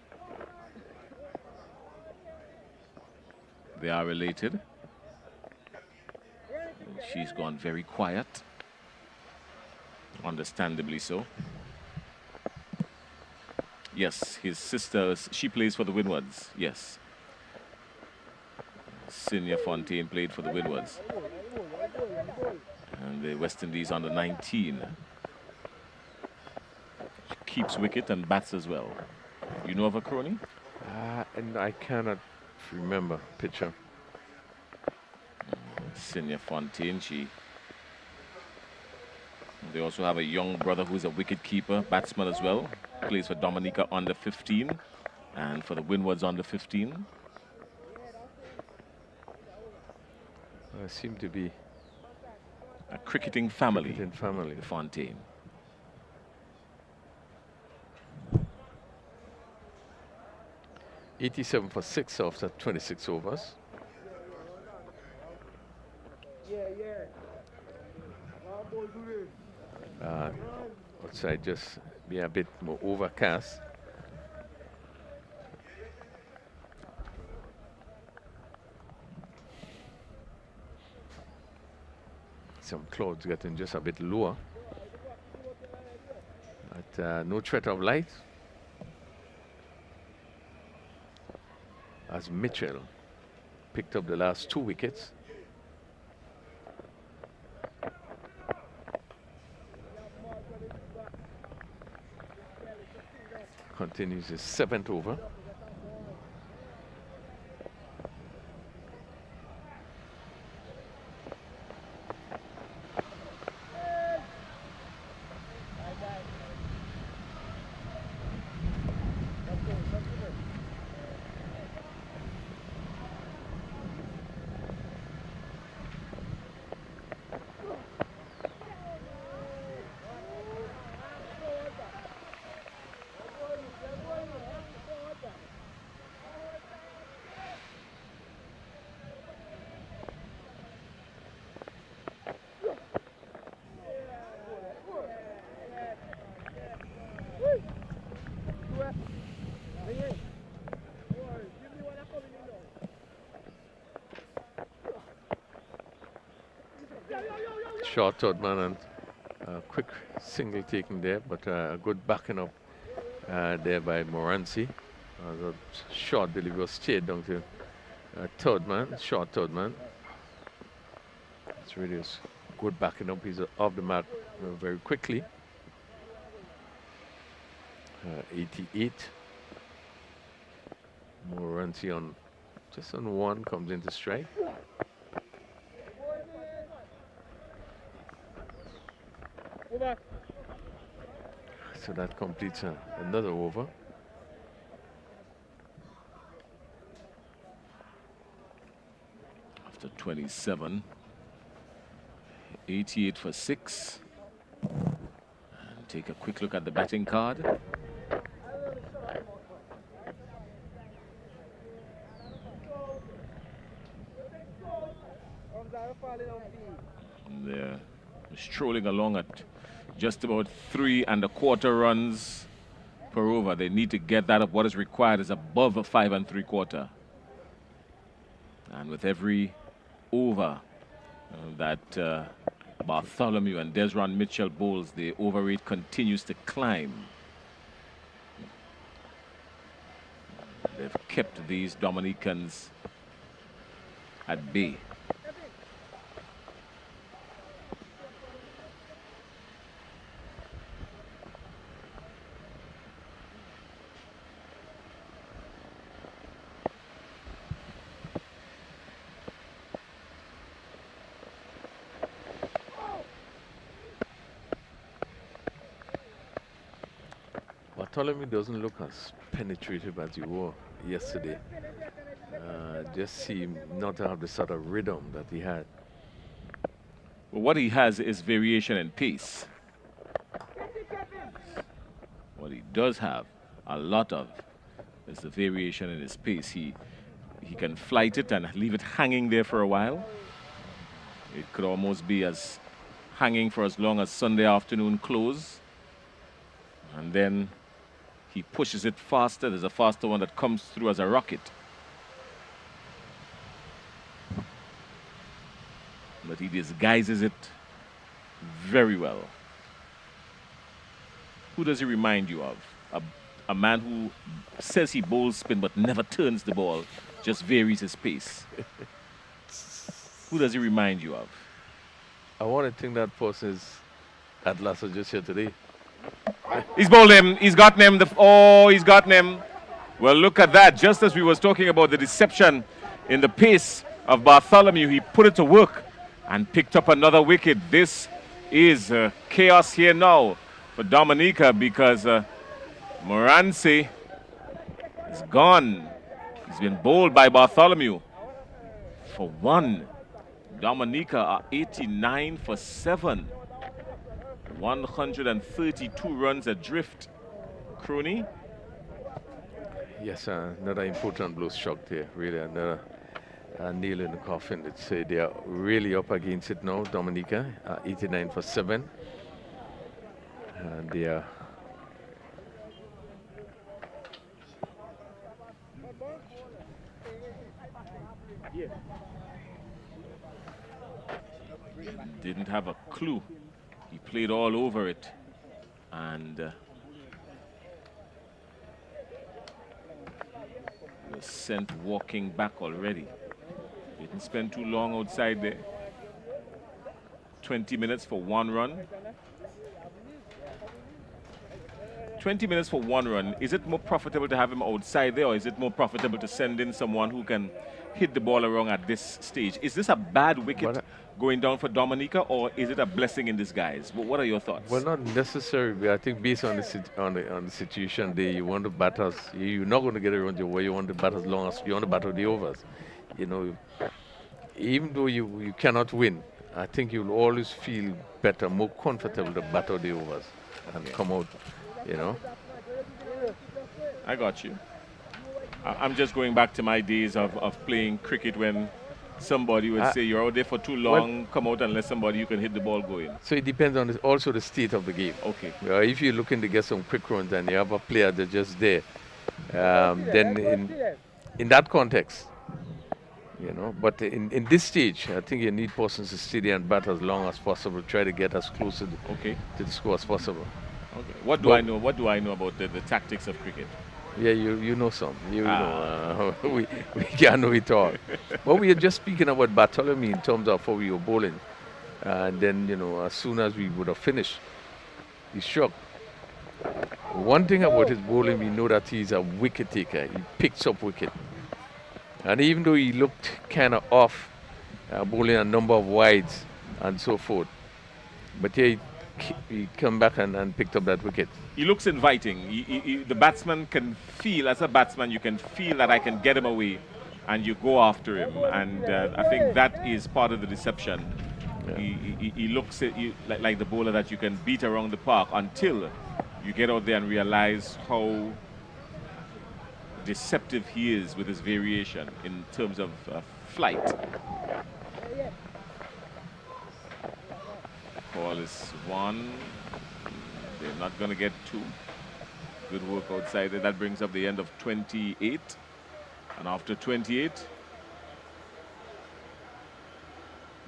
they are related. She's gone very quiet, understandably so. Yes, his sister, she plays for the Winwoods, yes. Senior Fontaine played for the Winwoods. And the West Indies under 19. She keeps wicket and bats as well. You know of a Crony? And I cannot remember picture. Senior Fontaine, they also have a young brother who's a wicket keeper, batsman as well. Plays for Dominica under 15 and for the Winwoods under 15. Seem to be a cricketing family. Family. Fontaine. $87 for 6 after 26 overs. Outside just be a bit more overcast. Some clouds getting just a bit lower. But no threat of light. As Mitchell picked up the last 2 wickets. continues his 7th over. Short third man and a quick single taken there, but a good backing up there by Moranci. The short delivery was straight down to third man, short third man. It's really a good backing up. He's off the mark very quickly. 88. Moranci on just on one, comes into strike. So that completes another over. After 27, 88 for 6. And take a quick look at the batting card. They're strolling along at just about 3 1/4 runs per over. They need to get that up. What is required is above a 5 3/4. And with every over that Bartholomew and Desron Mitchell bowls, the over rate continues to climb. They've kept these Dominicans at bay. Bartholomew doesn't look as penetrative as he were yesterday. Just seem not to have the sort of rhythm that he had. Well, what he has is variation in pace. What he does have a lot of is the variation in his pace. He can flight it and leave it hanging there for a while. It could almost be as hanging for as long as Sunday afternoon close. And then he pushes it faster. There's a faster one that comes through as a rocket. But he disguises it very well. Who does he remind you of? A man who says he bowls spin but never turns the ball, just varies his pace. Who does he remind you of? I want to think that person is Atlas just here today. He's bowled him. He's gotten him. He's gotten him. Well, look at that. Just as we was talking about the deception in the pace of Bartholomew, he put it to work and picked up another wicket. This is chaos here now for Dominica because Moranci is gone. He's been bowled by Bartholomew for 1. Dominica are 89 for 7. 132 runs adrift. Crony? Yes, another important blow struck there, really. Another nail in the coffin. Let's say they are really up against it now, Dominica, 89 for 7. And they are didn't have a clue. He played all over it and was sent walking back already. Didn't spend too long outside there. 20 minutes for 1 run. 20 minutes for 1 run. Is it more profitable to have him outside there, or is it more profitable to send in someone who can hit the ball around at this stage? Is this a bad wicket going down for Dominica, or is it a blessing in disguise? What are your thoughts? Well, not necessarily. I think based on the situation, you want the batters. You're not going to get around your way. You want the batters long as you want to battle the overs. You know, even though you cannot win, I think you'll always feel better, more comfortable to battle the overs and come out. You know. I got you. I'm just going back to my days of playing cricket when somebody would say you're out there for too long, come out and let somebody you can hit the ball going. So it depends on also the state of the game. Okay. If you're looking to get some quick runs and you have a player that's just there, then in that context, you know, but in this stage, I think you need persons to stay there and bat as long as possible, try to get as close to the score as possible. Okay. What do I know? What do I know about the tactics of cricket? Yeah, you know some. You know, we can't know it all. But we are just speaking about Bartholomew in terms of how we were bowling. And then, you know, as soon as we would have finished, he struck. One thing about his bowling, we know that he's a wicket taker. He picks up wicket. And even though he looked kind of off, bowling a number of wides and so forth, but yeah, he come back and picked up that wicket. He looks inviting. The batsman can feel, as a batsman, you can feel that I can get him away, and you go after him. And I think that is part of the deception. Yeah. He looks at you like the bowler that you can beat around the park until you get out there and realize how deceptive he is with his variation in terms of flight. Ball is 1. They're not going to get 2. Good work outside there. That brings up the end of 28. And after 28,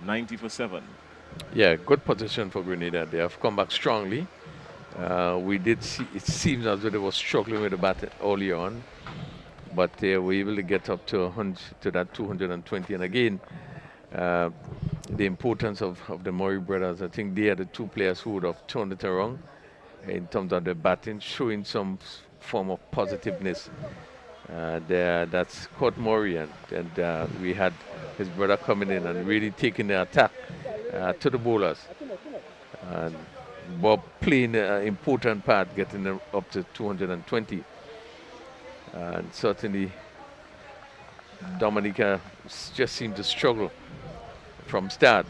90 for 7. Yeah, good position for Grenada. They have come back strongly. We did see, it seems as though they were struggling with the bat early on, but they were able to get up to that 220. And again, the importance of the Murray brothers. I think they are the two players who would have turned it around in terms of their batting, showing some form of positiveness. That's Court Murray, and we had his brother coming in and really taking the attack to the bowlers. And Bob playing an important part, getting them up to 220. And certainly Dominica just seemed to struggle from start.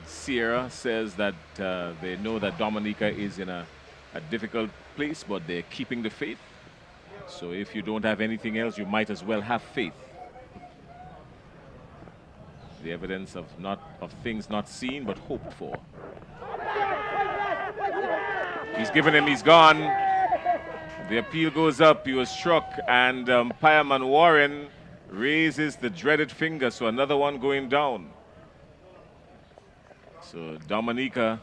Sierra says that they know that Dominica is in a difficult place, but they're keeping the faith. So if you don't have anything else, you might as well have faith. The evidence of things not seen but hoped for. He's given him, he's gone. The appeal goes up, he was struck, and Pireman Warren raises the dreaded finger, so another one going down. So Dominica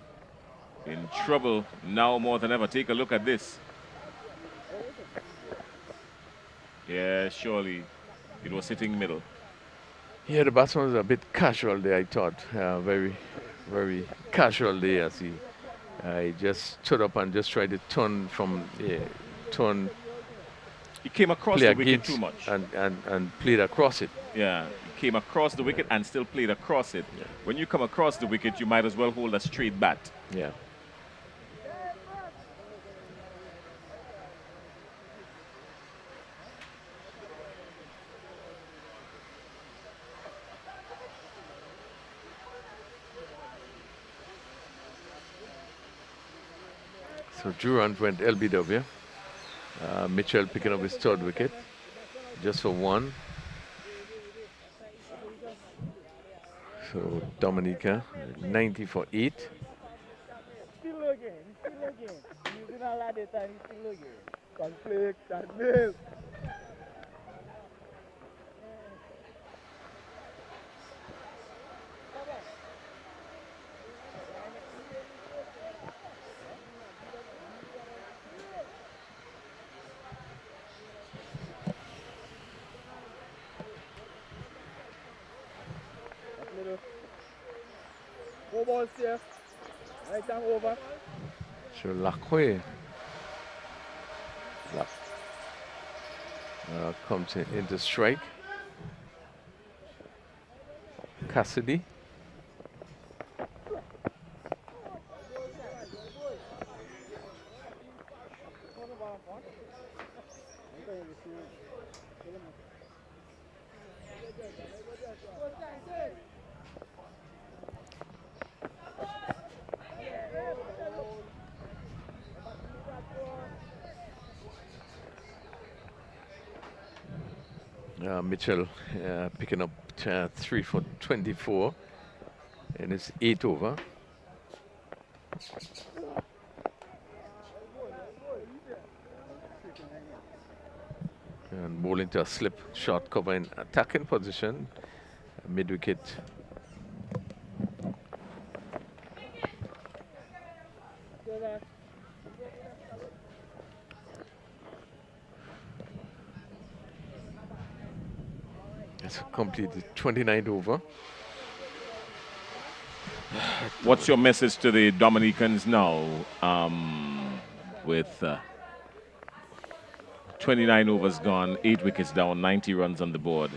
in trouble now more than ever. Take a look at this. Yeah, surely it was hitting middle. Yeah, the batsman was a bit casual there, I thought. Very, very casual there as he just stood up and just tried to turn from, turn. He came across the wicket too much. And played across it. Yeah, he came across the wicket and still played across it. Yeah. When you come across the wicket, you might as well hold a straight bat. Yeah. So Durant went LBW. Mitchell picking up his third wicket, just for 1. So Dominica, 90 for 8. Still again. Using a lot of time, still again. Conflict and miss. ball safe. Right hand over. So Lacroix comes into strike. Cassidy. Mitchell picking up 3 for 24 in his 8th over. And bowling to a slip shot cover in attacking position, mid-wicket. It's completed 29th over. What's your message to the Dominicans now with 29 overs gone, 8 wickets down, 90 runs on the board?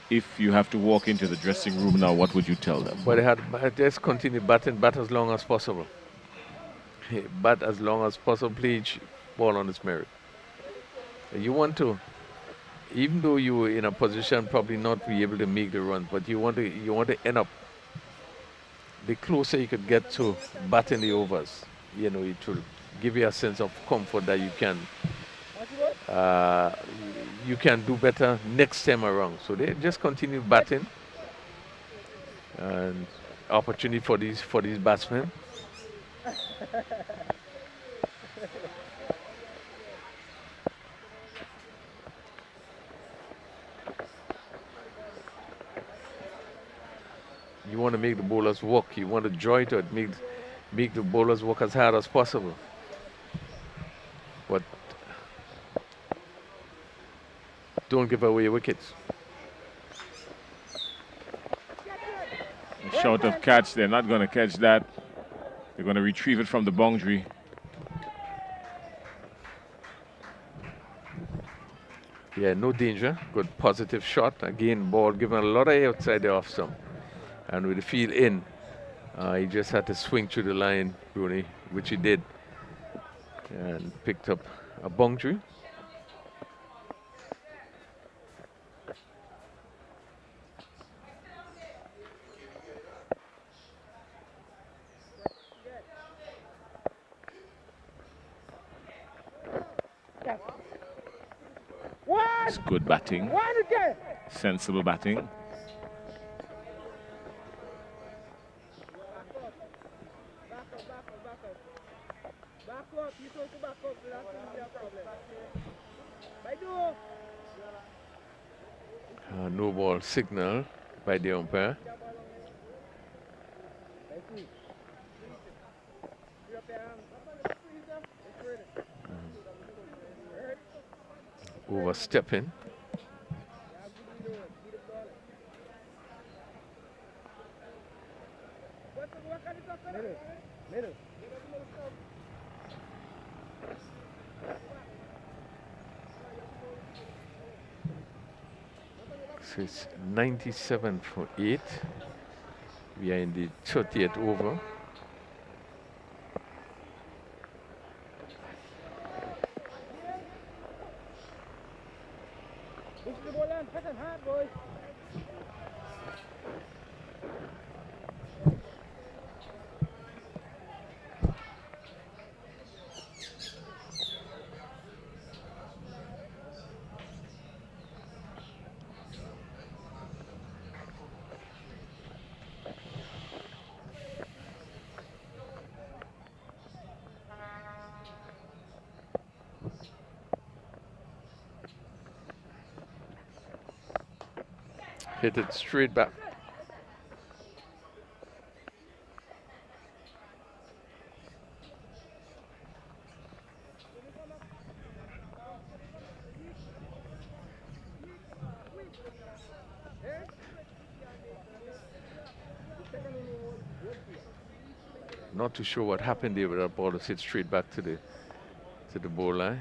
If you have to walk into the dressing room now, what would you tell them? But they had just continue batting, bat as long as possible. Bat as long as possible, play each ball on its merit. You want to, even though you were in a position probably not be able to make the run, but you want to end up. The closer you could get to batting the overs, you know, it will give you a sense of comfort that you can do better next time around. So they just continue batting, and opportunity for these batsmen. You want to make the bowlers work. You want to joy to it, make the bowlers work as hard as possible. But don't give away your wickets. A short of catch, they're not going to catch that. They're going to retrieve it from the boundary. Yeah, no danger. Good positive shot. Again, ball given a lot of air outside the off stump. And with the field in, he just had to swing through the line, Rooney, which he did. And picked up a boundary. It's good batting. Sensible batting. No ball signal by the umpire. Overstepping. So it's 97 for 8. We are in the 30th over. Hit it straight back. Not too sure what happened there, but that ball was hit straight back to the bowler.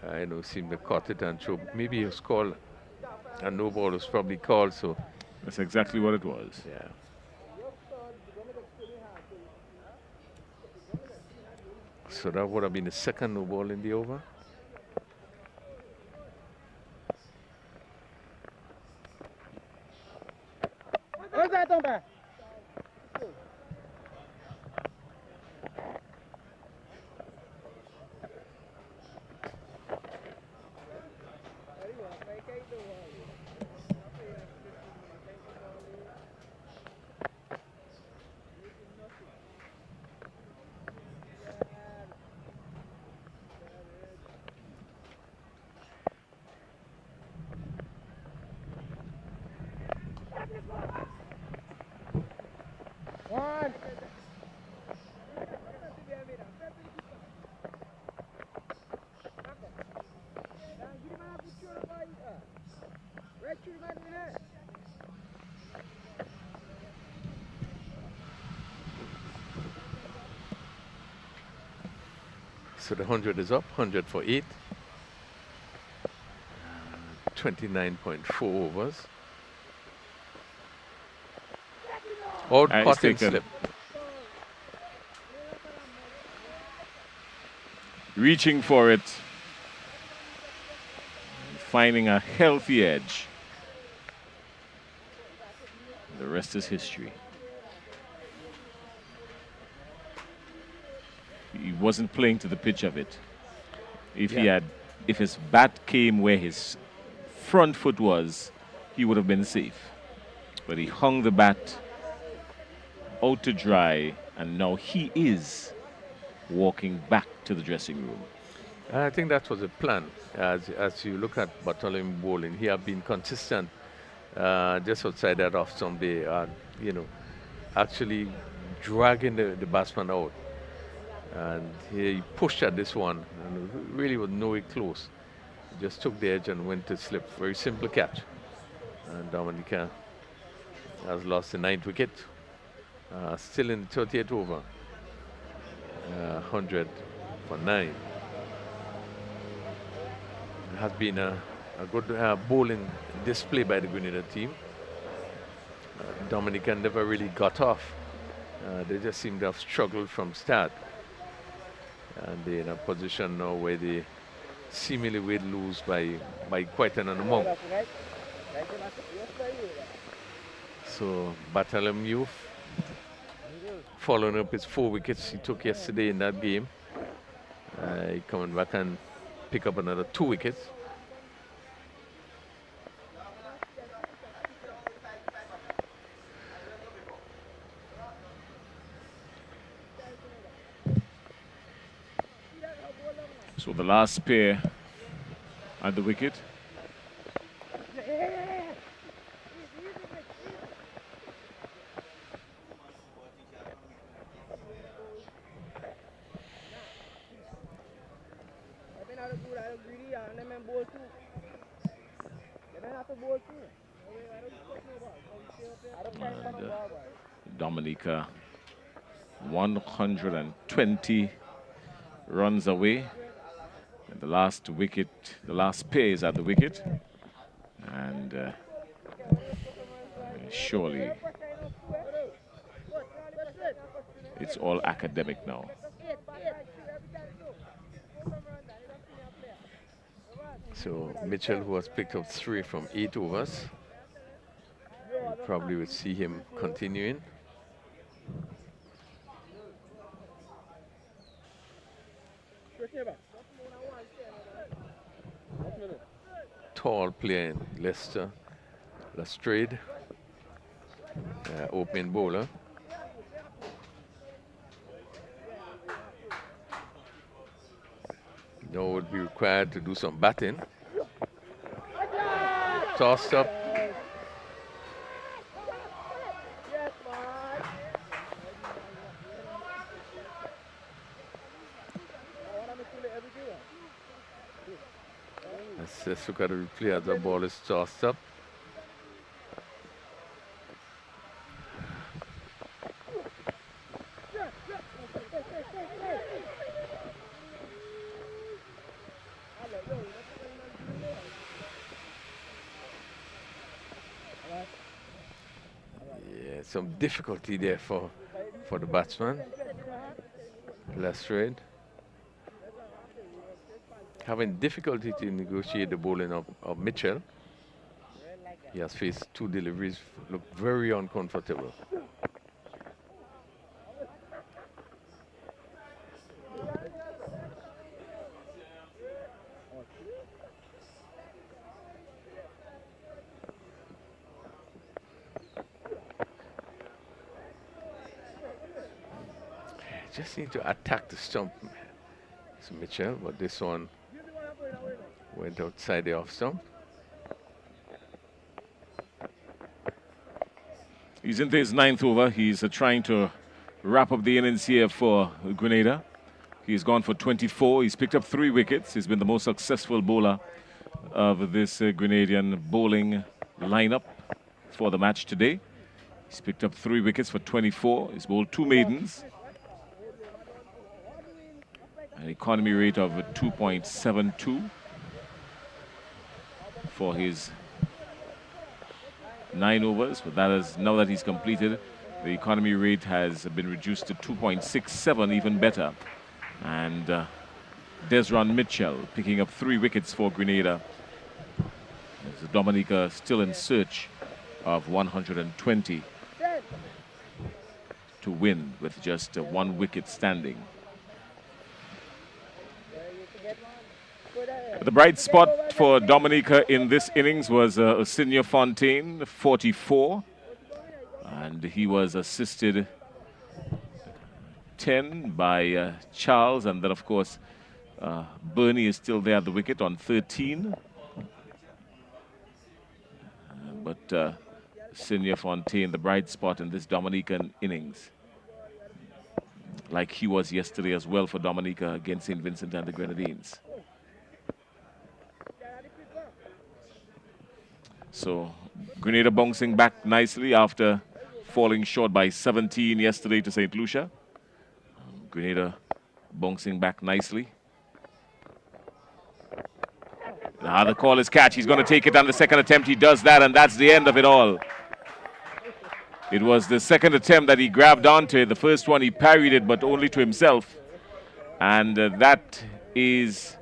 I know seemed to caught it and throw. Maybe it was called, and no ball was probably called. So That's exactly what it was. yeah. So that would have been the second no ball in the over. What's that, Tomba? One. So the 100 is up, 100 for 8. 29.4 overs. Out, caught and slip. Reaching for it. Finding a healthy edge. The rest is history. He wasn't playing to the pitch of it. If his bat came where his front foot was, he would have been safe. But he hung the bat out to dry, and now he is walking back to the dressing room. I think that was a plan. As you look at Bartholomew bowling, he have been consistent just outside that off Sunday, you know, actually dragging the batsman out. And he pushed at this one and really was nowhere close. Just took the edge and went to slip. Very simple catch. And Dominica has lost the 9th wicket. Still in the 38th over. 100 for 9. It has been a good bowling display by the Grenada team. Dominica never really got off. They just seem to have struggled from start. And they're in a position now where they seemingly will lose by quite an amount. So Bartholomew following up his 4 wickets he took yesterday in that game. He coming back and pick up another 2 wickets. So the last pair at the wicket. Dominica 120 runs away. And the last wicket, the last pair is at the wicket. And surely it's all academic now. So Mitchell, who has picked up 3 from 8 overs, probably would see him continuing. Tall player in Leicester, Lestrade, opening bowler. Now would be required to do some batting. Tossed up. Let's look at the replay as the ball is tossed up. Yeah, some difficulty there for the batsman. Lestrade having difficulty to negotiate the bowling of Mitchell. He has faced two deliveries, look very uncomfortable. Just need to attack the stump. It's Mitchell, but this one went outside the off stump. He's into his 9th over. He's trying to wrap up the innings here for Grenada. He's gone for 24. He's picked up 3 wickets. He's been the most successful bowler of this Grenadian bowling lineup for the match today. He's picked up 3 wickets for 24. He's bowled 2 maidens. An economy rate of 2.72 for his 9 overs. But that is, now that he's completed, the economy rate has been reduced to 2.67, even better. And Desron Mitchell picking up 3 wickets for Grenada. As Dominica still in search of 120 to win with just 1 wicket standing. The bright spot for Dominica in this innings was Senior Fontaine, 44. And he was assisted 10 by Charles. And then, of course, Bernie is still there at the wicket on 13. But Senior Fontaine, the bright spot in this Dominican innings, like he was yesterday as well for Dominica against St. Vincent and the Grenadines. So Grenada bouncing back nicely after falling short by 17 yesterday to St. Lucia. Grenada bouncing back nicely. Now the call is catch. He's going to take it on the second attempt. He does that, and that's the end of it all. It was the second attempt that he grabbed onto. The first one he parried it, but only to himself. And that is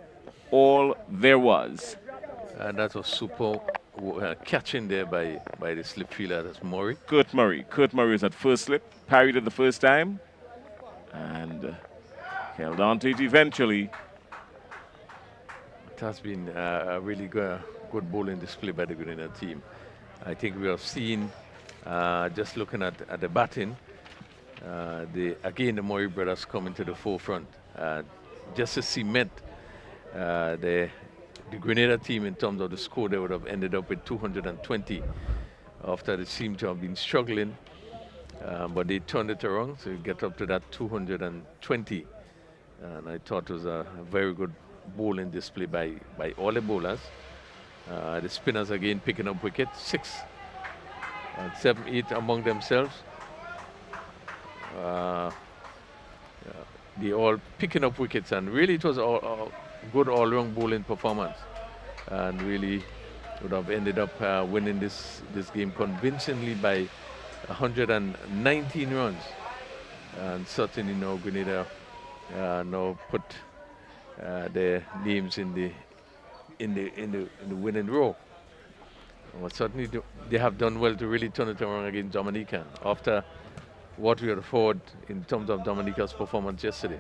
all there was. And that was super catching there by the slip fielder, that's Murray. Kurt Murray. Kurt Murray is at first slip, parried it the first time, and held on to it eventually. It has been a really good bowling display by the Grenada team. I think we have seen, just looking at the batting, again the Murray brothers coming to the forefront, just to cement the Grenada team in terms of the score. They would have ended up with 220 after they seemed to have been struggling, but they turned it around to get up to that 220. And I thought it was a very good bowling display by all the bowlers. The spinners again picking up wickets, 6 and 7, 8 among themselves. They all picking up wickets, and really it was all good all-round bowling performance, and really would have ended up winning this game convincingly by 119 runs. And certainly now Grenada now put their names in the winning row. But certainly they have done well to really turn it around against Dominica after what we had heard in terms of Dominica's performance yesterday.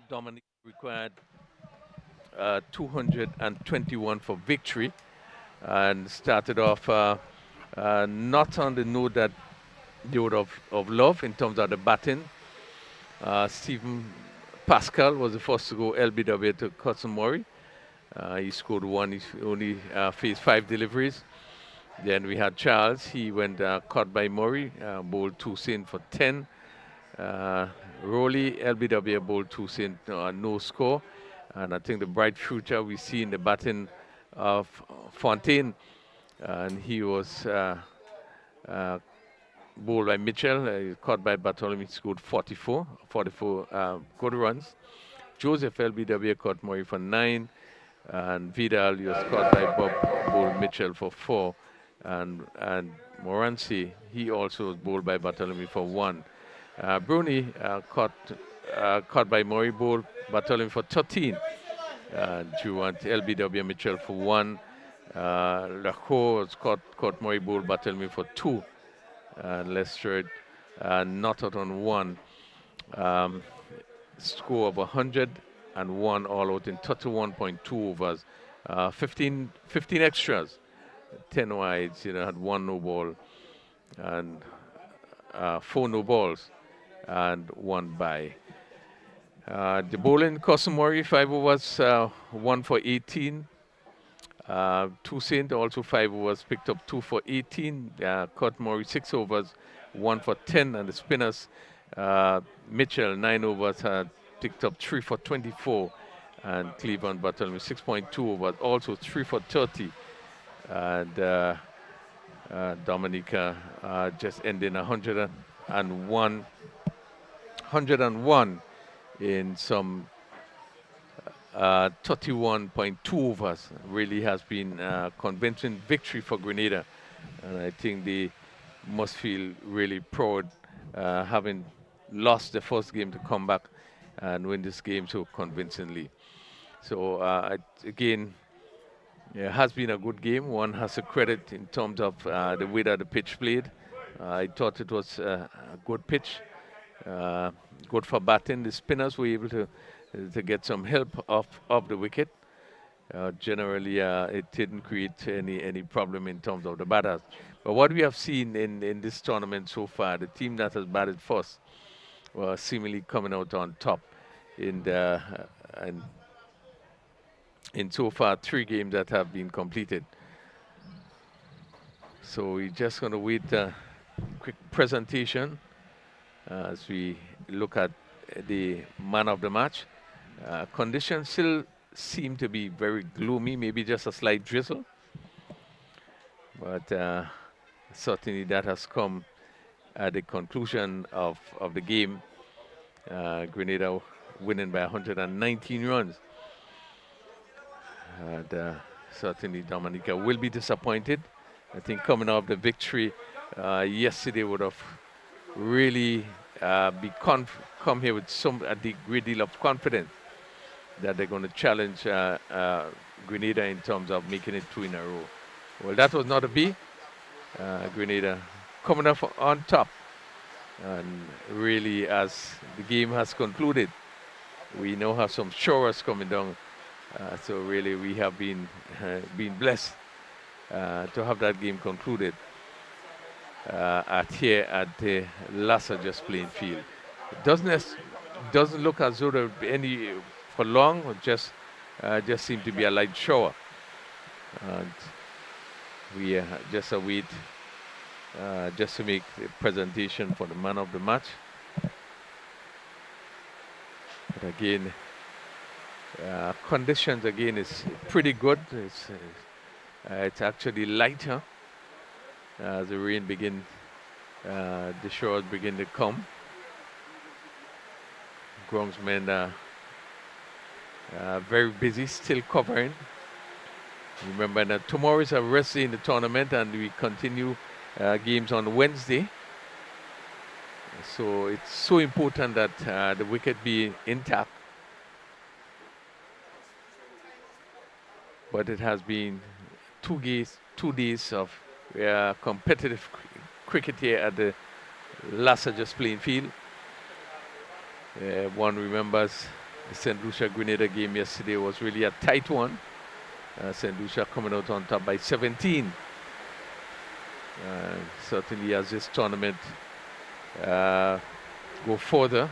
Dominic required 221 for victory, and started off not on the note that they would have loved in terms of the batting. Stephen Pascal was the first to go LBW to Cotton Murray. He scored one. He only faced 5 deliveries. Then we had Charles. He went caught by Murray, bowled 2 sin for 10. Rowley, LBW bowled 2 sin, no score. And I think the bright future we see in the batting of Fontaine. And he was bowled by Mitchell, caught by Bartholomew, scored 44 good runs. Joseph LBW caught Murray for 9. And Vidal was caught by Bob, bowled Mitchell for 4. And Moranci, he also was bowled by Bartholomew for 1. Bruni caught by Murray, bowled Bartholomew for 13. Drew and LBW Mitchell for 1. Lacour was caught Murray, bowled Bartholomew for 2. Lestrade not out on 1. Score of 101 all out in 31.2 overs. 15 extras. 10 wides, had 1 no ball and 4 no balls and 1 bye. The bowling, Murray 5 overs, 1 for 18. 2 Saint also 5 overs, picked up 2 for 18. Caught Murray 6 overs, 1 for 10, and the spinners, Mitchell 9 overs, had picked up 3 for 24, and Cleveland Bartholomew 6.2 overs, also 3 for 30. And Dominica just ending 101 in some 31.2 overs. Really has been a convincing victory for Grenada, and I think they must feel really proud having lost the first game to come back and win this game so convincingly. So again, it has been a good game. One has to credit in terms of the way that the pitch played. I thought it was a good pitch, good for batting. The spinners were able to get some help off the wicket. Generally, it didn't create any problem in terms of the batters. But what we have seen in this tournament so far, the team that has batted first was seemingly coming out on top in so far 3 games that have been completed. So we're just going to wait a quick presentation as we look at the man of the match. Conditions still seem to be very gloomy, maybe just a slight drizzle. But certainly that has come at the conclusion of the game. Grenada winning by 119 runs. And certainly Dominica will be disappointed. I think coming off the victory yesterday would have really come here with a great deal of confidence that they're going to challenge Grenada in terms of making it 2 in a row. Well, that was not to be. Grenada coming up on top. And really, as the game has concluded, we now have some showers coming down. So really, we have been blessed to have that game concluded here at the Lassa just playing field. It doesn't look as though there be any for long. Or just seem to be a light shower, and we just await just to make the presentation for the man of the match. But again, conditions again is pretty good. It's actually lighter as the rain the showers begin to come. Groundsmen are very busy, still covering. Remember that tomorrow is a rest day in the tournament, and we continue games on Wednesday. So it's so important that the wicket be intact. But it has been 2 days of competitive cricket here at the Lassa just playing field. One remembers the St. Lucia Grenada game yesterday was really a tight one. St. Lucia coming out on top by 17. Certainly as this tournament go further,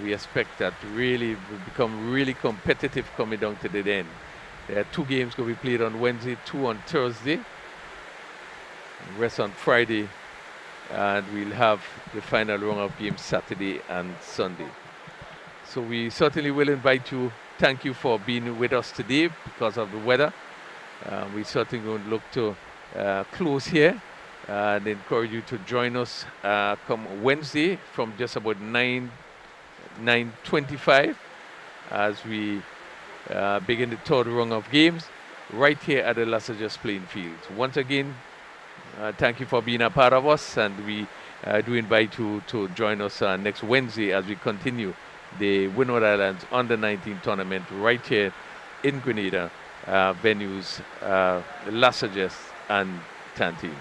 we expect that really will become really competitive coming down to the end. There are 2 games going to be played on Wednesday, 2 on Thursday, rest on Friday, and we'll have the final round of games Saturday and Sunday. So we certainly will invite you. Thank you for being with us today because of the weather. We certainly going to look to close here and encourage you to join us come Wednesday from just about 9:25 as we begin the 3rd round of games right here at the Lasajas playing field. Once again, thank you for being a part of us, and we do invite you to join us next Wednesday as we continue the Winlott Islands Under-19 tournament right here in Grenada, venues Lasajas and Tantine.